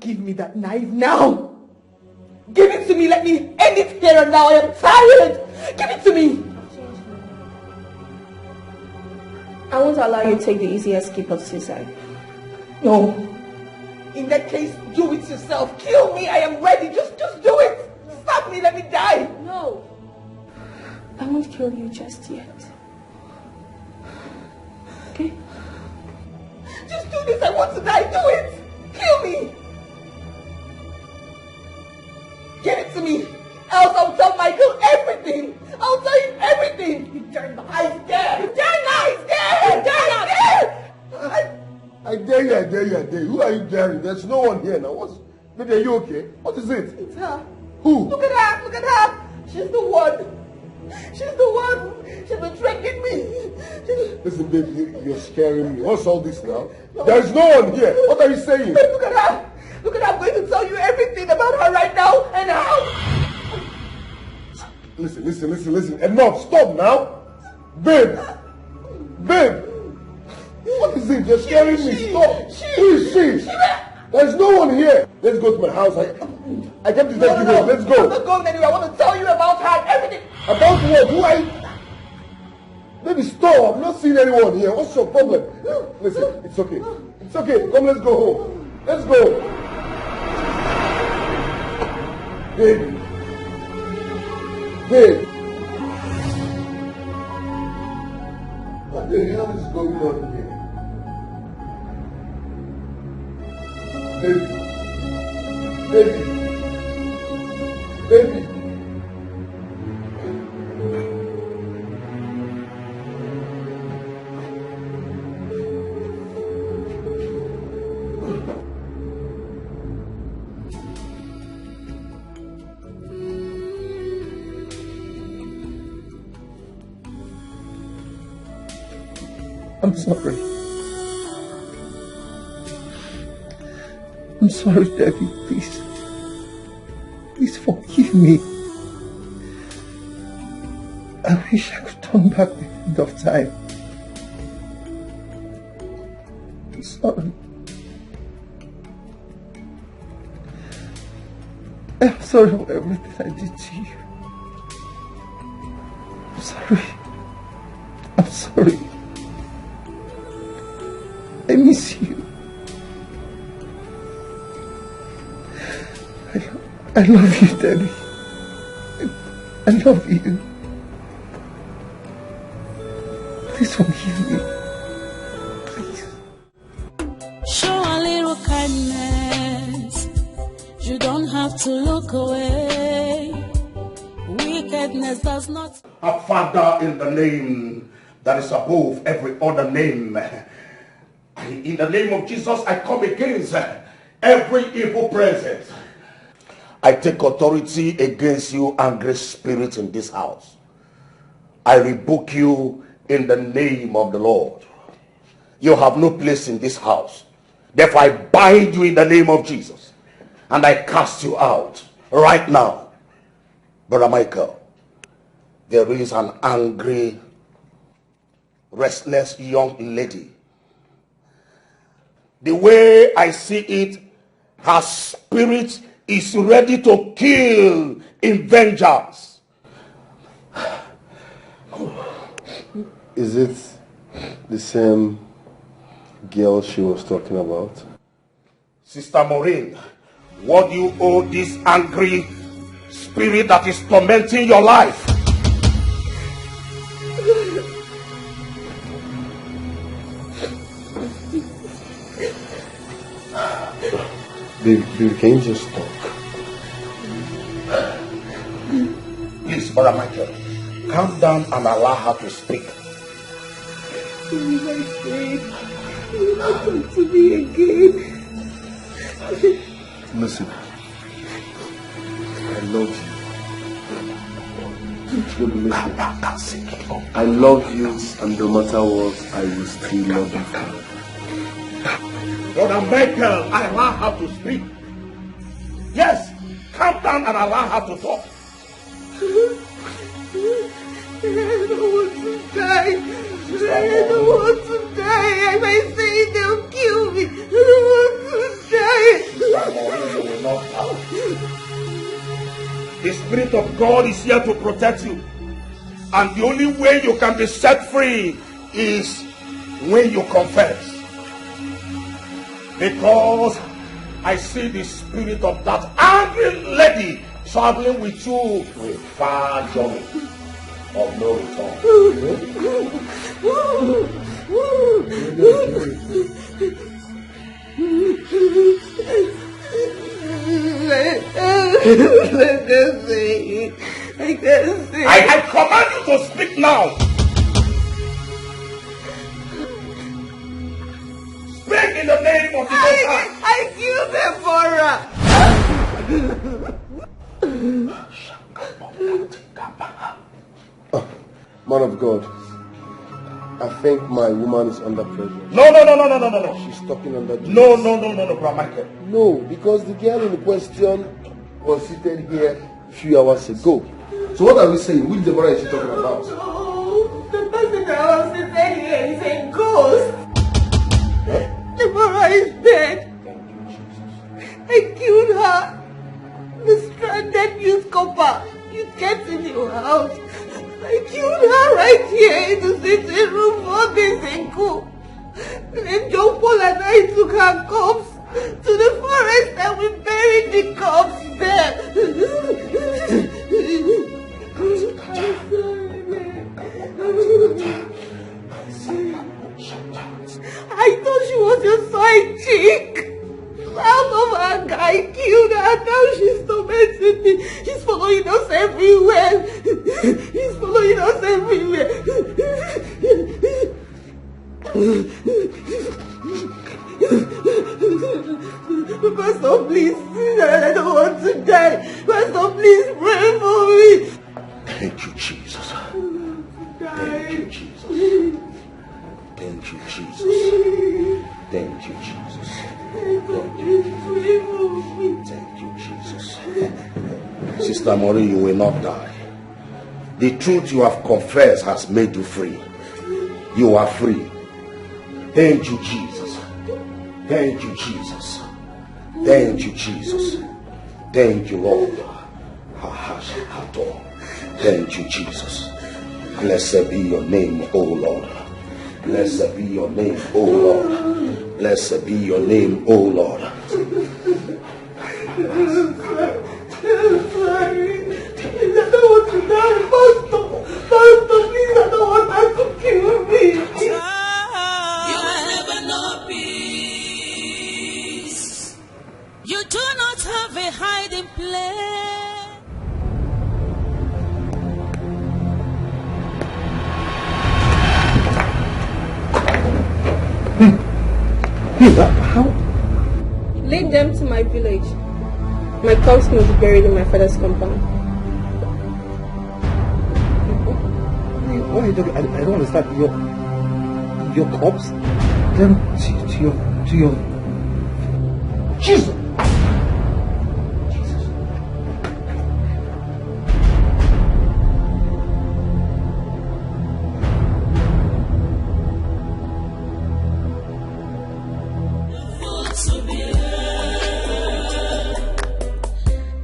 Give me that knife now! Give it to me! Let me end it here and now! I am tired! Give it to me! I won't allow you to take the easy escape of suicide. No. In that case, do it yourself. Kill me! I am ready! Just do it! Stop me! Let me die! No. I won't kill you just yet. Okay? Just do this! I want to die! Do it! Kill me! Give it to me! Else I'll tell Michael everything! I'll tell him everything! You dare not! I dare! You dare not! I dare! I dare you. Who are you daring? There's no one here now. Maybe are you okay? What is it? It's her. Who? Look at her! She's the one! She's been tricking me! Listen, baby, you're scaring me. What's all this now? No. There's no one here. What are you saying? Look at her! Look at her! I'm going to tell you everything about her right now and how! Listen. Enough! Stop now! Babe! What is it? You're scaring me. Stop! Who is she? There's no one here. Let's go to my house. I kept to take you home. Let's go. I'm not going anywhere. I want to tell you about her and everything. About what? Who are you? Baby, stop. I'm not seeing anyone here. What's your problem? Listen, it's okay. It's okay. Come, let's go home. Let's go. Babe. What the hell is going on here? Baby. I'm sorry. I'm sorry, Debbie. Please forgive me. I wish I could turn back the end of time. I'm sorry. I'm sorry for everything I did to you. I'm sorry. I miss you. I love you, Daddy. I love you. Please forgive me. Please. Show a little kindness. You don't have to look away. Wickedness does not. Our Father, in the name that is above every other name, in the name of Jesus, I come against every evil presence. I take authority against you, angry spirits in this house. I rebuke you in the name of the Lord. You have no place in this house. Therefore, I bind you in the name of Jesus. And I cast you out right now. Brother Michael, there is an angry, restless young lady. The way I see it, her spirit is ready to kill in vengeance. Is it the same girl she was talking about? Sister Maureen, what do you owe this angry spirit that is tormenting your life? Baby, can you just talk? Please, Brother Michael, calm down and allow her to speak. Please, I beg. You not talk to me again. Listen, I love you. Listen, I love you, and no matter what, I will still love you. Brother Michael, allow her to speak. Yes, calm down and allow her to talk. I don't want to die. I don't want to die. If I say it, they'll kill me. I don't want to die. The Spirit of God is here to protect you. And the only way you can be set free is when you confess. Because I see the spirit of that angry lady traveling with you to a far journey of no return. I can't say. I command you to speak now. Speak in the name of the Most High. I killed Deborah. Man of God, I think my woman is under pressure. No. She's talking under duress. No, Brother Michael. No, because the girl in question was seated here a few hours ago. So what are we saying? Which Deborah is she talking about? No, the person that was seated here is a ghost. Deborah is dead. I killed her. The stranded newspaper you kept in your house. I killed her right here in the sitting room 4 days ago. And then John Paul and I took her corpse to the forest and we buried the corpse there. I thought she was your side chick. Out of anger, I killed her. Now she's tormenting me. She's following us everywhere. He's following us everywhere. Pastor, please. I don't want to die. Pastor, please pray for me. Thank you, Jesus. Thank you, Jesus. Thank you, Jesus. Thank you, Jesus. Thank you, Jesus. Sister Maureen, you will not die. The truth you have confessed has made you free. You are free. Thank you, Jesus. Thank you, Jesus. Thank you, Jesus. Thank you, Lord. Thank you, Jesus. Blessed be your name, O Lord. Blessed be your name, O Lord. Blessed be your name, O Lord. sorry. Please, I don't want to die. Pastor, please, I don't want her to kill me. You will never know peace. You do not have a hiding place. How? Lead them to my village. My corpse must be buried in my father's compound. What are you talking? I don't understand. Your corpse? Them to your Jesus!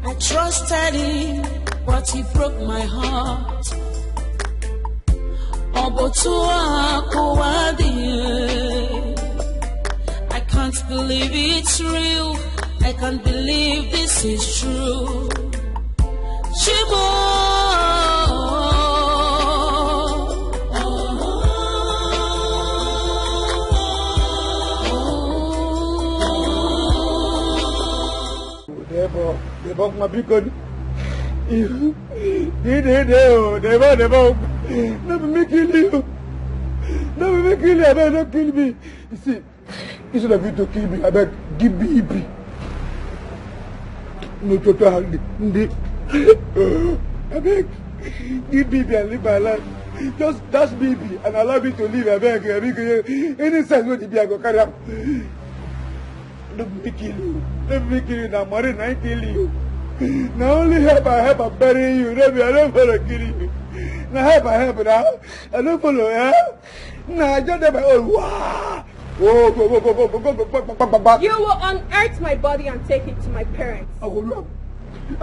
I trusted him, but he broke my heart. I can't believe it's real. I can't believe this is true. Never, my beacon. Never me kill you. Never me kill you. I beg, don't kill me. You see, instead of you to kill me, I beg, give me EP. No total holiday. I beg, give me and live my life. Just dash me and allow me to live. I beg, any sense what it be, I go carry up. Let me kill you. Let me kill you. Now, Marie, I kill you. Now only help I bury you. I don't follow kill you. Now help I now. I don't follow, yeah? Now I just never, wow. You will unearth my body and take it to my parents. I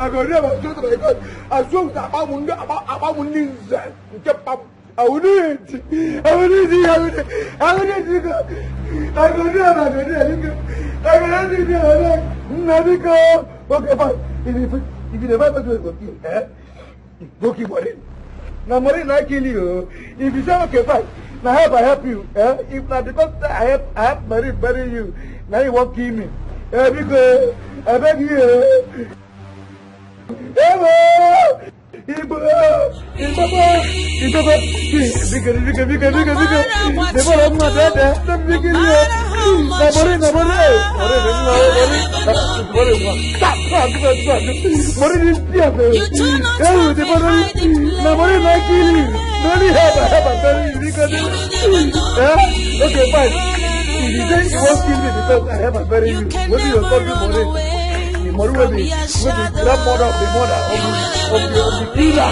go never do it because as soon as I will do it. Okay, fine. If you never do it, go keep money. Now money not kill you. If you say okay, fine. Now I help you. If not because I have bury you. Now you won't kill me. Because I beg you. Okay, fine. If you say you won't kill me because I have a bury you, what do you call me money? Will be grandmother of the mother of the killer.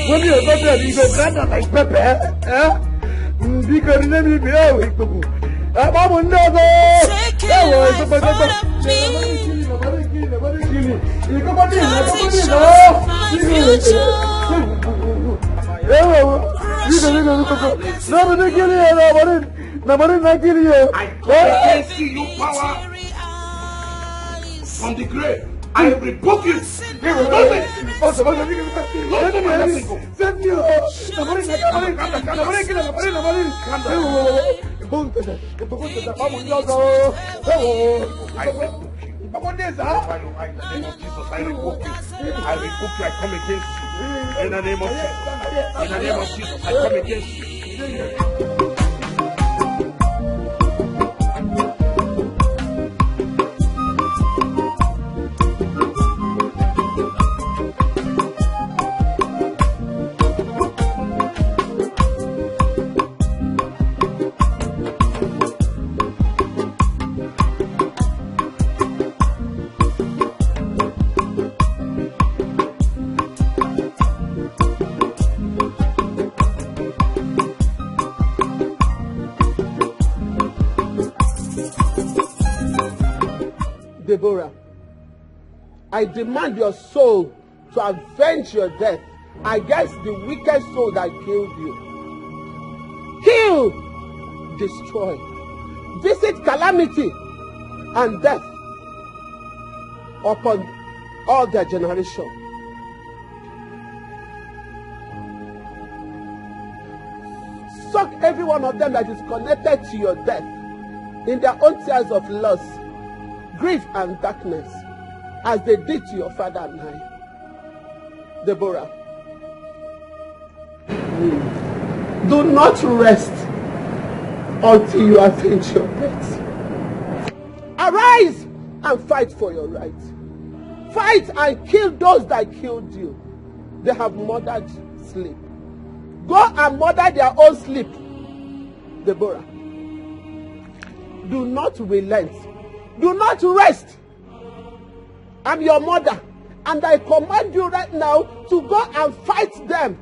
When you are not there, you go grandmother like Pepe, because you never be out with people. I'm on the other. I see you power from the grave. I rebuke you. I rebuke you. I come against you. In the name of Jesus. In the name of Jesus, I come against you. Deborah, I demand your soul to avenge your death against the wicked soul that killed you. Kill, destroy, visit calamity and death upon all their generation. Suck every one of them that is connected to your death in their own tears of loss, grief and darkness, as they did to your father and I. Deborah, do not rest until you avenge your death. Arise and fight for your right. Fight and kill those that killed you. They have murdered sleep. Go and murder their own sleep. Deborah, do not relent. Do not rest. I'm your mother, and I command you right now to go and fight them.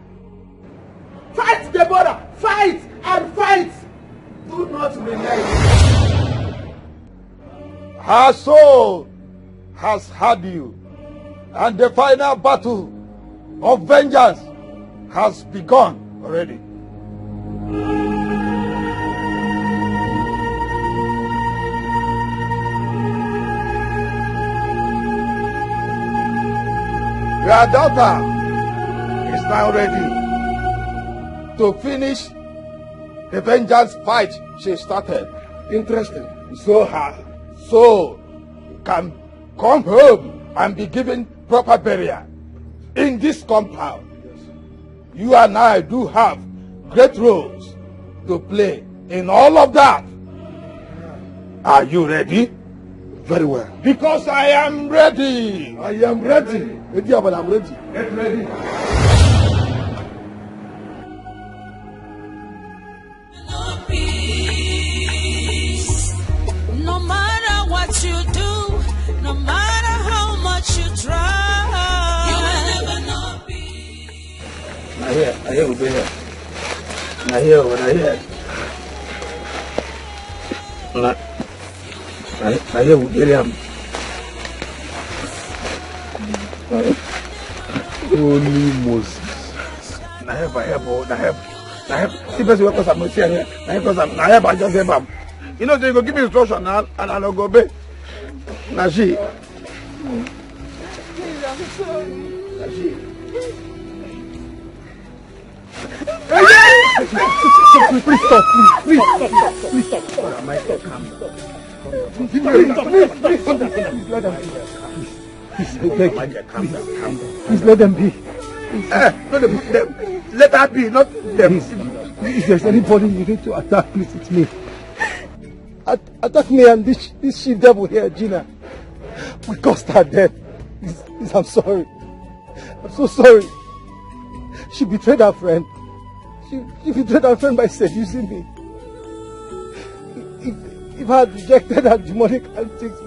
Fight, Deborah! Fight and fight! Do not relent. Her soul has had you, and the final battle of vengeance has begun already. Your daughter is now ready to finish the vengeance fight she started. Interesting. So her soul can come home and be given proper burial in this compound. You and I do have great roles to play in all of that. Are you ready? Very well. Because I am ready. I am ready. Ready, but I'm ready. Get ready. No matter what you do, no matter how much you try, you will never know peace. I hear, over here. I hear what I hear. I hear William. Holy Moses. I have. See, person because I'm not here. I have. I just have. You know, they go give me instruction now, and I'll go obey. Now she. Please stop, please stop. My God, calm down. Please, let them be. Please, I beg. Please let them be. Let her be, not them. If there's anybody you need to attack, please, it's me. Attack me and this she devil here, Gina. We caused her death. Please, I'm sorry. I'm so sorry. She betrayed her friend. She betrayed her friend by seducing me. If I had rejected her demonic antics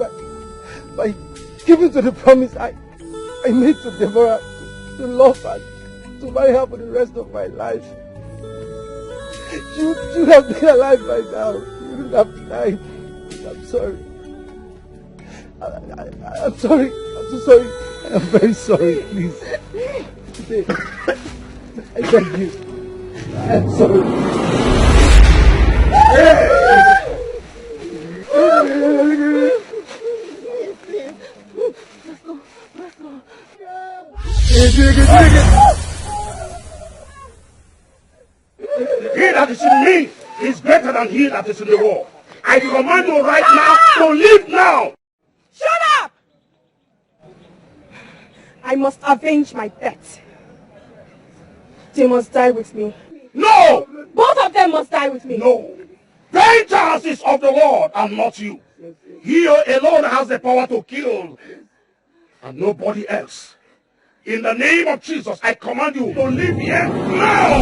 by giving to the promise I made to Deborah to love her, to marry her for the rest of my life, she would have been alive by now. She wouldn't have died. I'm sorry. I'm sorry. I'm so sorry. I'm very sorry, please. I beg you. I'm sorry. He that is in me is greater than he that is in the world. I command you right now to leave now. Shut up! I must avenge my death. They must die with me. No! Both of them must die with me. No. Vengeance is of the Lord and not you. He alone has the power to kill and nobody else. In the name of Jesus, I command you to leave here now.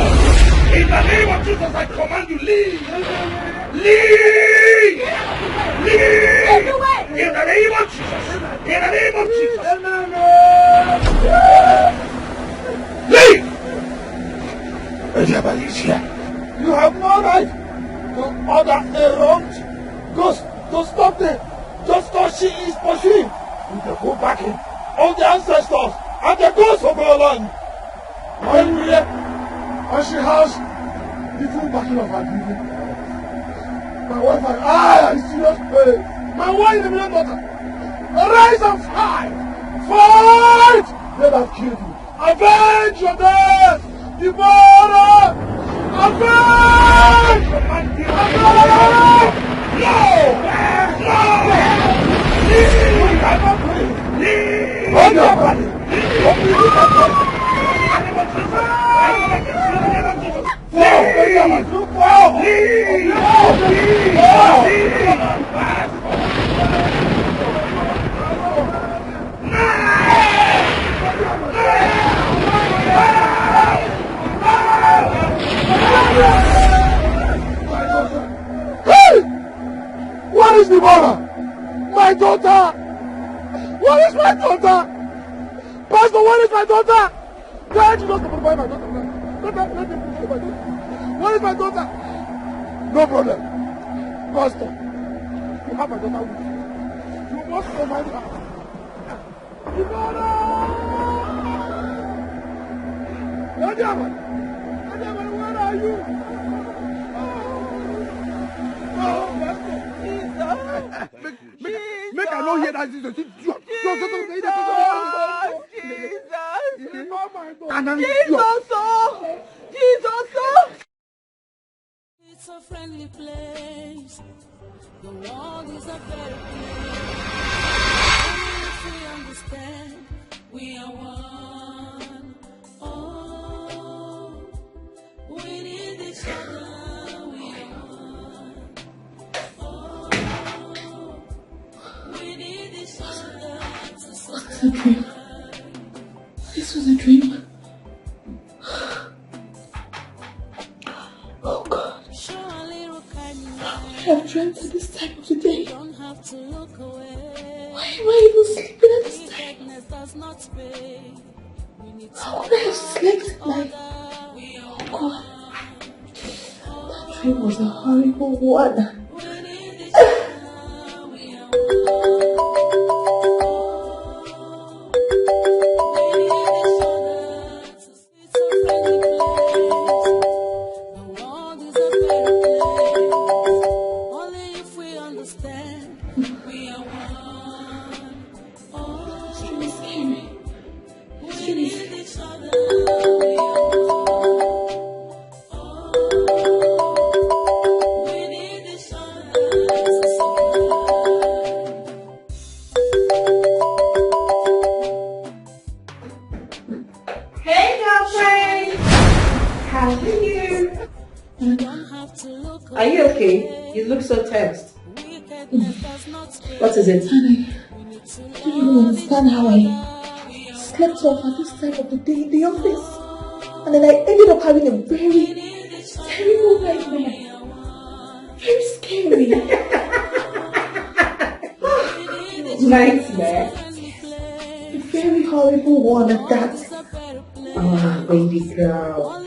In the name of Jesus, I command you, leave. Leave. Leave. In the name of Jesus. In the name of Jesus. Leave. Everybody is here. You have no right to order a wronged ghost to stop them just because she is pursuing. You can go back in. All the ancestors and the ghosts of our land. When we and she has the full backing of her grieving. My wife and I are in serious pain. My wife and my daughter, arise and fight. What is the matter? My daughter! What is my daughter? Pastor, what is my daughter? Why did you not provide my daughter? Let me provide my daughter. What is my daughter? No problem. Pastor, you have my daughter with you. You must provide her. Nadiaman, where are you? Make I know hear that Jesus. Jesus. It's a friendly place. The world is a better place. If we understand, we are one. Oh, we need each other. We are one. Oh, we need each other to survive. A dream. This was a dream. Oh God. I have dreamt at this time of the day. Why am I even sleeping at this time? How could I have slept at night? Oh God. That dream was a horrible one. Are you okay? You look so tensed. What is it? I don't even understand how I slept off at this time of the day in the office. And then I ended up having a very terrible nightmare. Very scary. Nightmare? A very horrible one at that. Oh, baby girl.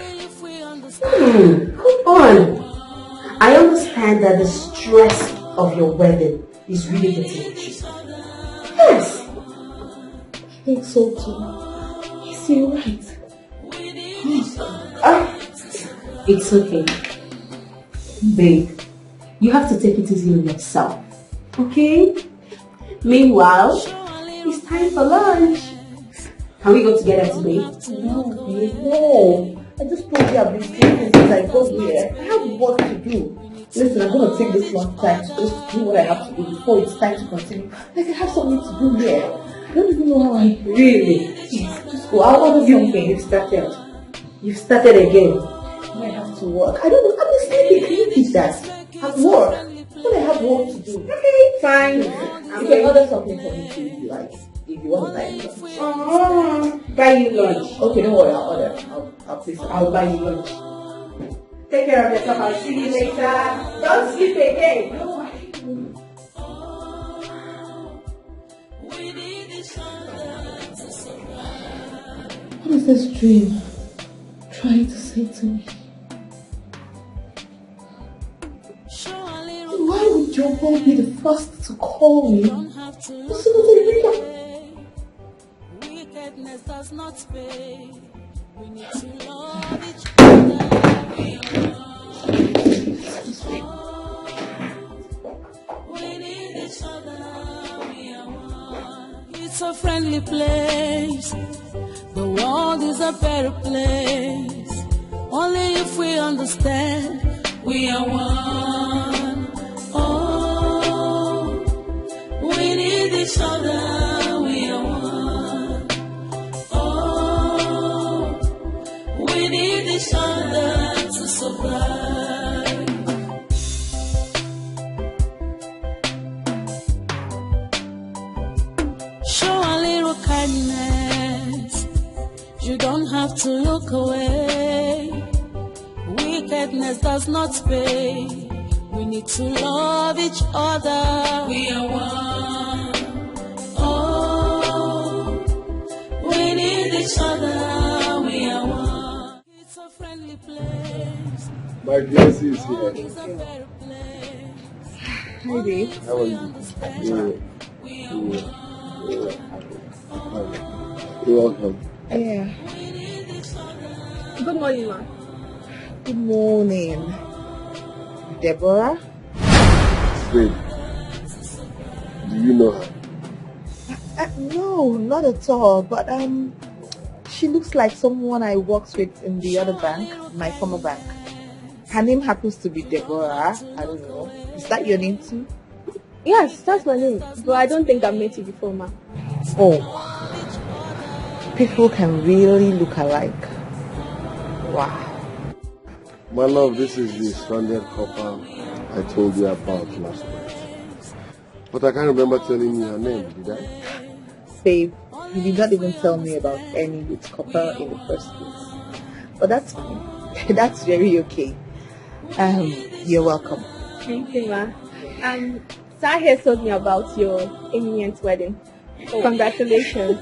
Come on. I understand that the stress of your wedding is really getting to you. Yes. I think so too. Yes, you're right. It's okay. Babe, you have to take it easy on yourself. Okay? Meanwhile, it's time for lunch. Can we go together today? No, babe, no. I just told you I've been sleeping since I got here. I have work to do. Listen, I'm going to take this one time to just do what I have to do before it's time to continue. Like I have something to do here. I don't even know how I... Really? Please, just go. I'll order something. You've started. You've started again. I have to work. I don't know. I'm sleeping. Can you keep that? At work. But I have work to do. Okay, fine. You can order something for me too if you like. If you want to buy me lunch. Buy you lunch. Okay, don't worry. I'll order. I'll buy you lunch. Take care of yourself. I'll see you later. Don't sleep again. No. What is this dream trying to say to me? Why would your mom be the first to call me as soon as I wake up? Wickedness does not pay. We need to love each other. We need each other. We are one. It's a friendly place. The world is a better place. Only if we understand we are one. Oh, we need each other. We are one. You don't have to look away. Wickedness does not pay. We need to love each other. We are one. Oh, we need each other. We are one. It's a friendly place. My blessing is here. Hi, babe. How are you? You're welcome. Yeah. Good morning, ma. Good morning. Deborah? Babe, do you know her? No, not at all. But she looks like someone I worked with in the other bank, my former bank. Her name happens to be Deborah. I don't know. Is that your name too? Yes, that's my name. But I don't think I've met you before, ma. Oh, people can really look alike. Wow. My love, this is the stranded couple I told you about last night. But I can't remember telling you her name, did I? Babe, you did not even tell me about any with copper in the first place. But that's fine. That's very okay. You're welcome. Thank you, ma. Sahir told me about your imminent wedding. Oh. Congratulations.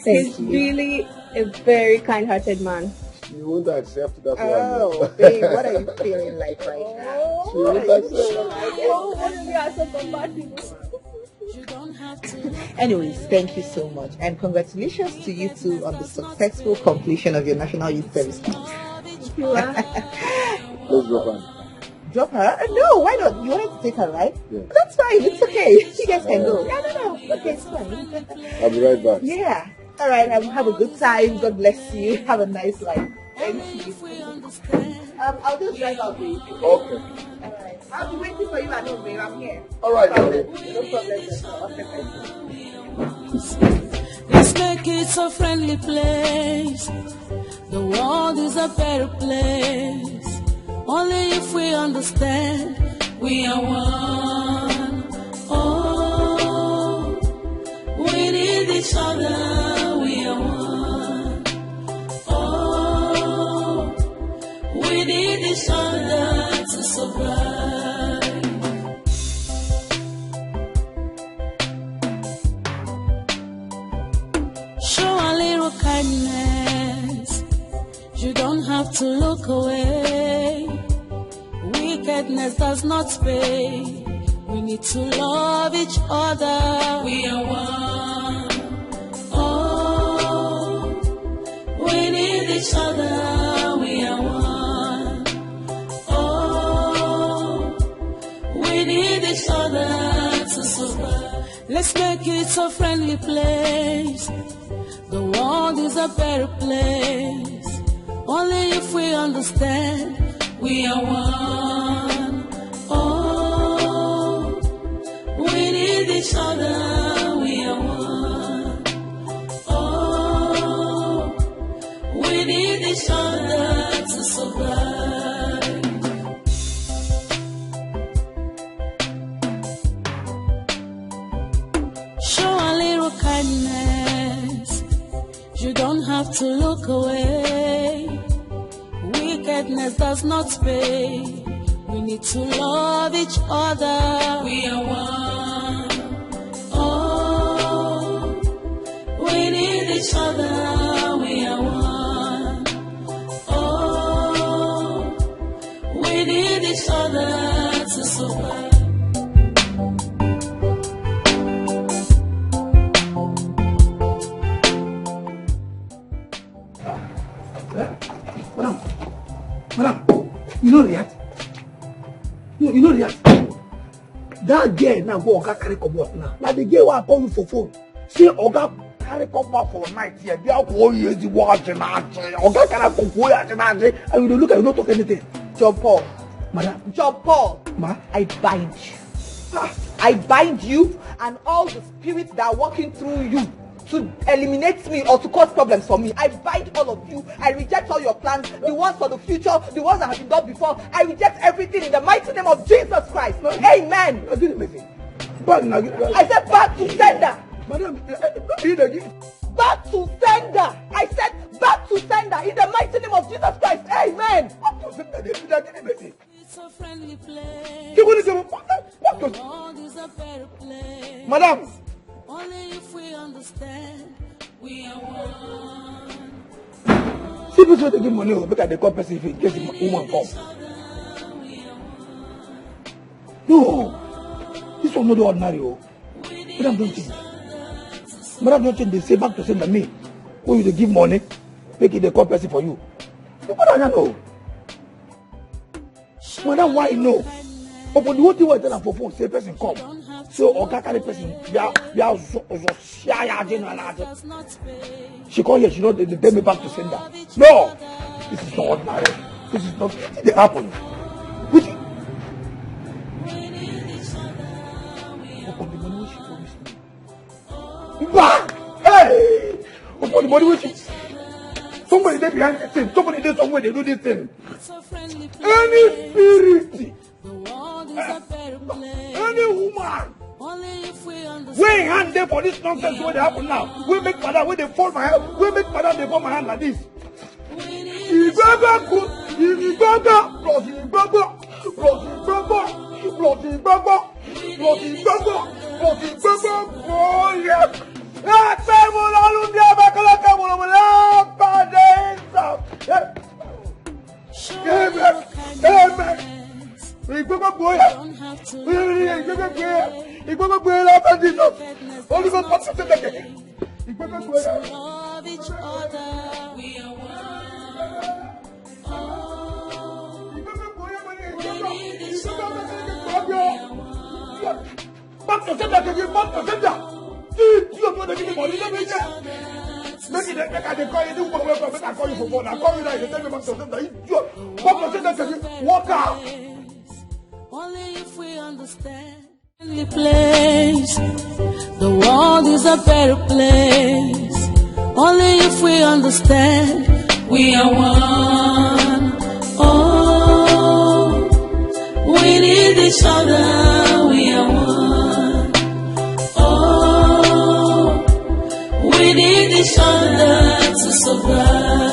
He's really a very kind-hearted man. She won't accept that one. Oh, babe, what are you feeling like right now? She won't accept Anyways, thank you so much. And congratulations to you two on the successful completion of your National Youth Service. Let's drop her. Drop her? No, why not? You wanted to take her, right? Yeah. That's fine. It's okay. You guys can go. No. Okay, it's fine. I'll be right back. Yeah. All right. Have a good time. God bless you. Have a nice life. Thank you. I'll just drive out with you. Okay. All right. I'll be waiting for you at home, babe. I'm here. All right. No problem. Let's make it a friendly place. The world is a better place. Only if we understand we are one. Oh, we need each other. We are one. Oh, we need each other to survive. Show a little kindness. You don't have to look away. Wickedness does not pay. We need to love each other. We are one. Oh, we need each other. We are one. Oh, we need each other to survive. Let's make it a friendly place. The world is a better place. Only if we understand we are one. Oh, we need each other. We are one. Oh, we need each other to survive. Show a little kindness. You don't have to look away. Wickedness does not pay. We need to love each other. We are one. Oh, we need each other. We are one. Oh, we need each other to survive. Madam, you know that? You know that? That girl now go Oga carry come up now. Like the girl who call you for phone. See Oga carry come up for night here. They are going to watch and Oga carry come for and you look at you don't talk anything. John Paul. Madam. John Paul. Ma? I bind you. I bind you and all the spirits that are walking through you to eliminate me or to cause problems for me. I bind all of you. I reject all your plans, the ones for the future, the ones that have been done before. I reject everything in the mighty name of Jesus Christ. Amen. I said back to sender. Madam, back to sender. I said back Madam. Only if we understand, we are one. See, people they give money, look at the call person in case the woman come. No, this one not the ordinary. Madam don't change. Madam don't change. They say back to send to me. Who you give money, make it the call person for you. No, Madam, no. Madam, why no? But the whole thing was telling for phone, say person come. So Oga carry person, she call here, she know they tell me back to send her. No, this is not ordinary. This is not. It happen. Which? Upon the money which she promised me. Bah! Hey! Upon the money which she. Somebody there behind this thing. Somebody there somewhere they do this thing. Any spirit. Any woman we hand there for this nonsense what happen now. We make father when they fall my hand. We make father they fall my hand like this. Oh yeah. Amen. We go back boy. We go back here. We go back boy after Jesus. Only God wants to take it. We go back boy. Love each other. We are one. We need each other. Back to sender again. Back to sender. You don't want to give me money. Let me get. Make it. Make I call you. You go away from me. I call you for phone. I call you now. You tell me back to sender. You back to sender again. Walk out. Only if we understand the place, the world is a better place. Only if we understand, we are one. Oh, we need each other, we are one. Oh, we need each other to survive.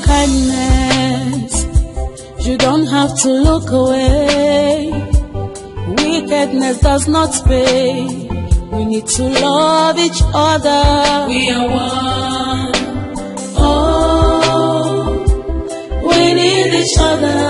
Kindness, you don't have to look away. Wickedness does not pay. We need to love each other. We are one. Oh, we need each other.